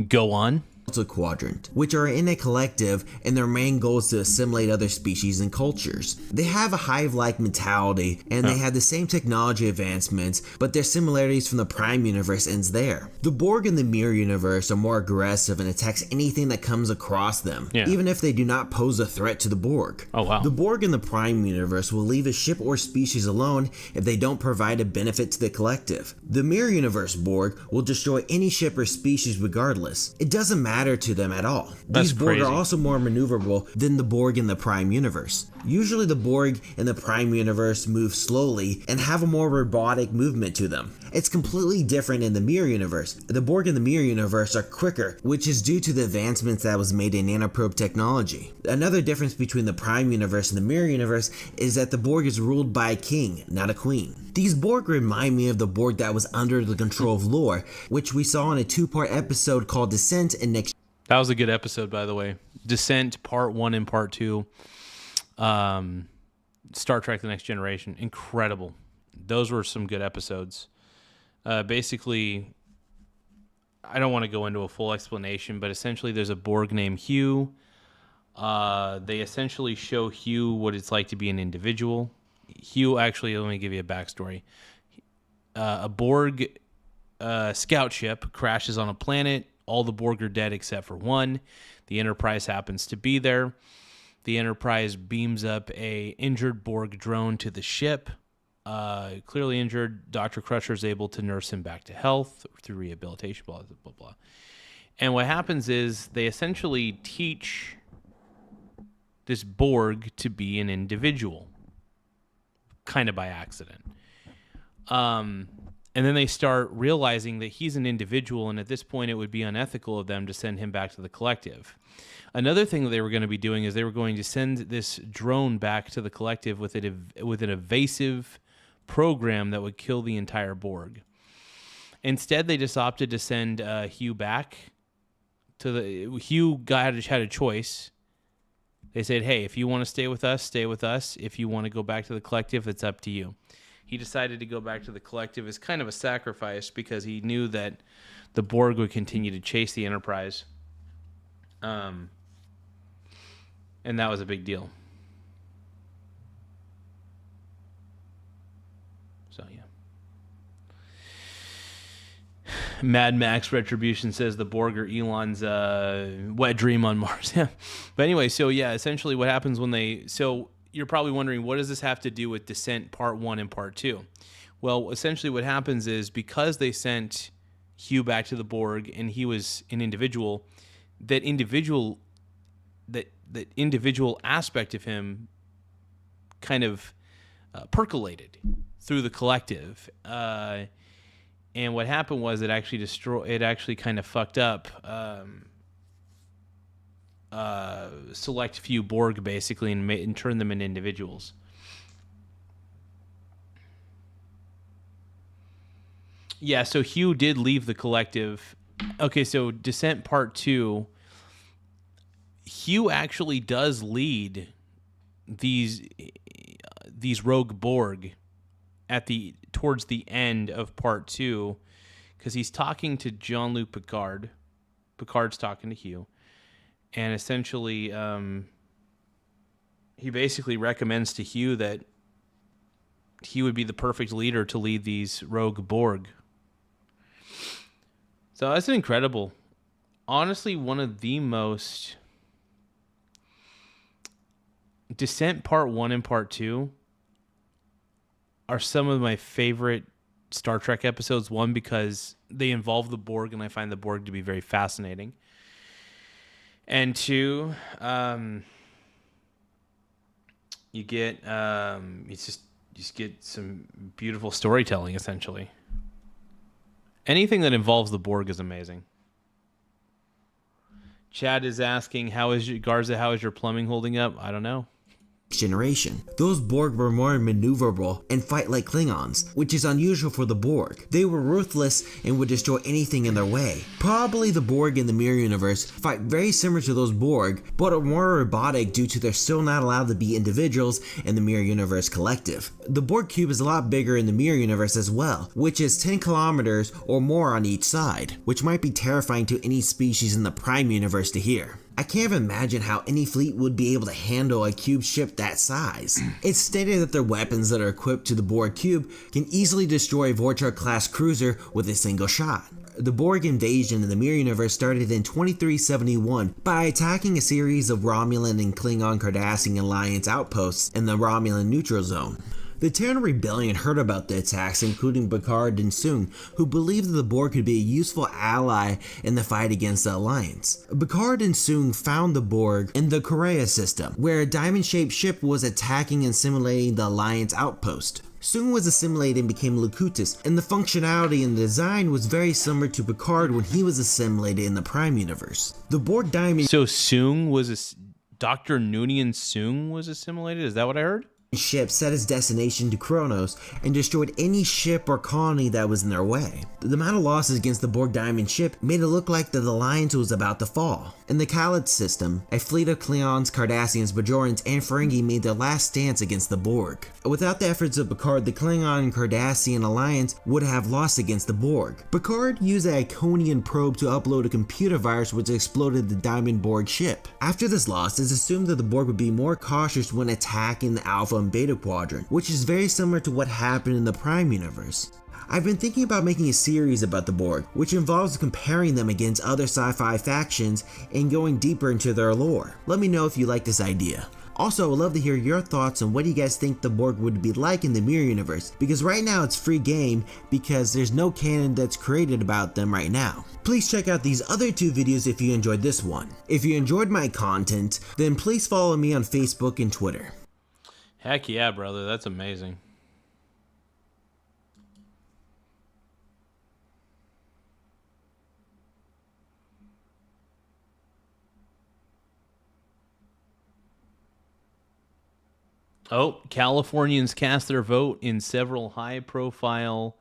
go on. Quadrant, which are in a collective, and their main goal is to assimilate other species and cultures. They have a hive-like mentality, and they have the same technology advancements, but their similarities from the Prime Universe ends there. The Borg in the Mirror Universe are more aggressive and attacks anything that comes across them, even if they do not pose a threat to the Borg. Oh wow. The Borg in the Prime Universe will leave a ship or species alone if they don't provide a benefit to the collective. The Mirror Universe Borg will destroy any ship or species regardless. It doesn't matter to them at all. These Borg are also more maneuverable than the Borg in the Prime Universe. Usually the Borg in the Prime Universe move slowly and have a more robotic movement to them. It's completely different in the Mirror Universe. The Borg in the Mirror Universe are quicker, which is due to the advancements that was made in nanoprobe technology. Another difference between the Prime Universe and the Mirror Universe is that the Borg is ruled by a king, not a queen. These Borg remind me of the Borg that was under the control of Lore, which we saw in a two-part episode called Descent and Next. That was a good episode, by the way. Descent, Part 1 and Part 2. Star Trek The Next Generation. Incredible. Those were some good episodes. Basically, I don't want to go into a full explanation, but essentially there's a Borg named Hugh. They essentially show Hugh what it's like to be an individual. Hugh, actually, let me give you a backstory. A Borg scout ship crashes on a planet. All the Borg are dead except for one. The Enterprise happens to be there. The Enterprise beams up a injured Borg drone to the ship. Clearly injured, Dr. Crusher is able to nurse him back to health through rehabilitation, blah, blah, blah, blah. And what happens is they essentially teach this Borg to be an individual, kind of by accident. And then they start realizing that he's an individual, and at this point it would be unethical of them to send him back to the collective. Another thing that they were going to be doing is they were going to send this drone back to the collective with an evasive program that would kill the entire Borg. Instead, they just opted to send Hugh back to the... Hugh had a choice. They said, hey, if you want to stay with us, stay with us. If you want to go back to the collective, it's up to you. He decided to go back to the collective as kind of a sacrifice because he knew that the Borg would continue to chase the Enterprise. And that was a big deal. So, yeah. Mad Max Retribution says the Borg are Elon's wet dream on Mars. Yeah. But anyway, so yeah, essentially what happens when they... So you're probably wondering, what does this have to do with Descent Part 1 and Part 2? Well, essentially what happens is because they sent Hugh back to the Borg and he was an individual, that individual aspect of him kind of percolated through the collective. And what happened was it actually kind of fucked up select few Borg basically and turn them into individuals. Yeah, so Hugh did leave the collective. Okay, so Descent Part 2, Hugh actually does lead these rogue Borg towards the end of Part 2 because he's talking to Jean-Luc Picard. Picard's talking to Hugh. And essentially, he basically recommends to Hugh that he would be the perfect leader to lead these rogue Borg. So that's incredible. Honestly, one of the most... Descent Part 1 and Part 2 are some of my favorite Star Trek episodes. One, because they involve the Borg, and I find the Borg to be very fascinating. And two, you get you just get some beautiful storytelling. Essentially, anything that involves the Borg is amazing. Chad is asking, Garza? How is your plumbing holding up? I don't know. Generation. Those Borg were more maneuverable and fight like Klingons, which is unusual for the Borg. They were ruthless and would destroy anything in their way. Probably the Borg in the Mirror Universe fight very similar to those Borg, but are more robotic due to they're still not allowed to be individuals in the Mirror Universe collective. The Borg cube is a lot bigger in the Mirror Universe as well, which is 10 kilometers or more on each side, which might be terrifying to any species in the Prime Universe to hear. I can't even imagine how any fleet would be able to handle a cube ship that size. It's stated that their weapons that are equipped to the Borg cube can easily destroy a Vorcha-class cruiser with a single shot. The Borg invasion in the Mirror Universe started in 2371 by attacking a series of Romulan and Klingon Cardassian Alliance outposts in the Romulan neutral zone. The Terran Rebellion heard about the attacks, including Picard and Soong, who believed that the Borg could be a useful ally in the fight against the Alliance. Picard and Soong found the Borg in the Korea system, where a diamond-shaped ship was attacking and simulating the Alliance outpost. Soong was assimilated and became Locutus, and the functionality and the design was very similar to Picard when he was assimilated in the Prime Universe. The Borg diamond... So Soong was... Dr. Noonien Soong was assimilated? Is that what I heard? Ship set its destination to Kronos and destroyed any ship or colony that was in their way. The amount of losses against the Borg Diamond ship made it look like the Alliance was about to fall. In the Khaled system, a fleet of Klingons, Cardassians, Bajorans, and Ferengi made their last stance against the Borg. Without the efforts of Picard, the Klingon and Cardassian Alliance would have lost against the Borg. Picard used a Iconian probe to upload a computer virus which exploded the Diamond Borg ship. After this loss, it's assumed that the Borg would be more cautious when attacking the Alpha and Beta Quadrant, which is very similar to what happened in the Prime Universe. I've been thinking about making a series about the Borg, which involves comparing them against other sci-fi factions and going deeper into their lore. Let me know if you like this idea. Also, I would love to hear your thoughts on what you guys think the Borg would be like in the Mirror Universe, because right now it's free game because there's no canon that's created about them right now. Please check out these other two videos if you enjoyed this one. If you enjoyed my content, then please follow me on Facebook and Twitter. Heck yeah, brother. That's amazing. Oh, Californians cast their vote in several high-profile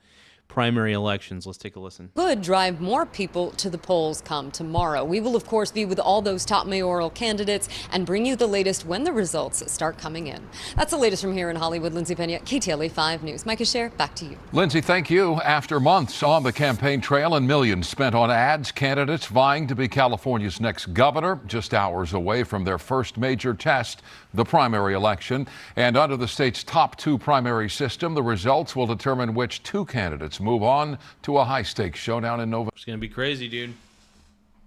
primary elections. Let's take a listen. Could drive more people to the polls come tomorrow. We will, of course, be with all those top mayoral candidates and bring you the latest when the results start coming in. That's the latest from here in Hollywood. Lindsay Pena, KTLA 5 News. Micah Sher, back to you. Lindsay, thank you. After months on the campaign trail and millions spent on ads, candidates vying to be California's next governor, just hours away from their first major test, the primary election. And under the state's top 2 primary system, the results will determine which 2 candidates move on to a high-stakes showdown in November. It's going to be crazy, dude.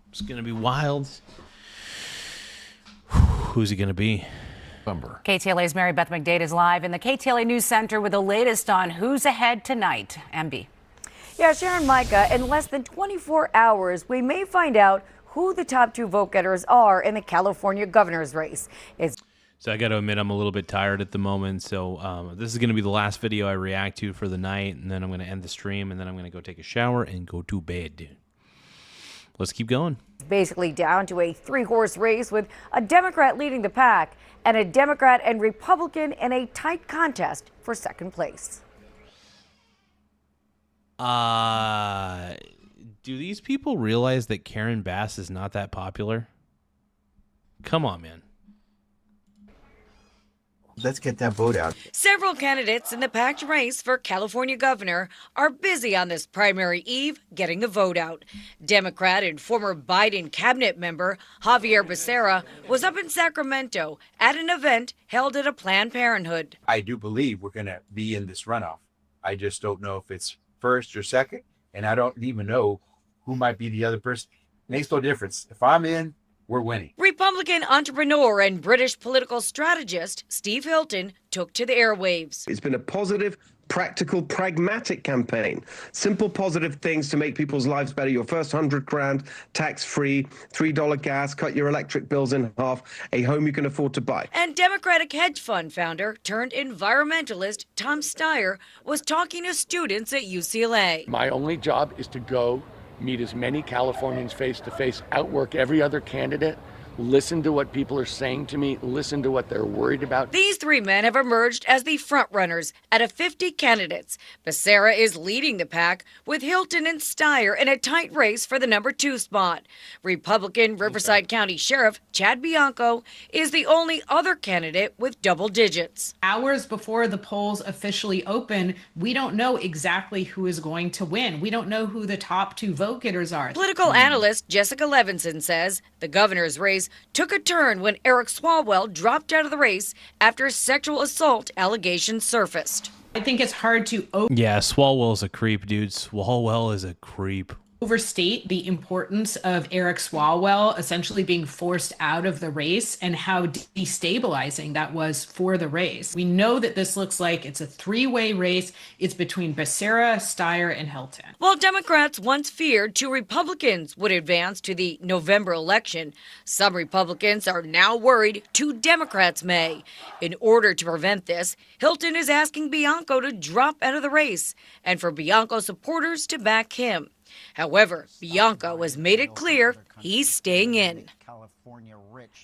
It's going to be wild. Who's he going to be? KTLA's Mary Beth McDade is live in the KTLA News Center with the latest on who's ahead tonight. MB. Yeah, Sharon, Micah, in less than 24 hours, we may find out who the top 2 vote getters are in the California governor's race. So I got to admit, I'm a little bit tired at the moment. So this is going to be the last video I react to for the night. And then I'm going to end the stream. And then I'm going to go take a shower and go to bed. Let's keep going. Basically down to a 3-horse race with a Democrat leading the pack and a Democrat and Republican in a tight contest for second place. Do these people realize that Karen Bass is not that popular? Come on, man. Let's get that vote out. Several candidates in the packed race for California governor are busy on this primary eve getting the vote out. Democrat and former Biden cabinet member Javier Becerra was up in Sacramento at an event held at a Planned Parenthood. I do believe we're going to be in this runoff. I just don't know if it's first or second, and I don't even know who might be the other person. Makes no difference. If I'm in, we're winning. Republican entrepreneur and British political strategist Steve Hilton took to the airwaves. It's been a positive, practical, pragmatic campaign. Simple, positive things to make people's lives better. Your first $100,000 tax-free, $3 gas, cut your electric bills in half, a home you can afford to buy. And Democratic hedge fund founder turned environmentalist Tom Steyer was talking to students at UCLA. My only job is to go meet as many Californians face to face, outwork every other candidate, listen to what people are saying to me, listen to what they're worried about. These 3 men have emerged as the frontrunners out of 50 candidates. Becerra is leading the pack with Hilton and Steyer in a tight race for the number 2 spot. Republican Riverside County Sheriff Chad Bianco is the only other candidate with double digits. Hours before the polls officially open, we don't know exactly who is going to win. We don't know who the top 2 vote getters are. Political analyst Jessica Levinson says the governor's race took a turn when Eric Swalwell dropped out of the race after sexual assault allegations surfaced. I think it's hard to Yeah, Swalwell's a creep, dude. Swalwell is a creep. overstate the importance of Eric Swalwell essentially being forced out of the race and how destabilizing that was for the race. We know that this looks like it's a 3-way race. It's between Becerra, Steyer, and Hilton. While Democrats once feared 2 Republicans would advance to the November election, some Republicans are now worried 2 Democrats may. In order to prevent this, Hilton is asking Bianco to drop out of the race and for Bianco supporters to back him. However, Bianco has made it clear he's staying in.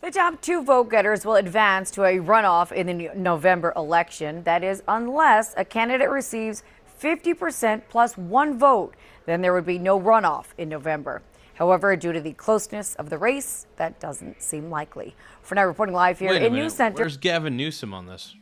The top 2 vote getters will advance to a runoff in the November election. That is, unless a candidate receives 50% plus 1 vote, then there would be no runoff in November. However, due to the closeness of the race, that doesn't seem likely. For now, reporting live here in News Center. Where's Gavin Newsom on this?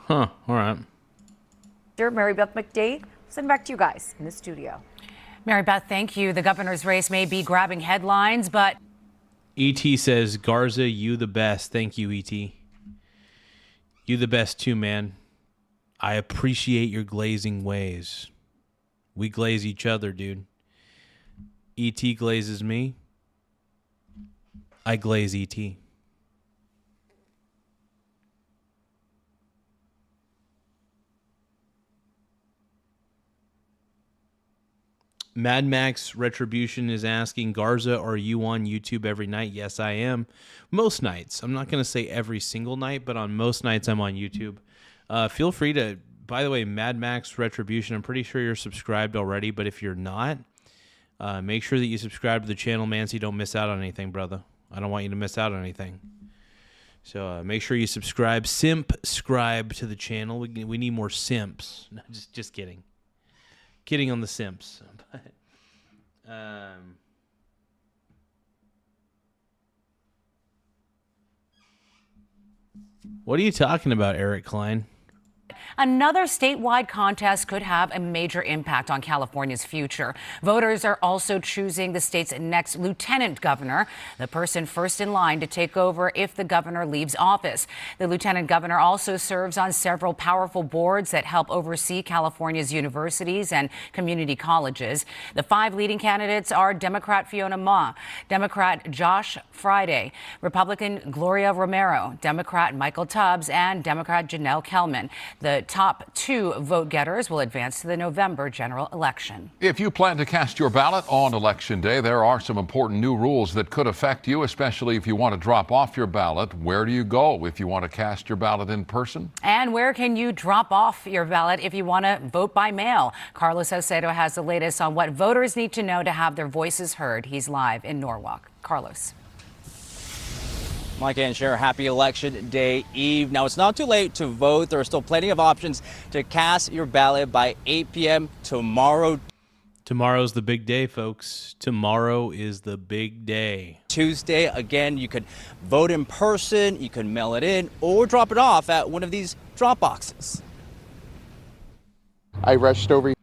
Huh. All right. Mary Beth McDade, send back to you guys in the studio. Mary Beth, thank you. The governor's race may be grabbing headlines, but E.T. says, Garza, you the best. Thank you, E.T. You the best too, man. I appreciate your glazing ways. We glaze each other, dude. E.T. glazes me. I glaze E.T. Mad Max Retribution is asking, Garza, are you on YouTube every night? Yes, I am. Most nights. I'm not going to say every single night, but on most nights I'm on YouTube. Feel free to, by the way, Mad Max Retribution, I'm pretty sure you're subscribed already, but if you're not, make sure that you subscribe to the channel, man, so you don't miss out on anything, brother. I don't want you to miss out on anything. So make sure you subscribe. Simp-scribe to the channel. We need more simps. No, just kidding. Kidding on the simps. What are you talking about, Eric Klein? another statewide contest could have a major impact on California's future. Voters are also choosing the state's next lieutenant governor, the person first in line to take over if the governor leaves office. The lieutenant governor also serves on several powerful boards that help oversee California's universities and community colleges. The five leading candidates are Democrat Fiona Ma, Democrat Josh Friday, Republican Gloria Romero, Democrat Michael Tubbs, and Democrat Janelle Kelman. The top two vote getters will advance to the November general election. If you plan to cast your ballot on Election Day, there are some important new rules that could affect you, especially if you want to drop off your ballot. Where do you go if you want to cast your ballot in person? And where can you drop off your ballot if you want to vote by mail? Carlos Salcedo has the latest on what voters need to know to have their voices heard. He's live in Norwalk. Carlos. Mike and Cher, happy Election Day Eve. Now, it's not too late to vote. There are still plenty of options to cast your ballot by 8 p.m. tomorrow. Tomorrow's the big day, folks. Tomorrow is the big day. Tuesday, again, you could vote in person, you can mail it in, or drop it off at one of these drop boxes. I rushed over.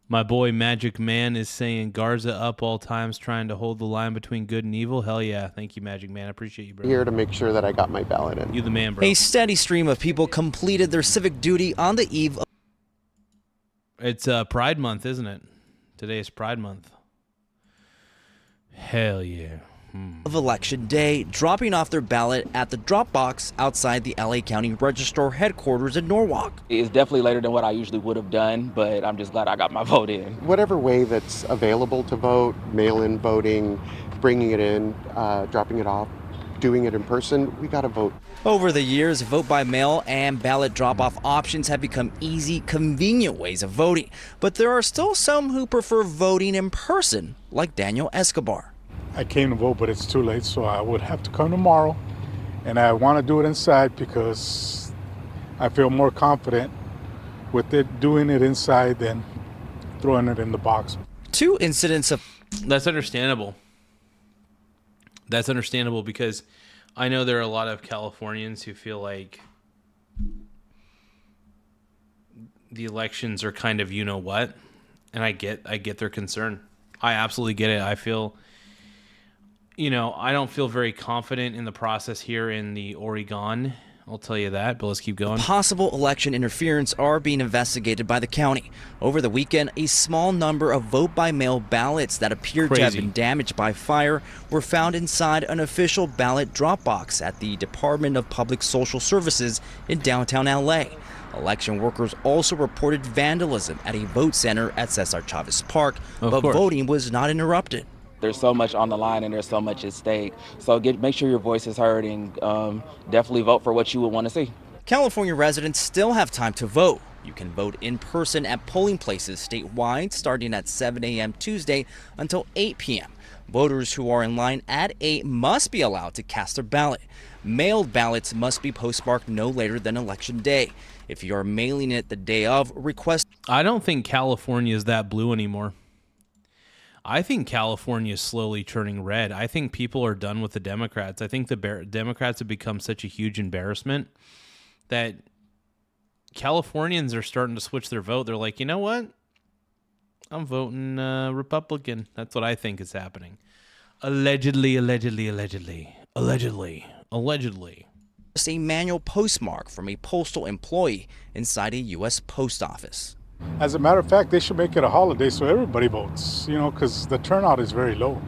My boy Magic Man is saying Garza up all times trying to hold the line between good and evil. Hell yeah. Thank you, Magic Man. I appreciate you, bro. Here to make sure that I got my ballot in. You the man, bro. A steady stream of people completed their civic duty on the eve of... It's Pride Month, isn't it? Today is Pride Month. Hell yeah. Of Election Day, dropping off their ballot at the drop box outside the LA County Registrar headquarters in Norwalk. It's definitely later than what I usually would have done, but I'm just glad I got my vote in. Whatever way that's available to vote, mail-in voting, bringing it in, dropping it off, doing it in person, we got to vote. Over the years, vote by mail and ballot drop-off options have become easy, convenient ways of voting. But there are still some who prefer voting in person, like Daniel Escobar. I came to vote, but it's too late, so I would have to come tomorrow. And I want to do it inside because I feel more confident with it doing it inside than throwing it in the box. Two incidents of... That's understandable. That's understandable because I know there are a lot of Californians who feel like the elections are kind of you know what, and I get their concern. I absolutely get it. I feel... You know, I don't feel very confident in the process here in the Oregon. I'll tell you that, but let's keep going. Possible election interference are being investigated by the county. Over the weekend, a small number of vote-by-mail ballots that appeared to have been damaged by fire were found inside an official ballot drop box at the Department of Public Social Services in downtown LA. Election workers also reported vandalism at a vote center at Cesar Chavez Park, but voting was not interrupted. There's so much on the line and there's so much at stake. So make sure your voice is heard and definitely vote for what you would want to see. California residents still have time to vote. You can vote in person at polling places statewide starting at 7 a.m. Tuesday until 8 p.m. Voters who are in line at 8 must be allowed to cast their ballot. Mailed ballots must be postmarked no later than Election Day. If you are mailing it the day of, request... I don't think California is that blue anymore. I think California is slowly turning red. I think people are done with the Democrats. I think the Democrats have become such a huge embarrassment that Californians are starting to switch their vote. They're like, you know what? I'm voting Republican. That's what I think is happening. Allegedly. Just a manual postmark from a postal employee inside a U.S. post office. As a matter of fact, they should make it a holiday so everybody votes, because the turnout is very low.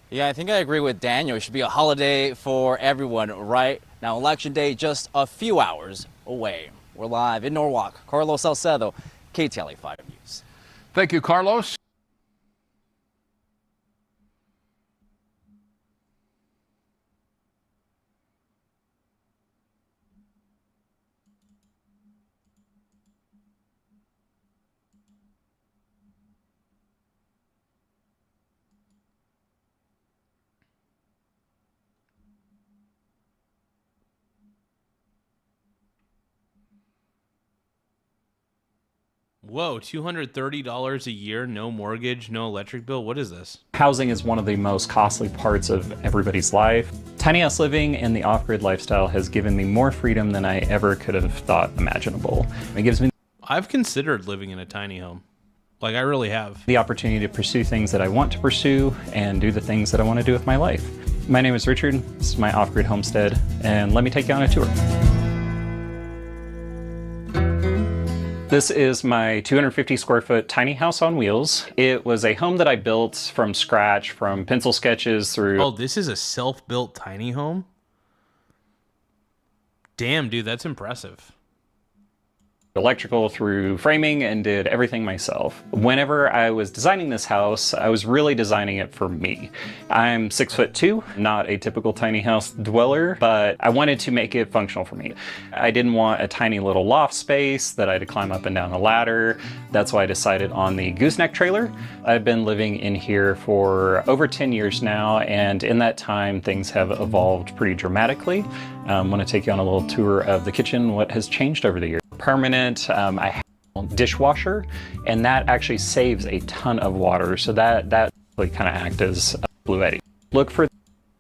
Yeah, I think I agree with Daniel. It should be a holiday for everyone, right? Now, Election Day just a few hours away. We're live in Norwalk. Carlos Salcedo, KTLA 5 News. Thank you, Carlos. Whoa, $230 a year, no mortgage, no electric bill. What is this? Housing is one of the most costly parts of everybody's life. Tiny house living and the off-grid lifestyle has given me more freedom than I ever could have thought imaginable. It gives me I've considered living in a tiny home. Like, I really have. The opportunity to pursue things that I want to pursue and do the things that I want to do with my life. My name is Richard. This is my off-grid homestead, and let me take you on a tour. This is my 250 square foot tiny house on wheels. It was a home that I built from scratch, from pencil sketches through... Oh, this is a self-built tiny home? Damn, dude, that's impressive. Electrical through framing and did everything myself. Whenever I was designing this house, I was really designing it for me. I'm 6'2", not a typical tiny house dweller, but I wanted to make it functional for me. I didn't want a tiny little loft space that I had to climb up and down a ladder. That's why I decided on the gooseneck trailer. I've been living in here for over 10 years now, and in that time, things have evolved pretty dramatically. I want to take you on a little tour of the kitchen, what has changed over the years. Permanent, I have a dishwasher, and that actually saves a ton of water, so that really kind of acts as a Blue Eddy. Look for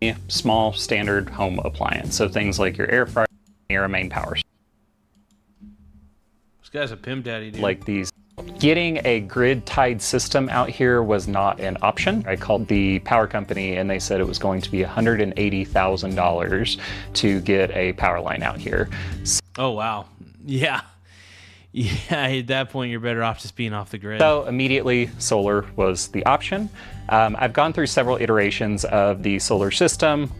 a small standard home appliance, so things like your air fryer, your main power. This guy's a pimp daddy, dude. Like these. Getting a grid-tied system out here was not an option. I called the power company and they said it was going to be $180,000 to get a power line out here. Oh, wow. Yeah. Yeah, at that point, you're better off just being off the grid. So immediately, solar was the option. I've gone through several iterations of the solar system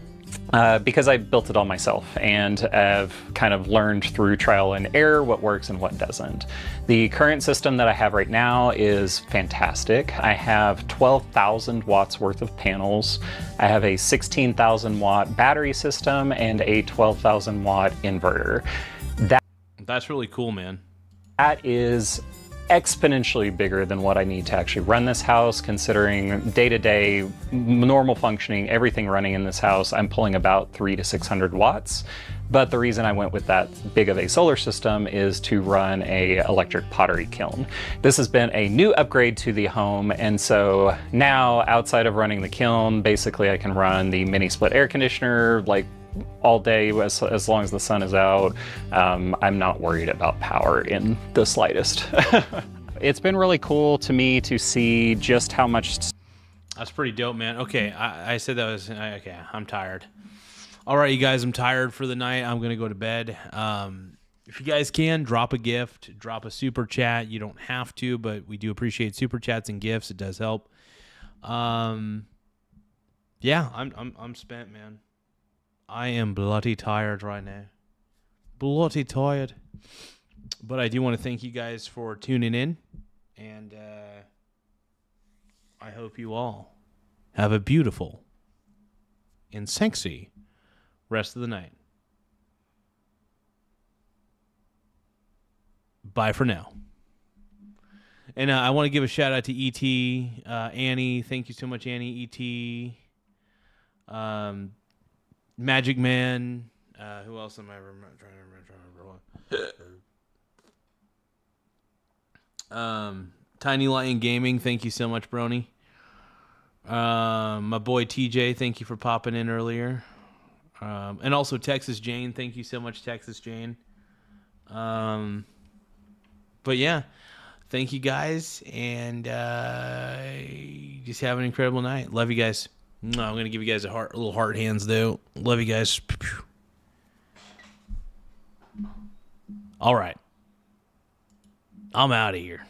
because I built it all myself, and I've kind of learned through trial and error what works and what doesn't. The current system that I have right now is fantastic. I have 12,000 watts worth of panels. I have a 16,000 watt battery system and a 12,000 watt inverter. That's really cool, man. That is exponentially bigger than what I need to actually run this house, considering day-to-day normal functioning, everything running in this house, I'm pulling about 300 to 600 watts. But the reason I went with that big of a solar system is to run a electric pottery kiln. This has been a new upgrade to the home, and so now outside of running the kiln, basically I can run the mini split air conditioner like all day as long as the sun is out. I'm not worried about power in the slightest. It's been really cool to me to see just how much... That's pretty dope, man. Okay, I said that was... Okay, I'm tired. All right, you guys, I'm tired for the night. I'm going to go to bed. If you guys can, drop a gift, drop a super chat. You don't have to, but we do appreciate super chats and gifts. It does help. Yeah, I'm spent, man. I am bloody tired right now. Bloody tired. But I do want to thank you guys for tuning in. And I hope you all have a beautiful and sexy rest of the night. Bye for now. And I want to give a shout out to E.T., Annie. Thank you so much, Annie. E.T., Magic Man. Who else am I trying to remember? Tiny Lion Gaming. Thank you so much, Brony. My boy TJ. Thank you for popping in earlier. And also Texas Jane. Thank you so much, Texas Jane. But yeah, thank you guys, and just have an incredible night. Love you guys. I'm gonna give you guys a little heart hands though. Love you guys. All right, I'm out of here.